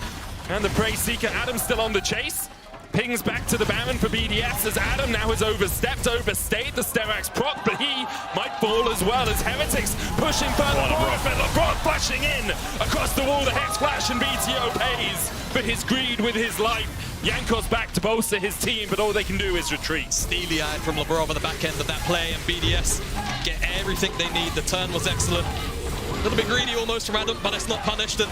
And the Prey Seeker, Adam's still on the chase. Pings back to the Baron for BDS as Adam now has overstayed the Sterex proc, but he might fall as well as Heretics pushing further forward. But LeBron flashing in across the wall, the Hex Flash, and BTO pays for his greed with his life. Jankos back to bolster his team, but all they can do is retreat. Steely-eyed from Labrov at the back end of that play, and BDS get everything they need. The turn was excellent. A little bit greedy almost from Adam, but it's not punished. And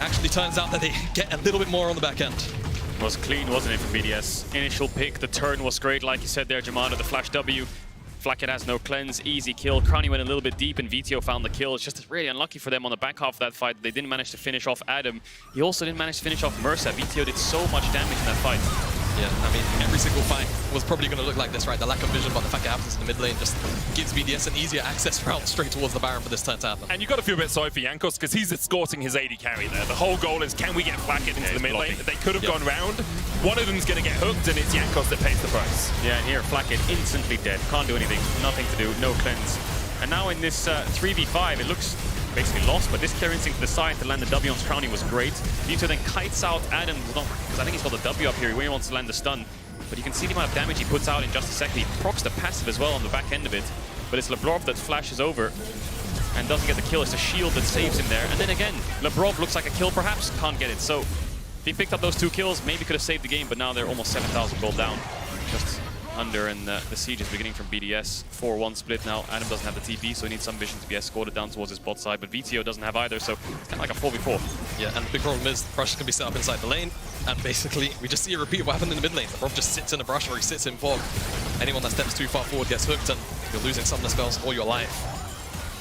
actually turns out that they get a little bit more on the back end. It was clean, wasn't it, for BDS? Initial pick, the turn was great, like you said there, Jamada, the flash W. Flacket has no cleanse, easy kill. Crownie went a little bit deep and VTO found the kill. It's just really unlucky for them on the back half of that fight. They didn't manage to finish off Adam. He also didn't manage to finish off Mercer. VTO did so much damage in that fight. Yeah, I mean, every single fight was probably going to look like this, right? The lack of vision, but the fact it happens in the mid lane just gives BDS an easier access route straight towards the Baron for this turn to happen. And you got to feel a bit sorry for Jankos because he's escorting his AD carry there. The whole goal is, can we get Flacket into the mid lane? They could have gone round. One of them's going to get hooked, and it's Jankos that pays the price. Yeah, and here, Flacket instantly dead. Can't do anything. Nothing to do. No cleanse. And now in this 3v5, it looks basically lost, but this clear instinct to the side to land the W on Crownie was great. VTO then kites out Adam, because I think he's got the W up here. He really wants to land the stun. But you can see the amount of damage he puts out in just a second. He procs the passive as well on the back end of it. But it's Labrov that flashes over and doesn't get the kill. It's a shield that saves him there. And then again, Labrov looks like a kill perhaps, can't get it. So if he picked up those 2 kills, maybe could have saved the game, but now they're almost 7,000 gold down. Just under, and the siege is beginning from BDS. 4-1 split now. Adam doesn't have the TP, so he needs some vision to be escorted down towards his bot side, but VTO doesn't have either, so it's kind of like a 4v4. Yeah, and the big problem is the brush can be set up inside the lane, and basically we just see a repeat of what happened in the mid lane. The Rob just sits in a brush or he sits in fog. Anyone that steps too far forward gets hooked, and you're losing summoner spells all your life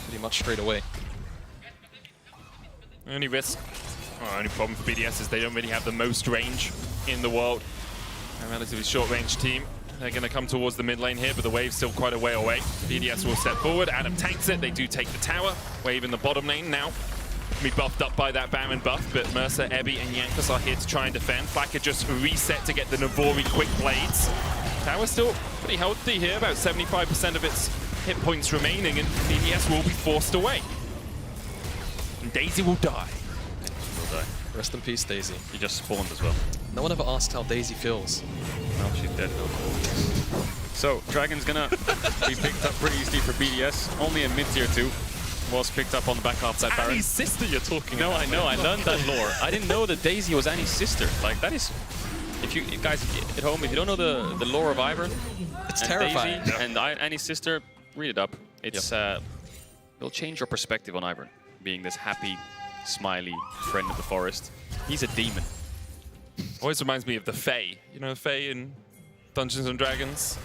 pretty much straight away. Only risk, only problem for BDS is they don't really have the most range in the world. A relatively short range team. They're going to come towards the mid lane here, but the wave's still quite a way away. BDS will step forward. Adam tanks it. They do take the tower. Wave in the bottom lane now. Be buffed up by that Baron buff, but Mercer, Ebby, and Jankos are here to try and defend. Flacker just reset to get the Navori quick blades. Tower's still pretty healthy here, about 75% of its hit points remaining, and BDS will be forced away. And Daisy will die. Will die. Rest in peace, Daisy. He just spawned as well. No one ever asked how Daisy feels. Well, she's dead now. So, Dragon's gonna be picked up pretty easily for BDS. Only a mid-tier 2 was picked up on the back half of that Baron. Annie's sister you're talking about. No, I know, I learned that lore. I didn't know that Daisy was Annie's sister. Like, that is... If you guys at home, if you don't know the lore of Ivern, it's terrifying. Daisy and Annie's sister, read it up. It's it'll change your perspective on Ivern, being this happy, smiley friend of the forest. He's a demon. Always reminds me of the Fae. You know Fae in Dungeons and Dragons?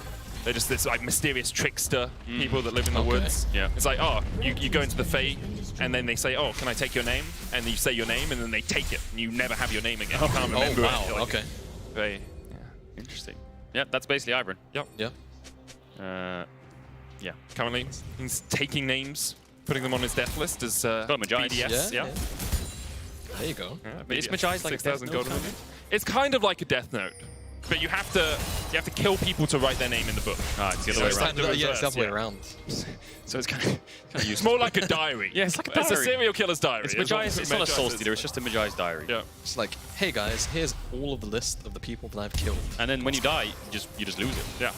They're just this like mysterious trickster people that live in the woods. Yeah. It's like, oh, you go into the Fae, and then they say, oh, can I take your name? And you say your name, and then they take it, and you never have your name again. You can't remember it. Wow, Like, okay. Fae. Yeah, interesting. Yeah, that's basically Ivern. Yep. Yeah. Yeah. Currently, he's taking names, putting them on his death list as BDS. Yeah. There you go. But is Majai's like a Death Note? It's kind of like a Death Note. but you have to kill people to write their name in the book. It's the other way around. Yeah, it's the other way around. So it's kind of It's more like a diary. Yeah, it's like a diary. It's a serial killer's diary. It's Magi's. It's not a soul stealer. It's just a Magi's diary. Yeah. It's like, hey guys, here's all of the list of the people that I've killed. And then when you die, you just lose it. Yeah.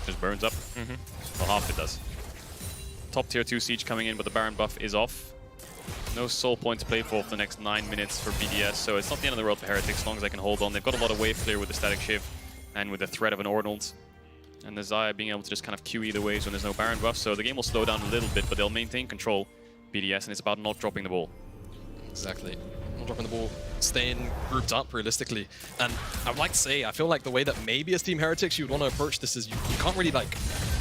Just burns up. Well, half it does. Top tier 2 siege coming in, but the Baron buff is off. No soul point to play for the next 9 minutes for BDS, so it's not the end of the world for Heretics as long as they can hold on. They've got a lot of wave clear with the static shiv and with the threat of an Ornald. And the Xayah being able to just kind of queue either ways when there's no Baron buff, so the game will slow down a little bit, but they'll maintain control, BDS, and it's about not dropping the ball. Exactly. Not dropping the ball, staying grouped up realistically. And I would like to say, I feel like the way that maybe as Team Heretics you would want to approach this is you can't really like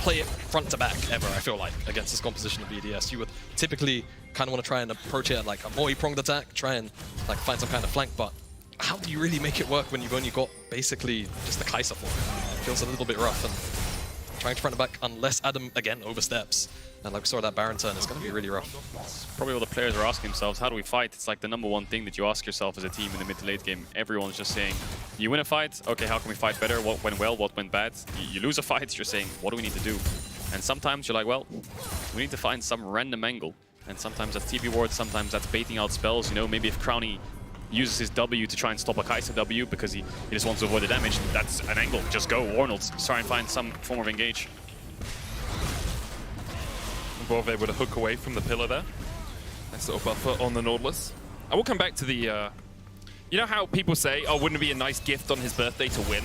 play it front to back ever, I feel like, against this composition of BDS. You would typically kind of want to try and approach it like a multi-pronged attack, try and like find some kind of flank, but how do you really make it work when you've only got basically just the Kai'Sa for it? It feels a little bit rough, and trying to front to back unless Adam again oversteps. And like we saw that Baron turn, it's going to be really rough. Probably what the players are asking themselves, how do we fight? It's like the #1 thing that you ask yourself as a team in the mid to late game. Everyone's just saying, you win a fight, okay, how can we fight better? What went well, what went bad? You lose a fight, you're saying, what do we need to do? And sometimes you're like, well, we need to find some random angle. And sometimes that's TP wards, sometimes that's baiting out spells. You know, maybe if Crowny uses his W to try and stop a Kai'Sa W because he just wants to avoid the damage, that's an angle. Just go, Arnold. Try and find some form of engage. Both able to hook away from the pillar there. Nice little buffer on the Nautilus. I will come back to the... you know how people say, oh, wouldn't it be a nice gift on his birthday to win?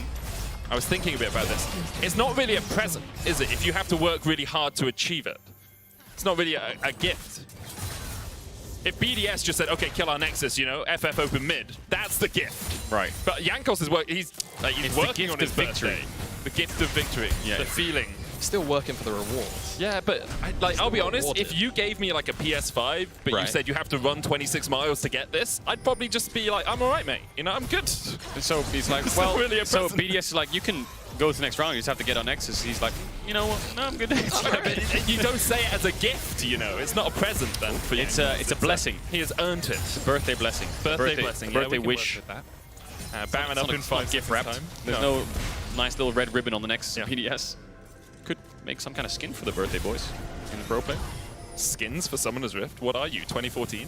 I was thinking a bit about this. It's not really a present, is it? If you have to work really hard to achieve it. It's not really a gift. If BDS just said, okay, kill our Nexus, you know, FF open mid, that's the gift. Right. But Jankos is he's working on his birthday. The gift of victory. Yeah. The feeling. Still working for the rewards. Yeah, but I'll be honest, if you gave me like a PS5, but you said you have to run 26 miles to get this, I'd probably just be like, I'm all right, mate. You know, I'm good. And so he's like, It's well, not really a so present. BDS is like, you can go to the next round, you just have to get on Nexus. He's like, you know what, no, I'm good. But you don't say it as a gift, you know. It's not a present then for you. It's a blessing. He has earned it. It's a birthday blessing. Birthday blessing, yeah, Birthday we can wish. work with that. Baron up in 5 gift wrapped. time. There's no nice little red ribbon on the next BDS. Could make some kind of skin for the birthday boys in the pro play. Skins for Summoner's Rift? What are you, 2014?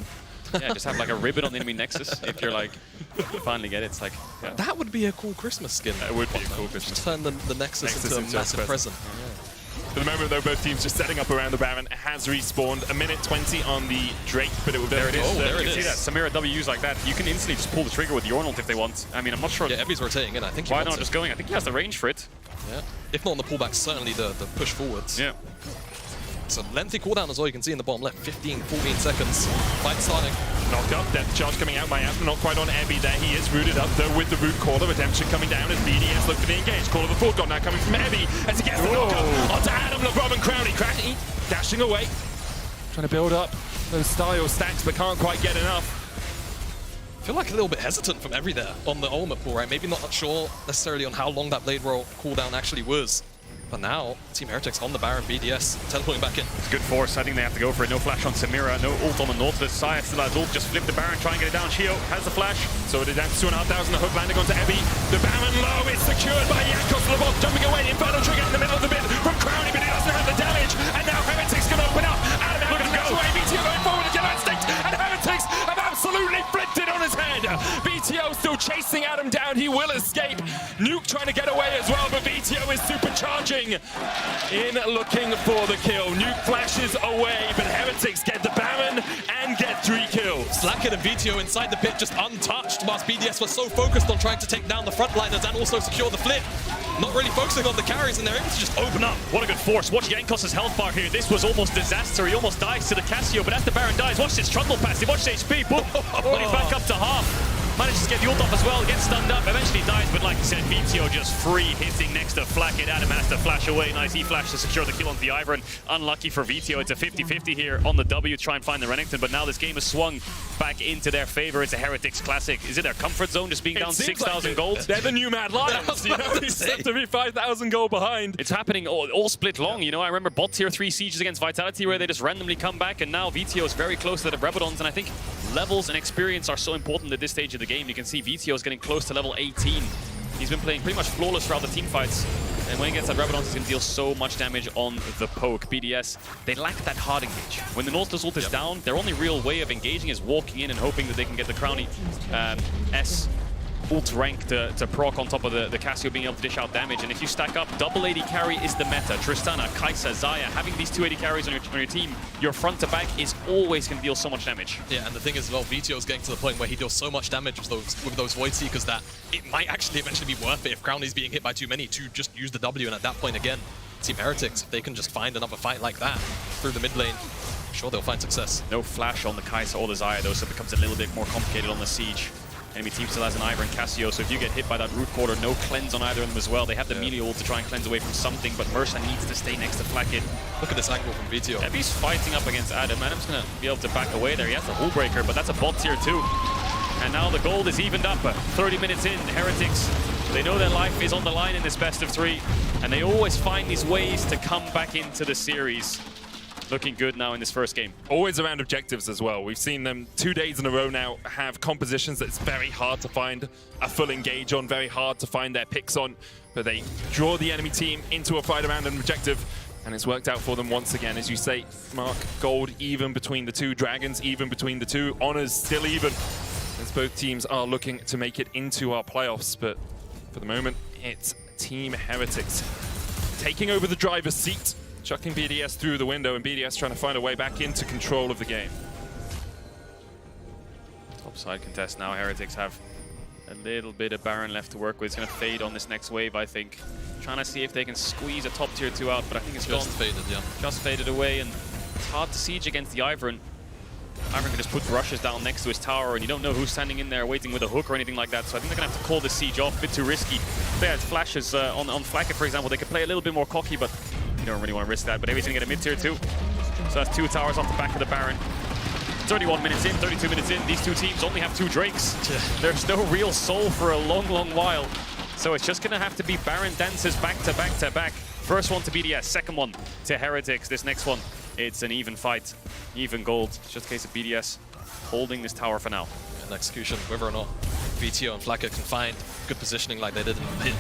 Yeah, just have like a ribbon on the enemy Nexus. If you're like, you finally get it, it's like... Yeah. That would be a cool Christmas skin. That would be a cool Christmas skin. Turn the Nexus into a massive present. For the moment, though, both teams just setting up around the Baron. Has respawned. 1:20 on the Drake, but it will There it is. Oh, there it is. See that? Samira W's like that. You can instantly just pull the trigger with the Ornald if they want. I mean, I'm not sure. Yeah, Evie's rotating in. I think he why wants not it. just going? I think he has the range for it. Yeah. If not on the pullback, certainly the push forwards. Yeah. It's a lengthy cooldown as well. You can see in the bottom left, 15, 14 seconds. Fight starting. Knocked up, death charge coming out. Miasma not quite on Ebby there. He is rooted up though with the root caller. Redemption coming down as BDS look for the engage. Call of the Full God now coming from Ebby as he gets the knockup onto Adam, LeBron and Crowley. Crowley dashing away. Trying to build up those style stacks but can't quite get enough. I feel like a little bit hesitant from Evie there on the ultimate pool, right? Maybe not sure necessarily on how long that Blade Roll cooldown actually was. But now, Team Heretics on the Baron, BDS, teleporting back in. It's good force. I think they have to go for it. No flash on Samira, no ult on the Nautilus. Xayah still has ult. Just flip the Baron, try and get it down. Shio has the flash. So it is down to 2,500. The hook landing onto Ebby. The Baron low is secured by Jankos Lobov. Jumping away. Inferno trigger in the middle of the bid from Crowley, but he doesn't have the damage. And now Heretics can open up. Adam looking to go away. BTO going forward with yellow instinct. And Heretics have absolutely flipped it on his head. BTO still chasing Adam down. He will escape. Nuke trying to get away as well, but BTO is supercharging in looking for the kill. Nuke flashes away, but Heretics get the Baron and get 3 kills. Slacken and VTO inside the pit just untouched, whilst BDS was so focused on trying to take down the frontliners and also secure the flip. Not really focusing on the carries, and they're able to just open up. What a good force. Watch Jankos' health bar here. This was almost disaster. He almost dies to the Cassio, but as the Baron dies, watch this trundle passive. Watch this HP. Boom. Already back up to half. Manages to get the ult off as well, gets stunned up, eventually dies, but like I said, VTO just free hitting next to Flackett. Adam has to flash away. Nice E-flash to secure the kill onto the Ivern. Unlucky for VTO. It's a 50-50 here on the W to try and find the Renekton, but now this game has swung back into their favor. It's a Heretics classic. Is it their comfort zone just being down 6,000 gold? They're the new Mad Lions. You know, he's set to be 5,000 gold behind. It's happening all split long. You know, I remember bot tier 3 sieges against Vitality where they just randomly come back, and now VTO is very close to the Rebodons, and I think levels and experience are so important at this stage of the game. You can see VTO is getting close to level 18. He's been playing pretty much flawless throughout the team fights. And when he gets that Rabadon, he's going to deal so much damage on the poke. BDS, they lack that hard engage. When the Nautilus ult is down, their only real way of engaging is walking in and hoping that they can get the Crowny S ult rank to proc on top of the Cassio being able to dish out damage. And if you stack up, double AD carry is the meta. Tristana, Kai'Sa, Xayah, having these 2 AD carries on your team, your front to back is always going to deal so much damage. Yeah, and the thing is, as well, VTO is getting to the point where he deals so much damage with those Void Seekers that it might actually eventually be worth it if Crowny's being hit by too many to just use the W. And at that point, again, Team Heretics, if they can just find another fight like that through the mid lane, I'm sure they'll find success. No flash on the Kai'Sa or the Xayah, though, so it becomes a little bit more complicated on the siege. Enemy team still has an Ivern and Cassio, so if you get hit by that root quarter, no cleanse on either of them as well. They have the melee ult to try and cleanse away from something, but Mercer needs to stay next to Flakkit. Look at this angle from VTO. Ebi's fighting up against Adam. Adam's going to be able to back away there. He has the hull breaker, but that's a bot tier 2. And now the gold is evened up. 30 minutes in, Heretics, they know their life is on the line in this best of 3, and they always find these ways to come back into the series. Looking good now in this first game. Always around objectives as well. We've seen them 2 days in a row now have compositions that it's very hard to find a full engage on, very hard to find their picks on, but they draw the enemy team into a fight around an objective, and it's worked out for them once again. As you say, Mark, gold even between the two, dragons even between the two, honors still even, as both teams are looking to make it into our playoffs. But for the moment, it's Team Heretics taking over the driver's seat, chucking BDS through the window, and BDS trying to find a way back into control of the game. Topside contest now. Heretics have a little bit of Baron left to work with. It's going to fade on this next wave, I think. Trying to see if they can squeeze a top tier 2 out, but I think it's just gone. Faded, yeah. Just faded away, and it's hard to siege against the Ivern. Ivern can just put brushes down next to his tower, and you don't know who's standing in there waiting with a hook or anything like that, so I think they're going to have to call this siege off. A bit too risky. If they had flashes on Flakkit, for example, they could play a little bit more cocky, but you don't really want to risk that. But Evi's going to get a mid tier 2. So that's 2 towers off the back of the Baron. 31 minutes in, 32 minutes in, these two teams only have 2 Drakes. There's no real soul for a long, long while. So it's just going to have to be Baron dances back to back to back. First one to BDS, second one to Heretics. This next one, it's an even fight, even gold. It's just a case of BDS holding this tower for now. And execution, whether or not VTO and Flakkit can find good positioning like they did in the pit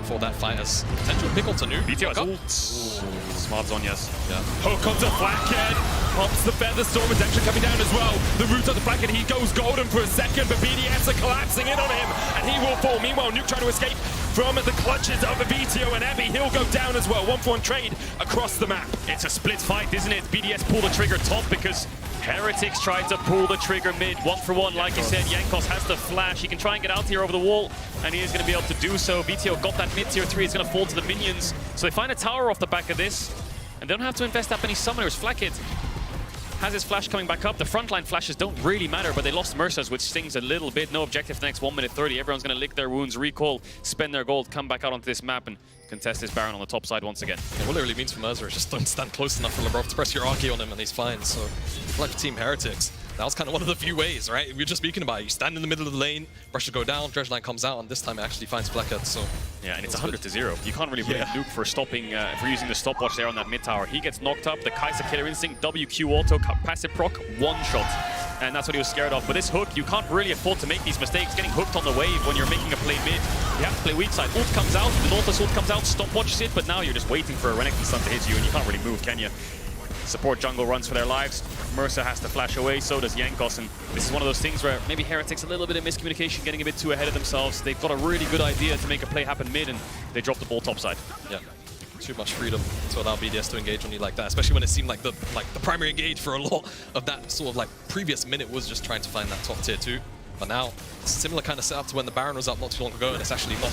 for that fight as potential pickle to Nuke. VTO has ult. Smart Zhonya's. Yeah. Hook onto Flakkit. Pops the Feather Storm redemption coming down as well. The root on the Flakkit, he goes golden for a second, but BDS are collapsing in on him, and he will fall. Meanwhile, Nuke trying to escape from the clutches of VTO and Ebi. He'll go down as well. 1-for-1 trade across the map. It's a split fight, isn't it? BDS pull the trigger top because Heretics tried to pull the trigger mid. 1-for-1, like I said, Jankos has the flash. He can try and get out here over the wall, and he is going to be able to do so. VTO got that mid tier 3. It's going to fall to the minions. So they find a tower off the back of this, and they don't have to invest that many summoners. Flakkit has his flash coming back up. The frontline flashes don't really matter, but they lost Mercer's, which stings a little bit. No objective for the next 1 minute 30. Everyone's going to lick their wounds, recall, spend their gold, come back out onto this map, and contest this Baron on the top side once again. Yeah, what it really means for Mercer is just don't stand close enough for Labrov to press your Archie on him and he's fine. So, like for Team Heretics, that was kind of one of the few ways, right? We were just speaking about it. You stand in the middle of the lane, brushes go down, Dredgeline comes out, and this time it actually finds Flakkit, so... Yeah, and it's 100-0. You can't really blame Nuke for stopping, for using the stopwatch there on that mid tower. He gets knocked up, the Kai'Sa Killer Instinct, WQ auto, passive proc, one shot. And that's what he was scared of. But this hook, you can't really afford to make these mistakes. Getting hooked on the wave when you're making a play mid. You have to play weak side. Ult comes out, the Nautilus ult comes out, stopwatch it, but now you're just waiting for a Renekton stun to hit you, and you can't really move, can you? Support jungle runs for their lives. Mercer has to flash away, so does Jankos, and this is one of those things where maybe Heretics a little bit of miscommunication, getting a bit too ahead of themselves. They've got a really good idea to make a play happen mid, and they drop the ball topside. Yeah, too much freedom to allow BDS to engage on you like that, especially when it seemed like the primary engage for a lot of that sort of like previous minute was just trying to find that top tier 2. But now, similar kind of setup to when the Baron was up not too long ago, and it's actually not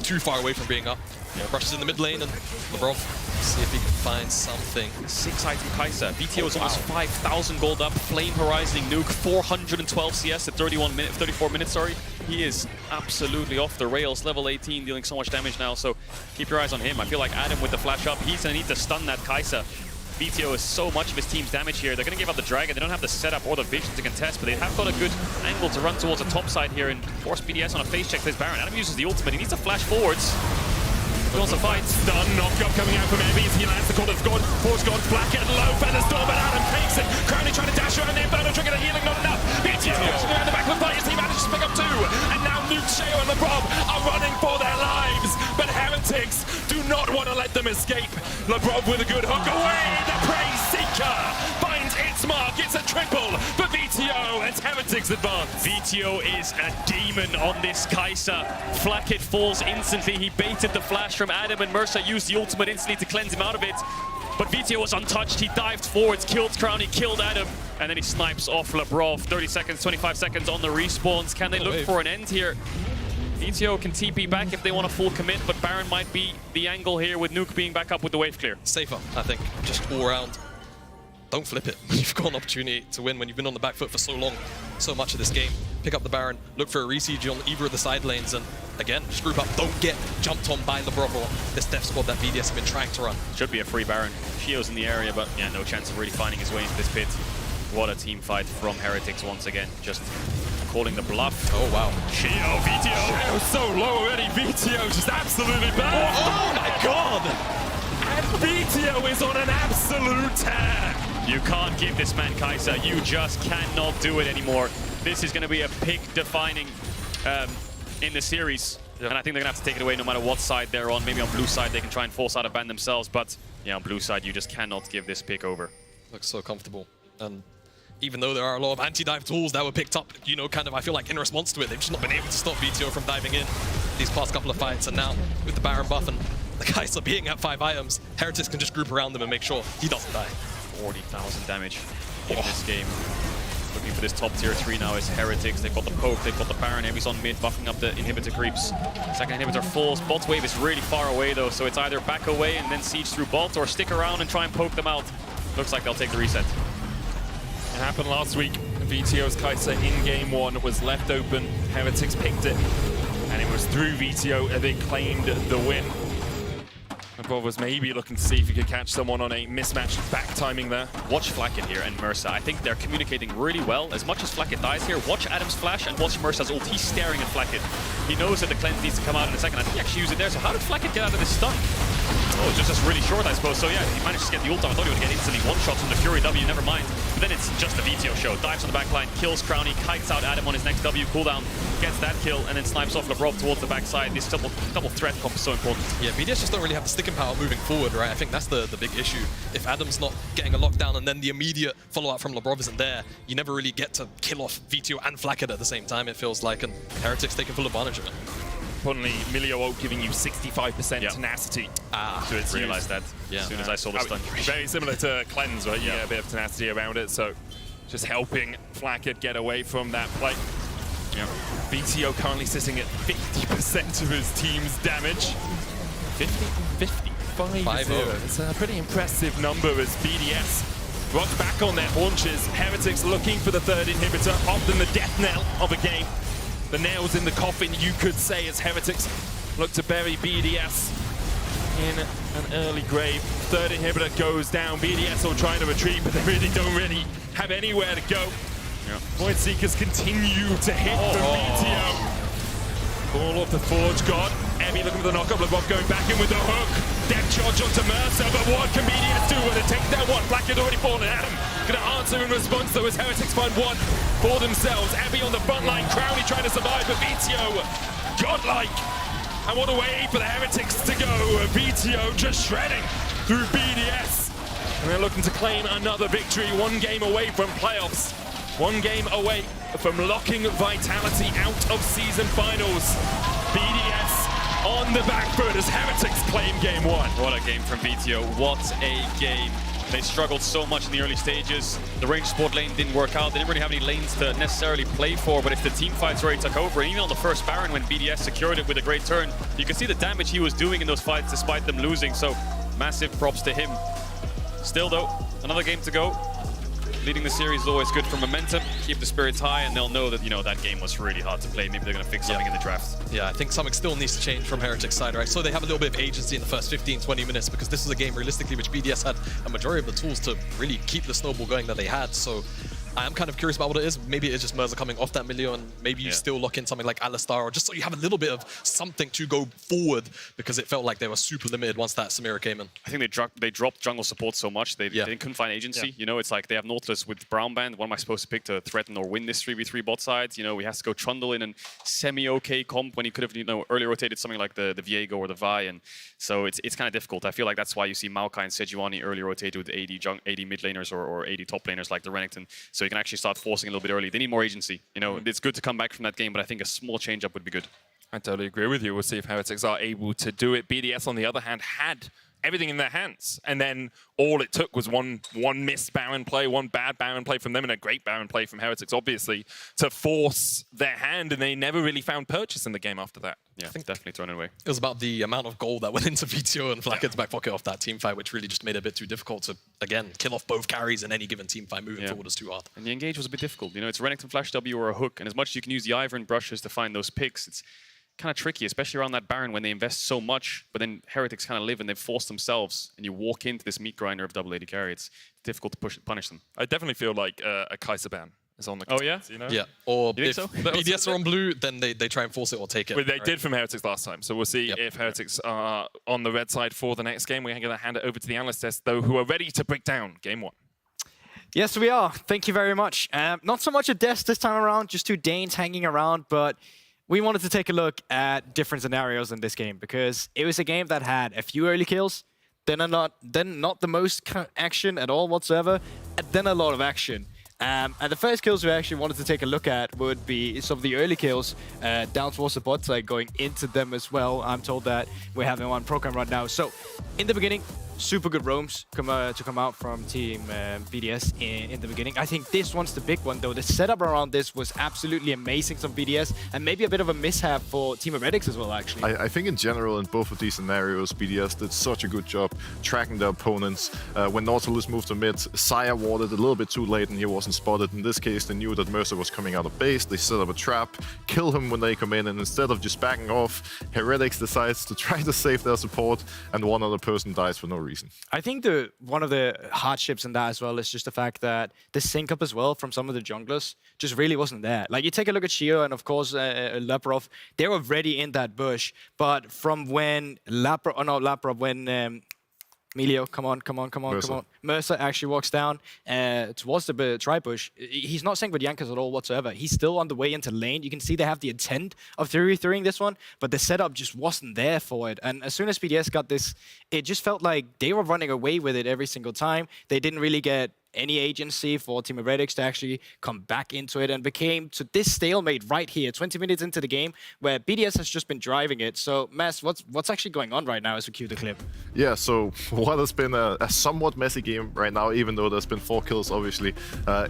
too far away from being up. Yeah, brushes in the mid lane, and Labrov, see if he can find something. 6-item Kai'Sa. VTO is almost 5,000 gold up. Flame Horizoning Nuke, 412 CS at 34 minutes, sorry. He is absolutely off the rails. Level 18, dealing so much damage now, so keep your eyes on him. I feel like Adam with the flash up, he's going to need to stun that Kai'Sa. VTO is so much of his team's damage here. They're going to give up the Dragon. They don't have the setup or the vision to contest, but they have got a good angle to run towards the top side here and force BDS on a face check to this Baron. Adam uses the ultimate. He needs to flash forwards. He wants to fight. Stun knock-up coming out from Ebi as he lands the Court of God. Force God, Flakkit, low feather storm, but Adam takes it. Crowley trying to dash around the inferno trigger, the healing not enough. BTO around the back of the fight as he manages to pick up 2. And now Nuke, Sheo, and Labrov are are running for their lives, but Heretics do not want to let them escape. Labrov with a good hook away. The Praise Seeker finds its mark. It's a triple for VTO as Heretics advance. VTO is a demon on this Kai'Sa. Flacket falls instantly. He baited the flash from Adam, and Mercer used the ultimate instantly to cleanse him out of it. But VTO was untouched. He dived forwards, killed Crowny, killed Adam, and then he snipes off Labrov. 30 seconds, 25 seconds on the respawns. Can they look for an end here? VTO can TP back if they want a full commit, but Baron might be the angle here with Nuke being back up with the wave clear. Safer, I think, just all around. Don't flip it. You've got an opportunity to win when you've been on the back foot for so long, so much of this game. Pick up the Baron, look for a re-siege on either of the side lanes, and again, just group up. Don't get jumped on by Labrov or this death squad that BDS have been trying to run. Should be a free Baron. Shio's in the area, but yeah, no chance of really finding his way into this pit. What a team fight from Heretics once again. Just calling the bluff. Oh, wow. Shio, VTO. Shio so low already. VTO just absolutely bad. Oh my god! And VTO is on an absolute tear. You can't give this man Kai'Sa. You just cannot do it anymore. This is going to be a pick-defining in the series. And I think they're going to have to take it away no matter what side they're on. Maybe on blue side they can try and force out a ban themselves. But yeah, on blue side you just cannot give this pick over. Looks so comfortable. And even though there are a lot of anti-dive tools that were picked up, you know, kind of, I feel like in response to it, they've just not been able to stop VTO from diving in these past couple of fights. And now with the Baron buff and the Kai'Sa being at 5 items, Heretics can just group around them and make sure he doesn't die. 40,000 damage in this game. Looking for this top tier 3 now is Heretics. They've got the poke, they've got the Baron. Heavy's on mid, buffing up the inhibitor creeps. Second inhibitor falls. Bot wave is really far away though, so it's either back away and then siege through bot, or stick around and try and poke them out. Looks like they'll take the reset. It happened last week. VTO's Kai'Sa in game 1 was left open. Heretics picked it, and it was through VTO and they claimed the win. Labrov was maybe looking to see if he could catch someone on a mismatched back timing there. Watch Flacket here and Mercer. I think they're communicating really well. As much as Flacket dies here, watch Adam's flash and watch Mercer's ult. He's staring at Flacket. He knows that the cleanse needs to come out in a second. I think he actually used it there. So how did Flacket get out of this stun? Oh, just really short, I suppose. So yeah, he managed to get the ult out. I thought he would get instantly one-shots from the Fury W, never mind. But then it's just a VTO show. Dives on the backline, kills Crowny, kites out Adam on his next W cooldown, gets that kill, and then snipes off Labrov towards the backside. This double threat comp is so important. Yeah, BDS just don't really have the sticking power moving forward, right? I think that's the big issue. If Adam's not getting a lockdown and then the immediate follow-up from Labrov isn't there, you never really get to kill off VTO and Flacket at the same time, it feels like, and Heretics taking full advantage of it. Importantly, Milio ult giving you 65% tenacity. So it's realized that as soon as I saw the stun. Very similar to Cleanse, right? Yeah, a bit of tenacity around it, so just helping Flacket get away from that play. Yeah. VTO currently sitting at 50% of his team's damage. 50-5-0. It's a pretty impressive number as BDS rock back on their haunches. Heretics looking for the third inhibitor, often the death knell of a game. The nails in the coffin, you could say, as Heretics look to bury BDS in an early grave. Third inhibitor goes down. BDS are trying to retreat, but they don't really have anywhere to go. Void Seekers continue to hit from VTO. All of the Forge God. Emmy looking for the knockup. Labrov going back in with the hook. Death charge onto Mercer, but what can BDS do when it takes down one? Flacket already fallen. Adam gonna answer in response though as Heretics find one for themselves. Abby on the front line. Crowley trying to survive, but VTO godlike. And what a way for the Heretics to go. VTO just shredding through BDS. And they're looking to claim another victory. 1 game away from playoffs. 1 game away from locking Vitality out of season finals. BDS on the back foot as Heretics claim game 1. What a game from VTO. What a game. They struggled so much in the early stages. The range support lane didn't work out. They didn't really have any lanes to necessarily play for, but if the team fights already took over, and even on the first Baron when BDS secured it with a great turn, you can see the damage he was doing in those fights despite them losing, so massive props to him. Still though, another game to go. Leading the series is always good for momentum. Keep the spirits high, and they'll know that, you know, that game was really hard to play. Maybe they're going to fix something in the draft. Yeah, I think something still needs to change from Heretics' side, right? So they have a little bit of agency in the first 15-20 minutes, because this is a game, realistically, which BDS had a majority of the tools to really keep the snowball going that they had. So I am kind of curious about what it is. Maybe it's just Mercer coming off that Milio, and maybe you still lock in something like Alistar, or just so you have a little bit of something to go forward, because it felt like they were super limited once that Samira came in. I think they dropped jungle support so much, they couldn't find agency. You know, it's like they have Nautilus with Brown Band. What am I supposed to pick to threaten or win this 3v3 bot sides? You know, we have to go Trundle in and semi-okay comp when he could have, you know, early rotated something like the Viego or the Vi, and so it's kind of difficult. I feel like that's why you see Maokai and Sejuani early rotated with 80 mid laners or 80 top laners like the Renekton, so you can actually start forcing a little bit early. They need more agency. You know, it's good to come back from that game, but I think a small change up would be good. I totally agree with you. We'll see if Heretics are able to do it. BDS, on the other hand, had everything in their hands, and then all it took was one missed Baron play, one bad Baron play from them, and a great Baron play from Heretics, obviously, to force their hand, and they never really found purchase in the game after that. Yeah, I think definitely thrown away. It was about the amount of gold that went into VTO and Flackett's back pocket off that team fight, which really just made it a bit too difficult to, again, kill off both carries in any given team fight. Moving forward is too hard. And the engage was a bit difficult. You know, it's Renekton Flash W or a hook, and as much as you can use the Ivern and brushes to find those picks, it's kind of tricky, especially around that Baron when they invest so much, but then Heretics kind of live and they've forced themselves, and you walk into this meat grinder of double AD carry. It's difficult to punish them. I definitely feel like a Kaiser ban is on the cards, you know? Yeah, or You if think so? BDS are on blue, then they try and force it or take it. Well, they did from Heretics last time, so we'll see if Heretics are on the red side for the next game. We're going to hand it over to the analyst desk, though, who are ready to break down game one. Yes, we are. Thank you very much. Not so much a desk this time around, just two Danes hanging around, but we wanted to take a look at different scenarios in this game, because it was a game that had a few early kills, then not the most action at all whatsoever, and then a lot of action. And the first kills we actually wanted to take a look at would be some of the early kills down towards the bot side, going into them as well. I'm told that we're having one program right now. So in the beginning, super good roams to come out from Team BDS in the beginning. I think this one's the big one, though. The setup around this was absolutely amazing from BDS, and maybe a bit of a mishap for Team Heretics as well, actually. I think in general, in both of these scenarios, BDS did such a good job tracking their opponents. When Nautilus moved to mid, Sire warded a little bit too late and he wasn't spotted. In this case, they knew that Mercer was coming out of base. They set up a trap, kill him when they come in, and instead of just backing off, Heretics decides to try to save their support, and one other person dies for no reason. I think one of the hardships in that as well is just the fact that the sync up as well from some of the junglers just really wasn't there. Like, you take a look at Shio and of course Laprov, they were already in that bush, but from when Emilio, come on. Mercer actually walks down towards the tri-bush. He's not synced with Jankos at all whatsoever. He's still on the way into lane. You can see they have the intent of 3v3ing this one, but the setup just wasn't there for it. And as soon as BDS got this, it just felt like they were running away with it every single time. They didn't really get any agency for Team Heretics to actually come back into it, and became to this stalemate right here, 20 minutes into the game, where BDS has just been driving it. So, Mass, what's actually going on right now as we cue the clip? Yeah, so what has been a somewhat messy game right now, even though there's been 4 kills, obviously,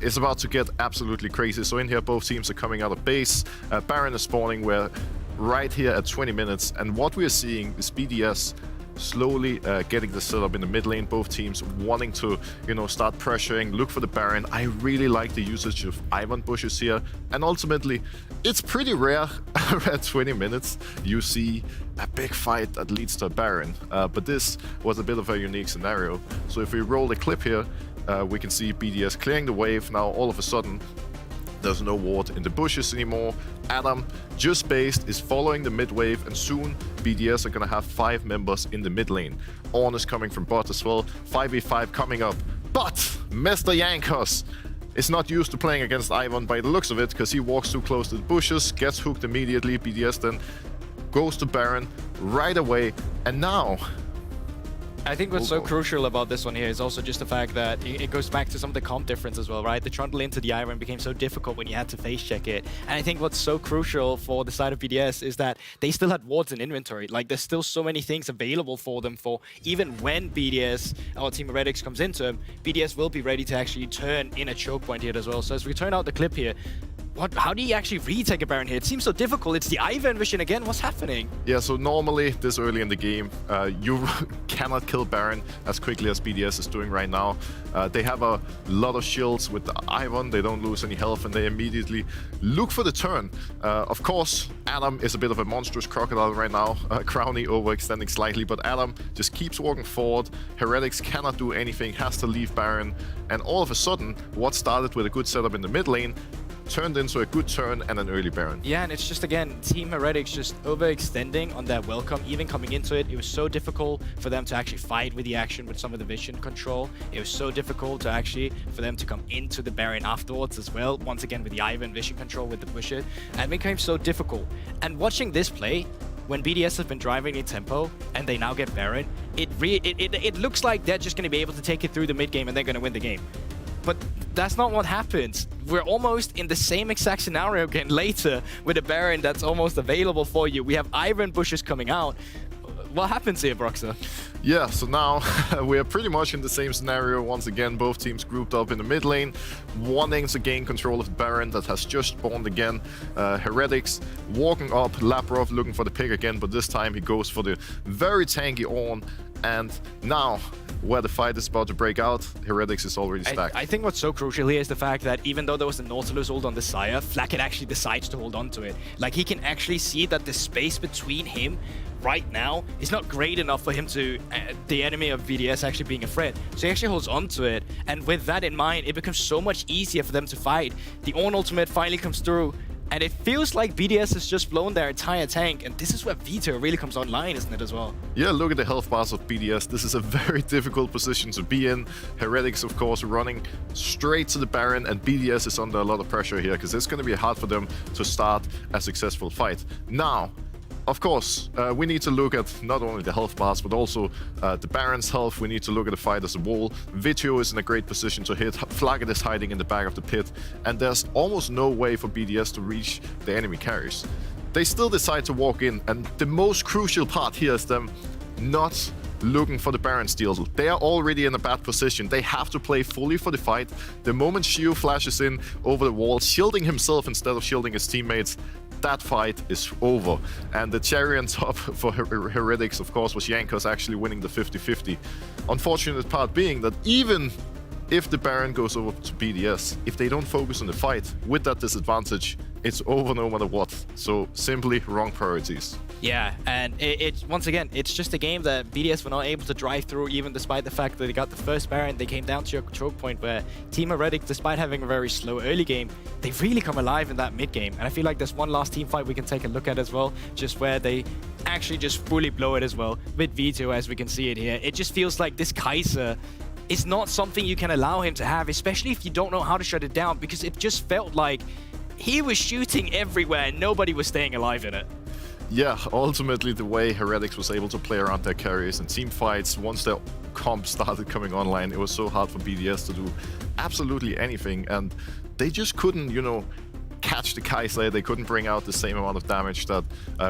is about to get absolutely crazy. So in here, both teams are coming out of base. Baron is spawning. We're right here at 20 minutes, and what we're seeing is BDS slowly getting the setup in the mid lane, both teams wanting to, you know, start pressuring, look for the Baron. I really like the usage of Ivern bushes here, and ultimately it's pretty rare at 20 minutes you see a big fight that leads to a Baron, but this was a bit of a unique scenario. So if we roll the clip here, we can see BDS clearing the wave. Now all of a sudden there's no ward in the bushes anymore. Adam, just based, is following the mid wave, and soon BDS are gonna have 5 members in the mid lane. Ornn is coming from bot as well. 5v5 coming up, but Mr. Jankos is not used to playing against Ivern by the looks of it, because he walks too close to the bushes, gets hooked immediately. BDS then goes to Baron right away, and now I think what's so crucial about this one here is also just the fact that it goes back to some of the comp difference as well, right? The trundle into the Ivern became so difficult when you had to face check it. And I think what's so crucial for the side of BDS is that they still had wards in inventory. Like, there's still so many things available for them, for even when BDS or Team Heretics comes into them, BDS will be ready to actually turn in a choke point here as well. So as we turn out the clip here, how do you actually retake a Baron here? It seems so difficult. It's the Ivan vision again. What's happening? Yeah, so normally this early in the game, you cannot kill Baron as quickly as BDS is doing right now. They have a lot of shields with the Ivan. They don't lose any health and they immediately look for the turn. Of course, Adam is a bit of a monstrous crocodile right now. Crowny overextending slightly, but Adam just keeps walking forward. Heretics cannot do anything, has to leave Baron. And all of a sudden, what started with a good setup in the mid lane turned into a good turn and an early Baron. Yeah, and it's just, again, Team Heretics just overextending on their welcome, even coming into it. It was so difficult for them to actually fight with the action with some of the vision control. It was so difficult to actually, for them to come into the Baron afterwards as well, once again with the Ivan vision control with the push it, and it became so difficult. And watching this play, when BDS have been driving in tempo and they now get Baron, it looks like they're just going to be able to take it through the mid game and they're going to win the game. But that's not what happens. We're almost in the same exact scenario again later with a Baron that's almost available for you. We have Iron bushes coming out. What happens here, Broxer? Yeah, so now we're pretty much in the same scenario once again. Both teams grouped up in the mid lane, wanting to gain control of the Baron that has just spawned again. Heretics walking up, Laprov looking for the pick again, but this time he goes for the very tanky Ornn. And now, where the fight is about to break out, Heretics is already stacked. I think what's so crucial here is the fact that even though there was a Nautilus ult on the Sire, Flacket actually decides to hold on to it. Like, he can actually see that the space between him right now is not great enough for him to, the enemy of VDS actually being a threat. So he actually holds on to it. And with that in mind, it becomes so much easier for them to fight. The Ornn ultimate finally comes through. And it feels like BDS has just blown their entire tank, and this is where Vito really comes online, isn't it, as well? Yeah, look at the health bars of BDS. This is a very difficult position to be in. Heretics, of course, running straight to the Baron, and BDS is under a lot of pressure here, because it's going to be hard for them to start a successful fight. Now, of course, we need to look at not only the health bars, but also the Baron's health. We need to look at the fight as a whole. Vito is in a great position to hit. Flacket is hiding in the back of the pit. And there's almost no way for BDS to reach the enemy carriers. They still decide to walk in. And the most crucial part here is them not looking for the Baron steal. They are already in a bad position. They have to play fully for the fight. The moment Shio flashes in over the wall, shielding himself instead of shielding his teammates, that fight is over. And the cherry on top for Heretics, of course, was Jankos actually winning the 50-50. Unfortunate part being that even if the Baron goes over to BDS, if they don't focus on the fight with that disadvantage, it's over no matter what. So simply wrong priorities. Yeah, and it's once again, it's just a game that BDS were not able to drive through, even despite the fact that they got the first Baron. They came down to a choke point where Team Heretics, despite having a very slow early game, they really come alive in that mid game. And I feel like there's one last team fight we can take a look at as well, just where they actually just fully blow it as well with Vito, as we can see it here. It just feels like this Kaiser is not something you can allow him to have, especially if you don't know how to shut it down, because it just felt like he was shooting everywhere and nobody was staying alive in it. Yeah, ultimately the way Heretics was able to play around their carriers and team fights, once their comp started coming online, it was so hard for BDS to do absolutely anything, and they just couldn't, you know, catch the Kaiser. They couldn't bring out the same amount of damage that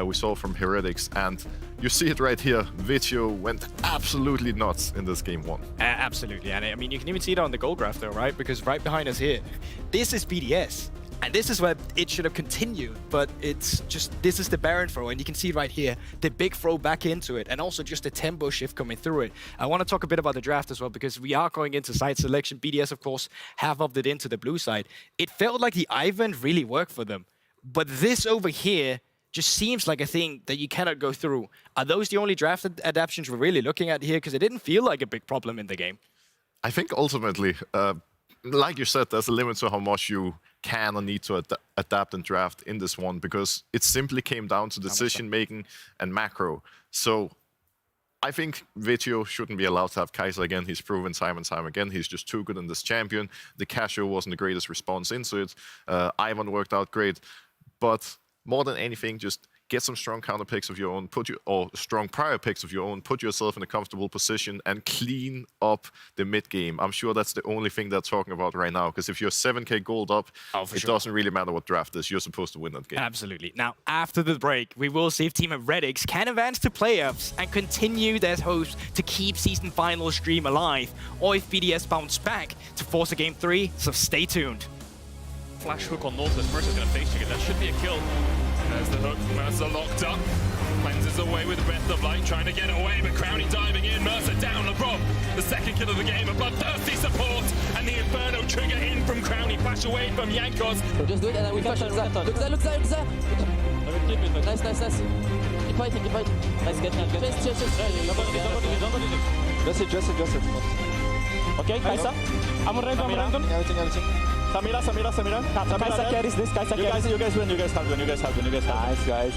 we saw from Heretics, and you see it right here. Vito went absolutely nuts in this game one. Absolutely, and I mean, you can even see it on the goal graph though, right? Because right behind us here, this is BDS. And this is where it should have continued, but it's just, this is the Baron throw, and you can see right here, the big throw back into it, and also just a tempo shift coming through it. I want to talk a bit about the draft as well, because we are going into side selection. BDS, of course, have opted into the blue side. It felt like the Ivan really worked for them, but this over here just seems like a thing that you cannot go through. Are those the only draft adaptations we're really looking at here? Because it didn't feel like a big problem in the game. I think ultimately, like you said, there's a limit to how much you can or need to adapt and draft in this one, because it simply came down to decision making and macro. So I think Vito shouldn't be allowed to have Kaiser again. He's proven time and time again. He's just too good in this champion. The Casio wasn't the greatest response into it. Ivan worked out great. But more than anything, just get some strong counter picks of your own, or strong prior picks of your own, put yourself in a comfortable position and clean up the mid game. I'm sure that's the only thing they're talking about right now, because if you're 7k gold up, it doesn't really matter what draft is. You're supposed to win that game. Absolutely. Now, after the break, we will see if Team Heretics can advance to playoffs and continue their hopes to keep season finals dream alive, or if BDS bounce back to force a game 3, so stay tuned. flash hook on Nautilus. Mercer's going to face check it. That should be a kill. There's the hook. Mercer locked up. Cleanses away with Breath of Light, trying to get away, but Crowny diving in. Mercer down. LeBron, the second kill of the game. A bloodthirsty support, and the Inferno trigger in from Crowny. Flash away from Yankos. So just do it, and I will flash. Look there. Nice. Keep fighting. Nice, get. Chase. Just it. Okay, Kaisa. I'm random. Everything. Samira. Kaisa carries this. You guys win. You guys have win. Nice, guys.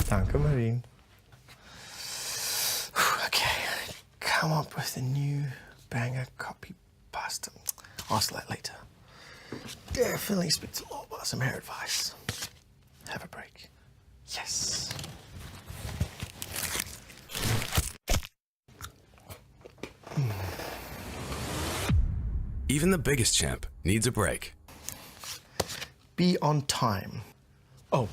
Danke, Marine. Okay, come up with a new banger copy pasta. Ask that later. Definitely speak to Law about some hair advice. Have a break. Yes. Even the biggest champ needs a break. Be on time. Oh.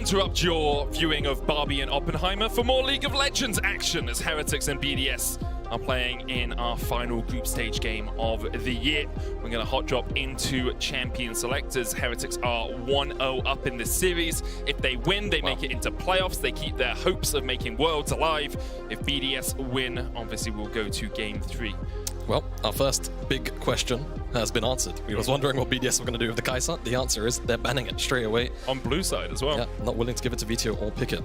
interrupt your viewing of Barbie and Oppenheimer for more League of Legends action as Heretics and BDS are playing in our final group stage game of the year. We're going to hot drop into champion selectors. Heretics are 1-0 up in this series. If they win, they make it into playoffs. They keep their hopes of making Worlds alive. If BDS win, obviously we'll go to game 3. Well, our first big question has been answered. We was wondering what BDS were going to do with the Kai'Sa. The answer is they're banning it straight away. On blue side as well. Yeah, not willing to give it to Vito or pick it.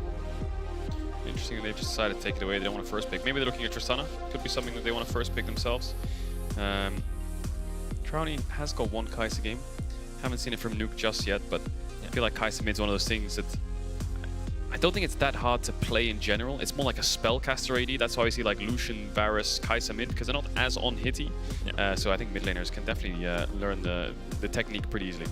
Interesting, they've just decided to take it away. They don't want to first pick. Maybe they're looking at Tristana. Could be something that they want to first pick themselves. Crowny has got one Kai'Sa game. Haven't seen it from Nuke just yet, but I feel like Kai'Sa mid's one of those things that I don't think it's that hard to play in general. It's more like a spellcaster AD. That's why we see like Lucian, Varus, Kai'Sa mid, because they're not as on-hitty. So I think mid laners can definitely learn the technique pretty easily.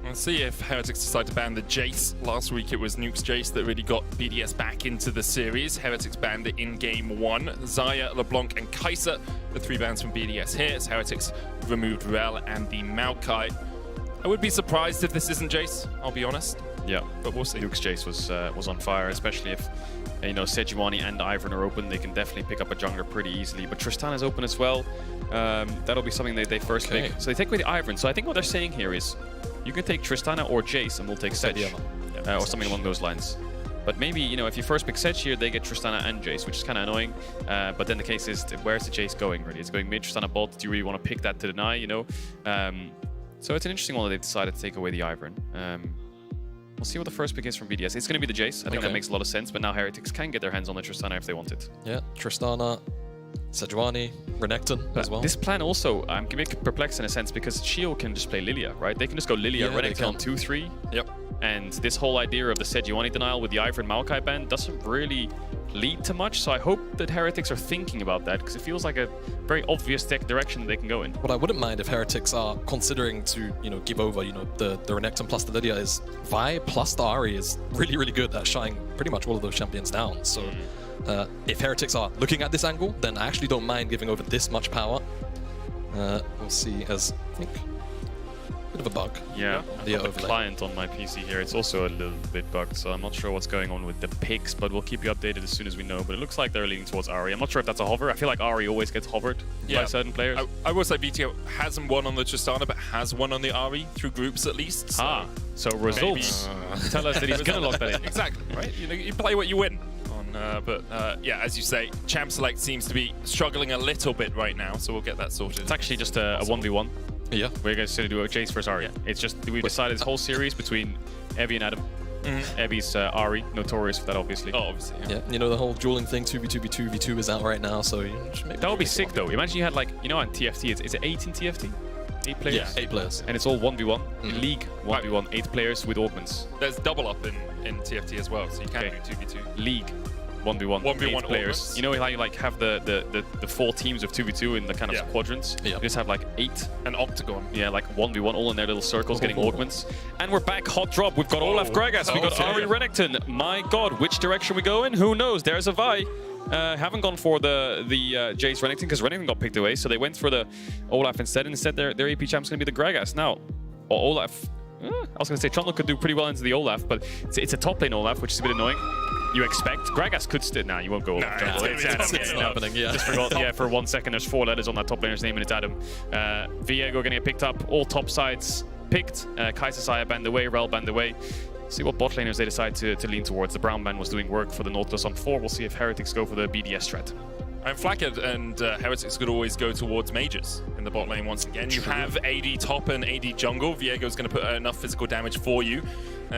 Let's see if Heretics decide to ban the Jace. Last week it was Nuke's Jace that really got BDS back into the series. Heretics banned it in game 1. Xayah, LeBlanc and Kai'Sa, the 3 bans from BDS here, as Heretics removed Rel and the Maokai. I would be surprised if this isn't Jace, I'll be honest. Yeah, but we'll see. Nuke's Jace was on fire, especially if Sejuani and Ivern are open. They can definitely pick up a jungler pretty easily. But Tristana is open as well. That'll be something they first pick. So they take away the Ivern. So I think what they're saying here is you can take Tristana or Jace, and we'll take Sedge, or something along those lines. But maybe, if you first pick Sedge here, they get Tristana and Jace, which is kind of annoying. But then the case is, where's the Jace going, really? It's going mid, Tristana bot. Do you really want to pick that to deny, So it's an interesting one that they've decided to take away the Ivern. We'll see what the first pick is from BDS. It's going to be the Jace. I think that makes a lot of sense, but now Heretics can get their hands on the Tristana if they want it. Yeah, Tristana, Sejuani, Renekton as well. This plan also, I'm a bit perplexed in a sense, because Shio can just play Lilia, right? They can just go Lilia, Renekton on 2-3. Yep. And this whole idea of the Sejuani denial with the Ivern Maokai ban doesn't really lead to much, so I hope that Heretics are thinking about that, because it feels like a very obvious tech direction that they can go in. What I wouldn't mind if Heretics are considering to, give over, the Renekton plus the Lydia is Vi plus the Ahri is really, really good at shutting pretty much all of those champions down. So if Heretics are looking at this angle, then I actually don't mind giving over this much power. We'll see as, I think, bit of a bug. Yeah, I've got the client on my PC here. It's also a little bit bugged, so I'm not sure what's going on with the picks, but we'll keep you updated as soon as we know. But it looks like they're leaning towards Ahri. I'm not sure if that's a hover. I feel like Ahri always gets hovered by certain players. I will say VTO hasn't won on the Tristana, but has won on the Ahri through groups at least. So results tell us that he's going to lock that in. Exactly, right? You play what you win. But as you say, Champ Select seems to be struggling a little bit right now, so we'll get that sorted. It's actually just a 1v1. Yeah. We're going to do a Jace versus Ahri. It's just, we decided this whole series between Evie and Adam. Evie's Ahri, notorious for that, obviously. Oh, obviously. Yeah, the whole dueling thing, 2v2v2, v2 is out right now, so that would be sick, though. Imagine you had, like, on TFT, is it 8 in TFT? 8 players? Yeah, 8 players. And it's all 1v1. League 1v1, 8 players with augments. There's double up in TFT as well, so you can do 2v2. League 1v1, 1v1 players. You know how you have the 4 teams of 2v2 in the kind of quadrants? Yeah. You just have like 8. An octagon. Yeah, like 1v1, all in their little circles, getting augments. And we're back, hot drop. We've got Olaf Gragas, we've got Ahri Renekton. My god, which direction we go in? Who knows? There's a Vi. Haven't gone for the Jace Renekton, because Renekton got picked away, so they went for the Olaf instead. Instead, their AP champ's going to be the Gragas. Now, Olaf... I was going to say Trundle could do pretty well into the Olaf, but it's a top lane Olaf, which is a bit annoying. You expect. Gragas could still... Nah, you won't go Olaf. It's happening, yeah. Just forgot, for 1 second, there's 4 letters on that top laner's name, and it's Adam. Viego going to get picked up. All top sides picked. Kai'Sa Xayah banned away, Rel banned away. See what bot laners they decide to lean towards. The brown ban was doing work for the Nautilus on 4. We'll see if Heretics go for the BDS strat. And Flacked and Heretics could always go towards mages in the bot lane once again. You have AD top and AD jungle. Viego's going to put enough physical damage for you.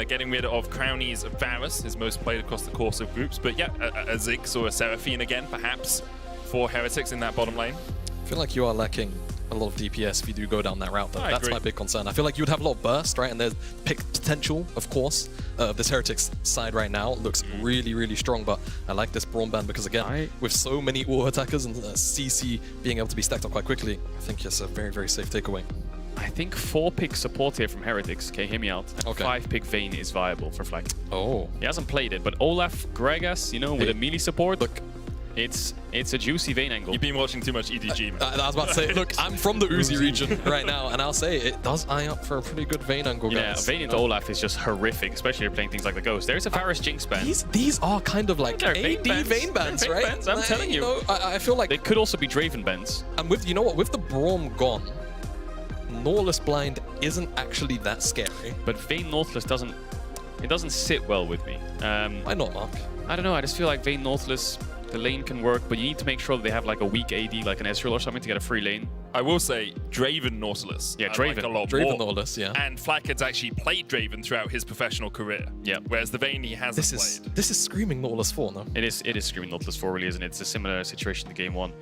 Getting rid of Crowny's Varus, his most played across the course of groups. But yeah, a Ziggs or a Seraphine again, perhaps, for Heretics in that bottom lane. I feel like you are lacking a lot of DPS if you do go down that route, though. That's my big concern. I feel like you would have a lot of burst, right? And there's pick potential, of course. This Heretics side right now looks really, really strong, but I like this Braum ban because, again, with so many auto attackers and CC being able to be stacked up quite quickly, I think it's a very, very safe takeaway. I think 4-pick support here from Heretics. Okay, hear me out. Okay. 5-pick Vayne is viable for Flag. Oh. He hasn't played it, but Olaf, Gragas, with a melee support. Look, It's a juicy Vayne angle. You've been watching too much EDG, man. I was about to say, look, I'm from the Uzi region right now, and I'll say it does eye up for a pretty good Vayne angle, guys. Yeah, Vayne into Olaf is just horrific, especially if you're playing things like the Ghost. There's a Varus Jinx ban. These are kind of like They're AD Vayne bans, They're right? Vayne bans, I'm telling you. know, I feel like they could also be Draven bans. And with, you know what, with the Braum gone, Nautilus blind isn't actually that scary. But Vayne Nautilus doesn't sit well with me. Why not, Mark? I don't know, I just feel like Vayne Nautilus, the lane can work, but you need to make sure that they have like a weak AD, like an Ezreal or something, to get a free lane. I will say Draven Nautilus. Yeah, I Draven. like a lot Draven more. Nautilus, yeah. And Flackhead's actually played Draven throughout his professional career. Yeah. Whereas the Vayne he hasn't played. This is screaming Nautilus 4, no? It is screaming Nautilus 4, really, isn't it? It's a similar situation to Game 1.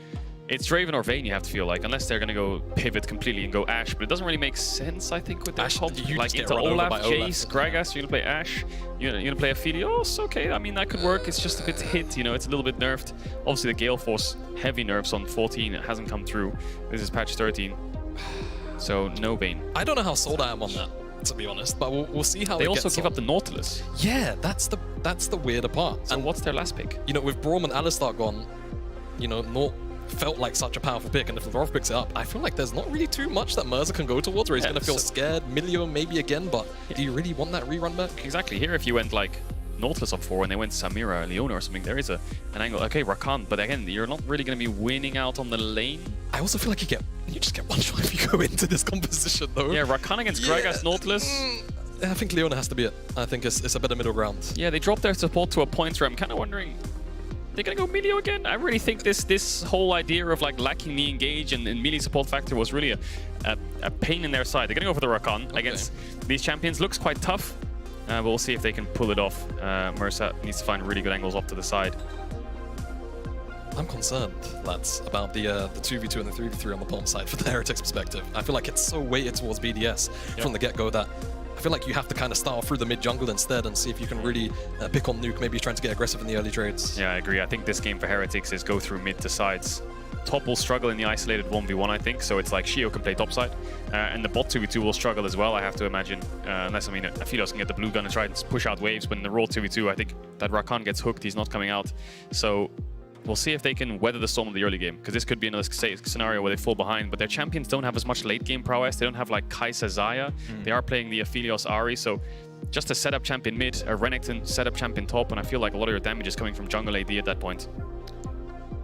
It's Draven or Vayne, you have to feel like, unless they're going to go pivot completely and go Ashe, but it doesn't really make sense, I think, with their comp. Like, into Olaf, Jace, Gragas, you're going to play Ashe, you're going to play Aphelios, okay, I mean, that could work. It's just a bit hit, you know, it's a little bit nerfed. Obviously, the Gale Force heavy nerfs on 14, it hasn't come through. This is patch 13, so no Vayne. I don't know how sold I am on that, to be honest, but we'll see how they it also gets give on. up the Nautilus. Yeah, that's the weirder part. So and what's their last pick? You know, with Braum and Alistar gone, you know, felt like such a powerful pick, and if Lavrov picks it up, I feel like there's not really too much that Mercer can go towards where he's going to feel scared. Milio maybe again, but do you really want that rerun back? Exactly. Here, if you went like Nautilus up 4 and they went Samira or Leona or something, there is an angle. Okay, Rakan, but again, you're not really going to be winning out on the lane. I also feel like you just get one shot if you go into this composition, though. Yeah, Rakan against Gragas, Nautilus. I think Leona has to be it. I think it's a better middle ground. Yeah, they dropped their support to a point where I'm kind of wondering, they're gonna go Milio again? I really think this whole idea of like lacking the engage and melee support factor was really a pain in their side. They're gonna go for the Rakan against these champions. Looks quite tough. But we'll see if they can pull it off. Mercer needs to find really good angles off to the side. I'm concerned, lads, about the 2v2 and the 3v3 on the bottom side for the Heretics perspective. I feel like it's so weighted towards BDS from the get-go that I feel like you have to kind of start off through the mid-jungle instead and see if you can really pick on Nuke, maybe trying to get aggressive in the early trades. Yeah, I agree. I think this game for Heretics is go through mid to sides. Top will struggle in the isolated 1v1, I think, so it's like Shio can play topside. And the bot 2v2 will struggle as well, I have to imagine. Unless, I mean, Aphelios can get the blue gun and try and push out waves, but in the raw 2v2, I think that Rakan gets hooked, he's not coming out. So we'll see if they can weather the storm of the early game, because this could be another scenario where they fall behind, but their champions don't have as much late game prowess. They don't have like Kai'Sa Xayah. They are playing the Aphelios Ahri, so just a setup champion mid, a Renekton setup champion top, and I feel like a lot of your damage is coming from jungle AD at that point.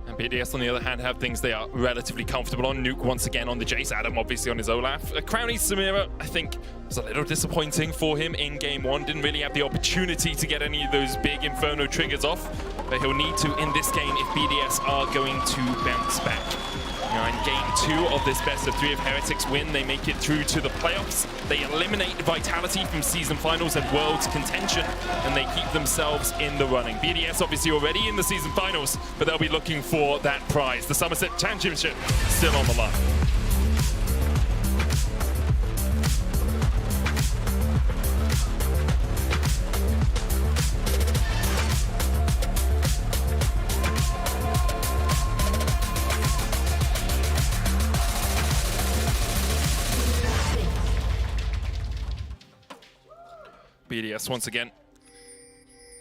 And BDS, on the other hand, have things they are relatively comfortable on. Nuke once again on the Jace, Adam obviously on his Olaf. Crowny Samira, I think, was a little disappointing for him in Game 1. Didn't really have the opportunity to get any of those big Inferno triggers off, but he'll need to in this game if BDS are going to bounce back. Now in Game 2 of this best of 3 if Heretics win, they make it through to the playoffs. They eliminate Vitality from season finals and Worlds contention, and they keep themselves in the running. BDS obviously already in the season finals, but they'll be looking for that prize. The Somerset Championship still on the line. BDS once again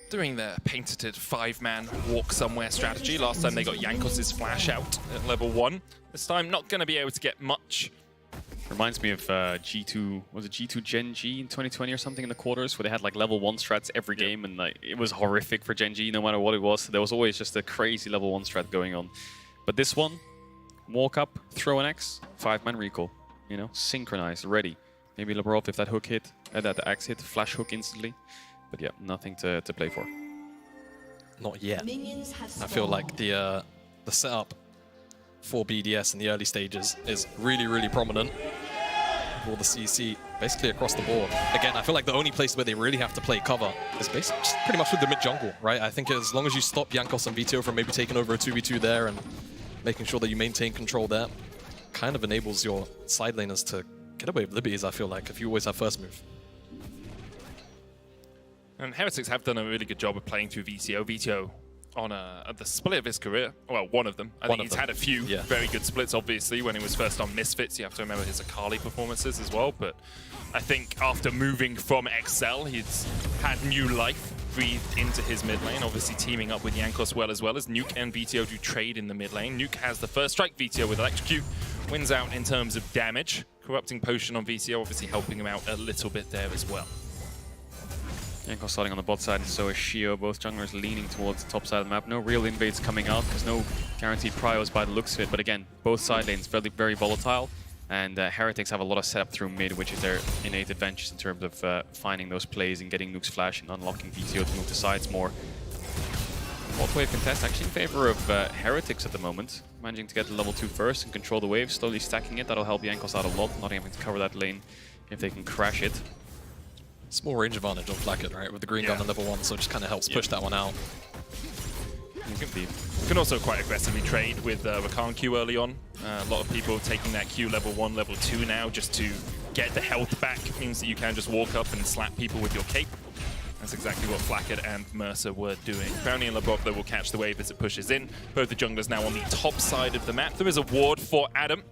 doing their patented 5-man walk somewhere strategy. Last time they got Jankos' flash out at level 1. This time not going to be able to get much. Reminds me of G2, was it G2 Gen G in 2020 or something in the quarters, where they had like level 1 strats every game, and like it was horrific for Gen G no matter what it was. There was always just a crazy level 1 strat going on. But this one, walk up, throw an X, 5-man recall, you know, synchronized, ready. Maybe Labrov, if that hook hit, that axe hit, flash hook instantly. But yeah, nothing to play for. Not yet. I feel like the setup for BDS in the early stages is really, really prominent. For the CC, basically across the board. Again, I feel like the only place where they really have to play cover is basically just pretty much with the mid-jungle, right? I think as long as you stop Jankos and Vito from maybe taking over a 2v2 there and making sure that you maintain control there, kind of enables your side laners to get away with liberties, I feel like, if you always have first move. And Heretics have done a really good job of playing through VTO. VTO on the split of his career, well, one of them. I think he's had a few very good splits, obviously, when he was first on Misfits. You have to remember his Akali performances as well, but I think after moving from XL, he's had new life breathed into his mid lane, obviously teaming up with Jankos well as Nuke and VTO do trade in the mid lane. Nuke has the first strike, VTO with Electrocute, wins out in terms of damage. Corrupting Potion on VTO obviously helping him out a little bit there as well. Jankos starting on the bot side, and so is Shio. Both junglers leaning towards the top side of the map. No real invades coming out, because no guaranteed pryos by the looks of it. But again, both side lanes very, very volatile. And Heretics have a lot of setup through mid, which is their innate advantage in terms of finding those plays and getting Nuke's flash and unlocking VTO to move to sides more. Bot wave contest actually in favor of Heretics at the moment. Managing to get the level 2 first and control the wave, slowly stacking it. That'll help Jankos out a lot, not having to cover that lane if they can crash it. Small range advantage on Flacket, right, with the green gun on level 1, so it just kind of helps push that one out. You can also quite aggressively trade with Rakan Q early on. A lot of people taking that Q level 1, level 2 now just to get the health back. It means that you can just walk up and slap people with your cape. That's exactly what Flacket and Mercer were doing. Brownie and LeBrock, though, will catch the wave as it pushes in. Both the junglers now on the top side of the map. There is a ward for Adam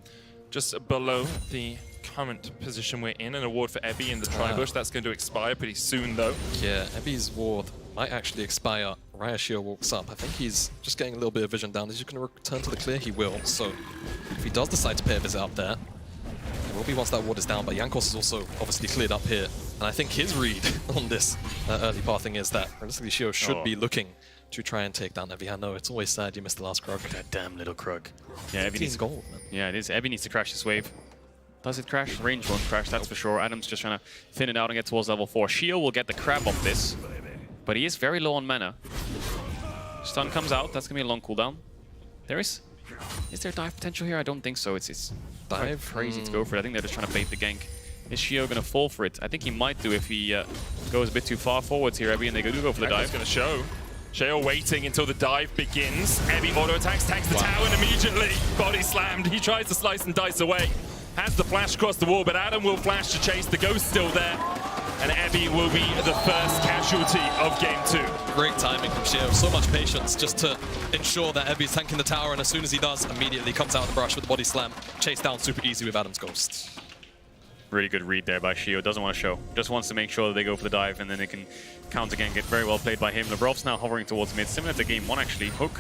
just below the current position we're in. An award for Ebby in the Tribush. That's going to expire pretty soon, though. Yeah, Ebby's ward might actually expire right as Shio walks up. I think he's just getting a little bit of vision down. Is he going to return to the clear? He will. So if he does decide to pay a visit up there, it will be once that ward is down. But Jankos is also obviously cleared up here. And I think his read on this early pathing is that realistically Shio should be looking to try and take down Ebby. I know it's always sad you missed the last Krug. That damn little Krug. Yeah, Ebby needs gold, man. Yeah, it is. Ebby needs to crash this wave. Does it crash? Range won't crash, that's for sure. Adam's just trying to thin it out and get towards level 4. Shio will get the crab off this, but he is very low on mana. Stun comes out, that's going to be a long cooldown. Is there dive potential here? I don't think so. It's dive crazy to go for it. I think they're just trying to bait the gank. Is Shio going to fall for it? I think he might do if he goes a bit too far forwards here, Ebby, and they do go for the dive. It's going to show. Shio waiting until the dive begins. Ebby auto attacks, tags the tower, and immediately body slammed. He tries to slice and dice away. Has the flash across the wall, but Adam will flash to chase. The ghost still there. And Ebby will be the first casualty of game 2. Great timing from Shio. So much patience just to ensure that Ebby's tanking the tower, and as soon as he does, immediately comes out of the brush with the body slam. Chased down super easy with Adam's ghost. Really good read there by Shio. Doesn't want to show. Just wants to make sure that they go for the dive, and then they can counter again. Get very well played by him. Lebrov's now hovering towards mid. Similar to game 1, actually. Hook.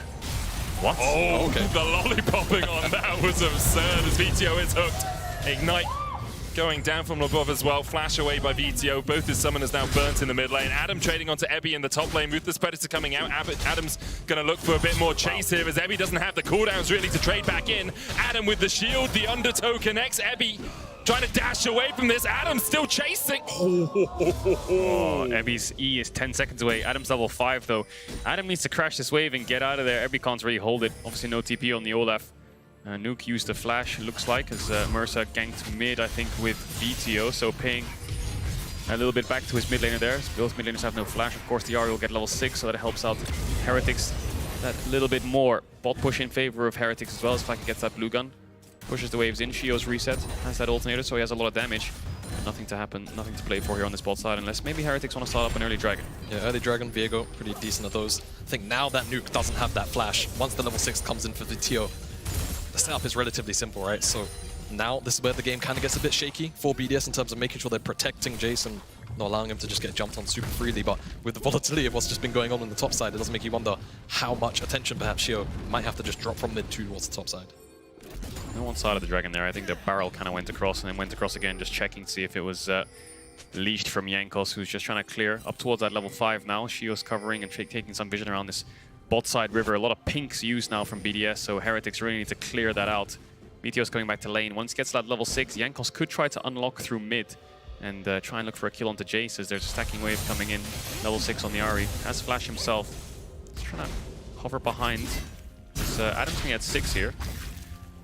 What? Oh, okay. The lollipopping on that was absurd as VTO is hooked. Ignite going down from Lebrov as well. Flash away by VTO. Both his summoners now burnt in the mid lane. Adam trading onto Ebby in the top lane. Ruthless Predator coming out. Adam's going to look for a bit more chase here as Ebby doesn't have the cooldowns really to trade back in. Adam with the shield. The undertow connects. Ebby trying to dash away from this. Adam's still chasing. Oh, Ebby's E is 10 seconds away. Adam's level 5 though. Adam needs to crash this wave and get out of there. Ebby can't really hold it. Obviously no TP on the Olaf. Nuke used the flash, looks like, as Mercer ganked mid, I think, with VTO, so paying a little bit back to his mid laner there. Both mid laners have no flash. Of course, the Ahri will get level 6, so that helps out Heretics that little bit more. Bot push in favor of Heretics as well, as Flaky gets that blue gun. Pushes the waves in, Shio's reset, has that alternator, so he has a lot of damage. Nothing to happen, nothing to play for here on this bot side, unless maybe Heretics want to start up an early Dragon. Yeah, early Dragon, Viego, pretty decent at those. I think now that Nuke doesn't have that flash, once the level 6 comes in for VTO, the setup is relatively simple, right? So now this is where the game kind of gets a bit shaky for BDS in terms of making sure they're protecting Jason, not allowing him to just get jumped on super freely. But with the volatility of what's just been going on the top side, it does make you wonder how much attention perhaps Shio might have to just drop from mid towards the top side. No one side of the Dragon there. I think the barrel kind of went across and then went across again, just checking to see if it was leashed from Jankos, who's just trying to clear up towards that level 5 now. Shio's covering and taking some vision around this bot side river. A lot of pinks used now from BDS, so Heretics really need to clear that out. VTO's coming back to lane. Once he gets that level 6, Jankos could try to unlock through mid and try and look for a kill onto Jace as there's a stacking wave coming in. Level 6 on the Ahri. Has Flash himself. He's trying to hover behind. Adam's going to get 6 here.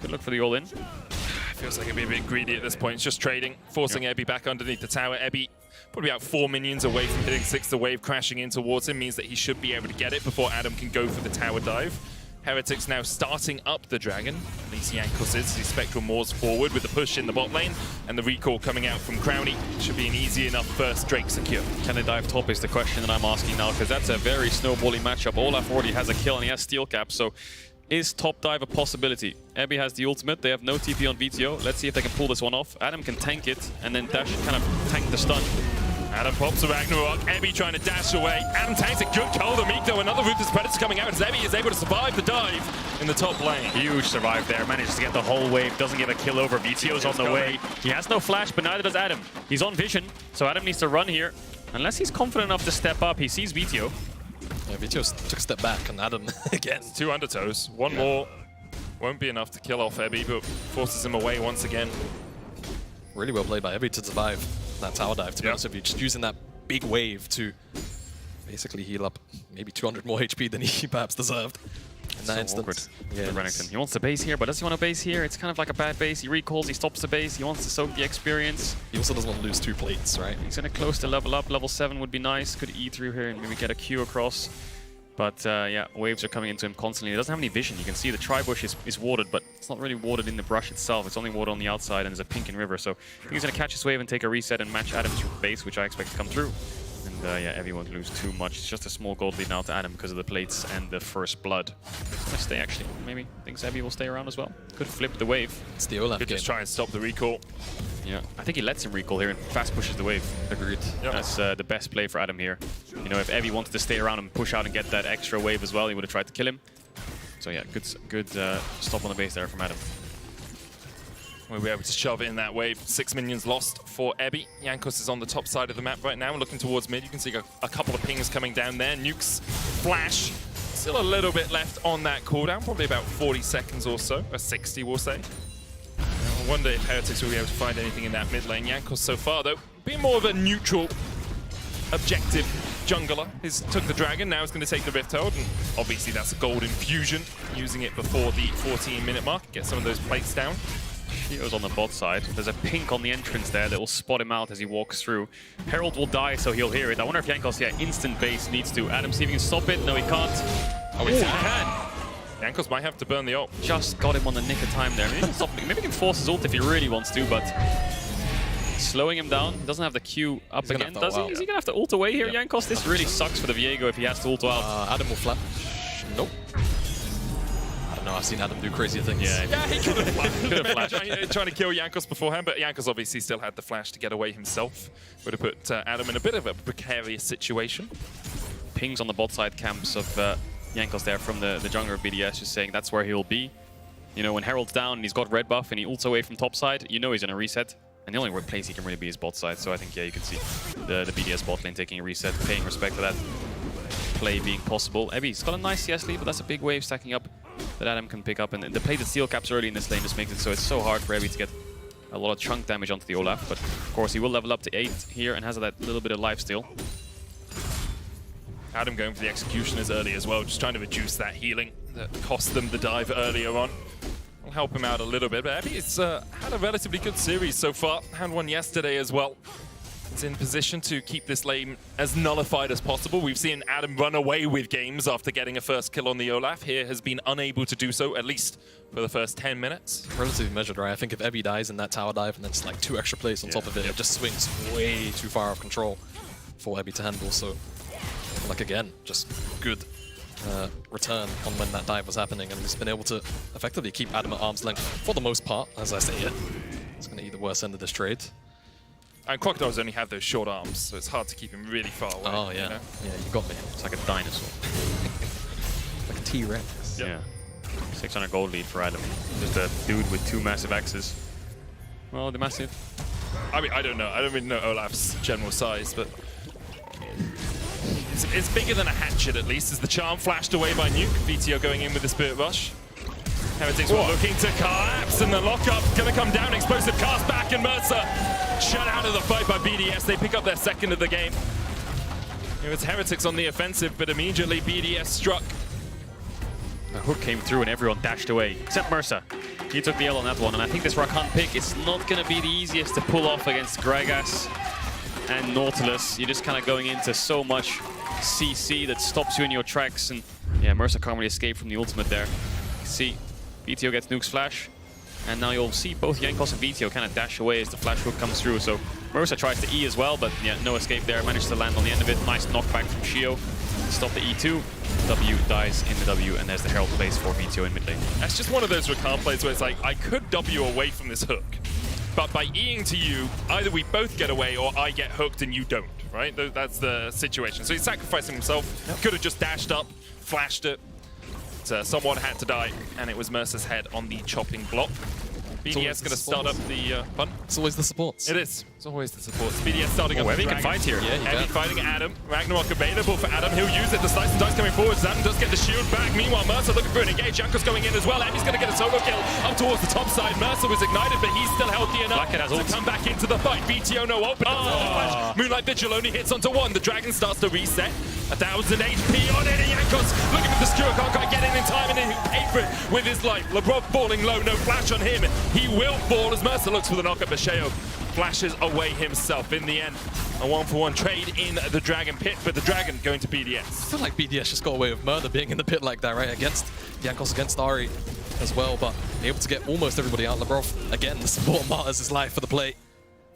Good look for the all-in. Feels like it'd be a bit greedy at this point. It's just trading, forcing Ebby back underneath the tower. Ebby probably about 4 minions away from hitting 6. The wave crashing in towards him means that he should be able to get it before Adam can go for the tower dive. Heretics now starting up the Dragon. At least Jankos is. The Spectral moves forward with the push in the bot lane. And the recall coming out from Crowny. Should be an easy enough first Drake secure. Can they dive top is the question that I'm asking now, because that's a very snowballing matchup. Olaf already has a kill and he has steel cap, so is top dive a possibility? Ebby has the ultimate. They have no TP on VTO. Let's see if they can pull this one off. Adam can tank it and then Dash kind of tank the stun. Adam pops a Ragnarok. Ebby trying to dash away. Adam takes a good call. The Meek, though. Another Ruthless Predator coming out as Ebby is able to survive the dive in the top lane. Huge survive there. Manages to get the whole wave. Doesn't get a kill over. VTO's on the way. He has no flash, but neither does Adam. He's on vision, so Adam needs to run here. Unless he's confident enough to step up. He sees VTO. Yeah, VTO took a step back, and Adam again. 2 undertows. One more. Won't be enough to kill off Ebby, but forces him away once again. Really well played by Ebby to survive that tower dive, to be honest with you. Just using that big wave to basically heal up maybe 200 more HP than he perhaps deserved. In that instance. Awkward for Renekton. He wants to base here, but does he want to base here? It's kind of like a bad base. He recalls, he stops the base, he wants to soak the experience. He also doesn't want to lose 2 plates, right? He's going to close to level up. Level 7 would be nice. Could E through here and maybe get a Q across. But yeah, waves are coming into him constantly. He doesn't have any vision. You can see the tri-bush is warded, but it's not really warded in the brush itself. It's only warded on the outside, and there's a pink in river. So I think he's going to catch his wave and take a reset and match Adam's base, which I expect to come through. And yeah, everyone won't lose too much. It's just a small gold lead now to Adam because of the plates and the first blood. Let's stay, actually. Maybe thinks Evie will stay around as well. Could flip the wave. It's the Olaf Could game. just try and stop the recall. Yeah, I think he lets him recall here and fast pushes the wave. Agreed. Yep. That's the best play for Adam here. You know, if Evie wanted to stay around and push out and get that extra wave as well, he would have tried to kill him. So yeah, good stop on the base there from Adam. We'll be able to shove it in that wave. 6 minions lost for Ebby. Jankos is on the top side of the map right now, looking towards mid. You can see a couple of pings coming down there. Nuke's flash. Still a little bit left on that cooldown, probably about 40 seconds or so, or 60 we'll say. I wonder if Heretics will be able to find anything in that mid lane. Jankos so far though, being more of a neutral, objective jungler. He's took the dragon, now he's going to take the Rift Herald, and obviously that's a gold infusion, using it before the 14-minute mark. Get some of those plates down. He goes on the bot side. There's a pink on the entrance there that will spot him out as he walks through. Herald will die, so he'll hear it. I wonder if Jankos, yeah, instant base needs to. Adam, see if he can stop it. No, he can't. Oh, he can. Jankos might have to burn the ult. Just got him on the nick of time there. Maybe he can force his ult if he really wants to, but slowing him down. He doesn't have the Q up again, does he? Is he going to have to ult away here, Jankos? This really sucks for the Viego if he has to ult out. Adam will flash. Nope. No, I've seen Adam do crazier things. Yeah, he could have flashed. Trying to kill Jankos beforehand, but Jankos obviously still had the flash to get away himself. Would have put Adam in a bit of a precarious situation. Pings on the bot side camps of Jankos there from the jungler of BDS, just saying that's where he'll be. You know, when Herald's down and he's got red buff and he ults away from top side, you know he's going to reset. And the only place he can really be is bot side, so I think, yeah, you can see the BDS bot lane taking a reset, paying respect to that play being possible. Ebby's got a nice CS lead, but that's a big wave stacking up that Adam can pick up. And the play that steel caps early in this lane just makes it so it's so hard for Ebby to get a lot of chunk damage onto the Olaf. But of course, he will level up to 8 here and has that little bit of life still. Adam going for the executioners early as well, just trying to reduce that healing that cost them the dive earlier on. Will help him out a little bit, but Ebby's had a relatively good series so far. Had one yesterday as well. He's in position to keep this lane as nullified as possible. We've seen Adam run away with games after getting a first kill on the Olaf. Here has been unable to do so, at least for the first 10 minutes. Relatively measured, right? I think if Ebby dies in that tower dive and then it's like 2 extra plays on top of it, it just swings way too far off control for Ebby to handle. So, like again, just good return on when that dive was happening, and he's been able to effectively keep Adam at arm's length for the most part, as I say it. It's going to eat the worst end of this trade. And crocodiles only have those short arms, so it's hard to keep him really far away. Oh, yeah. You know? Yeah, you got me. It's like a dinosaur. Like a T-Rex. Yeah. 600 gold lead for Adam. Just a dude with 2 massive axes. Well, the massive. I mean, I don't know. I don't really know Olaf's general size, but it's bigger than a hatchet at least. As the charm flashed away by Nuke. VTO going in with the Spirit Rush. Heretics were looking to collapse, and the lockup going to come down. Explosive cast back, and Mercer shut out of the fight by BDS. They pick up their second of the game. It was Heretics on the offensive, but immediately BDS struck. The hook came through and everyone dashed away, except Mercer. He took the L on that one, and I think this Rakan pick is not going to be the easiest to pull off against Gragas and Nautilus. You're just kind of going into so much CC that stops you in your tracks, and yeah, Mercer can't really escape from the ultimate there. You can see VTO gets Nuke's flash, and now you'll see both Jankos and VTO kind of dash away as the flash hook comes through. So Mercer tries to E as well, but yeah, no escape there. Managed to land on the end of it. Nice knockback from Shio to stop the E2. W dies in the W, and there's the Herald plays for VTO in mid lane. That's just one of those Rakan plays where it's like, I could W away from this hook, but by Eing to you, either we both get away or I get hooked and you don't, right? That's the situation. So he's sacrificing himself. Could have just dashed up, flashed it. Someone had to die, and it was Mercer's head on the chopping block. BDS going to start up the fun. It's always the supports. It is. It's always the supports. BDS starting up the Heavy can Dragon. fight here. Yeah, Heavy fighting Adam. Ragnarok available for Adam. He'll use it. The slice and dice coming forward. Zan does get the shield back. Meanwhile, Mercer looking for an engage. Jankos going in as well. He's going to get a solo kill up towards the top side. Mercer was ignited, but he's still healthy enough to come back into the fight. BTO no open. Moonlight Vigil only hits onto one. The Dragon starts to reset. 1,000 HP on it. And Jankos looking for the skewer. Can't quite get in time. And he apron with his life. Labrov falling low. No flash on him. He will fall as Mercer looks for the knockup. Basheo flashes away himself. In the end, a 1-for-1 trade in the Dragon pit, but the Dragon going to BDS. I feel like BDS just got away with Murder being in the pit like that, right? Against Jankos, against Ari as well, but able to get almost everybody out. Labrov, again, the support martyrs his life for the play.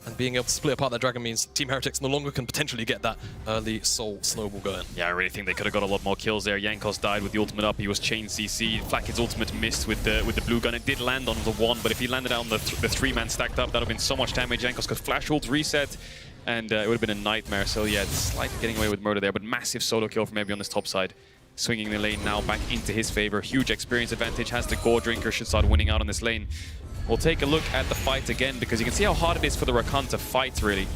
And being able to split apart that Dragon means Team Heretics no longer can potentially get that early soul snowball going. Yeah, I really think they could have got a lot more kills there. Jankos died with the ultimate up. He was chain CC. Flakid's ultimate missed with the blue gun. It did land on the one, but if he landed on the three-man stacked up, that would have been so much damage. Jankos could flash ult, reset, and it would have been a nightmare. So yeah, it's slightly getting away with murder there, but massive solo kill from Ebby on this top side. Swinging the lane now back into his favor. Huge experience advantage. Has the Gore Drinker, should start winning out on this lane. We'll take a look at the fight again, because you can see how hard it is for the Rakan to fight, really.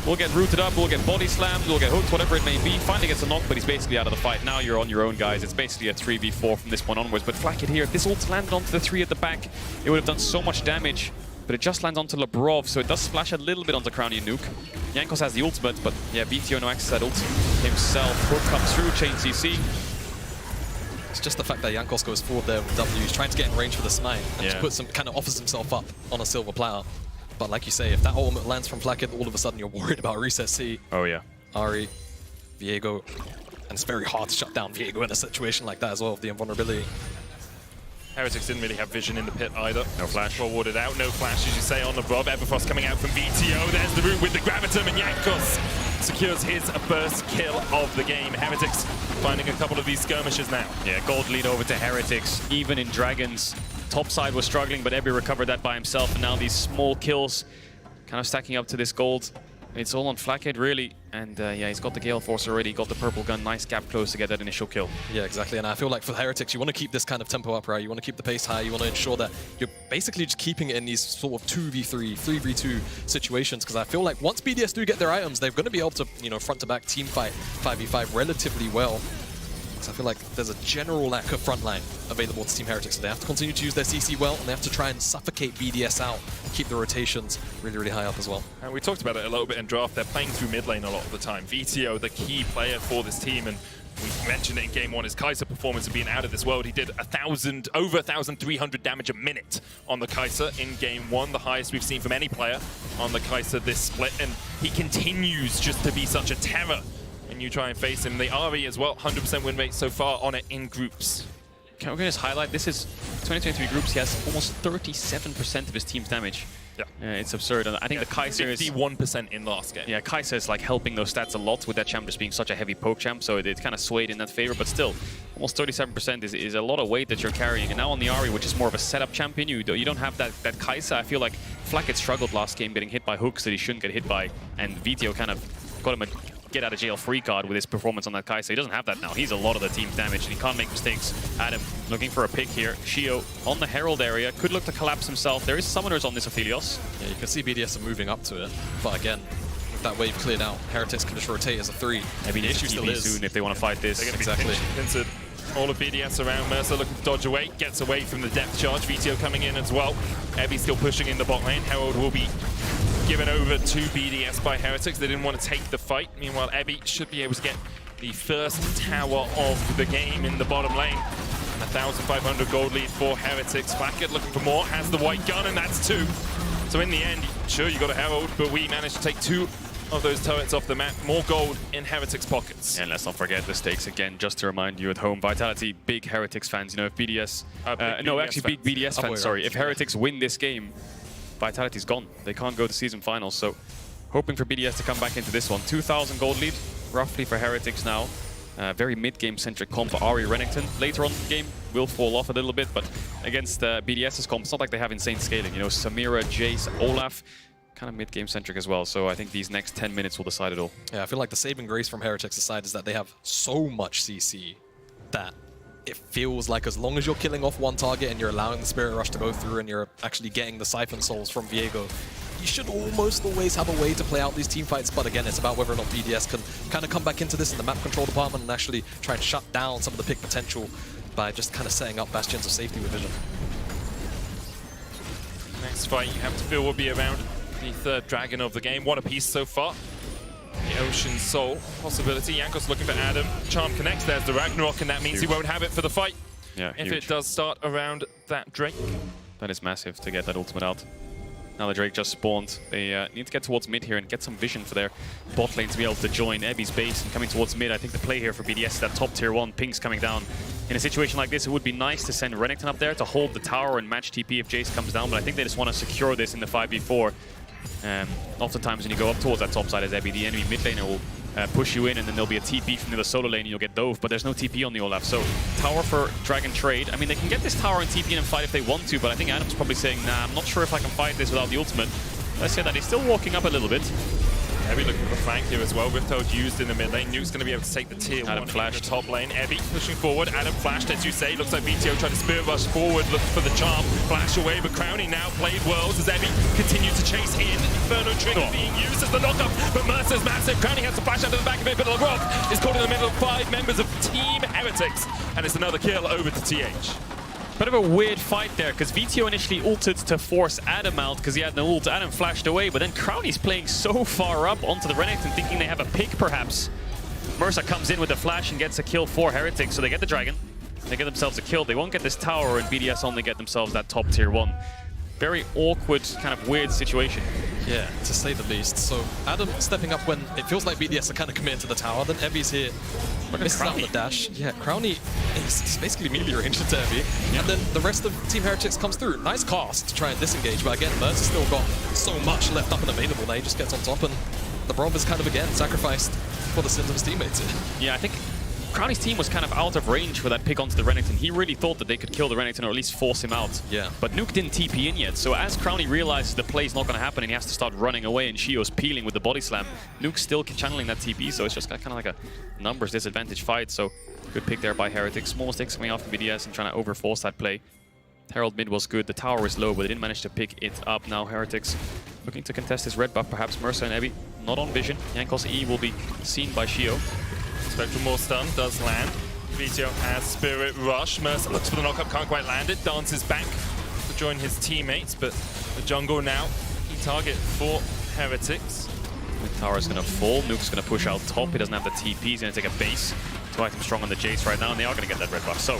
We'll get rooted up, we'll get body slammed, we'll get hooked, whatever it may be. Finally gets a knock, but he's basically out of the fight. Now you're on your own, guys. It's basically a 3v4 from this point onwards. But Flakid here, if this ult landed onto the 3 at the back, it would have done so much damage. But it just lands onto Labrov, so it does splash a little bit onto Crowny and Nuke. Jankos has the ultimate, but yeah, BTO no access to that ult himself. Hook comes through, chain CC. It's just the fact that Jankos goes forward there with W. He's trying to get in range for the smite and just puts some, kind of offers himself up on a silver platter. But like you say, if that ultimate lands from Flakid, all of a sudden you're worried about reset C. Oh yeah. Ari, Viego, and it's very hard to shut down Viego in a situation like that as well, with the invulnerability. Heretics didn't really have vision in the pit either. No flash. Forwarded out, no flash, as you say, on the Rob. Everfrost coming out from BTO. There's the route with the Gravitum, and Jankos secures his first kill of the game. Heretics finding a couple of these skirmishes now. Yeah, gold lead over to Heretics. Even in Dragons, top side was struggling, but Ebby recovered that by himself. And now these small kills kind of stacking up to this gold. It's all on Flakhead, really. And yeah, he's got the Gale Force already, got the purple gun. Nice gap close to get that initial kill. Yeah, exactly. And I feel like for Heretics, you want to keep this kind of tempo up, right? You want to keep the pace high. You want to ensure that you're basically just keeping it in these sort of 2v3, 3v2 situations. Because I feel like once BDS do get their items, they're going to be able to, you know, front to back team fight 5v5 relatively well. So I feel like there's a general lack of frontline available to Team Heretics. So they have to continue to use their CC well, and they have to try and suffocate BDS out, keep the rotations really, really high up as well. And we talked about it a little bit in draft. They're playing through mid lane a lot of the time. VTO, the key player for this team, and we mentioned it in game one, his Kai'Sa performance of being out of this world. He did over 1,300 damage a minute on the Kai'Sa in game one, the highest we've seen from any player on the Kai'Sa this split, and he continues just to be such a terror when you try and face him. The RE as well, 100% win rate so far on it in groups. Can we just highlight, this is 2023 groups, he has almost 37% of his team's damage. Yeah. It's absurd. And I think the Kai'Sa is 51% in last game. Yeah, Kai'Sa is like helping those stats a lot with that champ just being such a heavy poke champ, so it kind of swayed in that favor, but still, almost 37% is a lot of weight that you're carrying. And now on the Ahri, which is more of a setup champion, you don't have that Kai'Sa. I feel like Flakid struggled last game getting hit by hooks that he shouldn't get hit by, and VTO kind of got him a get out of jail free card with his performance on that Kai'Sa. He doesn't have that now. He's a lot of the team's damage, and he can't make mistakes. Adam looking for a pick here. Shio on the Herald area, could look to collapse himself. There is summoners on this Aphelios. Yeah, you can see BDS are moving up to it, but again, with that wave cleared out, Heretics can just rotate as a 3. Maybe the issue still is soon if they want to fight this. They're going to be pincered. All of BDS around. Mercer looking to dodge away, gets away from the depth charge. VTO coming in as well. Ebby still pushing in the bot lane. Herald will be given over to BDS by Heretics. They didn't want to take the fight. Meanwhile, Ebby should be able to get the first tower of the game in the bottom lane. 1,500 gold lead for Heretics. Flakid looking for more, has the white gun, and that's 2. So in the end, sure, you got a Herald, but we managed to take 2 of those turrets off the map. More gold in Heretics' pockets. And let's not forget the stakes again, just to remind you at home. Vitality, big Heretics fans. You know, if BDS... big BDS fans, sorry. If Heretics win this game, Vitality's gone. They can't go to season finals, so hoping for BDS to come back into this one. 2,000 gold lead, roughly, for Heretics now. Very mid-game centric comp for Ari Renekton. Later on in the game will fall off a little bit, but against BDS's comp, it's not like they have insane scaling. You know, Samira, Jace, Olaf, kind of mid-game centric as well. So I think these next 10 minutes will decide it all. Yeah, I feel like the saving grace from Heretics' side is that they have so much CC that it feels like as long as you're killing off one target and you're allowing the Spirit Rush to go through and you're actually getting the Siphon Souls from Viego, you should almost always have a way to play out these team fights. But again, it's about whether or not BDS can kind of come back into this in the map control department and actually try and shut down some of the pick potential by just kind of setting up bastions of safety with vision. Next fight you have to feel will be around the third dragon of the game. One apiece so far. The Ocean Soul possibility. Jankos looking for Adam. Charm connects. There's the Ragnarok, and that means he won't have it for the fight. Yeah, if huge. it does start around that Drake. That is massive to get that ultimate out. Now the Drake just spawned. They need to get towards mid here and get some vision for their bot lane to be able to join Ebby's base and coming towards mid. I think the play here for BDS is that top tier 1 pings coming down. In a situation like this, it would be nice to send Renekton up there to hold the tower and match TP if Jace comes down, but I think they just want to secure this in the 5v4. Oftentimes when you go up towards that top side as Ebby, the enemy mid laner will push you in, and then there'll be a TP from the solo lane and you'll get dove, but there's no TP on the Olaf. So tower for Dragon trade. I mean, they can get this tower and TP in and fight if they want to, but I think Adam's probably saying, nah, I'm not sure if I can fight this without the ultimate. Let's say that he's still walking up a little bit. Ebby looking for flank here as well. Rift Toad used in the mid lane. Nuke's going to be able to take the tier Adam 1 flashed. in the top lane. Ebby pushing forward. Adam flashed, as you say. Looks like VTO tried to spirit rush forward, looking for the charm. Flash away, but Crownie now played Worlds as Ebby continues to chase in. Inferno Trigger being used as the knockup, but Mercer's massive. Crownie has to flash out to the back of it, but LeBrock is caught in the middle of 5 members of Team Heretics, and it's another kill over to TH. Bit of a weird fight there, because VTO initially ulted to force Adam out because he had no ult. Adam flashed away, but then Crownie's playing so far up onto the Renekton, thinking they have a pick perhaps. Mercer comes in with the flash and gets a kill for Heretics, so they get the dragon. They get themselves a kill. They won't get this tower, and BDS only get themselves that top tier 1. Very awkward, kind of weird situation. Yeah, to say the least. So Adam stepping up when it feels like BDS are kind of committed to the tower. Then Ebby's here, misses out on the dash. Yeah, Crownie is basically melee ranged into Ebby. Yeah. And then the rest of Team Heretics comes through. Nice cast to try and disengage, but again, Mercer's still got so much left up and available that he just gets on top, and the Brov is kind of again sacrificed for the sins of his teammates. Yeah, I think Crownie's team was kind of out of range for that pick onto the Renekton. He really thought that they could kill the Renekton or at least force him out. Yeah. But Nuke didn't TP in yet, so as Crownie realizes the play's not going to happen and he has to start running away and Shio's peeling with the body slam, Nuke's still channeling that TP, so it's just kind of like a numbers disadvantage fight. So good pick there by Heretics. Small mistakes coming out from BDS and trying to overforce that play. Herald mid was good. The tower is low, but they didn't manage to pick it up. Now Heretics looking to contest this red buff. Perhaps Mercer and Ebby not on vision. Jankos E will be seen by Shio. Spectral Maw stun does land. VTO has Spirit Rush. Mercer looks for the knockup, can't quite land it. Dances back to join his teammates, but the jungle now, key target for Heretics. The tower is going to fall. Nuke's going to push out top. He doesn't have the TP. He's going to take a base. 2 items strong on the Jace right now, and they are going to get that red buff. So,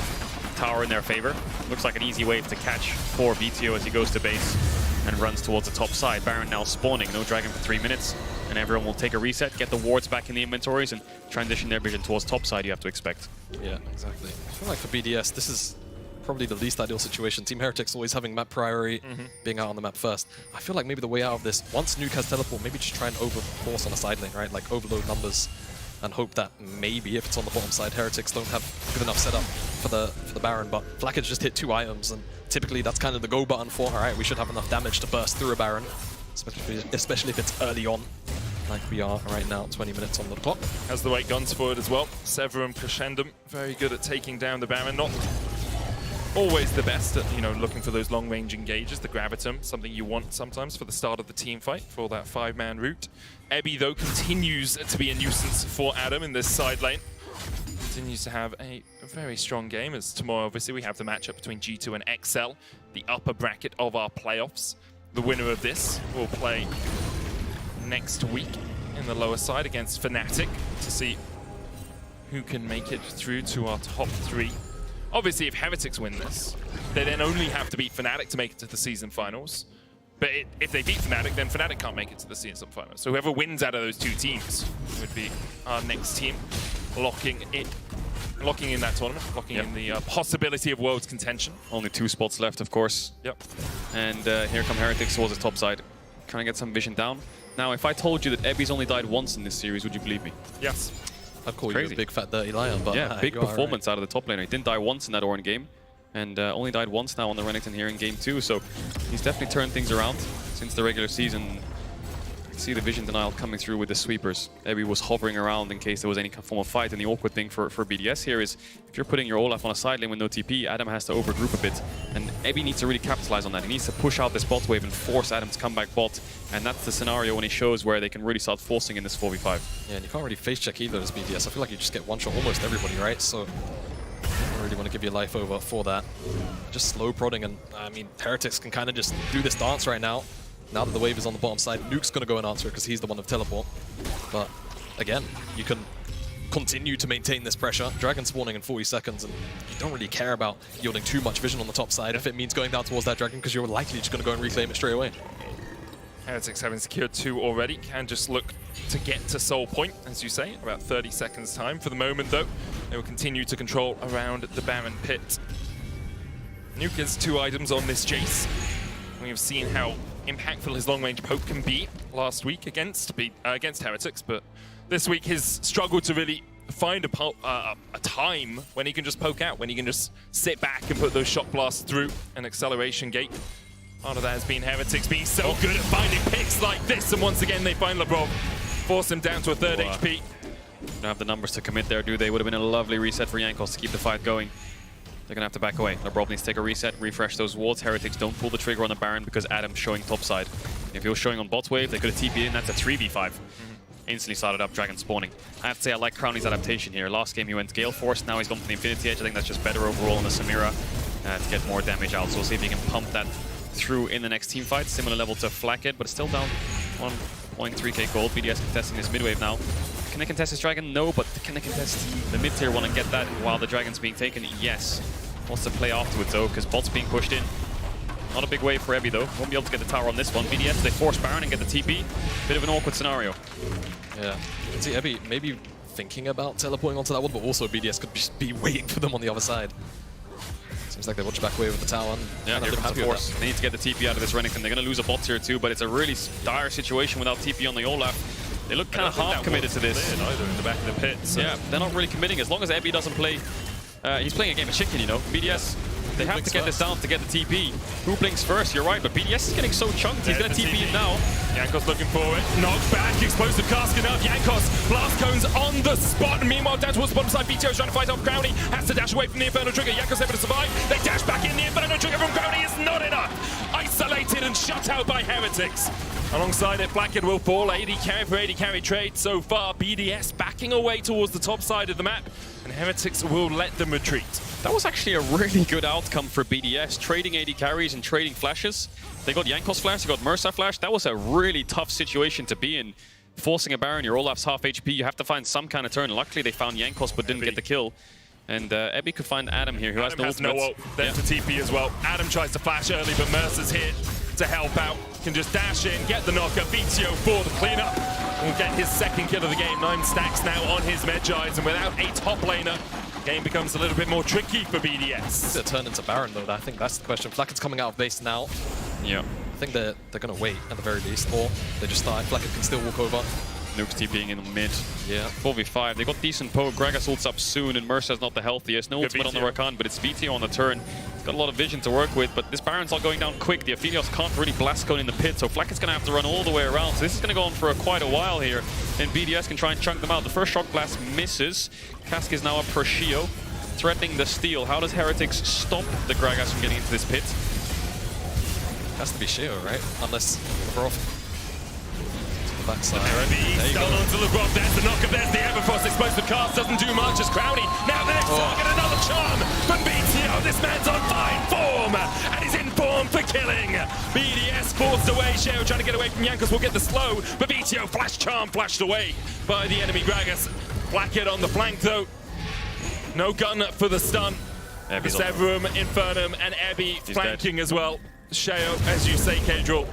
tower in their favor. Looks like an easy wave to catch for VTO as he goes to base and runs towards the top side. Baron now spawning. No dragon for 3 minutes. And everyone will take a reset, get the wards back in the inventories, and transition their vision towards top side, you have to expect. Yeah, exactly. I feel like for BDS, this is probably the least ideal situation. Team Heretics always having map priority, being out on the map first. I feel like maybe the way out of this, once Nuke has teleport, maybe just try and overforce on the side lane, right? Like overload numbers and hope that maybe if it's on the bottom side, Heretics don't have good enough setup for the Baron. But Flackage just hit 2 items, and typically that's kind of the go button for, all right, we should have enough damage to burst through a Baron, especially if it's early on, like we are right now, 20 minutes on the clock. Has the weight guns forward as well. Severum, Crescendum, very good at taking down the Baron. Not always the best at, you know, looking for those long-range engages. The Gravitum, something you want sometimes for the start of the team fight, for that 5-man route. Ebby, though, continues to be a nuisance for Adam in this side lane. Continues to have a very strong game, as tomorrow, obviously, we have the matchup between G2 and XL, the upper bracket of our playoffs. The winner of this will play next week in the lower side against Fnatic to see who can make it through to our top 3. Obviously, if Heretics win this, they then only have to beat Fnatic to make it to the season finals. But if they beat Fnatic, then Fnatic can't make it to the season finals. So whoever wins out of those 2 teams would be our next team, locking in that tournament, locking in the possibility of Worlds contention. Only 2 spots left, of course. Yep. And here come Heretics towards the top side. Trying to get some vision down. Now, if I told you that Ebby's only died once in this series, would you believe me? Yes. I'd call you a big fat dirty liar, but yeah, big performance out of the top laner. He didn't die once in that Ornn game, and only died once now on the Renekton here in game 2. So he's definitely turned things around since the regular season. See the vision denial coming through with the sweepers. Ebby was hovering around in case there was any form of fight, and the awkward thing for BDS here is if you're putting your Olaf on a side lane with no TP, Adam has to overgroup a bit, and Ebby needs to really capitalize on that. He needs to push out this bot wave and force Adam to come back bot, and that's the scenario when he shows where they can really start forcing in this 4v5. Yeah, and you can't really face check either as BDS. I feel like you just get one shot almost everybody, right? So I don't really want to give your life over for that. Just slow prodding, and I mean, Heretics can kind of just do this dance right now. Now that the wave is on the bottom side, Nuke's going to go and answer it because he's the one of teleport. But again, you can continue to maintain this pressure. Dragon spawning in 40 seconds, and you don't really care about yielding too much vision on the top side if it means going down towards that dragon, because you're likely just going to go and reclaim it straight away. Heretics having secured 2 already, can just look to get to Soul Point, as you say, in about 30 seconds time. For the moment, though, they will continue to control around the Baron pit. Nuke has 2 items on this Jace. We have seen how impactful his long-range poke can be last week against Heretics, but this week he's struggled to really find a time when he can just poke out, when he can just sit back and put those shock blasts through an acceleration gate. Part of that has been Heretics being so good at finding picks like this, and once again they find Labrov, force him down to a 3rd HP. Don't have the numbers to commit there, do they? Would have been a lovely reset for Jankos to keep the fight going. They're going to have to back away. Labrov needs to take a reset, refresh those wards. Heretics don't pull the trigger on the Baron because Adam's showing topside. If he was showing on bot wave, they could have TP'd in. That's a 3v5. Instantly started up, Dragon spawning. I have to say, I like Crowley's adaptation here. Last game he went Gale Force, now he's gone for the Infinity Edge. I think that's just better overall on the Samira to get more damage out. So we'll see if he can pump that through in the next team fight. Similar level to Flackhead, but it's still down 1.3k gold. BDS contesting this mid wave now. Can they contest this Dragon? No, but can they contest the mid-tier one and get that while the Dragon's being taken? Yes. Wants to play afterwards though, because bot's being pushed in. Not a big wave for Ebby though. Won't be able to get the tower on this one. BDS, they force Baron and get the TP. Bit of an awkward scenario. Yeah. You can see Ebby maybe thinking about teleporting onto that one, but also BDS could just be waiting for them on the other side. Seems like they watch back away with the tower. And yeah, here comes the force. They need to get the TP out of this Renekton. They're going to lose a bot here too, but it's a really dire situation without TP on the Olaf. They look kind of half committed to this. Either in the back of the pit. So. Yeah, they're not really committing. As long as Ebby doesn't play, he's playing a game of chicken, you know. BDS, they have to get this down to get the TP. Who blinks first? You're right, but BDS is getting so chunked. He's going to TP in now. Jankos looking for it. Knocked back. Explosive cask enough. Jankos, blast cones on the spot. And meanwhile, down towards the bottom side, BTO's trying to fight off Crowley. Has to dash away from the Inferno Trigger. Jankos able to survive. They dash back in. The Inferno Trigger from Crowley is not enough. Isolated and shut out by Heretics. Alongside it, Blackhead will fall. 80 carry for 80 carry trade so far. BDS backing away towards the top side of the map. And Heretics will let them retreat. That was actually a really good outcome for BDS, trading 80 carries and trading flashes. They got Jankos flash, they got Mercer flash. That was a really tough situation to be in. Forcing a Baron, your Olaf's half HP, you have to find some kind of turn. Luckily, they found Jankos but didn't get the kill. And Ebby could find Adam here, who has no ult. Then to TP as well. Adam tries to flash early, but Mercer's here to help out. Can just dash in, get the knocker. BTO for the cleanup. Will get his 2nd kill of the game. 9 stacks now on his Medgies, and without a top laner, game becomes a little bit more tricky for BDS. Is it a turn into Baron though? I think that's the question. Flackett's coming out of base now. Yeah. I think they're going to wait at the very least, or they just die. Flackett can still walk over. Nuke's TPing in the mid. Yeah. 4v5. They got decent poke. Gragas ults up soon, and Mercer's not the healthiest. No ultimate on the Rakan, but it's BTO on the turn. He's got a lot of vision to work with, but this Baron's not going down quick. The Aphelios can't really blast cone in the pit, so Flackett's going to have to run all the way around. So this is going to go on for quite a while here, and BDS can try and chunk them out. The first shock blast misses. Cask is now up for Shio, threatening the steal. How does Heretics stop the Gragas from getting into this pit? Has to be Shio, right? Unless Labrov. Backside. He's done onto Labrov. There's the knocker. There's the Everfrost. Explosive cast doesn't do much as Crowley. Now the next target, another charm from BTO. This man's on fine form, and he's in form for killing. BDS forced away. Sheo trying to get away from Jankos will get the slow, but BTO flash charm flashed away by the enemy Gragas. Blackhead on the flank though. No gun for the stun. Severum, Infernum, and Ebby flanking as well. Sheo, as you say, Kedril,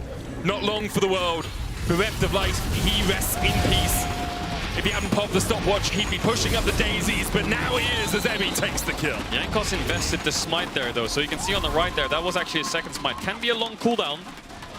not long for the world. Bereft of light, he rests in peace. If he hadn't popped the stopwatch, he'd be pushing up the daisies, but now he is as Ebby takes the kill. Jankos invested the smite there though, so you can see on the right there, that was actually a 2nd smite. Can be a long cooldown,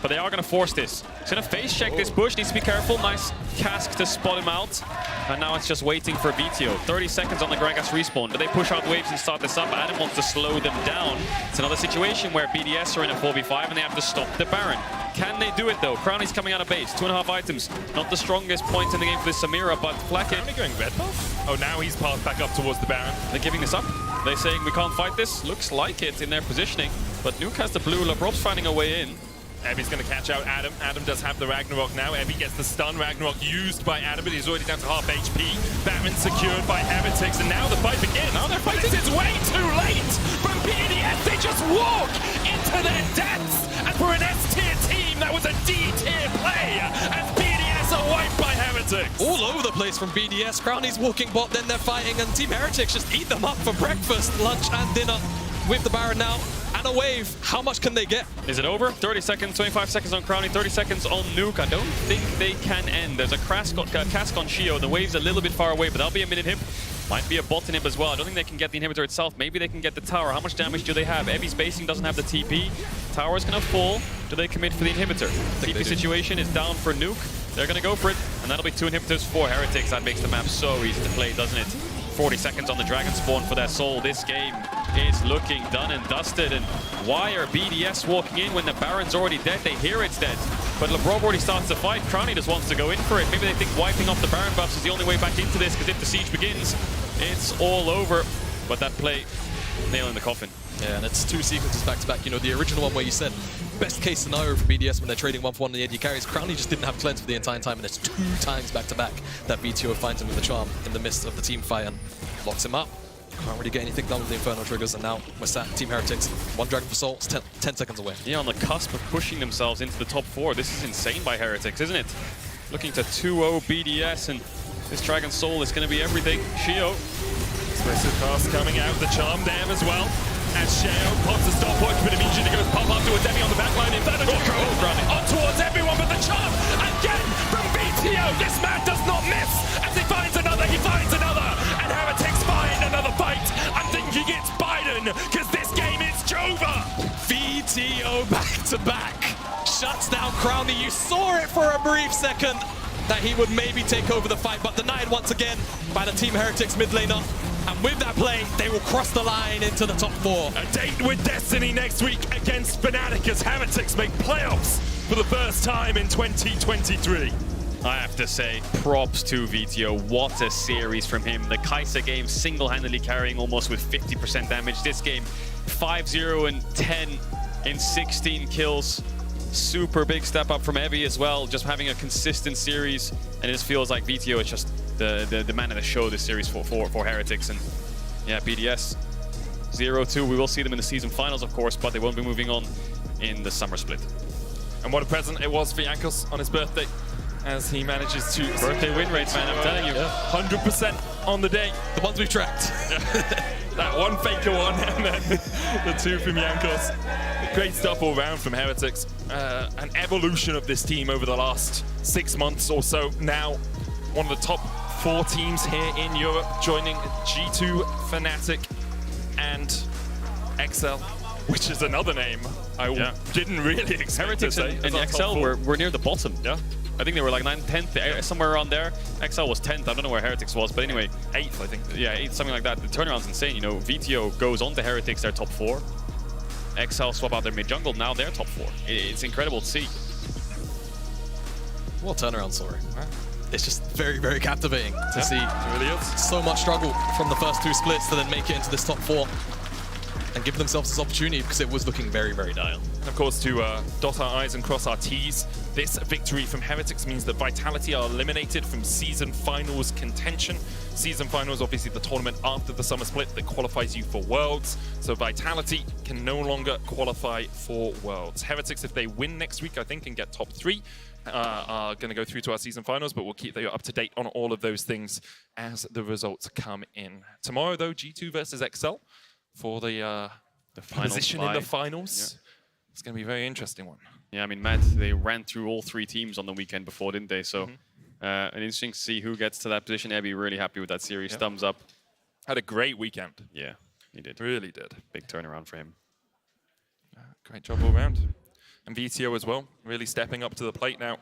but they are going to force this. He's going to face check this bush, needs to be careful. Nice cask to spot him out. And now it's just waiting for Vito. 30 seconds on the Gragas respawn. Do they push out waves and start this up? Adam wants to slow them down. It's another situation where BDS are in a 4v5 and they have to stop the Baron. Can they do it though? Crowny's coming out of base. 2.5 items. Not the strongest point in the game for this Samira, but Flacket. Crowny going red buff? Oh, now he's passed back up towards the Baron. They're giving this up. They're saying we can't fight this. Looks like it in their positioning. But Nuke has the blue. Labrob's finding a way in. Evie's going to catch out Adam. Adam does have the Ragnarok now. Evie gets the stun. Ragnarok used by Adam, but he's already down to half HP. Baron secured by Heretics, and now the fight begins. Now they're fighting. This is way too late from BDS. They just walk into their deaths. And for an S-tier team, that was a D-tier play. As BDS are wiped by Heretics. All over the place from BDS. Crowny's walking bot, then they're fighting, and Team Heretics just eat them up for breakfast, lunch, and dinner with the Baron now. And a wave. How much can they get? Is it over? 30 seconds, 25 seconds on Crowny, 30 seconds on Nuke. I don't think they can end. There's a cask on Shio. The wave's a little bit far away, but that'll be a minute hip. Might be a bot inhib as well. I don't think they can get the inhibitor itself. Maybe they can get the tower. How much damage do they have? Evie's basing doesn't have the TP. Tower's gonna fall. Do they commit for the inhibitor? TP situation is down for Nuke. They're gonna go for it, and that'll be 2 inhibitors for Heretics. That makes the map so easy to play, doesn't it? 40 seconds on the Dragon Spawn for their soul. This game is looking done and dusted. And why are BDS walking in when the Baron's already dead? They hear it's dead. But Labrob already starts to fight. Crowny just wants to go in for it. Maybe they think wiping off the Baron buffs is the only way back into this, because if the siege begins, it's all over. But that play, nail in the coffin. Yeah, and it's 2 sequences back-to-back. You know, the original one where you said best case scenario for BDS when they're trading 1-for-1 on the AD carries. Crowny just didn't have cleanse for the entire time, and it's 2 times back-to-back that VTO finds him with a charm in the midst of the team fight and locks him up. Can't really get anything done with the Inferno triggers, and now we're sat Team Heretics. 1 Dragon for Soul, 10 seconds away. Yeah, on the cusp of pushing themselves into the top 4. This is insane by Heretics, isn't it? Looking to 2-0 BDS, and this Dragon Soul is going to be everything. Shio. Explosive pass coming out, the charm there as well. As Sheo pops the stopwatch, but immediately goes pop up towards Evie on the backline. Inferno on towards everyone, but the charm again from BTO. This man does not miss as he finds another, and Heretics find another fight. I'm thinking it's Biden, because this game is Jova. VTO back-to-back shuts down Crowny. You saw it for a brief second that he would maybe take over the fight, but denied once again by the Team Heretics mid laner. And with that play, they will cross the line into the top 4. A date with Destiny next week against Fnatic as Heretics make playoffs for the first time in 2023. I have to say, props to VTO. What a series from him. The Kai'Sa game single-handedly carrying almost with 50% damage. This game, 5-0 and 10 in 16 kills. Super big step up from Evie as well, just having a consistent series. And it just feels like VTO is just the man of the show this series for Heretics. And yeah, BDS 0-2. We will see them in the season finals, of course, but they won't be moving on in the summer split. And what a present it was for Jankos on his birthday, as he manages to... Birthday win rates, man, I'm telling you. 100% on the day. The ones we've tracked. That one Faker one, and then the 2 from Jankos. Great stuff all around from Heretics. An evolution of this team over the last 6 months or so. Now, one of the top 4 teams here in Europe, joining G2, Fnatic, and XL, which is another name I didn't really expect Heretics to say. and XL were near the bottom. Yeah, I think they were like 9th, 10th, somewhere around there. XL was 10th. I don't know where Heretics was, but anyway, 8th, I think. Yeah, 8th, something like that. The turnaround's insane. You know, VTO goes on to Heretics, their top 4. XL swap out their mid jungle, now they're top 4. It's incredible to see. What a turnaround story. It's just very, very captivating to see really so much struggle from the first 2 splits to then make it into this top 4 and give themselves this opportunity, because it was looking very, very dire. And of course, to dot our I's and cross our T's, this victory from Heretics means that Vitality are eliminated from season finals contention. Season finals, obviously the tournament after the summer split that qualifies you for Worlds. So Vitality can no longer qualify for Worlds. Heretics, if they win next week, I think, and get top 3, are going to go through to our season finals, but we'll keep you up to date on all of those things as the results come in. Tomorrow, though, G2 versus XL for the position in the finals. Yeah. It's going to be a very interesting one. Yeah, I mean, Matt, they ran through all 3 teams on the weekend before, didn't they? So, and interesting to see who gets to that position. I'd be really happy with that series. Yeah. Thumbs up. Had a great weekend. Yeah, he did. Really did. Big turnaround for him. Great job all around. And VTO as well, really stepping up to the plate now.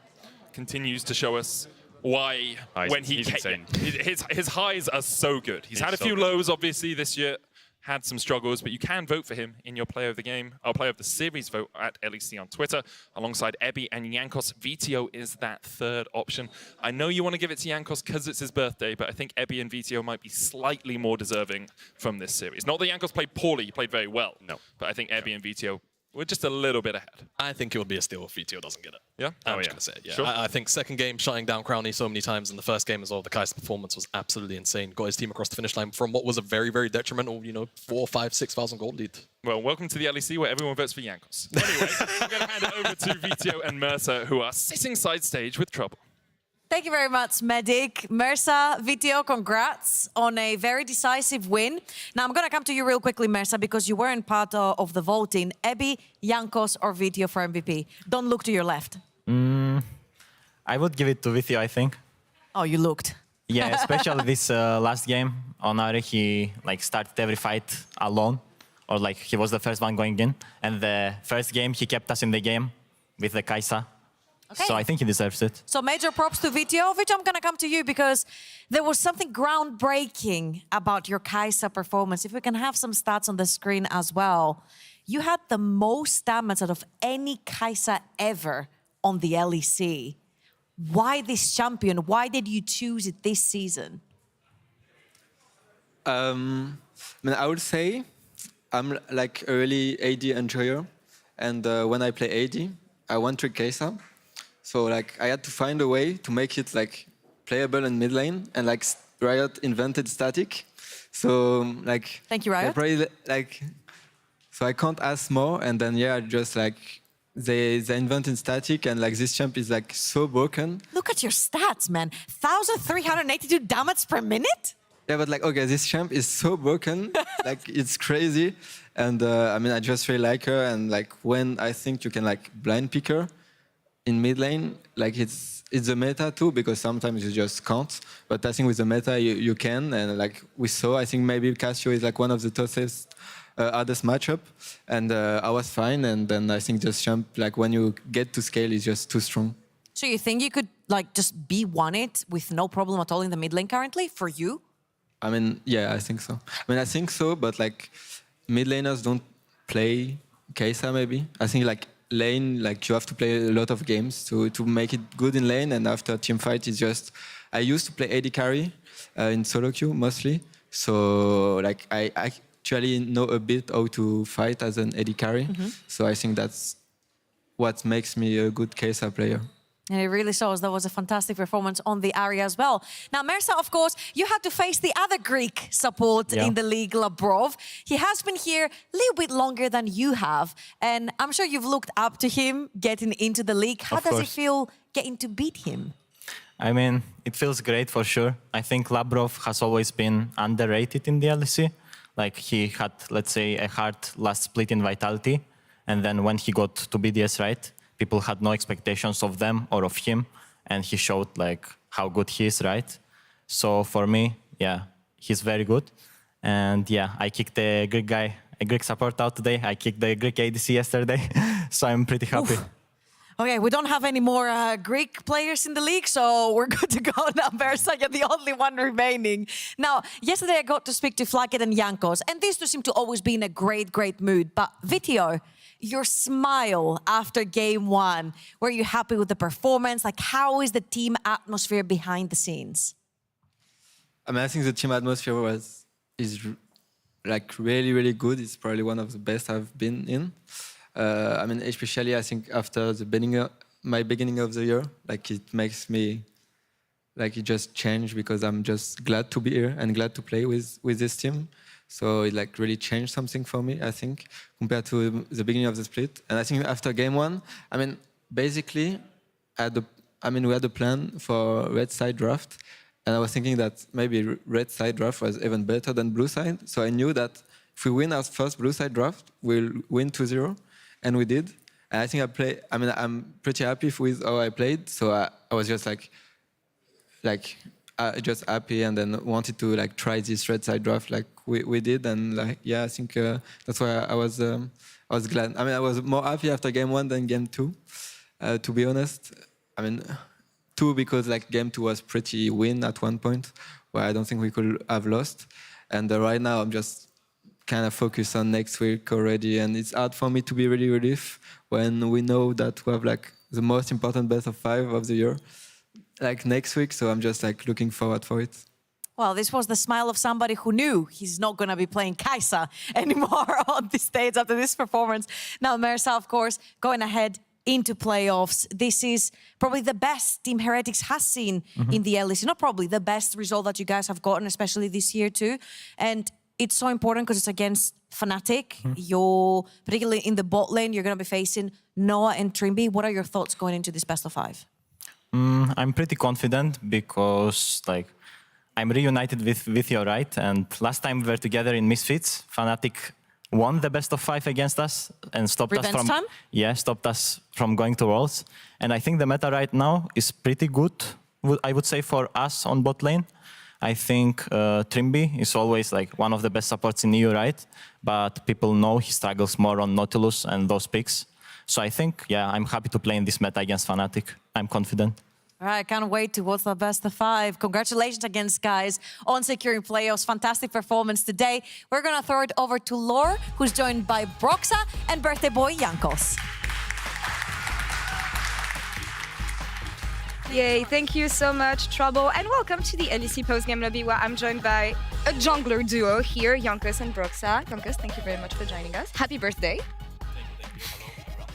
Continues to show us why when he's insane. His highs are so good. He's had a few lows, obviously, this year. Had some struggles, but you can vote for him in your player of the game, or player of the series vote at LEC on Twitter, alongside Ebby and Jankos. VTO is that third option. I know you want to give it to Jankos because it's his birthday, but I think Ebby and VTO might be slightly more deserving from this series. Not that Jankos played poorly, he played very well. No. But I think Ebby and VTO were just a little bit ahead. I think it would be a steal if VTO doesn't get it. Yeah? I'm just going to say it, yeah. Sure. I think second game, shutting down Crownie so many times, and the first game as well, the Kai's performance was absolutely insane. Got his team across the finish line from what was a very, very detrimental, 4, 5, 6,000 gold lead. Well, welcome to the LEC where everyone votes for Jankos. Anyway, we're going to hand it over to VTO and Mercer, who are sitting side stage with trouble. Thank you very much, Medic. Mercer, VTO, congrats on a very decisive win. Now, I'm going to come to you real quickly, Mercer, because you weren't part of the voting. Ebby, Jankos, or VTO for MVP? Don't look to your left. I would give it to VTO, I think. Oh, you looked. Yeah, especially this last game. On Ari, he started every fight alone, or he was the first one going in. And the first game, he kept us in the game with the Kai'Sa. Okay. So I think he deserves it. So major props to VTO. Vich, I'm going to come to you because there was something groundbreaking about your Kai'Sa performance. If we can have some stats on the screen as well. You had the most damage out of any Kai'Sa ever on the LEC. Why this champion? Why did you choose it this season? I would say I'm a really AD enjoyer. And when I play AD, I want to Kai'Sa. So I had to find a way to make it playable in mid lane, and Riot invented static. So thank you, Riot. Probably, so I can't ask more, and then just they invented static, and this champ is so broken. Look at your stats, man. 1,382 damage per minute? Yeah, but okay, this champ is so broken, it's crazy. And I just really like her, and when I think you can blind pick her in mid lane, it's the meta too, because sometimes you just can't. But I think with the meta you can, and we saw, I think maybe Casio is one of the toughest, hardest matchup, and I was fine. And then I think just champ, when you get to scale, is just too strong. So you think you could just B1 it with no problem at all in the mid lane currently for you? Yeah, I think so. I think so, but mid laners don't play Kai'Sa maybe. I think lane, you have to play a lot of games to make it good in lane, and after team fight is just, I used to play AD carry in solo queue mostly, so I actually know a bit how to fight as an AD carry, so I think that's what makes me a good Kai'Sa player. And it really shows. That was a fantastic performance on the area as well. Now, Mercer, of course, you had to face the other Greek support in the league, Labrov. He has been here a little bit longer than you have. And I'm sure you've looked up to him getting into the league. How does it feel getting to beat him? It feels great for sure. I think Labrov has always been underrated in the LEC. He had, let's say, a hard last split in Vitality. And then when he got to BDS, right? People had no expectations of them or of him, and he showed how good he is, right? So for me, he's very good. And I kicked a Greek guy, a Greek support out today. I kicked the Greek ADC yesterday, so I'm pretty happy. Oof. Okay, we don't have any more Greek players in the league, so we're good to go now. Mercer, you're the only one remaining. Now, yesterday I got to speak to Flacket and Jankos, and these two seem to always be in a great, great mood. But VTO, your smile after game one, were you happy with the performance? How is the team atmosphere behind the scenes? I think the team atmosphere is really, really good. It's probably one of the best I've been in. Especially I think after my beginning of the year, it makes me, it just changed because I'm just glad to be here and glad to play with this team. So it really changed something for me, I think, compared to the beginning of the split. And I think after game one, basically, we had a plan for red side draft, and I was thinking that maybe red side draft was even better than blue side. So I knew that if we win our first blue side draft, we'll win 2-0, and we did. And I think I'm pretty happy with how I played. So I was just just happy and then wanted to like try this red side draft like we did, and like yeah, I think that's why I was glad. I mean, I was more happy after game 1 than game 2, to be honest. I mean, 2 because like game 2 was pretty win at one point where I don't think we could have lost, and right now I'm just kind of focused on next week already, and it's hard for me to be really relief when we know that we have like the most important best of 5 of the year like next week, so I'm just like looking forward for it. Well, this was the smile of somebody who knew he's not going to be playing Kai'Sa anymore on the stage after this performance. Now, Mersa, of course, going ahead into playoffs. This is probably the best Team Heretics has seen in the LEC. Not probably, the best result that you guys have gotten, especially this year too. And it's so important because it's against Fnatic. You're, particularly in the bot lane, you're going to be facing Noah and Trimby. What are your thoughts going into this best of 5? I'm pretty confident because like I'm reunited with you, right? And last time we were together in Misfits, Fnatic won the best of 5 against us and stopped us from stopped us from going to Worlds. And I think the meta right now is pretty good, I would say, for us on bot lane. I think Trimby is always like one of the best supports in EU, right? But people know he struggles more on Nautilus and those picks. So I think, yeah, I'm happy to play in this meta against Fnatic. I'm confident. All right, can't wait towards the best of 5. Congratulations again, guys, on securing playoffs. Fantastic performance today. We're going to throw it over to Lore, who's joined by Broxa and birthday boy Jankos. Yay, thank you so much, Trouble. And welcome to the LEC postgame lobby, where I'm joined by a jungler duo here, Jankos and Broxa. Jankos, thank you very much for joining us. Happy birthday.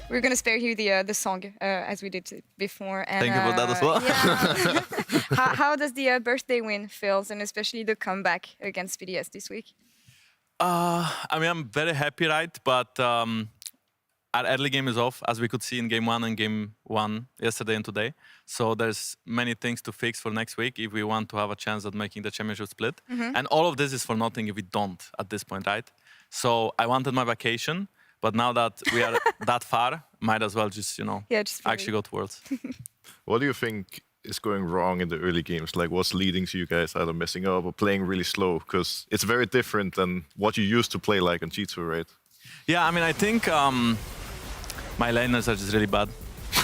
We're going to spare you the song, as we did before. And, thank you for that as well. Yeah. how does the birthday win feel, and especially the comeback against BDS this week? I mean, I'm very happy, right? But our early game is off, as we could see in game 1 and game 1 yesterday and today. So there's many things to fix for next week if we want to have a chance at making the championship split. And all of this is for nothing if we don't at this point, right? So I wanted my vacation. But now that we are that far, might as well just, actually go to Worlds. What do you think is going wrong in the early games? Like, what's leading to you guys either messing up or playing really slow? Because it's very different than what you used to play like on G2, right? Yeah, I mean, I think my laners are just really bad.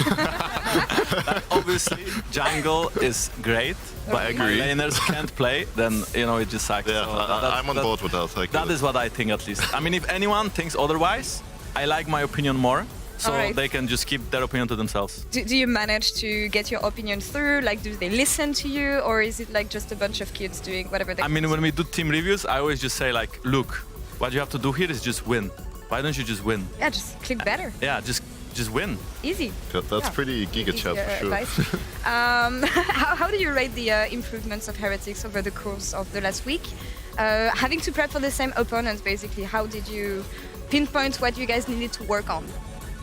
Like, obviously, jungle is great, but if my laners can't play, then, it just sucks. Yeah, so I'm on board with that. That is what I think, at least. I mean, if anyone thinks otherwise, I like my opinion more, so they can just keep their opinion to themselves. Do you manage to get your opinion through? Like, do they listen to you, or is it like just a bunch of kids doing whatever they want? I mean, when we do team reviews, I always just say, like, look, what you have to do here is just win. Why don't you just win? Yeah, just click better. Yeah, just win. Easy. That's pretty giga chat for sure. How do you rate the improvements of Heretics over the course of the last week? Having to prep for the same opponents, basically, how did you pinpoint what you guys needed to work on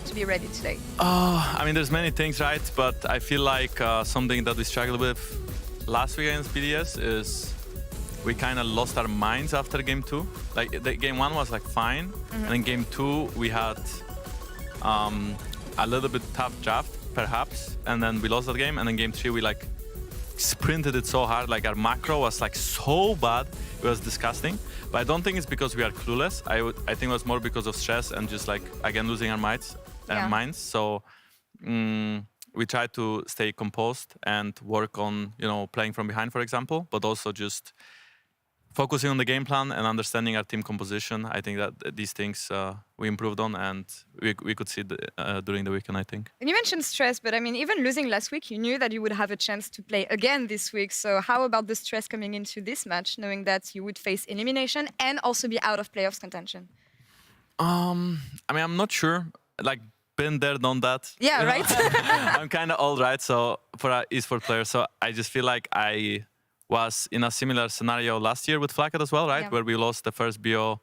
to be ready today? I mean, there's many things, right? But I feel like something that we struggled with last week against BDS is we kind of lost our minds after game 2. Like, game 1 was like fine, and in game 2 we had a little bit tough draft, perhaps, and then we lost that game. And in game 3 we like sprinted it so hard, like our macro was like so bad, it was disgusting. But I don't think it's because we are clueless. I think it was more because of stress and just like, again, losing our minds. So we try to stay composed and work on, playing from behind, for example, but also just focusing on the game plan and understanding our team composition. I think that these things we improved on, and we could see during the weekend, I think. And you mentioned stress, but I mean, even losing last week, you knew that you would have a chance to play again this week. So how about the stress coming into this match, knowing that you would face elimination and also be out of playoffs contention? I mean, I'm not sure. Like, been there, done that. Yeah, right? I'm kind of old, right? So for an esports player, so I just feel like I was in a similar scenario last year with Flacket as well, right? Yeah. Where we lost the first BO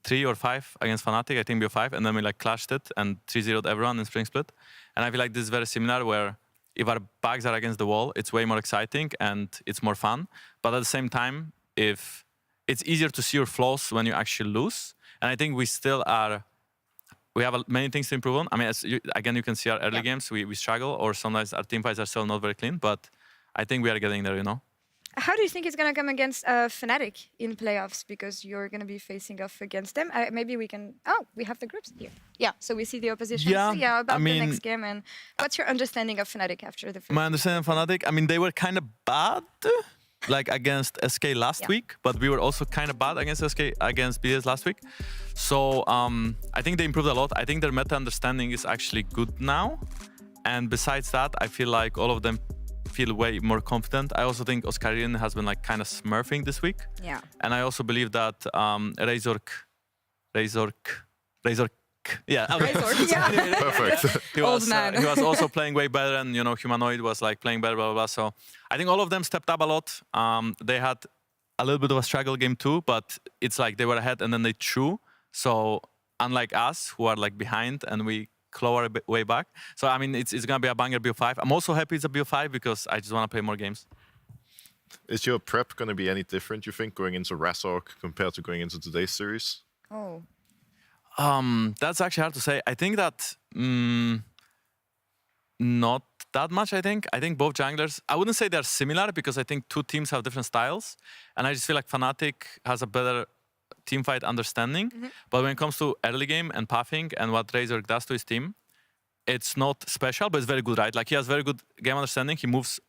3 or 5 against Fnatic, I think BO 5, and then we like clashed it and 3-0'd everyone in Spring Split. And I feel like this is very similar, where if our backs are against the wall, it's way more exciting and it's more fun. But at the same time, if it's easier to see your flaws when you actually lose. And I think we still are, we have many things to improve on. I mean, again, you can see our early games, we struggle, or sometimes our team fights are still not very clean, but I think we are getting there, How do you think it's going to come against Fnatic in playoffs? Because you're going to be facing off against them. Maybe we can... Oh, we have the groups here. Yeah, so we see the opposition. Yeah, So yeah, about I mean, the next game. And what's your understanding of Fnatic after the first My understanding of Fnatic, I mean, they were kind of bad, like against SK last week, but we were also kind of bad against BDS last week. So I think they improved a lot. I think their meta understanding is actually good now. And besides that, I feel like all of them feel way more confident. I also think Oscarin has been like kind of smurfing this week. Yeah. And I also believe that Razork, yeah. Razork, yeah. Perfect. He was also playing way better, and Humanoid was like playing better, blah, blah, blah. So I think all of them stepped up a lot. They had a little bit of a struggle game too, but it's like they were ahead and then they threw. So unlike us, who are like behind and we claw our way back. So I mean, it's gonna be a banger BO5. I'm also happy it's a BO5 because I just want to play more games. Is your prep going to be any different, you think, going into Razork compared to going into today's series? Oh. That's actually hard to say. I think that not that much, I think. I think both junglers, I wouldn't say they're similar because I think two teams have different styles. And I just feel like Fnatic has a better teamfight understanding. But when it comes to early game and pathing and what Razor does to his team, it's not special, but it's very good, right? Like he has very good game understanding. He moves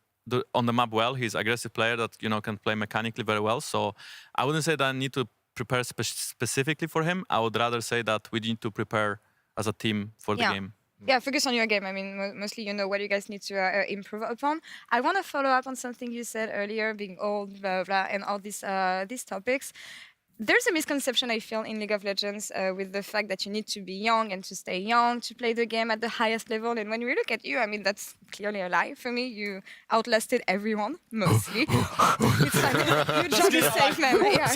on the map well. He's an aggressive player that can play mechanically very well. So I wouldn't say that I need to prepare specifically for him. I would rather say that we need to prepare as a team for the game. Yeah, focus on your game. I mean, mostly you know what you guys need to improve upon. I want to follow up on something you said earlier, being old, blah, blah, and all these topics. There's a misconception, I feel, in League of Legends with the fact that you need to be young and to stay young to play the game at the highest level. And when we look at you, I mean, that's clearly a lie for me. You outlasted everyone, mostly. It's like, your job is safe, man. Yeah.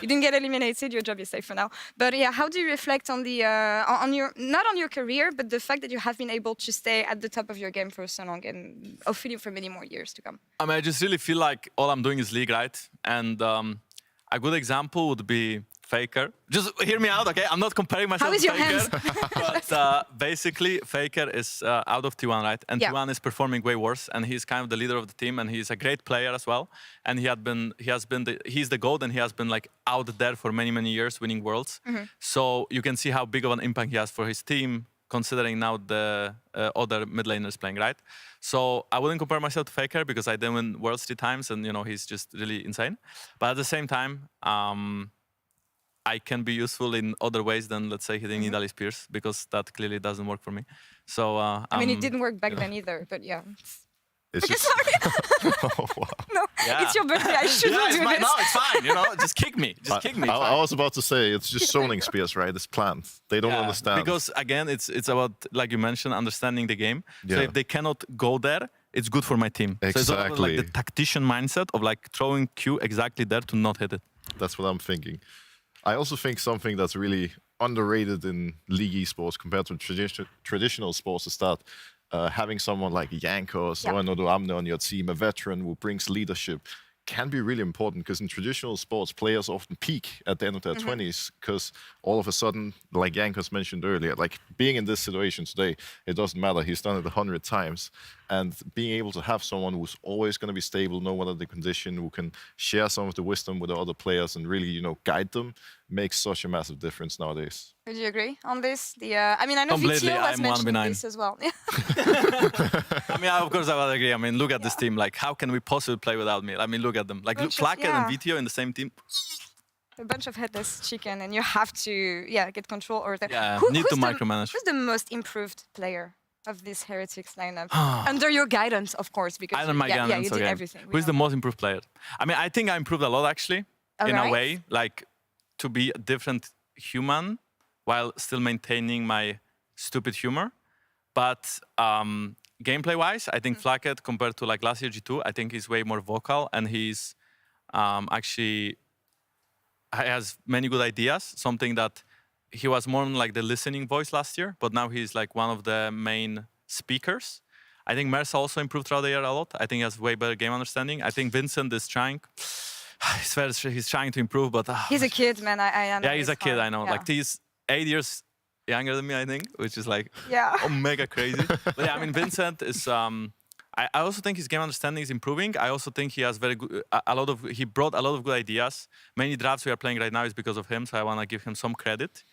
You didn't get eliminated, your job is safe for now. But yeah, how do you reflect on the not on your career, but the fact that you have been able to stay at the top of your game for so long and hopefully for many more years to come? I mean, I just really feel like all I'm doing is League, right? And a good example would be Faker. Just hear me out, okay? I'm not comparing myself to Faker. But basically, Faker is out of T1, right? And T1 is performing way worse. And he's kind of the leader of the team. And he's a great player as well. And he's the GOAT. And he has been like out there for many, many years winning worlds. So you can see how big of an impact he has for his team, considering now the other mid laners playing, right? So I wouldn't compare myself to Faker because I didn't win Worlds 3 times and, he's just really insane. But at the same time, I can be useful in other ways than, let's say, hitting Nidalee Spears because that clearly doesn't work for me. So I mean, it didn't work back then either, but yeah. It's just... Sorry. No, it's your birthday. I shouldn't do this. No, it's fine. Just kick me. Just kick me. I was about to say, it's just zoning spears, right? It's planned. They don't understand. Because, again, it's about, like you mentioned, understanding the game. So if they cannot go there, it's good for my team. Exactly. So it's like the tactician mindset of like throwing Q exactly there to not hit it. That's what I'm thinking. I also think something that's really underrated in League esports compared to traditional sports is that having someone like Jankos or Nodo Amne on your team, a veteran who brings leadership, can be really important because in traditional sports, players often peak at the end of their 20s because all of a sudden, like Jankos mentioned earlier, like being in this situation today, it doesn't matter. He's done it 100 times. And being able to have someone who's always going to be stable, no matter the condition, who can share some of the wisdom with the other players and really, guide them, makes such a massive difference nowadays. Would you agree on this? I mean, I know VTO has mentioned this as well. I mean, of course I would agree. I mean, look at this team. Like, how can we possibly play without me? I mean, look at them. Like, Flacker and VTO in the same team. A bunch of headless chicken, and you have to, get control over that. Yeah, need to micromanage. Who's the most improved player of this Heretics lineup? Under your guidance, of course, because you did everything. Who's the most improved player? I mean, I think I improved a lot, actually, in a way. Like, to be a different human while still maintaining my stupid humor. But gameplay-wise, I think Flacket, compared to like last year G2, I think he's way more vocal and he's actually has many good ideas. Something that he was more like the listening voice last year, but now he's like one of the main speakers. I think Mersa also improved throughout the year a lot. I think he has way better game understanding. I think Vincent is trying. He's trying to improve, but he's a kid, man. I know. Yeah, he's a kid. I know. Yeah. Like he's 8 years younger than me, I think, which is like mega crazy. But yeah, I mean, Vincent is. I also think his game understanding is improving. I also think he has very good, he brought a lot of good ideas. Many drafts we are playing right now is because of him, so I want to give him some credit.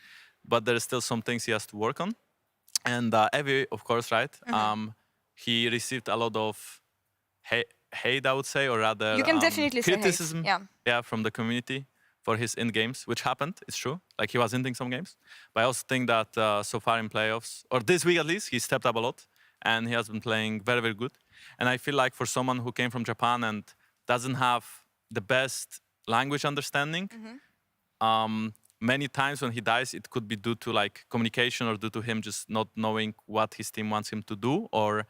But there are still some things he has to work on. And Evie, of course, right? He received a lot of hate, I would say, or rather you can definitely criticism, say hate. Yeah, from the community for his in games, which happened. It's true. Like he was ending some games, but I also think that so far in playoffs, or this week at least, he stepped up a lot, and he has been playing very, very good. And I feel like for someone who came from Japan and doesn't have the best language understanding, many times when he dies, it could be due to like communication or due to him just not knowing what his team wants him to do, or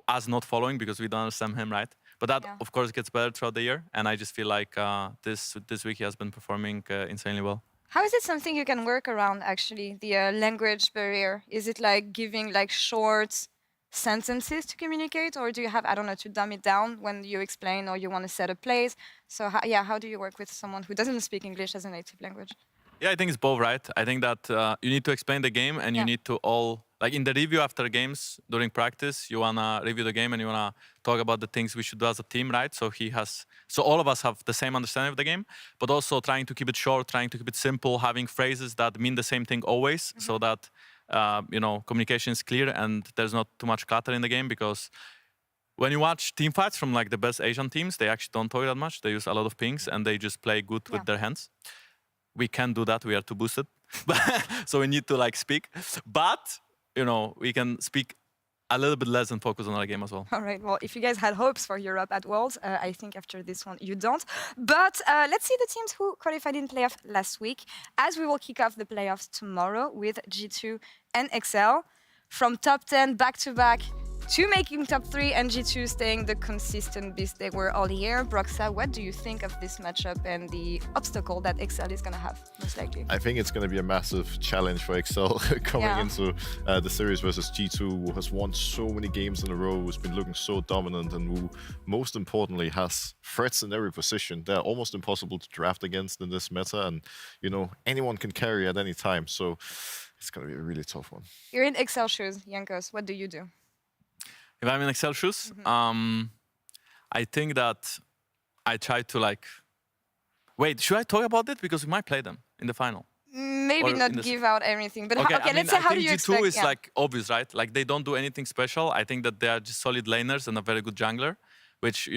us not following because we don't understand him, right? But that, of course, gets better throughout the year. And I just feel like this week he has been performing insanely well. How is it something you can work around, actually, the language barrier? Is it like giving like short sentences to communicate, or do you have, I don't know, to dumb it down when you explain or you want to set a place? So how do you work with someone who doesn't speak English as a native language? Yeah, I think it's both, right? I think that you need to explain the game, and you need to like in the review after games, during practice, you want to review the game and you want to talk about the things we should do as a team, right? So all of us have the same understanding of the game, but also trying to keep it short, trying to keep it simple, having phrases that mean the same thing always, so that, communication is clear and there's not too much clutter in the game. Because when you watch team fights from like the best Asian teams, they actually don't talk that much. They use a lot of pings and they just play good with their hands. We can't do that. We are too boosted. So we need to like speak. But, we can speak a little bit less and focus on our game as well. All right. Well, if you guys had hopes for Europe at Worlds, I think after this one you don't. But let's see the teams who qualified in playoff last week, as we will kick off the playoffs tomorrow with G2 and XL. From top 10 back-to-back to making top 3, and G2 staying the consistent beast they were all year. Broxa, what do you think of this matchup and the obstacle that XL is going to have, most likely? I think it's going to be a massive challenge for XL coming into the series versus G2, who has won so many games in a row, who's been looking so dominant, and who, most importantly, has threats in every position. They're almost impossible to draft against in this meta, and, anyone can carry at any time. So it's going to be a really tough one. You're in XL shoes, Jankos. What do you do? If I'm in Excel shoes, I think that I try to wait, should I talk about it? Because we might play them in the final. Maybe not give out everything, but okay, let's say I how do think you expect? G2 is like obvious, right? Like they don't do anything special. I think that they are just solid laners and a very good jungler, which,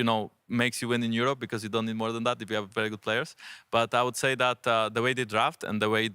makes you win in Europe because you don't need more than that if you have very good players. But I would say that the way they draft and the way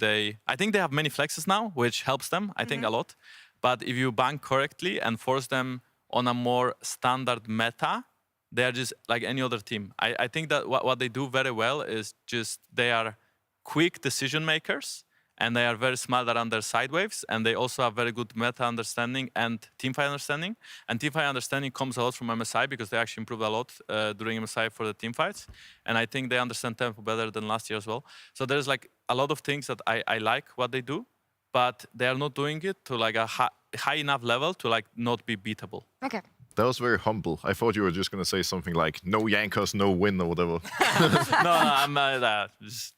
I think they have many flexes now, which helps them, I think, a lot. But if you bank correctly and force them on a more standard meta, they are just like any other team. I think that what they do very well is just they are quick decision makers, and they are very smart around their side waves, and they also have very good meta understanding and teamfight understanding. And teamfight understanding comes a lot from MSI because they actually improved a lot during MSI for the teamfights. And I think they understand tempo better than last year as well. So there's like a lot of things that I like what they do, but they are not doing it to like a high enough level to like not be beatable. Okay. That was very humble. I thought you were just going to say something like, no Jankos, no win, or whatever. No, I'm not just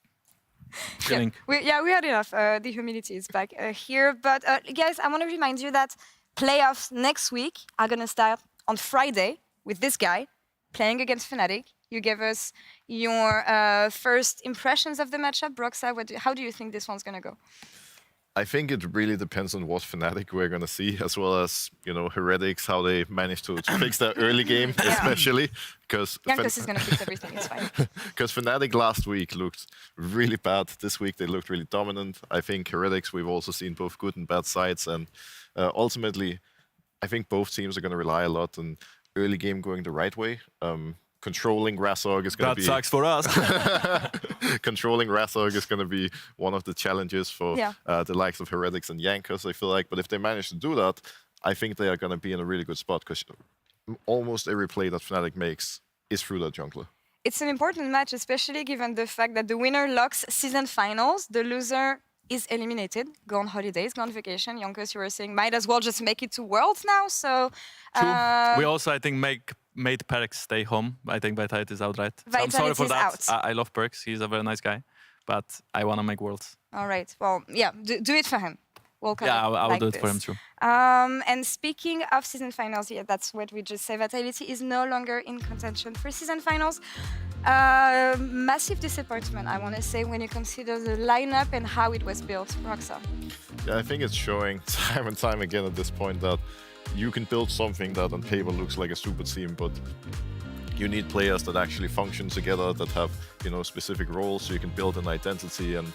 kidding. Yeah, we had enough. The humility is back here. But guys, I want to remind you that playoffs next week are going to start on Friday with this guy playing against Fnatic. You gave us your first impressions of the matchup. Broxa, how do you think this one's going to go? I think it really depends on what Fnatic we're going to see, as well as, Heretics, how they manage to fix their early game, especially. Because Jankos is going to fix everything, it's fine. Because Fnatic last week looked really bad. This week they looked really dominant. I think Heretics, we've also seen both good and bad sides. And ultimately, I think both teams are going to rely a lot on early game going the right way. Controlling Razorg is going to be... That sucks for us. Controlling Razorg is going to be one of the challenges for the likes of Heretics and Jankos, I feel like. But if they manage to do that, I think they are going to be in a really good spot, because almost every play that Fnatic makes is through that jungler. It's an important match, especially given the fact that the winner locks season finals, the loser is eliminated, go on holidays, go on vacation. Jankos, you were saying, might as well just make it to Worlds now, so... True. We also, I think, made Perix stay home. I think Vitality is out, right? So I'm sorry for that. I love Perix. He's a very nice guy. But I want to make Worlds. All right. Well, yeah, do it for him. World Cup. Yeah, I would like do it for him this. too. And speaking of season finals, yeah, that's what we just said. Vitality is no longer in contention for season finals. Massive disappointment, I want to say, when you consider the lineup and how it was built. Roxa. Yeah, I think it's showing time and time again at this point that you can build something that on paper looks like a super team, but you need players that actually function together, that have, specific roles, so you can build an identity. And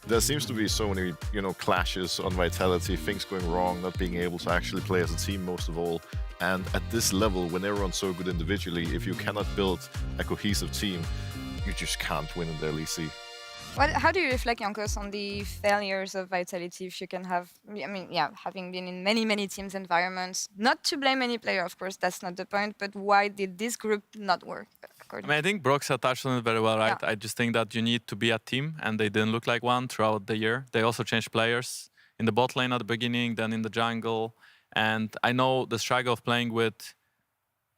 there seems to be so many, clashes on Vitality, things going wrong, not being able to actually play as a team most of all. And at this level, when everyone's so good individually, if you cannot build a cohesive team, you just can't win in the LEC. How do you reflect, Jankos, on the failures of Vitality? If you can have, having been in many teams environments, not to blame any player, of course, that's not the point, but why did this group not work? I think Broxa touched on it very well, right? Yeah. I just think that you need to be a team, and they didn't look like one throughout the year. They also changed players in the bot lane at the beginning, then in the jungle. And I know the struggle of playing with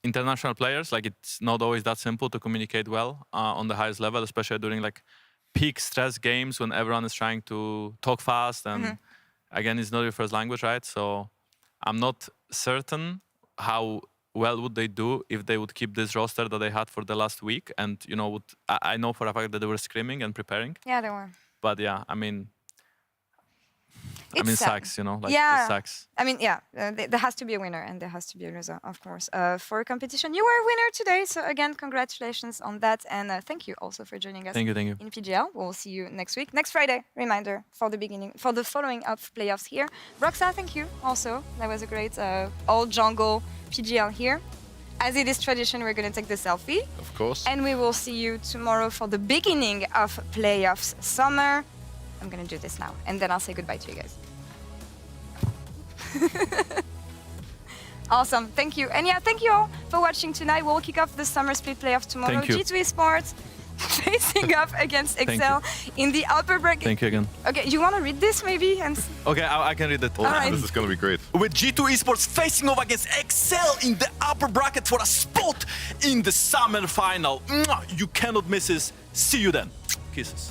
international players, like it's not always that simple to communicate well on the highest level, especially during like peak stress games when everyone is trying to talk fast and again, it's not your first language, right? So I'm not certain how well would they do if they would keep this roster that they had for the last week. And, I know for a fact that they were screaming and preparing. Yeah, they were. But yeah, it sucks, it sucks. There has to be a winner and there has to be a loser, of course. For a competition, you were a winner today. So again, congratulations on that. And thank you also for joining us thank you. in PGL. We'll see you next week. Next Friday, reminder, for the following up playoffs here. Roxa, thank you also. That was a great all jungle PGL here. As it is tradition, we're going to take the selfie. Of course. And we will see you tomorrow for the beginning of playoffs summer. I'm going to do this now, and then I'll say goodbye to you guys. Awesome, thank you. And yeah, thank you all for watching tonight. We'll kick off the summer split playoffs tomorrow. Thank you. G2 Esports facing up against Excel in the upper bracket. Thank you again. Okay, you want to read this maybe? Okay, I can read it. Oh, right. This is going to be great. With G2 Esports facing off against Excel in the upper bracket for a spot in the summer final. You cannot miss this. See you then. Kisses.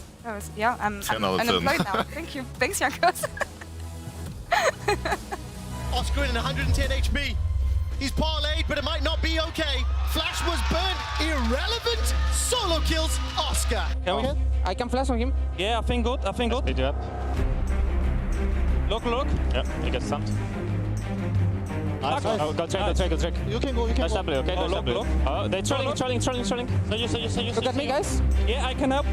Yeah, I'm 10 out of 10. unemployed now. Thank you. Thanks, Jankos. Oscar in 110 HP. He's parlayed, but it might not be okay. Flash was burnt. Irrelevant. Solo kills Oscar. I can flash on him. Yeah, I think good. Speed up. Look. Yeah, he gets stunned. Nice. Oh, go check. You can go. Nice W, okay? Oh, look. They're trolling. Look at me, guys. Yeah, I can help.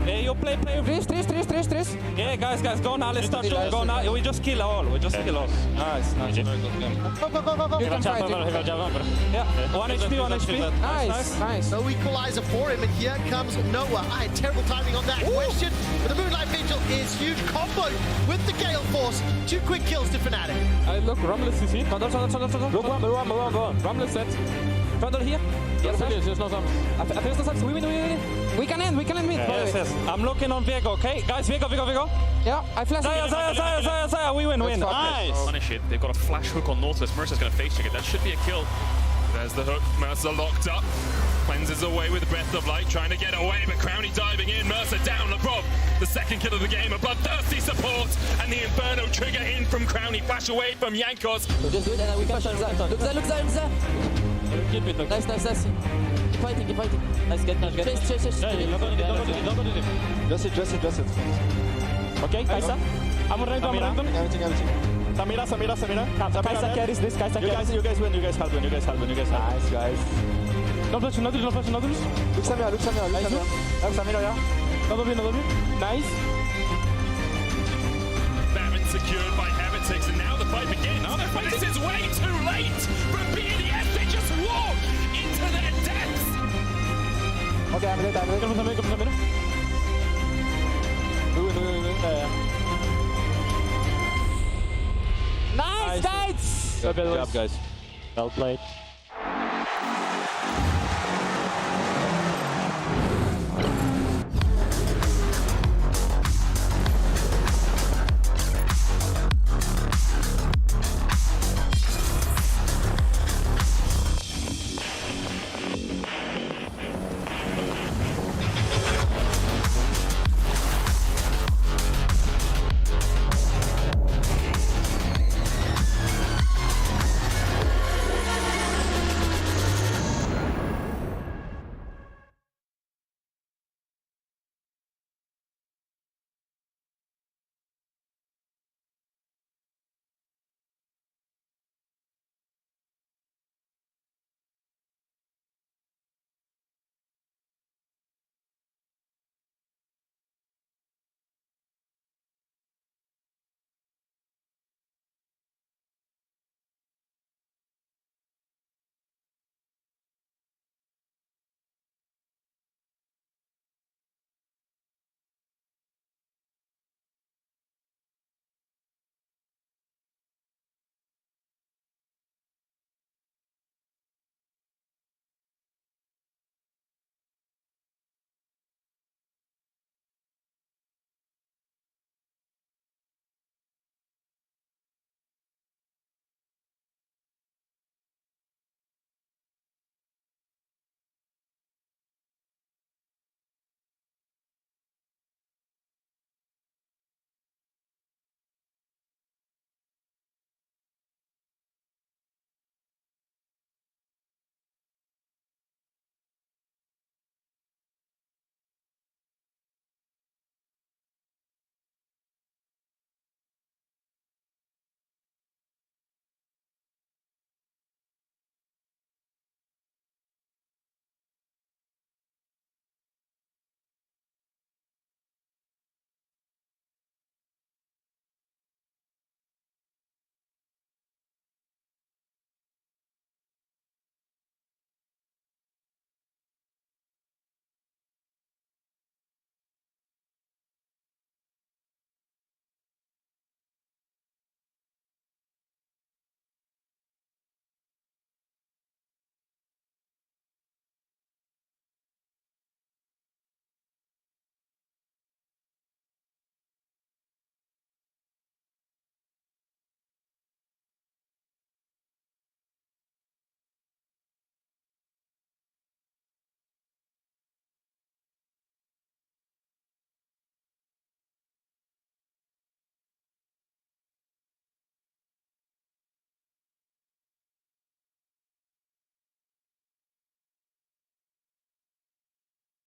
Yeah, you play. Trees. Yeah, guys, go now. Let's start. Go now. We just kill all. Nice. Go. You can fight it. Yeah. 1 HP. Nice. No equalizer for him, and here comes Noah. I had terrible timing on that question, but the Moonlight Vigil is huge. Combo with the Gale Force. 2 quick kills to Fnatic. Look, Rumble CC. Look, go. Rumble set. Trundle here. Yes, there's no time. There's no time. We win. We can end mid. Yes. I'm looking on Viego, okay? Guys, Viego. Yeah, I flash. Zaya. We win. Nice. Punish it. They've got a flash hook on Nautilus. Mercer's going to face check it. That should be a kill. There's the hook. Mercer locked up. Cleanses away with Breath of Light, trying to get away, but Crowny diving in. Mercer down. Labrov, the second kill of the game. A bloodthirsty support, and the Inferno trigger in from Crowny. Flash away from Jankos. Just do it, and we can shut that. Look there. Keep it. Nice. Keep fighting. Nice, get. Chase. Don't go to him. Just it. Okay, Kaisa. I'm ready. Everything. Samira. Kaisa carries this. You guys win. You guys help win. Nice, guys. No flash. Look Samira. Samira, yeah. No. Nice. Baron secured by Heretics, and now the fight begins. But this is way too late from BDS. They just walk into their deaths. Okay, I'm ready. Come on. Nice. Good job, guys. Well played.